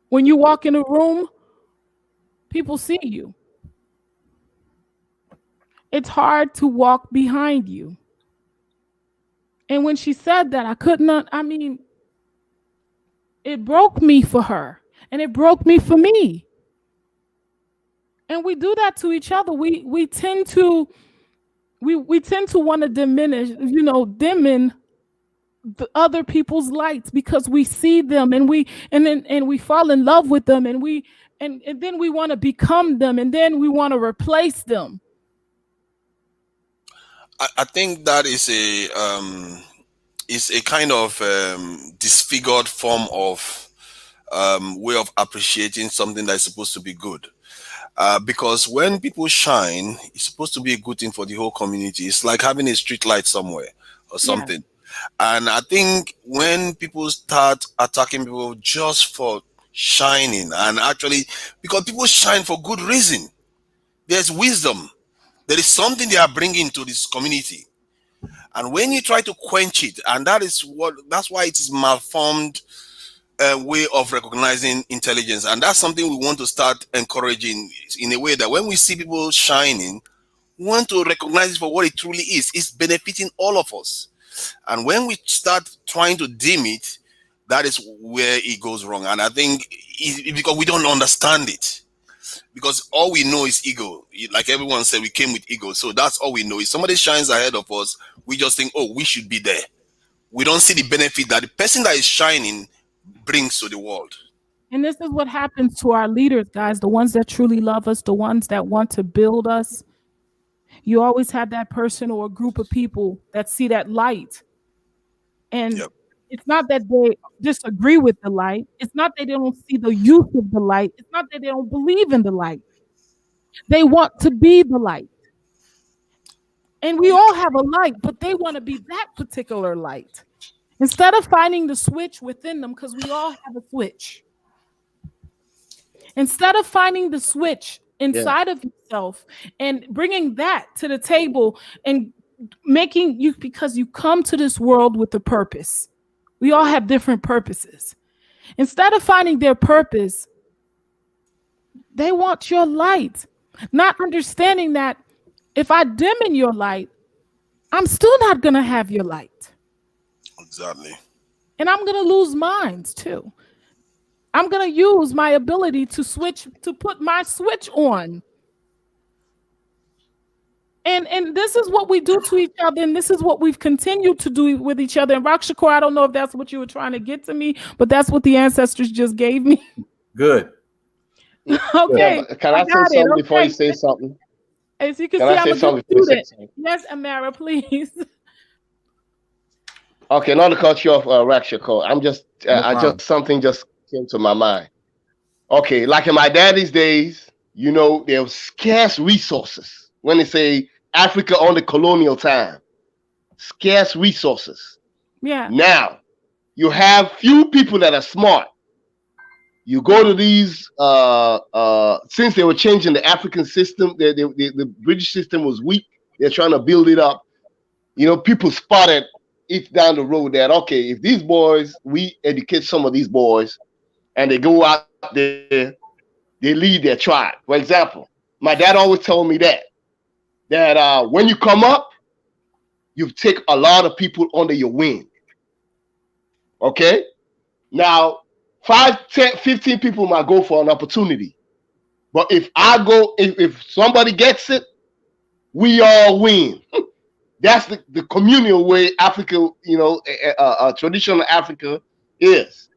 When you walk in a room, people see you. It's hard to walk behind you. And when she said that, it broke me for her and it broke me for me. And we do that to each other. We tend to want to diminish, dimming the other people's lights because we see them and we fall in love with them and then we want to become them and then we want to replace them. I think that is a kind of disfigured form of way of appreciating something that is supposed to be good. Because when people shine, it's supposed to be a good thing for the whole community. It's like having a street light somewhere or something. Yeah. And I think when people start attacking people just for shining, and actually, because people shine for good reason, there's wisdom. There is something they are bringing to this community. And when you try to quench it, and that's why it is malformed way of recognizing intelligence. And that's something we want to start encouraging in a way that when we see people shining, we want to recognize it for what it truly is. It's benefiting all of us. And when we start trying to dim it, that is where it goes wrong. And I think because we don't understand it. Because all we know is ego. Like everyone said, we came with ego. So that's all we know. If somebody shines ahead of us, we just think, oh, we should be there. We don't see the benefit that the person that is shining brings to the world. And this is what happens to our leaders, guys, the ones that truly love us, the ones that want to build us. You always have that person or a group of people that see that light. And it's not that they disagree with the light. It's not that they don't see the use of the light. It's not that they don't believe in the light. They want to be the light. And we all have a light, but they want to be that particular light. Instead of finding the switch within them, because we all have a switch. Instead of finding the switch inside of yourself and bringing that to the table and making you, because you come to this world with a purpose. We all have different purposes. Instead of finding their purpose, they want your light. Not understanding that if I dim in your light, I'm still not going to have your light. Exactly. And I'm going to lose mine too. I'm going to use my ability to put my switch on. And this is what we do to each other, and this is what we've continued to do with each other. And Rakshakor, I don't know if that's what you were trying to get to me, but that's what the ancestors just gave me. Good. Okay. Yeah, can I say something before you say something? As you can see, I'm a good student. Yes, Amara, please. Okay, not to cut you off, Rakshakor. I'm just, something just came to my mind. Okay, like in my daddy's days, you know, there was scarce resources. When they say Africa on the colonial time, scarce resources. Yeah. Now, you have few people that are smart. You go to these, since they were changing the African system, the British system was weak. They're trying to build it up. You know, people spotted it down the road that, okay, if these boys, we educate some of these boys and they go out there, they lead their tribe. For example, my dad always told me that when you come up, you take a lot of people under your wing. Okay? Now, 5, 10, 15 people might go for an opportunity. But if I go, if somebody gets it, we all win. That's the communal way Africa, you know, traditional Africa is.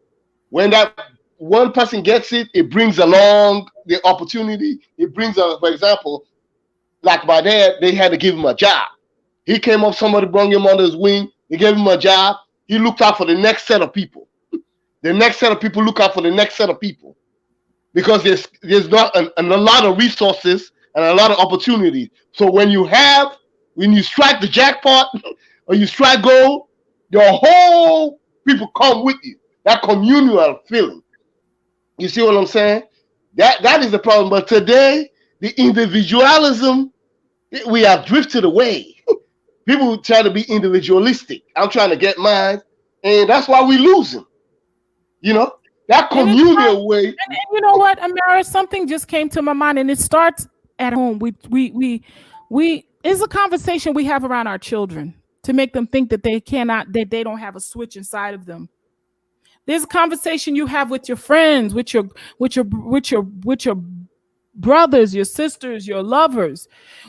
When that one person gets it, it brings along the opportunity. It brings, for example, like my dad, they had to give him a job. He came up, somebody brought him under his wing. They gave him a job. He looked out for the next set of people. The next set of people look out for the next set of people. Because there's not a lot of resources and a lot of opportunities. So when you strike the jackpot or you strike gold, your whole people come with you. That communal feeling. You see what I'm saying? That is the problem. But today, the individualism, we have drifted away. People try to be individualistic. I'm trying to get mine, and that's why we're losing. You know, that communal way. And you know what, Amara, something just came to my mind, and it starts at home. It's a conversation we have around our children to make them think that they don't have a switch inside of them. There's a conversation you have with your friends, with your brothers, your sisters, your lovers.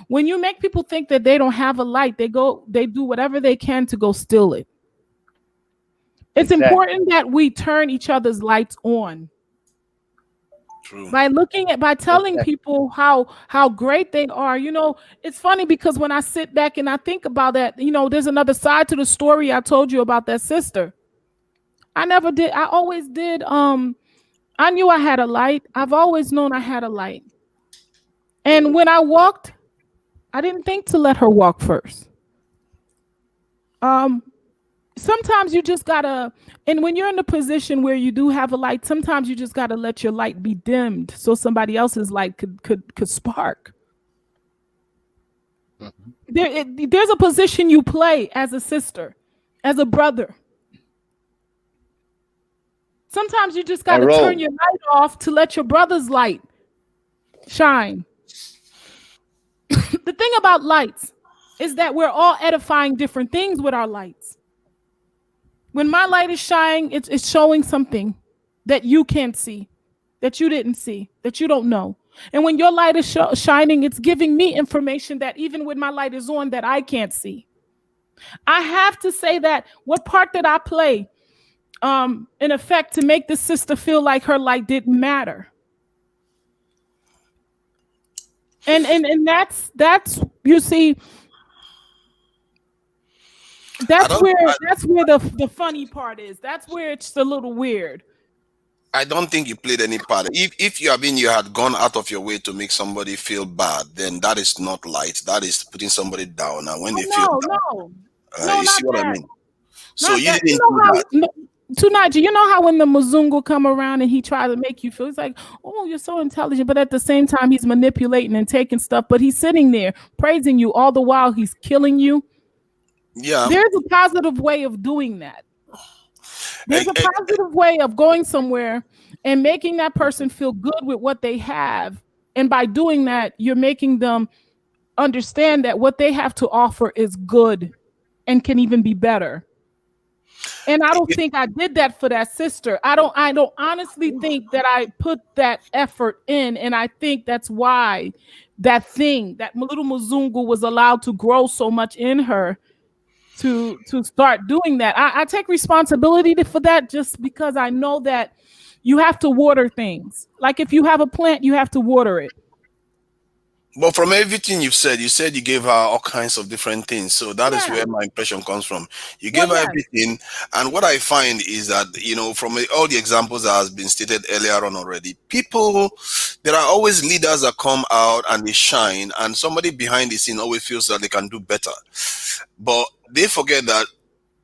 When you make people think that they don't have a light, they do whatever they can to go steal it. It's important that we turn each other's lights on. True. By telling people how great they are. You know, it's funny because when I sit back and I think about that, you know, there's another side to the story I told you about that sister. I always did. I knew I had a light. I've always known I had a light. And when I walked, I didn't think to let her walk first. Sometimes you just gotta, and when you're in a position where you do have a light, sometimes you just gotta let your light be dimmed so somebody else's light could spark. There's a position you play as a sister, as a brother. Sometimes you just got to turn your light off to let your brother's light shine. The thing about lights is that we're all edifying different things with our lights. When my light is shining, it's showing something that you can't see, that you didn't see, that you don't know. And when your light is shining, it's giving me information that even when my light is on, that I can't see. I have to say that what part did I play in effect to make this sister feel like her light didn't matter? And that's you see, that's where the funny part is. That's where it's a little weird. I don't think you played any part. If you had gone out of your way to make somebody feel bad, then that is not light. That is putting somebody down. And when they feel down, you see what I mean? So you didn't do that. Tunaji, you know how when the Muzungu come around and he tries to make you feel, it's like, oh, you're so intelligent, but at the same time he's manipulating and taking stuff, but he's sitting there praising you all the while he's killing you. Yeah, there's a positive way of doing that. There's a positive way of going somewhere and making that person feel good with what they have, and by doing that, you're making them understand that what they have to offer is good and can even be better. And I don't think I did that for that sister. I don't honestly think that I put that effort in, and I think that's why that little Muzungu was allowed to grow so much in her to start doing that. I take responsibility for that, just because I know that you have to water things. Like if you have a plant, you have to water it. But from everything you said you gave her all kinds of different things. So that is where my impression comes from. You gave her everything. And what I find is that, from all the examples that has been stated earlier on already, there are always leaders that come out and they shine, and somebody behind the scene always feels that they can do better. But they forget that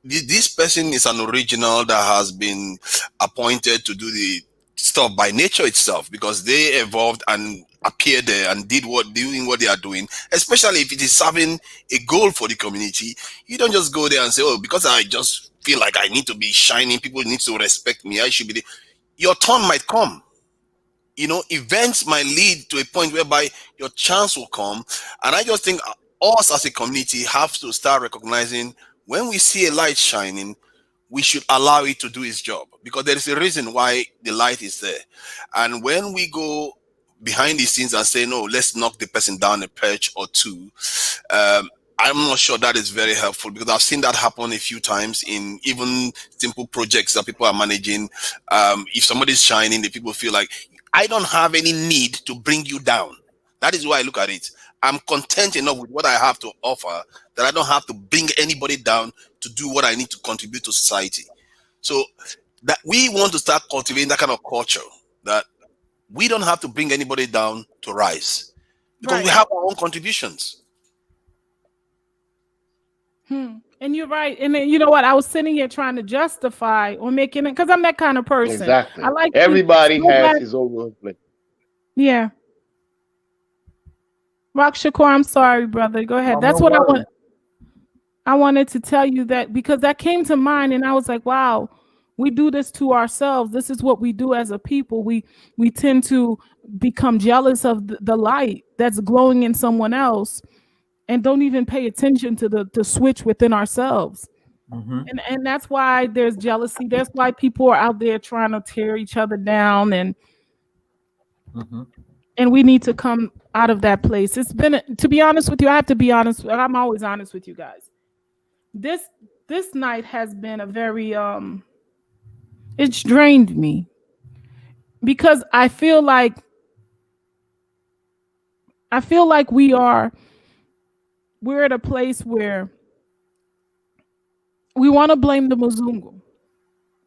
this person is an original that has been appointed to do the stuff by nature itself, because they evolved and appeared there and doing what they are doing, especially if it is serving a goal for the community. You don't just go there and say, oh, because I just feel like I need to be shining, people need to respect me, I should be there. Your turn might come. Events might lead to a point whereby your chance will come. And I just think us as a community have to start recognizing when we see a light shining, we should allow it to do its job, because there is a reason why the light is there. And when we go behind the scenes and say, no, let's knock the person down a perch or two, I'm not sure that is very helpful, because I've seen that happen a few times in even simple projects that people are managing. If somebody's shining, the people feel like, I don't have any need to bring you down. That is why I look at it. I'm content enough with what I have to offer that I don't have to bring anybody down to do what I need to contribute to society. So that we want to start cultivating that kind of culture, that we don't have to bring anybody down to rise, because we have our own contributions. And you're right. And then, you know what? I was sitting here trying to justify or making it, because I'm that kind of person. Exactly. I like everybody has his own role to play. Yeah. Rock Shakur, I'm sorry, brother. Go ahead. That's what I wanted to tell you, that because that came to mind, and I was like, wow, we do this to ourselves. This is what we do as a people. We tend to become jealous of the light that's glowing in someone else, and don't even pay attention to the switch within ourselves. And that's why there's jealousy. That's why people are out there trying to tear each other down, and we need to come out of that place. It's been, to be honest with you, I have to be honest. I'm always honest with you guys. This night has been a very it's drained me, because I feel like we're at a place where we want to blame the Muzungu.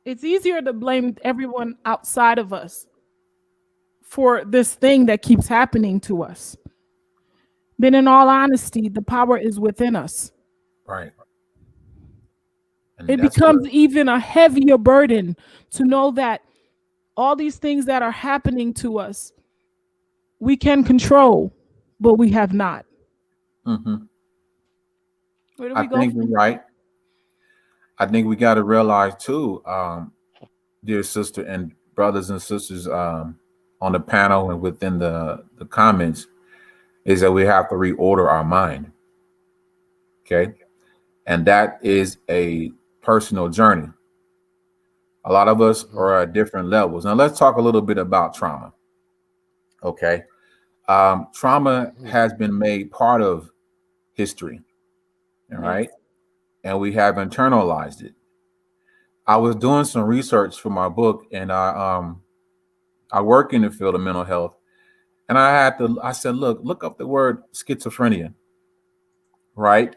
It's easier to blame everyone outside of us for this thing that keeps happening to us. But in all honesty, the power is within us. Right. It becomes even a heavier burden to know that all these things that are happening to us, we can control, but we have not. I think you're right. I think we got to realize too, dear sister and brothers and sisters on the panel and within the comments, is that we have to reorder our mind. Okay. And that is a personal journey. A lot of us are at different levels. Now let's talk a little bit about trauma. Okay. Trauma has been made part of history. All right. And we have internalized it. I was doing some research for my book, and I work in the field of mental health, and I said, look up the word schizophrenia, right?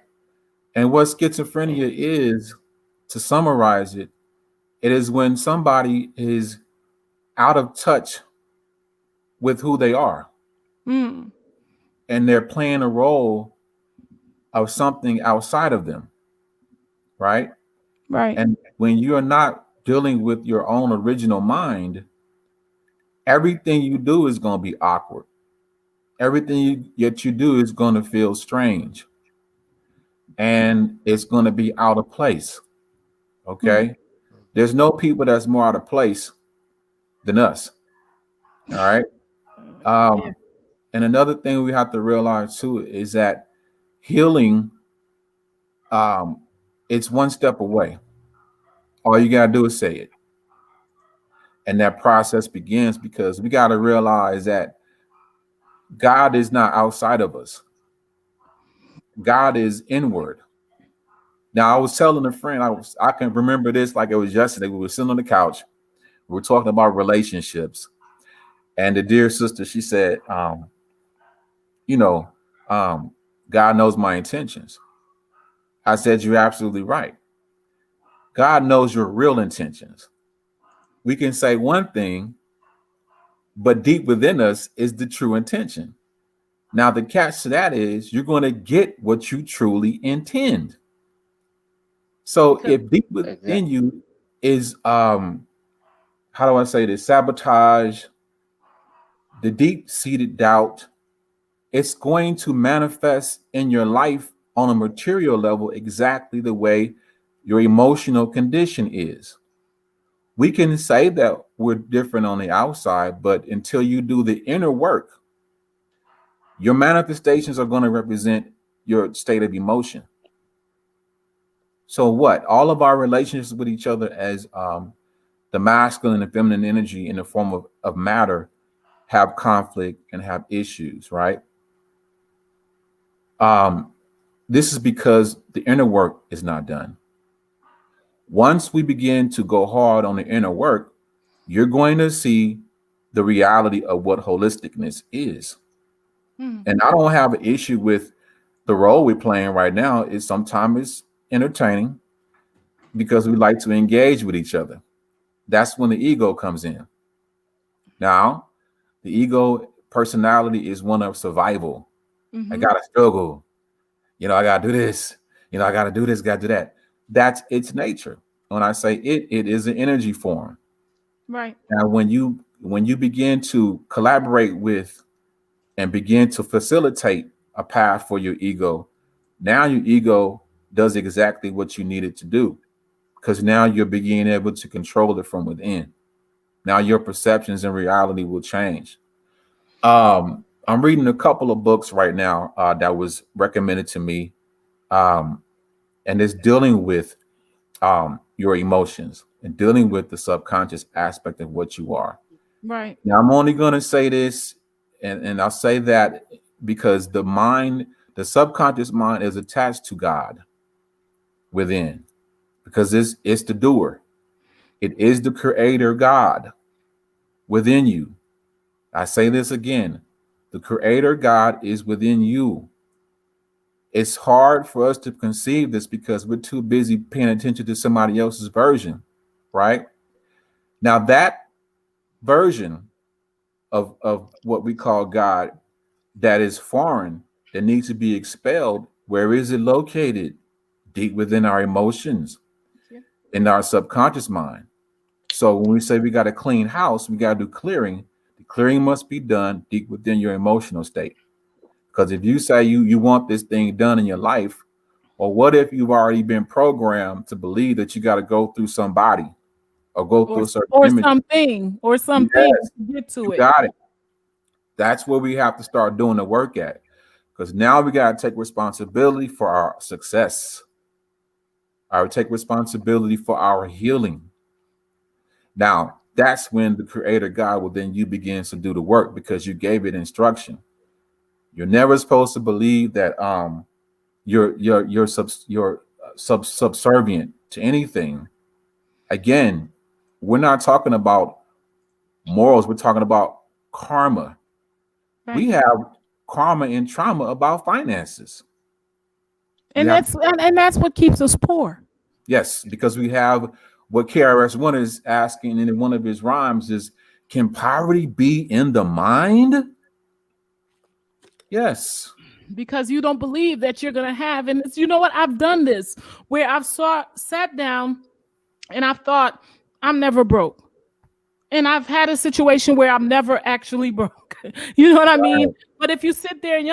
And what schizophrenia is, to summarize it, it is when somebody is out of touch with who they are, and they're playing a role of something outside of them, right? Right. And when you're not dealing with your own original mind, everything you do is going to be awkward. Everything that you do is going to feel strange. And it's going to be out of place. Okay? There's no people that's more out of place than us. All right? And another thing we have to realize too is that healing, it's one step away. All you got to do is say it. And that process begins, because we got to realize that God is not outside of us. God is inward. Now, I was telling a friend, I can remember this like it was yesterday. We were sitting on the couch. We were talking about relationships. And the dear sister, she said, God knows my intentions. I said, you're absolutely right. God knows your real intentions. We can say one thing, but deep within us is the true intention. Now, the catch to that is you're going to get what you truly intend. So if deep within you is, how do I say this, sabotage, the deep-seated doubt, it's going to manifest in your life on a material level exactly the way your emotional condition is. We can say that we're different on the outside, but until you do the inner work, your manifestations are going to represent your state of emotion. So what? All of our relationships with each other as the masculine and feminine energy in the form of matter have conflict and have issues, right? This is because the inner work is not done. Once we begin to go hard on the inner work, you're going to see the reality of what holisticness is. And I don't have an issue with the role we're playing right now. Is sometimes it's entertaining because we like to engage with each other. That's when the ego comes in. Now, the ego personality is one of survival. I gotta struggle. I gotta do this. I gotta do this, gotta do that. That's its nature. When I say it is an energy form. Right. Now, when you begin to collaborate with and begin to facilitate a path for your ego, now your ego does exactly what you need it to do, because now you're being able to control it from within. Now your perceptions and reality will change. I'm reading a couple of books right now that was recommended to me, and it's dealing with your emotions and dealing with the subconscious aspect of what you are. Right. Now, I'm only going to say this, and I'll say that because the subconscious mind is attached to God within, because it's the doer. It is the creator God within you. I say this again. The creator God is within you. It's hard for us to conceive this because we're too busy paying attention to somebody else's version, right? Now that version of what we call God that is foreign, that needs to be expelled, where is it located? Deep within our emotions, in our subconscious mind. So when we say we got a clean house, we got to do clearing. The clearing must be done deep within your emotional state. Because if you say you want this thing done in your life, Or what if you've already been programmed to believe that you got to go through somebody or go through a certain image? something Yes, to get to you it. got it. That's where we have to start doing the work at, because now we got to take responsibility for our success. I take responsibility for our healing. Now, that's when the creator God will then you begins to do the work, because you gave it instruction. You're never supposed to believe that you're subservient to anything. Again, we're not talking about morals, we're talking about karma. Right. We have karma and trauma about finances. And that's what keeps us poor. Yes, because we have what KRS-One is asking in one of his rhymes is, can poverty be in the mind? Yes. Because you don't believe that you're going to have. And you know what? I've done this where I've sat down and I've thought, I'm never broke. And I've had a situation where I'm never actually broke. You know what I mean? But if you sit there and,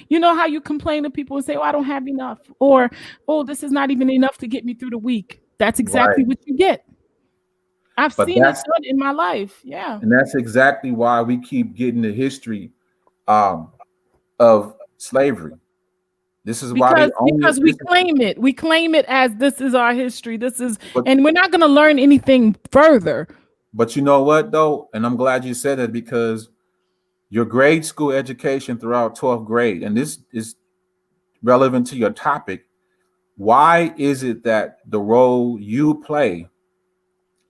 you know how you complain to people and say, oh, I don't have enough. Or, oh, this is not even enough to get me through the week. That's exactly what you get. I've seen it done in my life. Yeah. And that's exactly why we keep getting the history of slavery. This is why because we claim it. We claim it as this is our history. And we're not going to learn anything further. But you know what, though? And I'm glad you said that, because your grade school education throughout 12th grade, and this is relevant to your topic, why is it that the role you play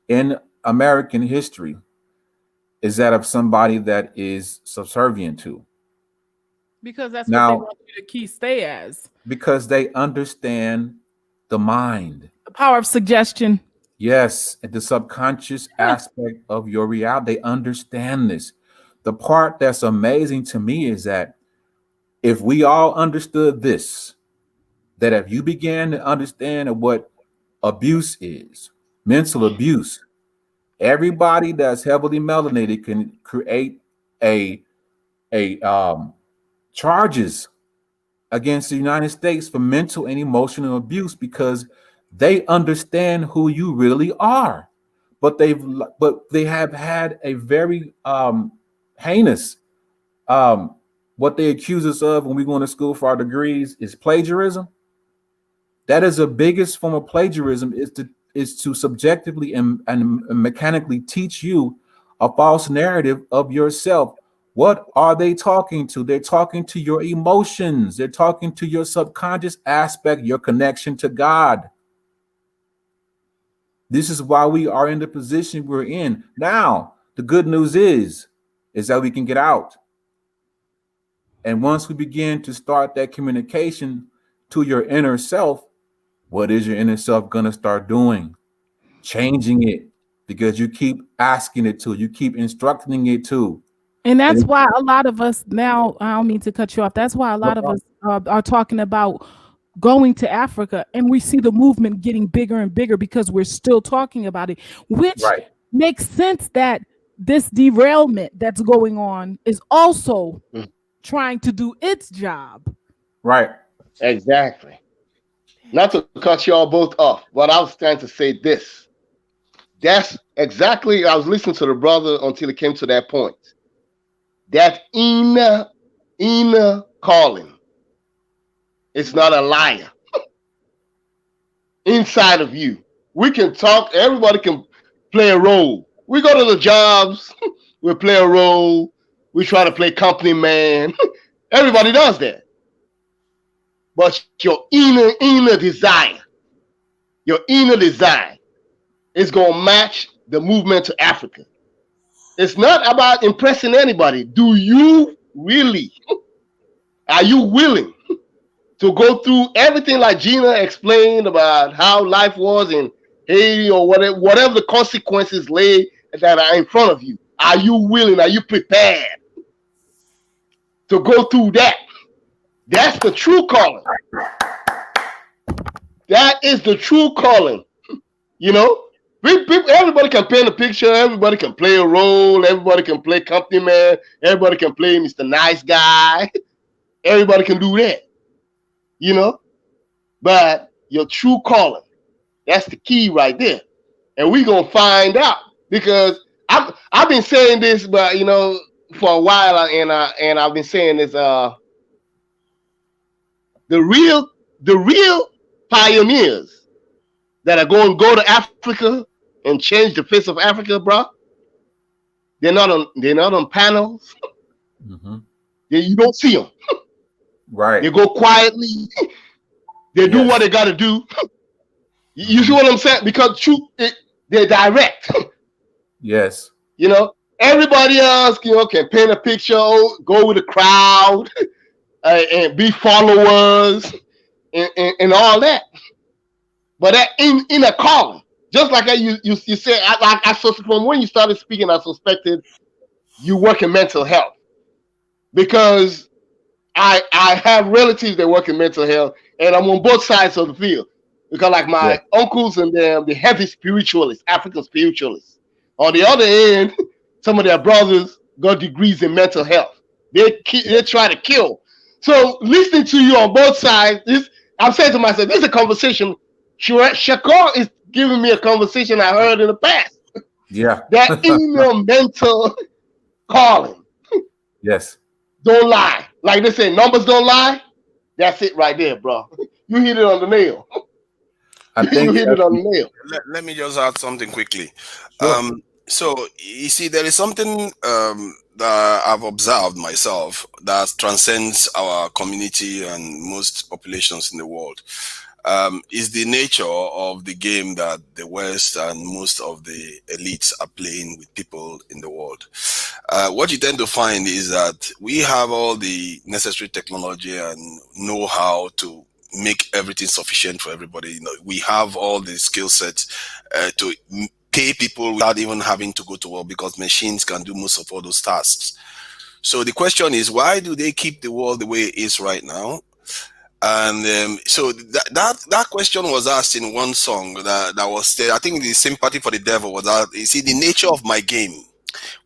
in American history is that of somebody that is subservient to? Because that's what they want you to stay as. Because they understand the mind. The power of suggestion. Yes, the subconscious aspect of your reality. They understand this. The part that's amazing to me is that if we all understood this, that if you began to understand what abuse is, mental abuse, everybody that's heavily melanated can create charges against the United States for mental and emotional abuse, because they understand who you really are. But they have had a very heinous what they accuse us of when we go to school for our degrees is plagiarism. That is the biggest form of plagiarism, is to subjectively and mechanically teach you a false narrative of yourself. What are they talking to? They're talking to your emotions. They're talking to your subconscious aspect, your connection to God. This is why we are in the position we're in. Now, the good news is that we can get out. And once we begin to start that communication to your inner self, what is your inner self going to start doing? Changing it, because you keep asking it to, you keep instructing it to. And that's why a lot of us now, I don't mean to cut you off. That's why a lot of us are talking about going to Africa, and we see the movement getting bigger and bigger because we're still talking about it, which makes sense that this derailment that's going on is also trying to do its job. Right. Exactly. Not to cut you all both off, but I was trying to say this. That's exactly, I was listening to the brother until it came to that point. That inner calling. It's not a liar. Inside of you. We can talk, everybody can play a role. We go to the jobs, we play a role, we try to play company man. Everybody does that. But your inner desire, is going to match the movement to Africa. It's not about impressing anybody. Do you really, are you willing to go through everything like Gina explained about how life was in Haiti or whatever the consequences lay that are in front of you? Are you willing? Are you prepared to go through that? That's the true calling. That is the true calling. You know, everybody can paint a picture. Everybody can play a role. Everybody can play company man. Everybody can play Mr. Nice Guy. Everybody can do that. You know, but your true calling. That's the key right there. And we're gonna find out, because I've been saying this, but for a while, and I've been saying this. The real pioneers that are going to go to Africa and change the face of Africa, bro. They're not on panels. Mm-hmm. You don't see them. Right. They go quietly. They do what they got to do. You see what I'm saying? Because they're direct. Yes. Everybody else, can paint a picture, go with the crowd, and be followers, and all that. But that in a calling, just like you said, from when you started speaking, I suspected you work in mental health, because I have relatives that work in mental health, and I'm on both sides of the field, because like my uncles and them, the heavy spiritualists, African spiritualists. On the other end, some of their brothers got degrees in mental health. They try to kill. So listening to you on both sides, I'm saying to myself, this is a conversation. Shakur is giving me a conversation I heard in the past. Yeah. That inner mental calling. Yes. Don't lie. Like they say, numbers don't lie. That's it right there, bro. You hit it on the nail. I think you hit it on the nail. Let me just add something quickly. Sure. So you see, there is something that I've observed myself that transcends our community and most populations in the world. Is the nature of the game that the West and most of the elites are playing with people in the world. What you tend to find is that we have all the necessary technology and know-how to make everything sufficient for everybody. We have all the skill sets to pay people without even having to go to work, because machines can do most of all those tasks. So the question is, why do they keep the world the way it is right now? And so that question was asked in one song that was there. I think the sympathy for the devil was that, you see, the nature of my game.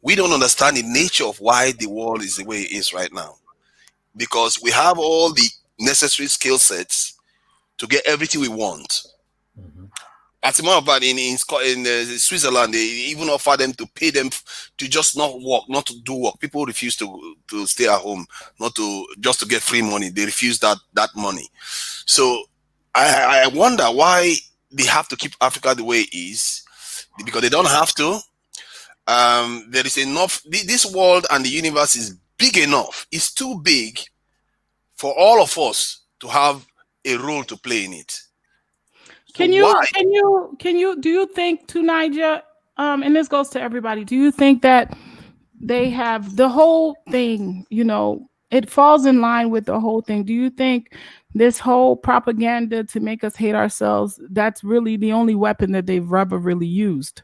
We don't understand the nature of why the world is the way it is right now, because we have all the necessary skill sets to get everything we want. As a matter of fact, in Switzerland, they even offer them to pay them to just not work, not to do work. People refuse to stay at home, just to get free money. They refuse that money. So I wonder why they have to keep Africa the way it is, because they don't have to. There is enough. This world and the universe is big enough. It's too big for all of us to have a role to play in it. Do you think, to Niger, and this goes to everybody, do you think that they have the whole thing, it falls in line with the whole thing? Do you think this whole propaganda to make us hate ourselves, that's really the only weapon that they've ever really used?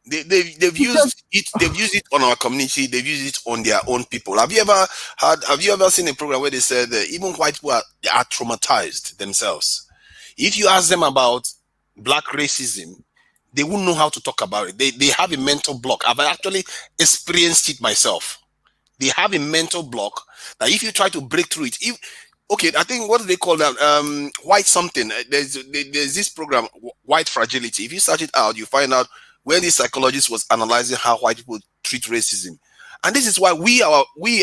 They've used it. They've used it on our community. They've used it on their own people. Have you ever seen a program where they said that even white people are traumatized themselves? If you ask them about black racism, they wouldn't know how to talk about it. They have a mental block. I've actually experienced it myself. They have a mental block that if you try to break through it, I think, what do they call that? White something. There's this program, White Fragility. If you search it out, you find out where this psychologist was analyzing how white people treat racism. And this is why we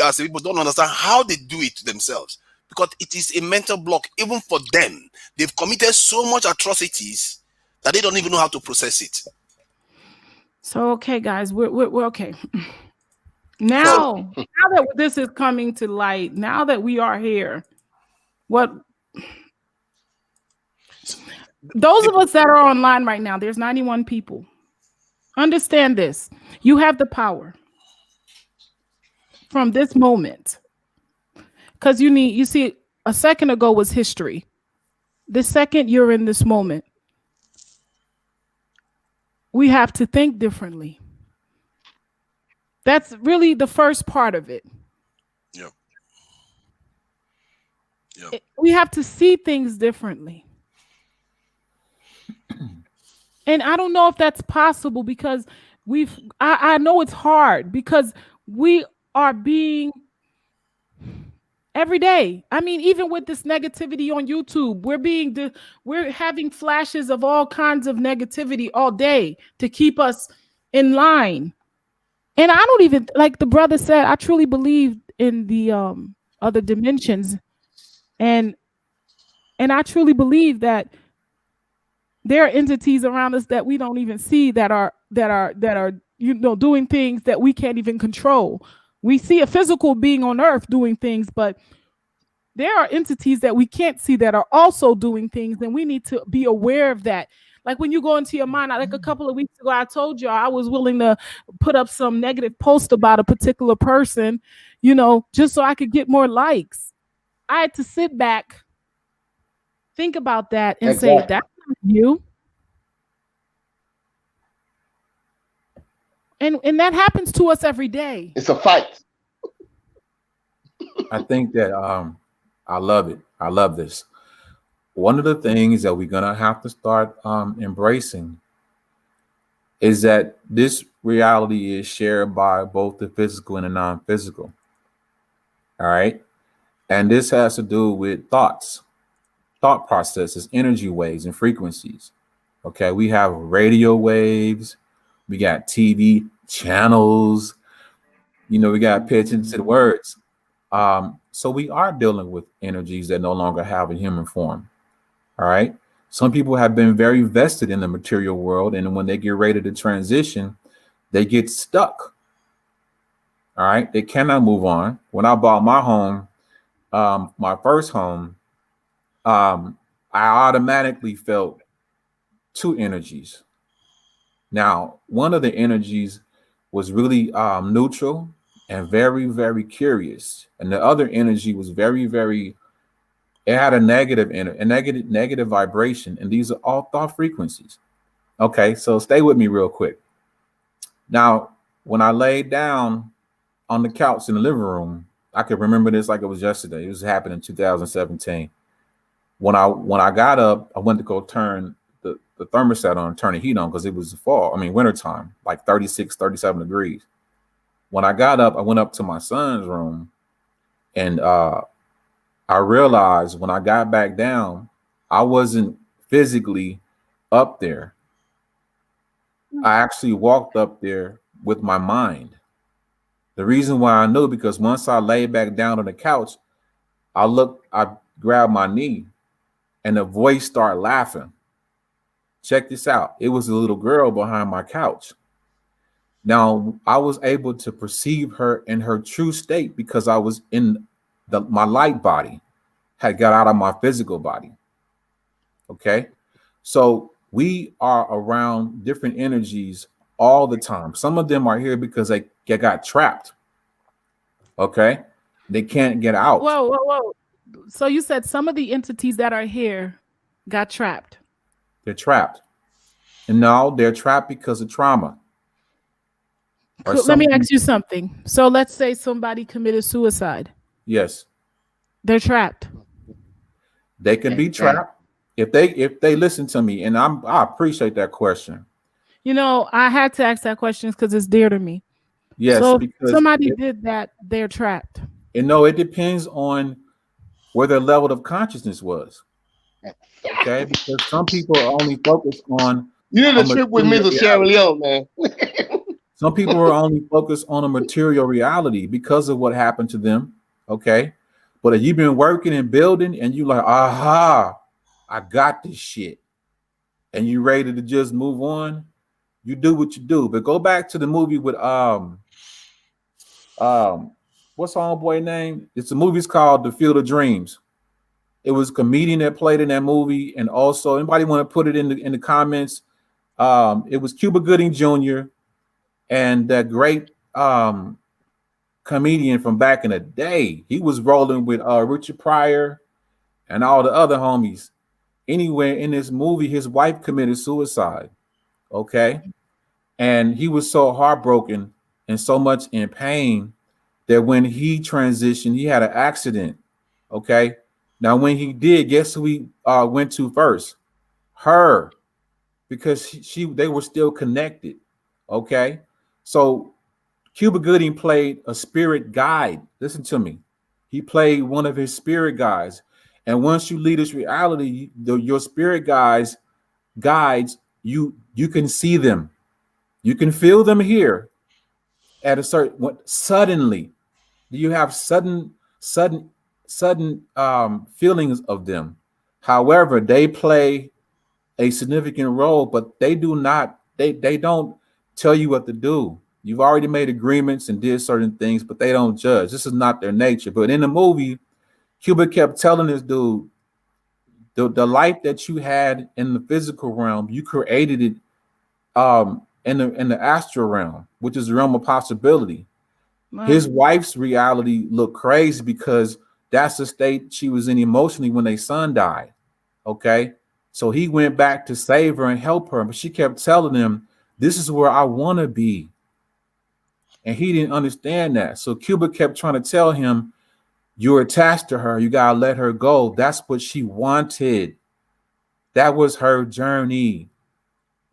as people don't understand how they do it to themselves, because it is a mental block even for them. They've committed so much atrocities that they don't even know how to process it. So, okay, guys, we're okay. Now that this is coming to light, now that we are here, those of us that are online right now, there's 91 people. Understand this. You have the power from this moment. Because you see, a second ago was history. The second you're in this moment, we have to think differently. That's really the first part of it. Yep. We have to see things differently. And I don't know if that's possible, because I know it's hard, because we are being every day. I mean, even with this negativity on YouTube, we're having flashes of all kinds of negativity all day to keep us in line. And I don't even, like the brother said, I truly believe in the other dimensions, and I truly believe that there are entities around us that we don't even see that are doing things that we can't even control. We see a physical being on earth doing things, but there are entities that we can't see that are also doing things, and we need to be aware of that. Like when you go into your mind, like a couple of weeks ago, I told you I was willing to put up some negative post about a particular person, just so I could get more likes. I had to sit back, think about that, and say, that's not you. And that happens to us every day. It's a fight. I think that I love it. I love this. One of the things that we're gonna have to start embracing is that this reality is shared by both the physical and the non-physical. All right. And this has to do with thought processes, energy waves, and frequencies. Okay. We have radio waves, we got TV channels, we got to pay attention to the words. So we are dealing with energies that no longer have a human form. All right. Some people have been very vested in the material world, and when they get ready to transition, they get stuck. All right. They cannot move on. When I bought my home, my first home, I automatically felt two energies. Now, one of the energies was really neutral and very, very curious. And the other energy was very, very, it had a negative vibration. And these are all thought frequencies. Okay, so stay with me real quick. Now, when I laid down on the couch in the living room, I could remember this like it was yesterday. It was happening in 2017. When I got up, I went to go turn the thermostat on, turn the heat on, because it was wintertime, like 36, 37 degrees. When I got up, I went up to my son's room, and I realized when I got back down, I wasn't physically up there. I actually walked up there with my mind. The reason why I knew, because once I laid back down on the couch, I grabbed my knee, and the voice started laughing. Check this out. It was a little girl behind my couch. Now, I was able to perceive her in her true state because I was in my light body, had got out of my physical body. Okay. So we are around different energies all the time. Some of them are here because they got trapped. Okay. They can't get out. Whoa. So you said some of the entities that are here got trapped. They're trapped. And now they're trapped because of trauma. Let me ask you something. So let's say somebody committed suicide. Yes. They're trapped. They can be trapped if they listen to me, and I appreciate that question. I had to ask that question because it's dear to me. Yes. So because somebody did that, they're trapped. It depends on where their level of consciousness was. Okay, because some people are only focused on. You need a trip with me to Sierra Leone, man. Some people are only focused on a material reality because of what happened to them. Okay. But if you've been working and building and you like, aha, I got this shit, and you ready to just move on, you do what you do. But go back to the movie with what's homeboy name? It's a movie's called The Field of Dreams. It was a comedian that played in that movie, and also anybody want to put it in the comments? It was Cuba Gooding Jr. and that great comedian from back in the day. He was rolling with Richard Pryor and all the other homies. Anyway, in this movie, his wife committed suicide. Okay. And he was so heartbroken and so much in pain that when he transitioned, he had an accident. Okay. Now, when he did, guess who he went to first? Her, because they were still connected. Okay. So Cuba Gooding played a spirit guide. Listen to me. He played one of his spirit guides. And once you leave this reality, your spirit guides you can see them. You can feel them here at a certain suddenly. You have sudden feelings of them. However, they play a significant role, but they don't tell you what to do. You've already made agreements and did certain things, but they don't judge. This is not their nature. But in the movie, Cuba kept telling this dude, the life that you had in the physical realm, you created it in the astral realm, which is the realm of possibility. Wow. His wife's reality looked crazy because that's the state she was in emotionally when their son died. Okay. So he went back to save her and help her, but she kept telling him, this is where I want to be. And he didn't understand that. So Cuba kept trying to tell him, you're attached to her. You got to let her go. That's what she wanted. That was her journey.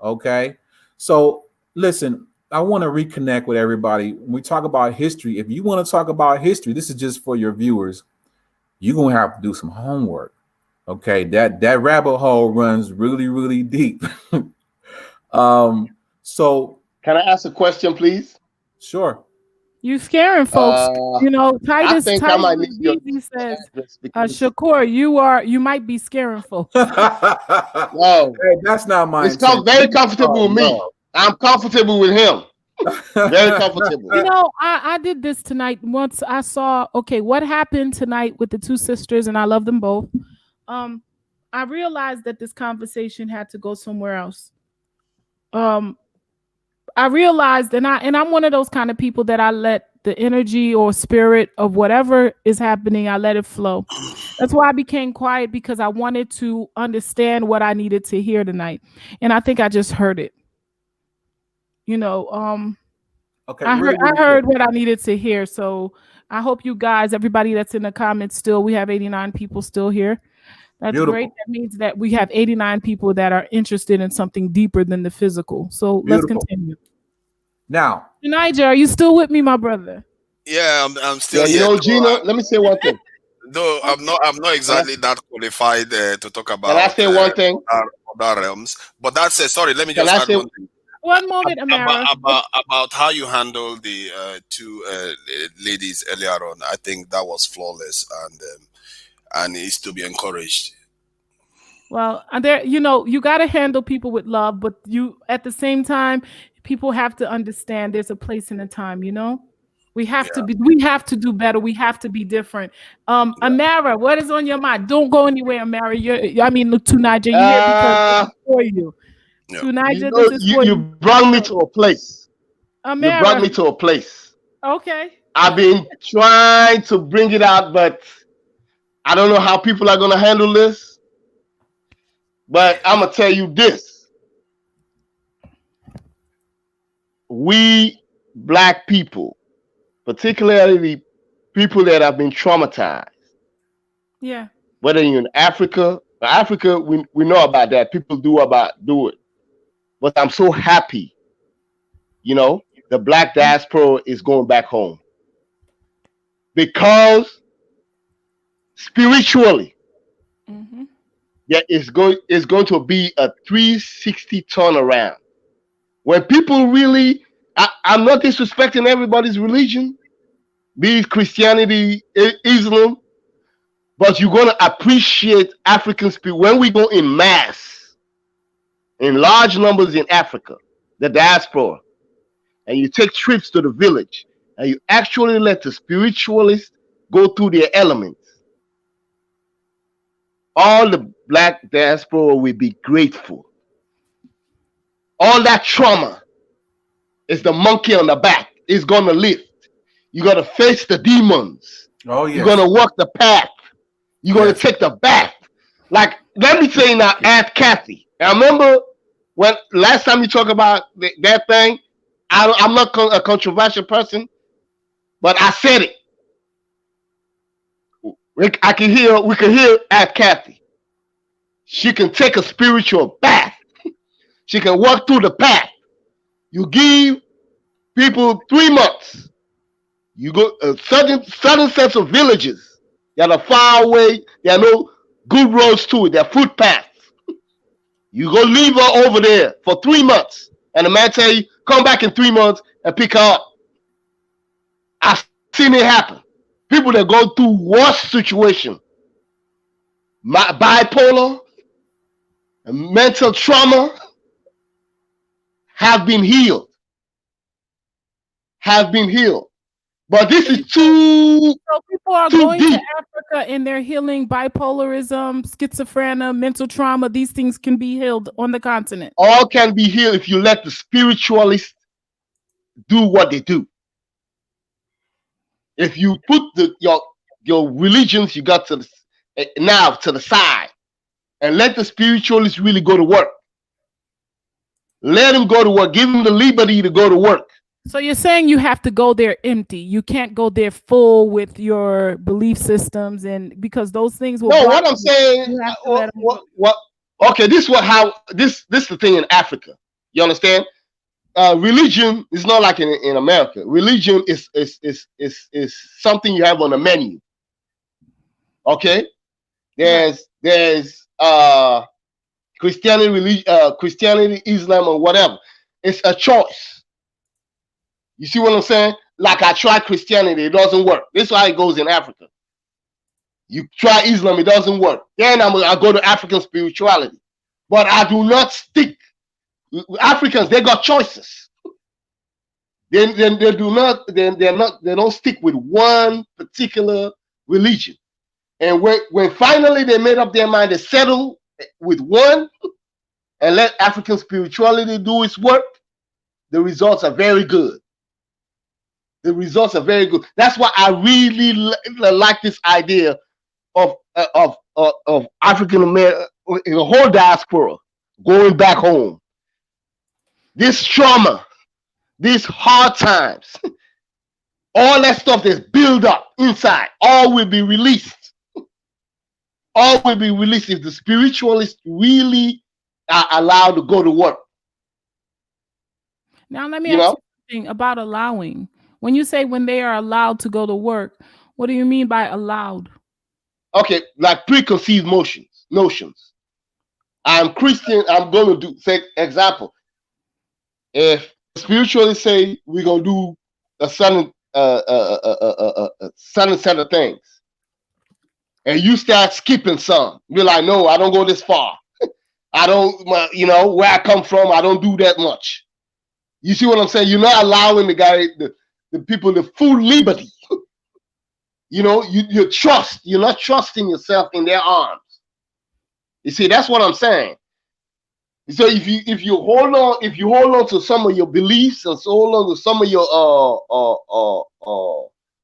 Okay. So listen, I want to reconnect with everybody. When we talk about history, if you want to talk about history, this is just for your viewers. You're going to have to do some homework. Okay. That rabbit hole runs really, really deep. So can I ask a question, please? Sure. You scaring folks. Titus says, Shakur, you might be scaring folks. Whoa. Hey, that's not my It's very comfortable with me. I'm comfortable with him. Very comfortable. I did this tonight. Once I saw, what happened tonight with the two sisters, and I love them both. I realized that this conversation had to go somewhere else. I realized, and I'm one of those kind of people that I let the energy or spirit of whatever is happening, I let it flow. That's why I became quiet, because I wanted to understand what I needed to hear tonight. And I think I just heard it. Okay. I heard what I needed to hear. So I hope you guys, everybody that's in the comments still, we have 89 people still here. That's beautiful. Great. That means that we have 89 people that are interested in something deeper than the physical. So beautiful. Let's continue. Now, Niger, are you still with me, my brother? Yeah, I'm still here. Gina, let me say one thing. Though I'm not exactly that qualified to talk about. Can I say one thing? Other realms, but that's sorry. Let me just add one thing. One moment, Amara. About how you handled the two ladies earlier on. I think that was flawless, and it's to be encouraged. Well, there, you got to handle people with love, but you, at the same time, people have to understand there's a place and a time. We have to do better. We have to be different. Amara, what is on your mind? Don't go anywhere, Amara. Tunaja, you're here because it's for you. Tunaja, this is for you. You brought me to a place. Amara. You brought me to a place. Okay. I've been trying to bring it out, but I don't know how people are going to handle this. But I'm going to tell you this. We Black people, particularly people that have been traumatized. Yeah. Whether you're in Africa, we know about that. People do it. But I'm so happy, the Black diaspora is going back home. Because spiritually, it's going to be a 360 turnaround. When people really, I'm not disrespecting everybody's religion, be it Christianity, Islam, but you're going to appreciate African spirit when we go in mass, in large numbers in Africa, the diaspora, and you take trips to the village, and you actually let the spiritualists go through their elements. All the Black diaspora will be grateful. All that trauma is the monkey on the back. It's going to lift. You're going to face the demons. Oh, yes. You're going to walk the path. You're going to take the bath. Like, let me say now, ask Kathy. I remember when last time you talked about that thing, I'm not a controversial person, but I said it. We can hear ask Kathy. She can take a spiritual bath. She can walk through the path. You give people 3 months. You go certain sets of villages that are far away. There are no good roads to it. There are footpaths. You go leave her over there for 3 months, and the man tell you, come back in 3 months and pick her up. I've seen it happen. People that go through worse situation, bipolar, and mental trauma, have been healed. But this is too. So people are too going deep. to Africa and they're healing bipolarism, schizophrenia, mental trauma. These things can be healed on the continent. All can be healed if you let the spiritualists do what they do. If you put your religions you got to the side and let the spiritualists really go to work. Let them go to work. Give them the liberty to go to work. So you're saying you have to go there empty. You can't go there full with your belief systems, and because those things will. No, what I'm saying. Okay, this is the thing in Africa. You understand? Religion is not like in America. Religion is something you have on a menu. Okay, there's Christianity, Islam, or whatever. It's a choice. You see what I'm saying? Like I tried Christianity, it doesn't work. This is how it goes in Africa. You try Islam, it doesn't work. Then I go to African spirituality, but I do not stick. Africans, they got choices. They don't stick with one particular religion. And when finally they made up their mind to settle with one and let African spirituality do its work, the results are very good. That's why I really like this idea of African American, the whole diaspora going back home. This trauma, these hard times, all that stuff that's built up inside, all will be released. All will be released if the spiritualists really are allowed to go to work. Now let me ask you something about allowing. When you say when they are allowed to go to work, what do you mean by allowed? Okay, like preconceived notions. I'm Christian, I'm going to do, say, example. If spiritualists say we're going to do a certain set of things, and you start skipping some, you're like, no, I don't go this far. I don't, where I come from, I don't do that much. You see what I'm saying? You're not allowing the people the full liberty. You trust. You're not trusting yourself in their arms. You see, that's what I'm saying. So if you hold on to some of your beliefs and so hold on to some of your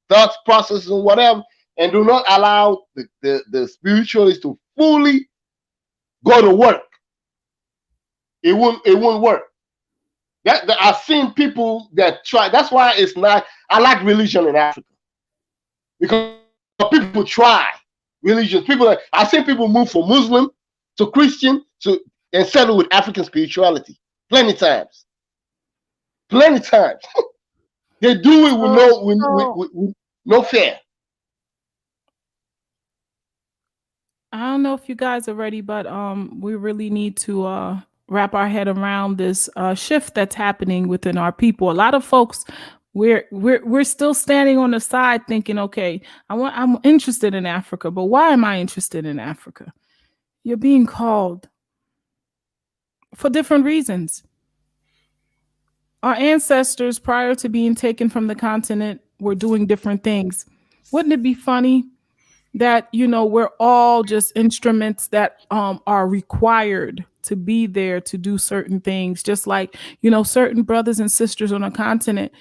thoughts, processes, and whatever, and do not allow the spiritualists to fully go to work, it won't work. I've seen people that try. That's why it's not. I like religion in Africa because people try religion. I've seen people move from Muslim to Christian and settle with African spirituality. Plenty times. They do it with no fear. I don't know if you guys are ready, but we really need to wrap our head around this shift that's happening within our people. A lot of folks, we're still standing on the side thinking, okay, I'm interested in Africa, but why am I interested in Africa? You're being called for different reasons. Our ancestors, prior to being taken from the continent, were doing different things. Wouldn't it be funny that, we're all just instruments that are required to be there to do certain things, just like, certain brothers and sisters on a continent,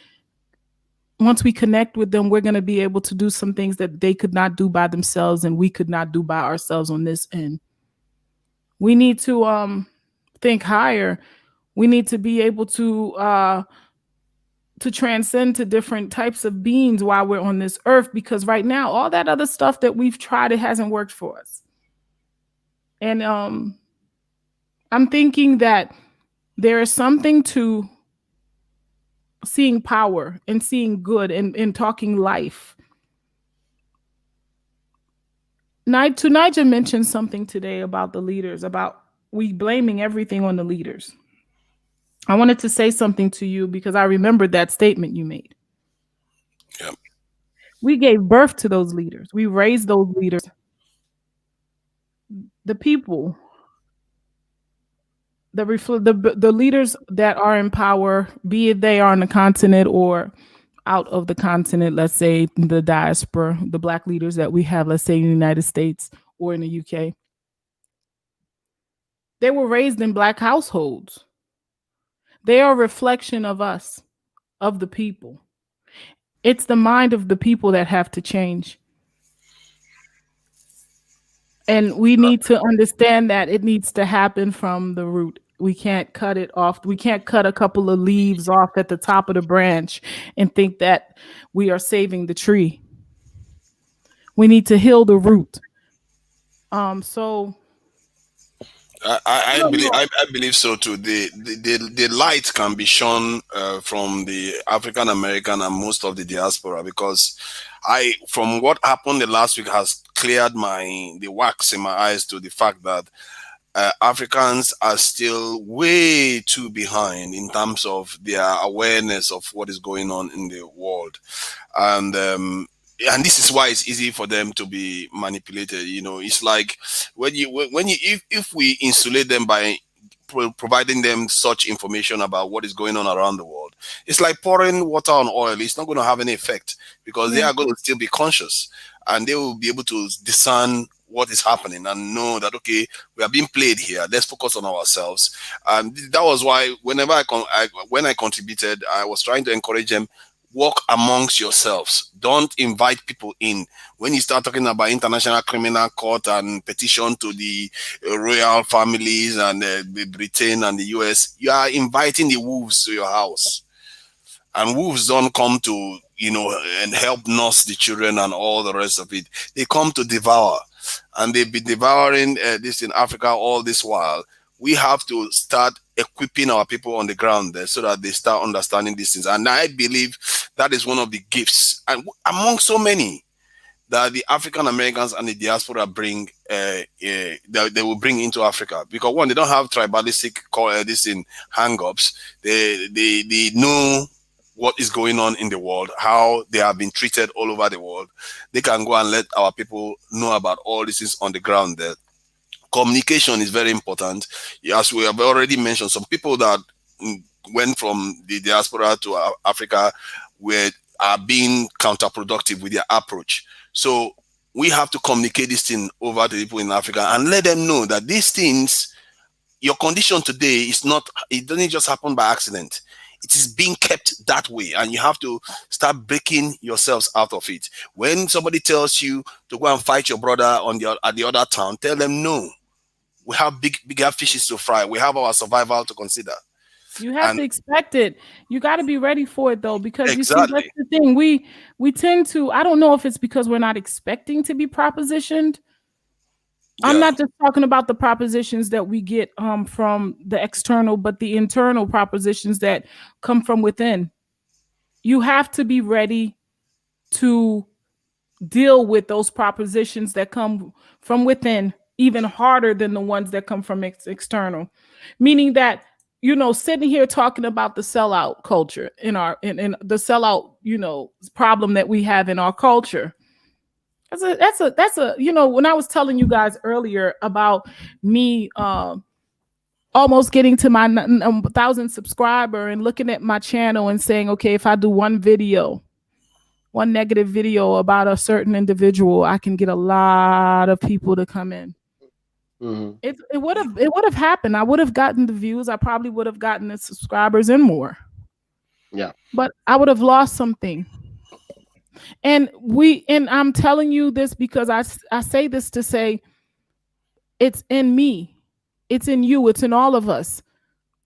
once we connect with them, we're going to be able to do some things that they could not do by themselves and we could not do by ourselves on this end. We need to think higher. We need to be able to transcend to different types of beings while we're on this earth, because right now, all that other stuff that we've tried, it hasn't worked for us. And I'm thinking that there is something to seeing power and seeing good and talking life. Tunija mentioned something today about the leaders, about we blaming everything on the leaders. I wanted to say something to you because I remembered that statement you made. Yep. We gave birth to those leaders. We raised those leaders. The people, the leaders that are in power, be it they are on the continent or out of the continent, let's say the diaspora, the Black leaders that we have, let's say in the United States or in the UK, they were raised in Black households. They are a reflection of us, of the people. It's the mind of the people that have to change. And we need to understand that it needs to happen from the root. We can't cut it off. We can't cut a couple of leaves off at the top of the branch and think that we are saving the tree. We need to heal the root. So I believe so too. The light can be shown from the African American and most of the diaspora, because from what happened the last week has cleared the wax in my eyes to the fact that Africans are still way too behind in terms of their awareness of what is going on in the world, and this is why it's easy for them to be manipulated. It's like if we insulate them by providing them such information about what is going on around the world, it's like pouring water on oil. It's not going to have any effect, because they are going to still be conscious, and they will be able to discern what is happening and know that, okay, we are being played here. Let's focus on ourselves. And that was why whenever when I contributed, I was trying to encourage them. Work amongst yourselves. Don't invite people in. When you start talking about International Criminal Court and petition to the royal families and Britain and the US, you are inviting the wolves to your house. And wolves don't come to, and help nurse the children and all the rest of it. They come to devour. And they've been devouring this in Africa all this while. We have to start equipping our people on the ground there so that they start understanding these things. And I believe that is one of the gifts, and among so many, that the African Americans and the diaspora bring, they will bring into Africa. Because one, they don't have tribalistic hang-ups. They know what is going on in the world, how they have been treated all over the world. They can go and let our people know about all these things on the ground there. Communication is very important. As we have already mentioned, some people that went from the diaspora to Africa are being counterproductive with their approach. So we have to communicate this thing over to people in Africa and let them know that these things, your condition today it doesn't just happen by accident. It is being kept that way, and you have to start breaking yourselves out of it. When somebody tells you to go and fight your brother at the other town, tell them no. We have bigger fishes to fry. We have our survival to consider. You have to expect it. You got to be ready for it, though, because you see, that's the thing. We tend to, I don't know if it's because we're not expecting to be propositioned. Yeah. I'm not just talking about the propositions that we get from the external, but the internal propositions that come from within. You have to be ready to deal with those propositions that come from within, even harder than the ones that come from external. Meaning that, sitting here talking about the sellout culture in the sellout, problem that we have in our culture. That's a when I was telling you guys earlier about me almost getting to my 1,000 subscriber and looking at my channel and saying, okay, if I do one negative video about a certain individual, I can get a lot of people to come in. Mm-hmm. It would have happened. I would have gotten the views. I probably would have gotten the subscribers and more. Yeah. But I would have lost something. And I'm telling you this because I say this to say it's in me. It's in you. It's in all of us.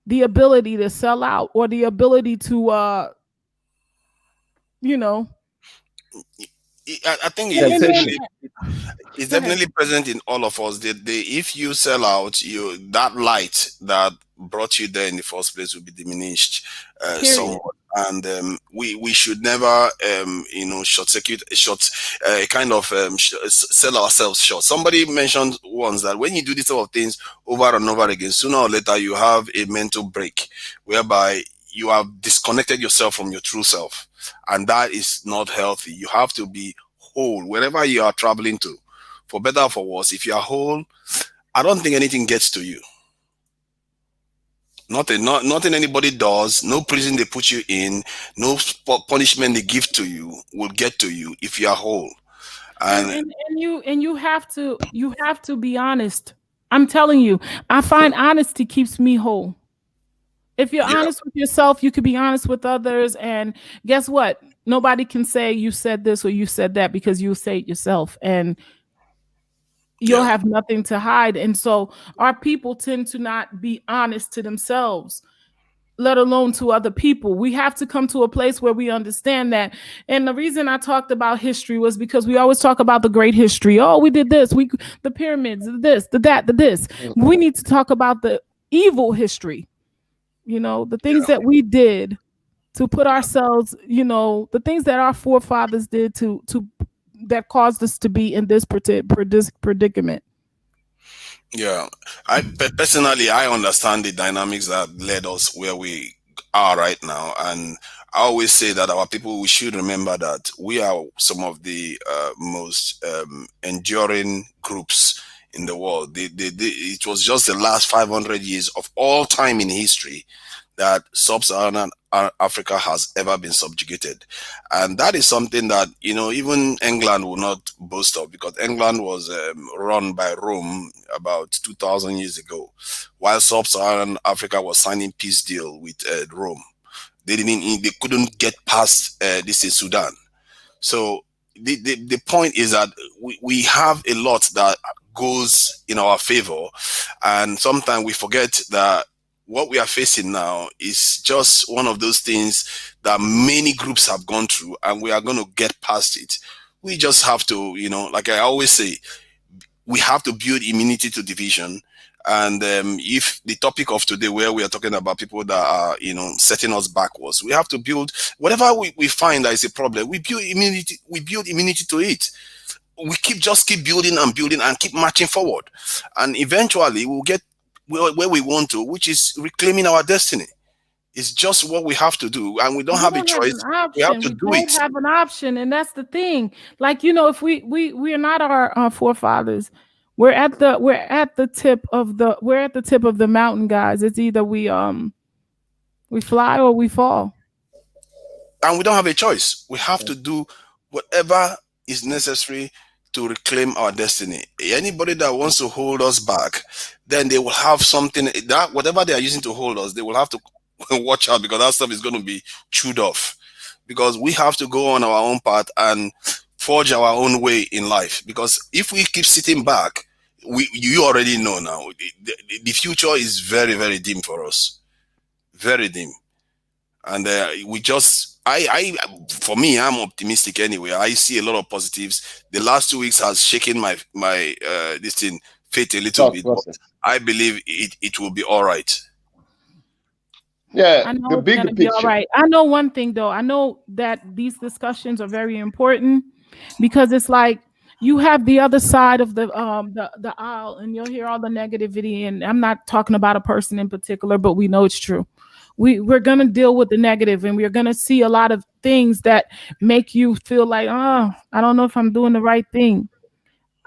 The ability to sell out, or the ability to I think Temptation. it's definitely present in all of us. If you sell out, that light that brought you there in the first place will be diminished somewhat. And we should never short sell ourselves short. Somebody mentioned once that when you do these sort of things over and over again, sooner or later you have a mental break whereby you have disconnected yourself from your true self, and that is not healthy. You have to be whole wherever you are traveling to, for better or for worse. If you are whole, I don't think anything gets to you. Nothing anybody does, no prison they put you in, no punishment they give to you will get to you if you are whole. And you have to be honest. I'm telling you, I find honesty keeps me whole. If you're honest with yourself, you could be honest with others, and guess what? Nobody can say you said this or you said that, because you say it yourself, and you'll have nothing to hide. And so our people tend to not be honest to themselves, let alone to other people. We have to come to a place where we understand that. And the reason I talked about history was because we always talk about the great history. Oh, we did this, the pyramids, this, the that, the this. We need to talk about the evil history. The things that we did to put ourselves, the things that our forefathers did to that caused us to be in this predicament. Yeah, I personally understand the dynamics that led us where we are right now, and I always say that our people, we should remember that we are some of the most enduring groups in the world. It was just the last 500 years of all time in history that sub-Saharan Africa has ever been subjugated. And that is something that, even England will not boast of, because England was run by Rome about 2,000 years ago, while sub-Saharan Africa was signing peace deal with Rome. They couldn't get past this in Sudan. So the point is that we have a lot that goes in our favor, and sometimes we forget that what we are facing now is just one of those things that many groups have gone through, and we are going to get past it. We just have to, like I always say, we have to build immunity to division. And if the topic of today, where we are talking about people that are, setting us backwards, we have to build whatever we find that is a problem. We build immunity. We build immunity to it. We keep building and keep marching forward, and eventually we'll get where we want to, which is reclaiming our destiny. It's just what we have to do, and we don't have a choice. We have to do it. We have an option, and that's the thing. Like, if we are not our forefathers, we're at the tip of the mountain, guys. It's either we fly or we fall, and we don't have a choice. We have to do whatever is necessary to reclaim our destiny. Anybody that wants to hold us back, then they will have something that whatever they are using to hold us, they will have to watch out, because that stuff is going to be chewed off. Because we have to go on our own path and forge our own way in life. Because if we keep sitting back, you already know now, the future is very, very dim for us, very dim. And for me, I'm optimistic anyway. I see a lot of positives. The last 2 weeks has shaken my faith a little bit. But I believe it will be all right. Yeah, I know it's gonna be all right. I know one thing though. I know that these discussions are very important, because it's like you have the other side of the aisle, and you'll hear all the negativity. And I'm not talking about a person in particular, but we know it's true. We're going to deal with the negative, and we're going to see a lot of things that make you feel like, I don't know if I'm doing the right thing.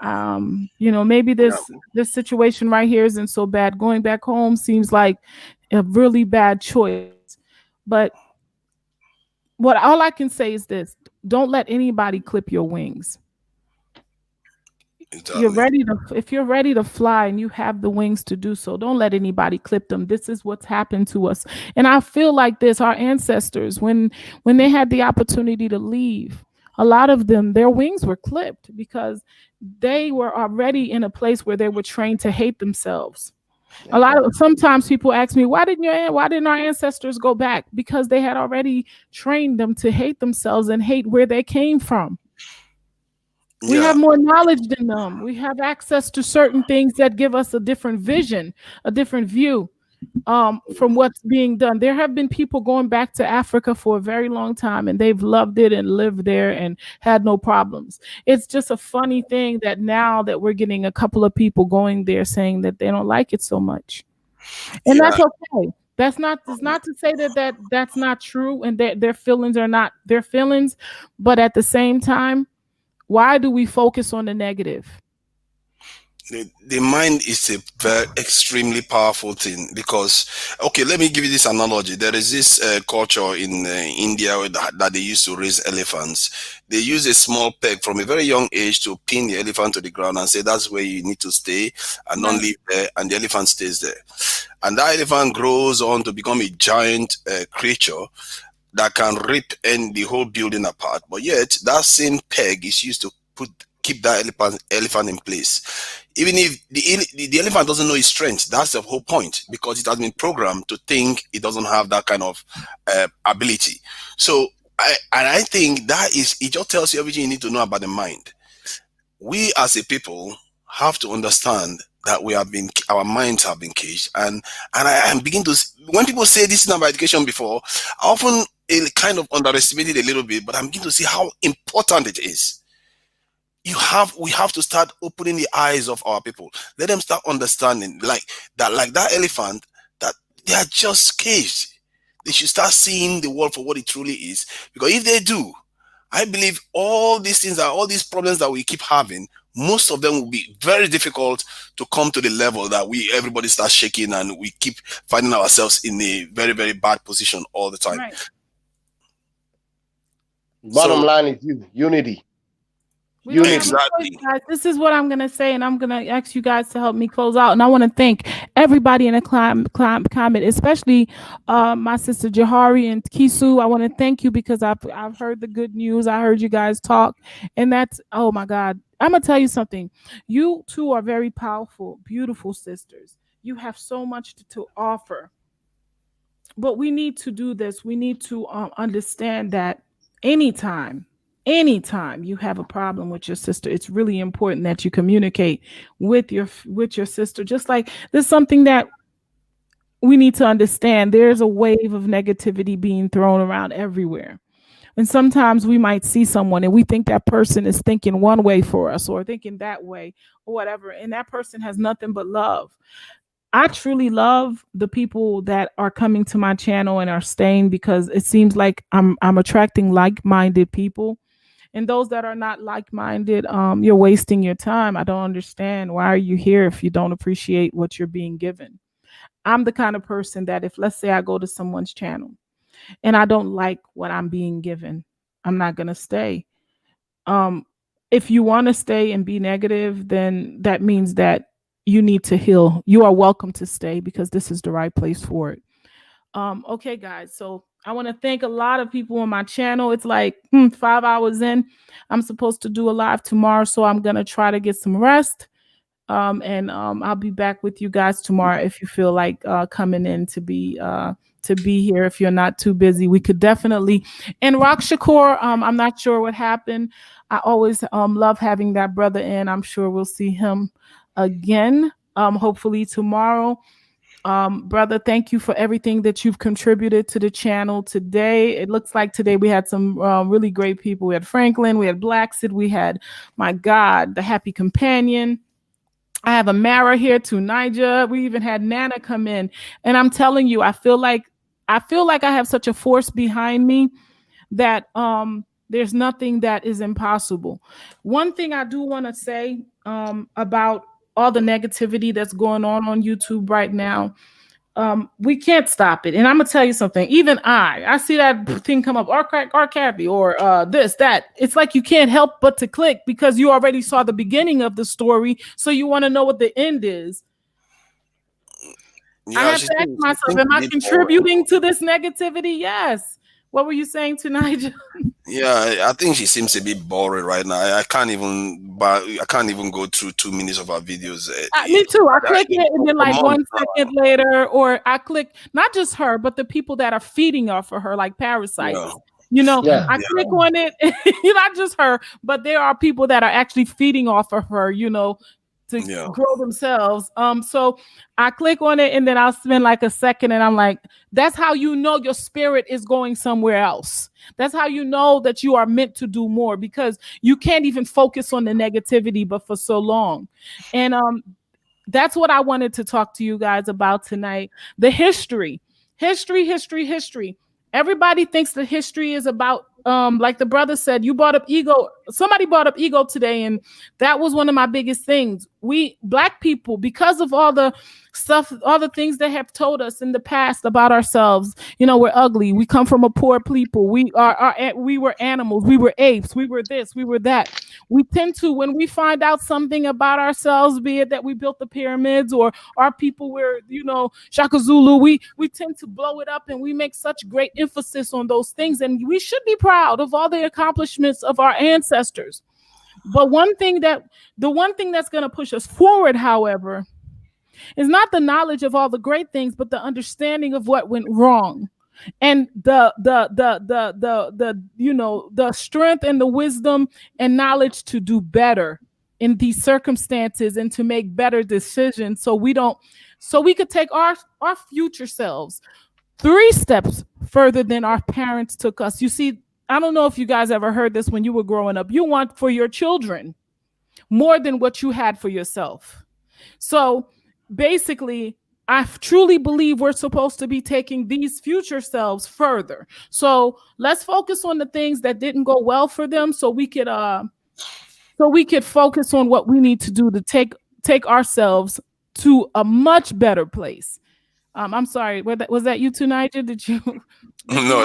Maybe this situation right here isn't so bad. Going back home seems like a really bad choice. But all I can say is this: don't let anybody clip your wings. Exactly. If you're ready to fly and you have the wings to do so, don't let anybody clip them. This is what's happened to us. And I feel like this, our ancestors, when they had the opportunity to leave, a lot of them, their wings were clipped because they were already in a place where they were trained to hate themselves. Sometimes people ask me, why didn't our ancestors go back? Because they had already trained them to hate themselves and hate where they came from. We have more knowledge than them. We have access to certain things that give us a different vision, a different view from what's being done. There have been people going back to Africa for a very long time, and they've loved it and lived there and had no problems. It's just a funny thing that now that we're getting a couple of people going there saying that they don't like it so much. And that's okay. That's not to say that's not true and that their feelings are not their feelings, but at the same time, why do we focus on the negative? The mind is a very extremely powerful thing because, okay, let me give you this analogy. There is this culture in India that they used to raise elephants. They use a small peg from a very young age to pin the elephant to the ground and say that's where you need to stay and not leave there, and the elephant stays there. And that elephant grows on to become a giant creature that can rip the whole building apart. But yet that same peg is used to keep that elephant in place. Even if the elephant doesn't know its strength, that's the whole point, because it has been programmed to think it doesn't have that kind of ability. So I think that it just tells you everything you need to know about the mind. We as a people have to understand that our minds have been caged, and I begin to, when people say this is about education before, I often kind of underestimate it a little bit, but I'm beginning to see how important it is. We have to start opening the eyes of our people. Let them start understanding like that elephant, that they are just caged. They should start seeing the world for what it truly is. Because if they do, I believe all these problems that we keep having, most of them will be very difficult to come to the level that everybody starts shaking and we keep finding ourselves in a very, very bad position all the time. Right. Bottom line is unity. Exactly. Guys, this is what I'm going to say, and I'm going to ask you guys to help me close out. And I want to thank everybody in the comment, especially my sister Jahari and Kisu. I want to thank you because I've heard the good news. I heard you guys talk, and that's, oh my God. I'm going to tell you something. You two are very powerful, beautiful sisters. You have so much to offer. But we need to do this. We need to understand that anytime you have a problem with your sister, it's really important that you communicate with your sister. Just like there's something that we need to understand. There's a wave of negativity being thrown around everywhere. And sometimes we might see someone and we think that person is thinking one way for us or thinking that way or whatever. And that person has nothing but love. I truly love the people that are coming to my channel and are staying, because it seems like I'm attracting like-minded people. And those that are not like-minded, you're wasting your time. I don't understand. Why are you here if you don't appreciate what you're being given? I'm the kind of person that if, let's say I go to someone's channel and I don't like what I'm being given, I'm not going to stay. If you want to stay and be negative, then that means that you need to heal. You are welcome to stay because this is the right place for it. Okay, guys. So I want to thank a lot of people on my channel. It's like 5 hours in. I'm supposed to do a live tomorrow, so I'm going to try to get some rest. And I'll be back with you guys tomorrow if you feel like coming in to be here. If you're not too busy, we could definitely. And Rock Shakur, I'm not sure what happened. I always love having that brother in. I'm sure we'll see him again, hopefully tomorrow. Brother, thank you for everything that you've contributed to the channel today. It looks like today we had some really great people. We had Franklin, we had Blacksid, we had, my God, the Happy Companion. I have Amara here too, Niger. We even had Nana come in. And I'm telling you, I feel like I have such a force behind me that there's nothing that is impossible. One thing I do want to say about all the negativity that's going on YouTube right now, we can't stop it. And I'm gonna tell you something. Even I see that thing come up, R-Cappy, or this, that. It's like you can't help but to click because you already saw the beginning of the story, so you want to know what the end is. Yeah, I have to ask myself, am I contributing to this negativity? Yes. What were you saying tonight? Yeah, I think she seems a bit boring right now. I can't even go through 2 minutes of her videos. Me too. I click it and then like 1 second later, or I click not just her, but the people that are feeding off of her, like parasites. You know, Yeah. I click on it, not just her, but there are people that are actually feeding off of her, you know, to grow themselves. So I click on it and then I'll spend like a second and I'm like, that's how you know your spirit is going somewhere else. That's how you know that you are meant to do more, because you can't even focus on the negativity but for so long. And that's what I wanted to talk to you guys about tonight. The history. Everybody thinks that history is about, like the brother said, you brought up ego. Somebody brought up ego today, and that was one of my biggest things. We Black people, because of all the stuff, all the things they have told us in the past about ourselves, you know, we're ugly, we come from a poor people, we were animals, we were apes, we were this, we were that. We tend to, when we find out something about ourselves, be it that we built the pyramids or our people were, you know, Shaka Zulu, we tend to blow it up and we make such great emphasis on those things. And we should be proud of all the accomplishments of our ancestors. But the one thing that's going to push us forward, however, is not the knowledge of all the great things, but the understanding of what went wrong. And the you know, the strength and the wisdom and knowledge to do better in these circumstances and to make better decisions, so we could take our future selves 3 steps further than our parents took us. You see, I don't know if you guys ever heard this when you were growing up. You want for your children more than what you had for yourself. So basically, I truly believe we're supposed to be taking these future selves further. So let's focus on the things that didn't go well for them, so we could focus on what we need to do to take ourselves to a much better place. I'm sorry, was that you too, Nigel? Did you? No.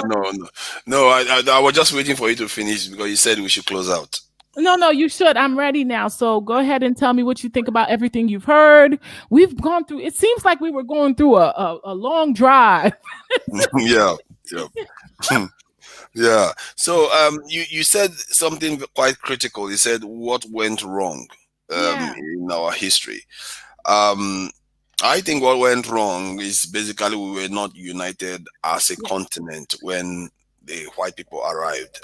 I was just waiting for you to finish because you said we should close out. No, you should. I'm ready now. So go ahead and tell me what you think about everything you've heard. We've gone through, it seems like we were going through a long drive. Yeah. Yeah. So you said something quite critical. You said what went wrong in our history. I think what went wrong is basically we were not united as a continent when the white people arrived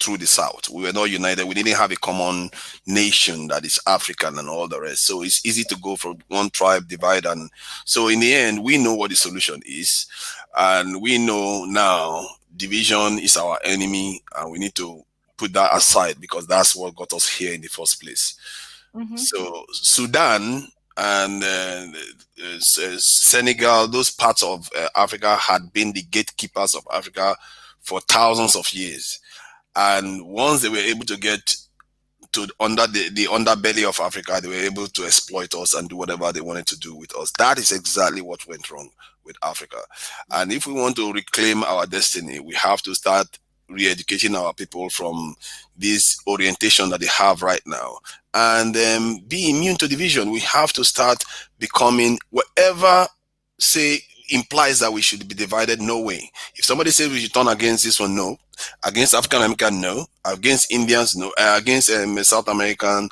through the South. We were not united. We didn't have a common nation that is African and all the rest. So it's easy to go from one tribe, divide. And so in the end, we know what the solution is. And we know now division is our enemy. And we need to put that aside because that's what got us here in the first place. Mm-hmm. So Sudan and Senegal, those parts of Africa had been the gatekeepers of Africa for thousands of years. And once they were able to get to under the underbelly of Africa, they were able to exploit us and do whatever they wanted to do with us. That is exactly what went wrong with Africa. And if we want to reclaim our destiny, we have to start re-educating our people from this orientation that they have right now and be immune to division. We have to start becoming whatever, say, implies that we should be divided. No way. If somebody says we should turn against this one, no. Against African American, no. Against Indians, no. Against South American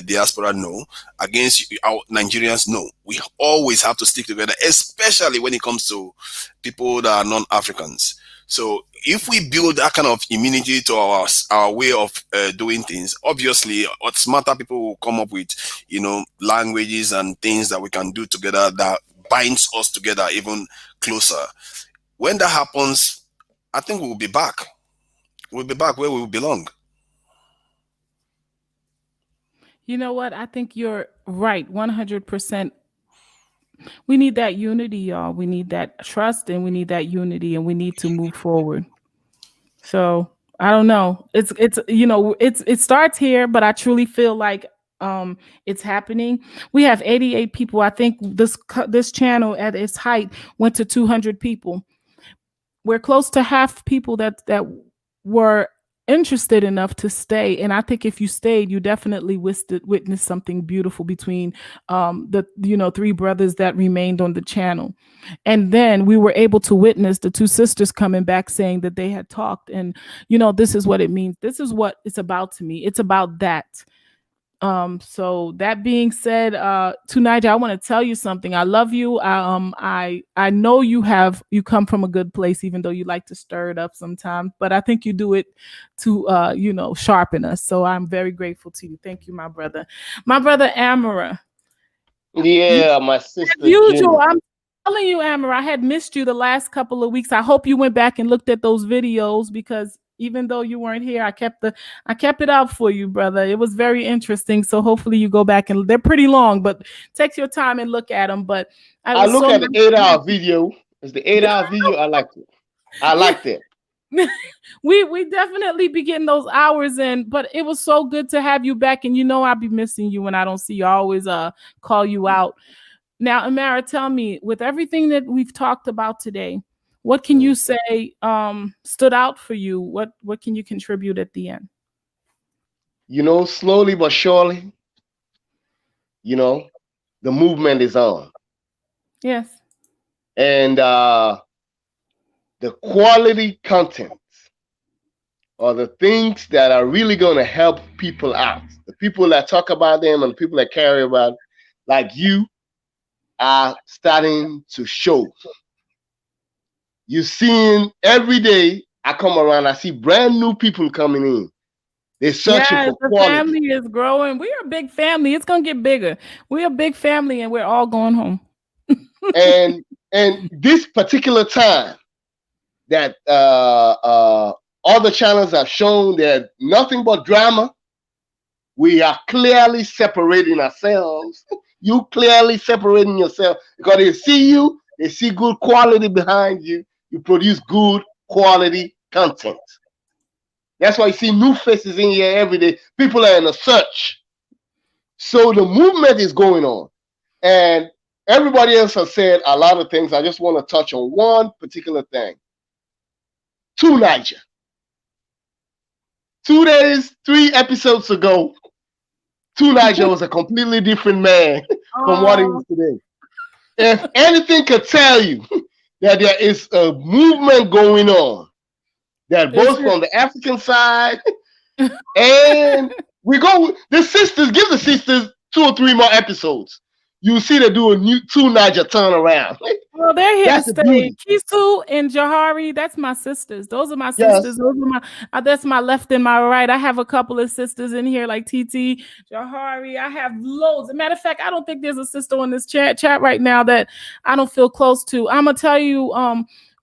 diaspora, no. Against our Nigerians, no. We always have to stick together, especially when it comes to people that are non-Africans. So if we build that kind of immunity to our way of doing things, obviously smarter people will come up with, you know, languages and things that we can do together that binds us together even closer. When that happens, I think we'll be back. We'll be back where we belong. You know what? I think you're right, 100%. We need that unity, y'all. We need that trust and we need that unity and we need to move forward. So I don't know. It's you know, it starts here, but I truly feel like it's happening. We have 88 people. I think this channel at its height went to 200 people. We're close to half people that were interested enough to stay, and I think if you stayed, you definitely witnessed something beautiful between the 3 brothers that remained on the channel. And then we were able to witness the 2 sisters coming back saying that they had talked, and this is what it means. This is what it's about to me. It's about that. So that being said, to Niger, I want to tell you something. I love you. I know you come from a good place, even though you like to stir it up sometimes, but I think you do it to sharpen us. So I'm very grateful to you. Thank you, my brother. My brother Amara. Yeah, my sister. As usual, I'm telling you, Amara, I had missed you the last couple of weeks. I hope you went back and looked at those videos, because even though you weren't here, I kept it out for you, brother. It was very interesting. So hopefully you go back, and they're pretty long, but take your time and look at them. But I look at the 8-hour video. It's the 8-hour video. I liked it. I liked it. we definitely be getting those hours in, but it was so good to have you back. And I'll be missing you when I don't see you. I always call you out. Now, Amara, tell me, with everything that we've talked about today, what can you say stood out for you? What can you contribute at the end? Slowly but surely, the movement is on. Yes. And the quality content are the things that are really going to help people out. The people that talk about them and the people that care about, like you, are starting to show. You're seeing every day I come around, I see brand new people coming in. They're searching for the quality. Family is growing. We're a big family. It's going to get bigger. We're a big family, and we're all going home. and this particular time that all the channels have shown that nothing but drama, we are clearly separating ourselves. You clearly separating yourself, because they see you, they see good quality behind you. You produce good quality content. That's why you see new faces in here every day. People are in a search. So the movement is going on. And everybody else has said a lot of things. I just want to touch on one particular thing. To Niger. 3 episodes ago, To Niger was a completely different man from what he is today. If anything could tell you that there is a movement going on, that both from the African side and the sisters, give the sisters 2 or 3 more episodes. You see they do a new To Niger turnaround. Well, they're here to stay. Kisu and Jahari, that's my sisters. Those are my sisters. Those are that's my left and my right. I have a couple of sisters in here, like TT, Jahari. I have loads. As a matter of fact, I don't think there's a sister on this chat right now that I don't feel close to. I'm gonna tell you,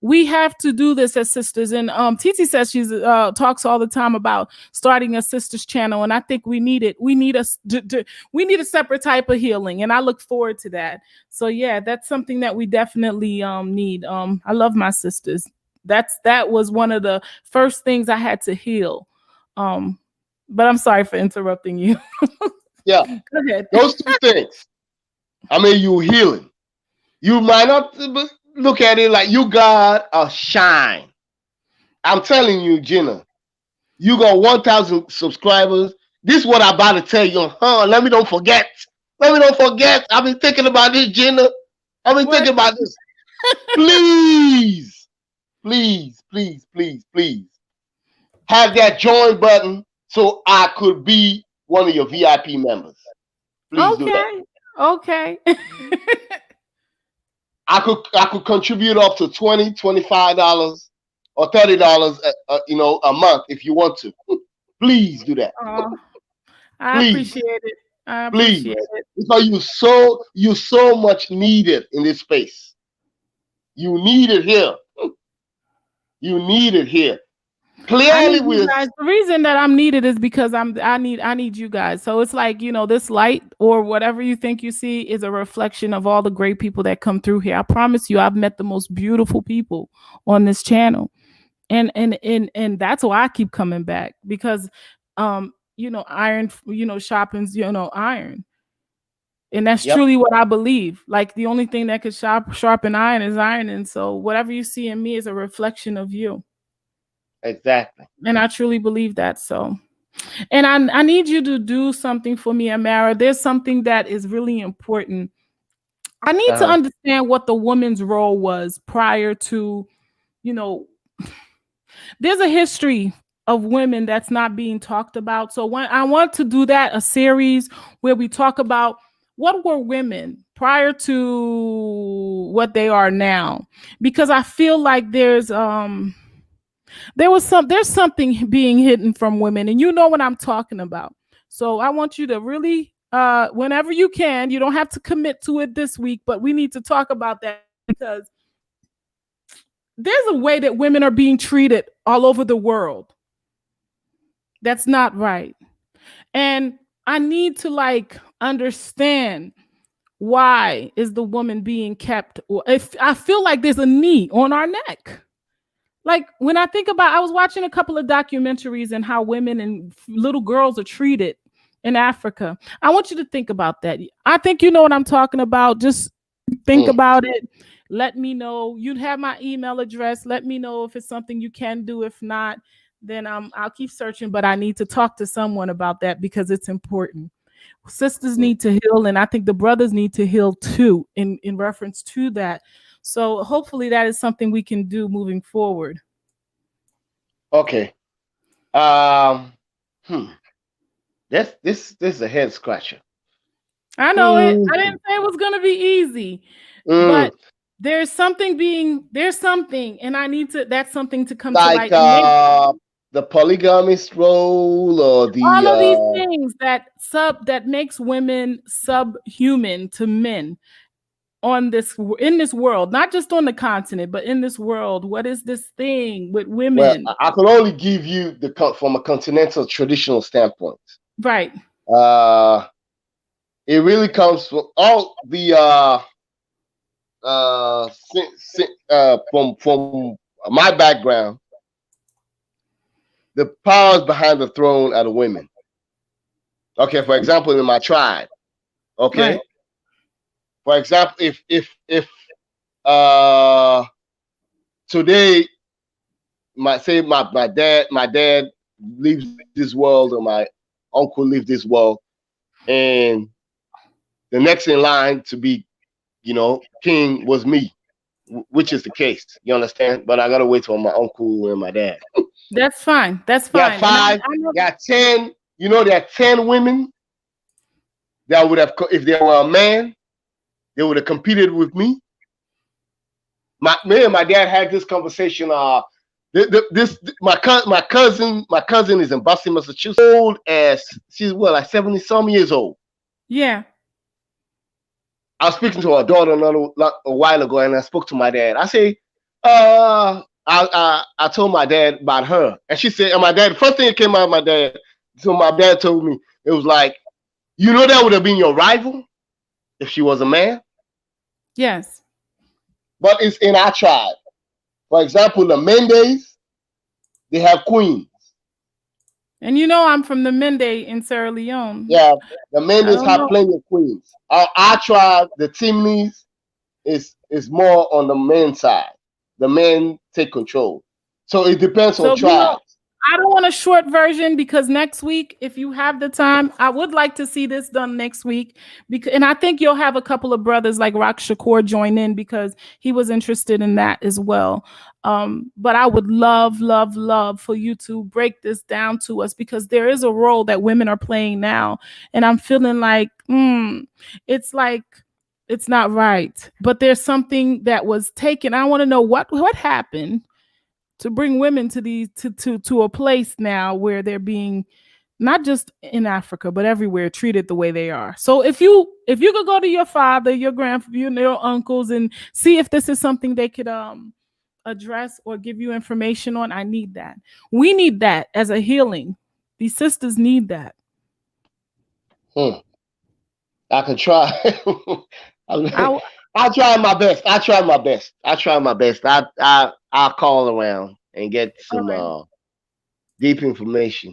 we have to do this as sisters. And Titi says she's talks all the time about starting a sisters channel, and I think we need it. We need a separate type of healing, and I look forward to that. So yeah, that's something that we definitely need. I love my sisters. That was one of the first things I had to heal. But I'm sorry for interrupting you. Yeah, go ahead. Those 2 things. I mean, you healing. You might not look at it like you got a shine. I'm telling you, Gina, you got 1,000 subscribers. This is what I'm about to tell you. Let me don't forget. I've been thinking about this, Gina. I've been thinking about this. Please, please, please, please, please have that join button so I could be one of your VIP members. Please do that. Okay. I could contribute up to $20, $25, or $30, a month if you want to. Please do that. I appreciate it. I appreciate it. Because you're so much needed in this space. You need it here. You need it here. Clearly, the reason that I'm needed is because I need you guys. So it's like, this light or whatever you think you see is a reflection of all the great people that come through here. I promise you, I've met the most beautiful people on this channel, and that's why I keep coming back, because iron sharpens iron, and that's truly what I believe. Like, the only thing that could sharpen iron is iron, and so whatever you see in me is a reflection of you. Exactly. And I truly believe that. So, and I need you to do something for me, Amara. There's something that is really important. I need to understand what the woman's role was prior to, there's a history of women that's not being talked about. So when I want to do that, a series where we talk about what were women prior to what they are now, because I feel like there's something being hidden from women, and you know what I'm talking about. So I want you to really, whenever you can, you don't have to commit to it this week, but we need to talk about that, because there's a way that women are being treated all over the world that's not right. And I need to like understand, why is the woman being kept? If I feel like there's a knee on our neck. Like when I think about, I was watching a couple of documentaries and how women and little girls are treated in Africa. I want you to think about that. I think you know what I'm talking about. Just think about it. Let me know. You'd have my email address. Let me know if it's something you can do. If not, then I'll keep searching, but I need to talk to someone about that because it's important. Sisters need to heal, and I think the brothers need to heal too in reference to that. So hopefully that is something we can do moving forward. Okay. This is a head scratcher. I know it. I didn't say it was gonna be easy, but there's something, and I need to. That's something to come like, to light. The polygamist role, or the all of these things that makes women subhuman to men in this world, not just on the continent, but in this world. What is this thing with women? Well, I can only give you from a continental traditional standpoint. Right. It really comes from all the from my background. The powers behind the throne are the women. Okay, for example, in my tribe. Okay. Right. For example, if today my dad leaves this world, or my uncle leaves this world, and the next in line to be, king was me, which is the case. You understand? But I gotta wait for my uncle and my dad. That's fine. That's fine. There are 10. There are 10 women that would have, if they were a man, they would have competed with me. Me and my dad had this conversation. My cousin is in Boston, Massachusetts. Old as she's like 70 some years old. Yeah. I was speaking to her daughter a while ago, and I spoke to my dad. I say, I told my dad about her, and she said, and my dad, first thing that came out of my dad, so my dad told me, it was like, that would have been your rival if she was a man. Yes. But it's in our tribe. For example, the Mendes, they have queens. And I'm from the Mende in Sierra Leone. Yeah, the Mendes have plenty of queens. Our tribe, the Timnees, is more on the men's side. The men take control. So it depends on tribes. I don't want a short version, because next week, if you have the time, I would like to see this done next week. And I think you'll have a couple of brothers like Rock Shakur join in, because he was interested in that as well. But I would love for you to break this down to us, because there is a role that women are playing now. And I'm feeling like, it's not right. But there's something that was taken. I want to know what happened to bring women to a place now where they're being, not just in Africa, but everywhere, treated the way they are. So if you could go to your father, your grandfather, your uncles, and see if this is something they could address or give you information on, I need that. We need that as a healing. These sisters need that. I can try. I'll try my best. I'll call around and get some deep information.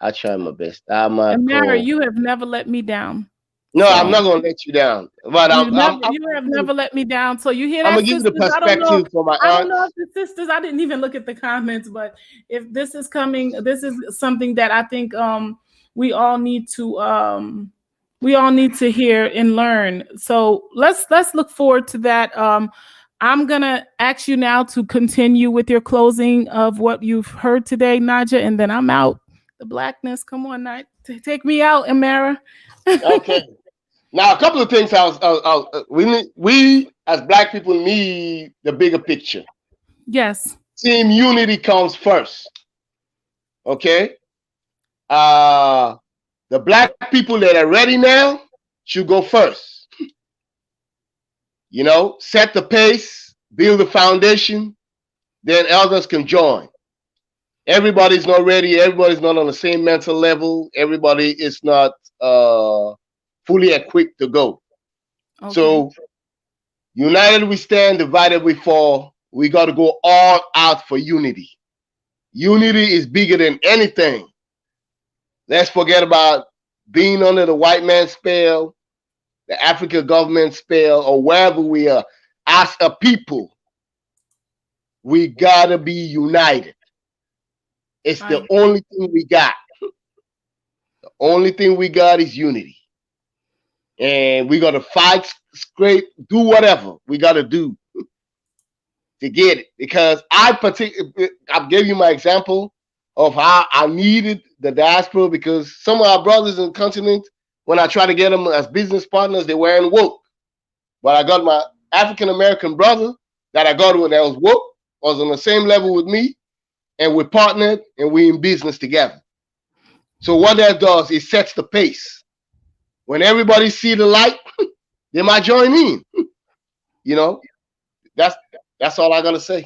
I'll try my best. And Mary, you have never let me down. No, so, I'm not going to let you down. But you have never let me down. So you hear that? I'm going to give you the perspective for my aunt. I don't know if the sisters, I didn't even look at the comments, but if this is coming, this is something that I think we all need to hear and learn. So let's look forward to that. I'm going to ask you now to continue with your closing of what you've heard today, Naja, and then I'm out. The Blackness. Come on, Nige. Take me out, Amara. Okay. Now, a couple of things we as Black people need the bigger picture. Yes. Team unity comes first. Okay? The Black people that are ready now should go first. You know, set the pace, build the foundation, then others can join. Everybody's not ready. Everybody's not on the same mental level. Everybody is not fully equipped to go. Okay. So, united we stand, divided we fall. We got to go all out for unity. Unity is bigger than anything. Let's forget about being under the white man's spell, the African government spell, or wherever we are. As a people, we got to be united. It's the only thing we got. The only thing we got is unity. And we got to fight, scrape, do whatever we got to do to get it. Because I'll give you my example of how I needed the diaspora, because some of our brothers in the continent, when I try to get them as business partners, they weren't woke. But I got my African-American brother that I got when I was woke, was on the same level with me, and we partnered and we in business together. So what that does is sets the pace. When everybody see the light, they might join in. You know, that's all I gotta say.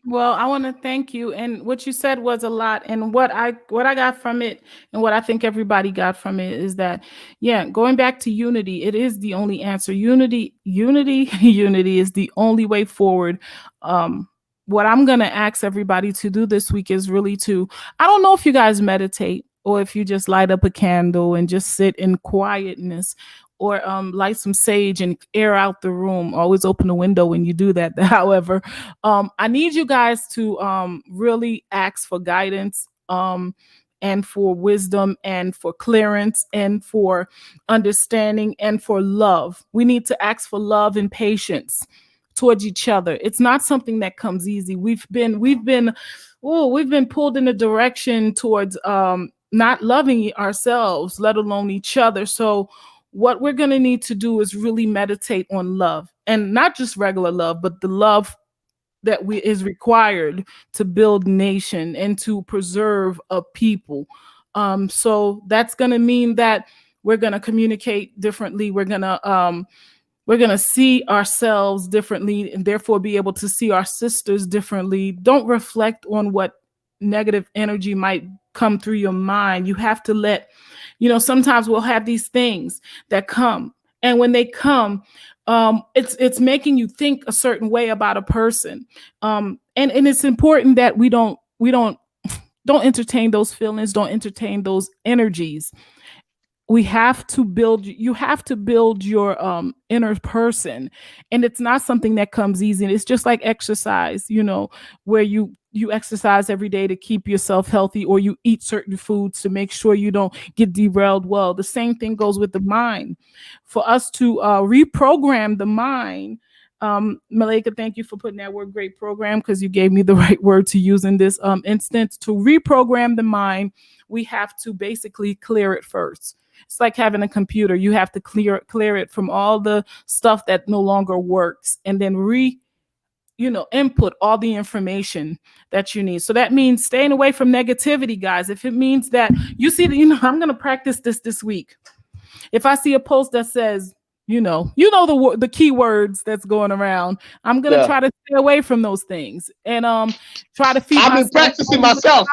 Well, I want to thank you. And what you said was a lot. And what I got from it, and what I think everybody got from it, is that, yeah, going back to unity, it is the only answer. Unity is the only way forward. What I'm going to ask everybody to do this week is really I don't know if you guys meditate, or if you just light up a candle and just sit in quietness, or light some sage and air out the room. Always open the window when you do that. However, I need you guys to really ask for guidance, and for wisdom, and for clearance, and for understanding, and for love. We need to ask for love and patience towards each other. It's not something that comes easy. We've been pulled in a direction towards not loving ourselves, let alone each other. So what we're going to need to do is really meditate on love, and not just regular love, but the love that is required to build nation and to preserve a people. So that's going to mean that we're going to communicate differently. We're going to see ourselves differently, and therefore be able to see our sisters differently. Don't reflect on what negative energy might come through your mind. You have to let, sometimes we'll have these things that come, and when they come, it's making you think a certain way about a person. And it's important that we don't entertain those feelings, don't entertain those energies. You have to build your inner person, and it's not something that comes easy. It's just like exercise, where you exercise every day to keep yourself healthy, or you eat certain foods to make sure you don't get derailed. Well, the same thing goes with the mind. For us to reprogram the mind, Malika, thank you for putting that word "great program," because you gave me the right word to use in this instance. To reprogram the mind, we have to basically clear it first. It's like having a computer. You have to clear it from all the stuff that no longer works, and then input all the information that you need. So that means staying away from negativity, guys. If it means that you see that, I'm going to practice this week. If I see a post that says, the keywords that's going around, I'm going to try to stay away from those things, and try to feed I've been practicing myself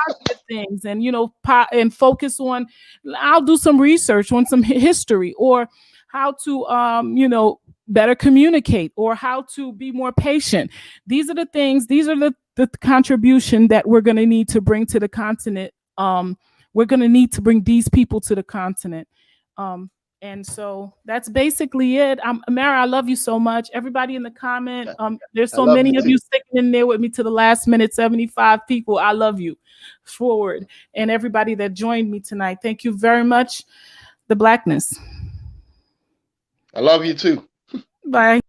things, and and focus on, I'll do some research on some history, or how to better communicate, or how to be more patient. These are the things, these are the contribution that we're going to need to bring to the continent. We're going to need to bring these people to the continent. And so that's basically it. Amara, I love you so much. Everybody in the comment, there's so many of you sticking in there with me to the last minute, 75 people. I love you. Forward. And everybody that joined me tonight, thank you very much. The Blackness. I love you too. Bye.